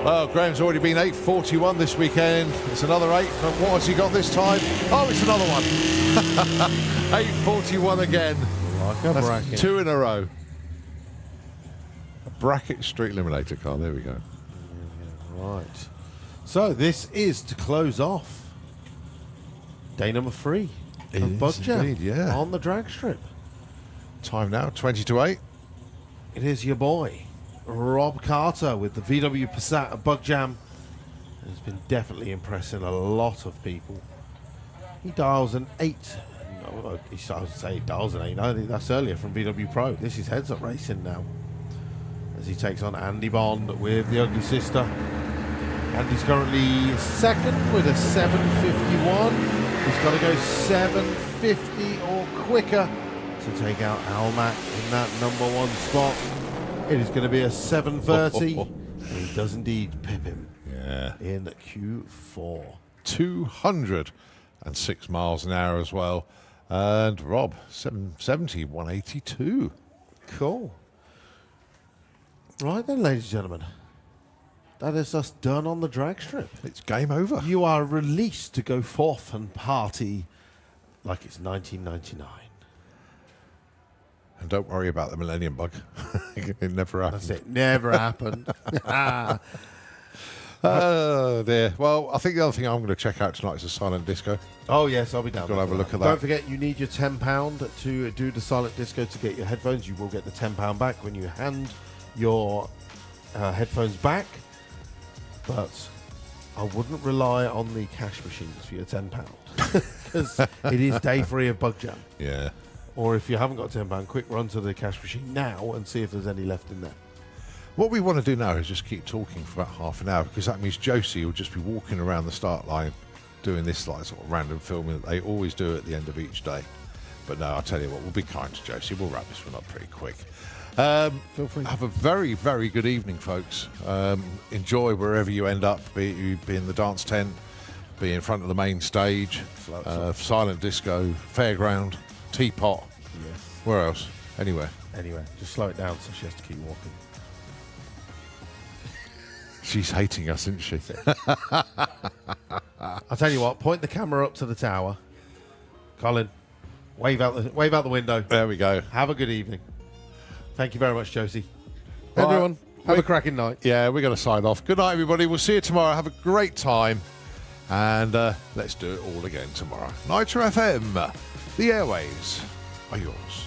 S1: Well, Graham's already been 8.41 this weekend. It's another 8, but what has he got this time? Oh, it's another one. 8.41 again.
S2: Like a bracket.
S1: 2 in a row. A bracket street eliminator car, there we go.
S2: Right. So this is to close off day number 3 of Bug Jam
S1: indeed, yeah.
S2: on the drag strip.
S1: Time now, 20 to 8.
S2: It is your boy, Rob Carter, with the VW Passat of Bug Jam. Has been definitely impressing a lot of people. He dials an 8. No, I would say he dials an 8. No, I think that's earlier from VW Pro. This is heads up racing now, as he takes on Andy Bond with the Ugly Sister. Andy's currently second with a 7.51. He's got to go 7.50 or quicker to take out Almac in that number 1 spot. It is going to be a 7.30. He does indeed pip him.
S1: Yeah.
S2: In Q4.
S1: 206 miles an hour as well. And Rob, 770, 182.
S2: Cool. Right then, ladies and gentlemen. That is us done on the drag strip.
S1: It's game over.
S2: You are released to go forth and party like it's 1999.
S1: And don't worry about the Millennium Bug. It never happened.
S2: That's it. Never happened.
S1: Oh dear. Well, I think the other thing I'm going to check out tonight is the silent disco.
S2: Oh yes, I'll be down.
S1: Got to have a look at that.
S2: Don't forget, you need your £10 to do the silent disco to get your headphones. You will get the £10 back when you hand your headphones back. But I wouldn't rely on the cash machines for your £10 because it is day 3 of Bug Jam.
S1: Yeah.
S2: Or if you haven't got £10, quick run to the cash machine now and see if there's any left in there.
S1: What we want to do now is just keep talking for about half an hour, because that means Josie will just be walking around the start line doing this like sort of random filming that they always do at the end of each day. But no, I'll tell you what, we'll be kind to Josie. We'll wrap this one up pretty quick.
S2: Feel free.
S1: Have a very, very good evening, folks. Enjoy wherever you end up, be you be in the dance tent, be in front of the main stage, silent disco, fairground, teapot.
S2: Yeah.
S1: Where else? Anywhere.
S2: Anyway, just slow it down so she has to keep walking.
S1: She's hating us, isn't she?
S2: I'll tell you what, point the camera up to the tower. Colin, wave out the window.
S1: There we go.
S2: Have a good evening. Thank you very much, Josie.
S1: Right.
S2: Everyone, have a cracking night.
S1: Yeah, we're going to sign off. Good night, everybody. We'll see you tomorrow. Have a great time. And let's do it all again tomorrow. Nitro FM. The airways are yours.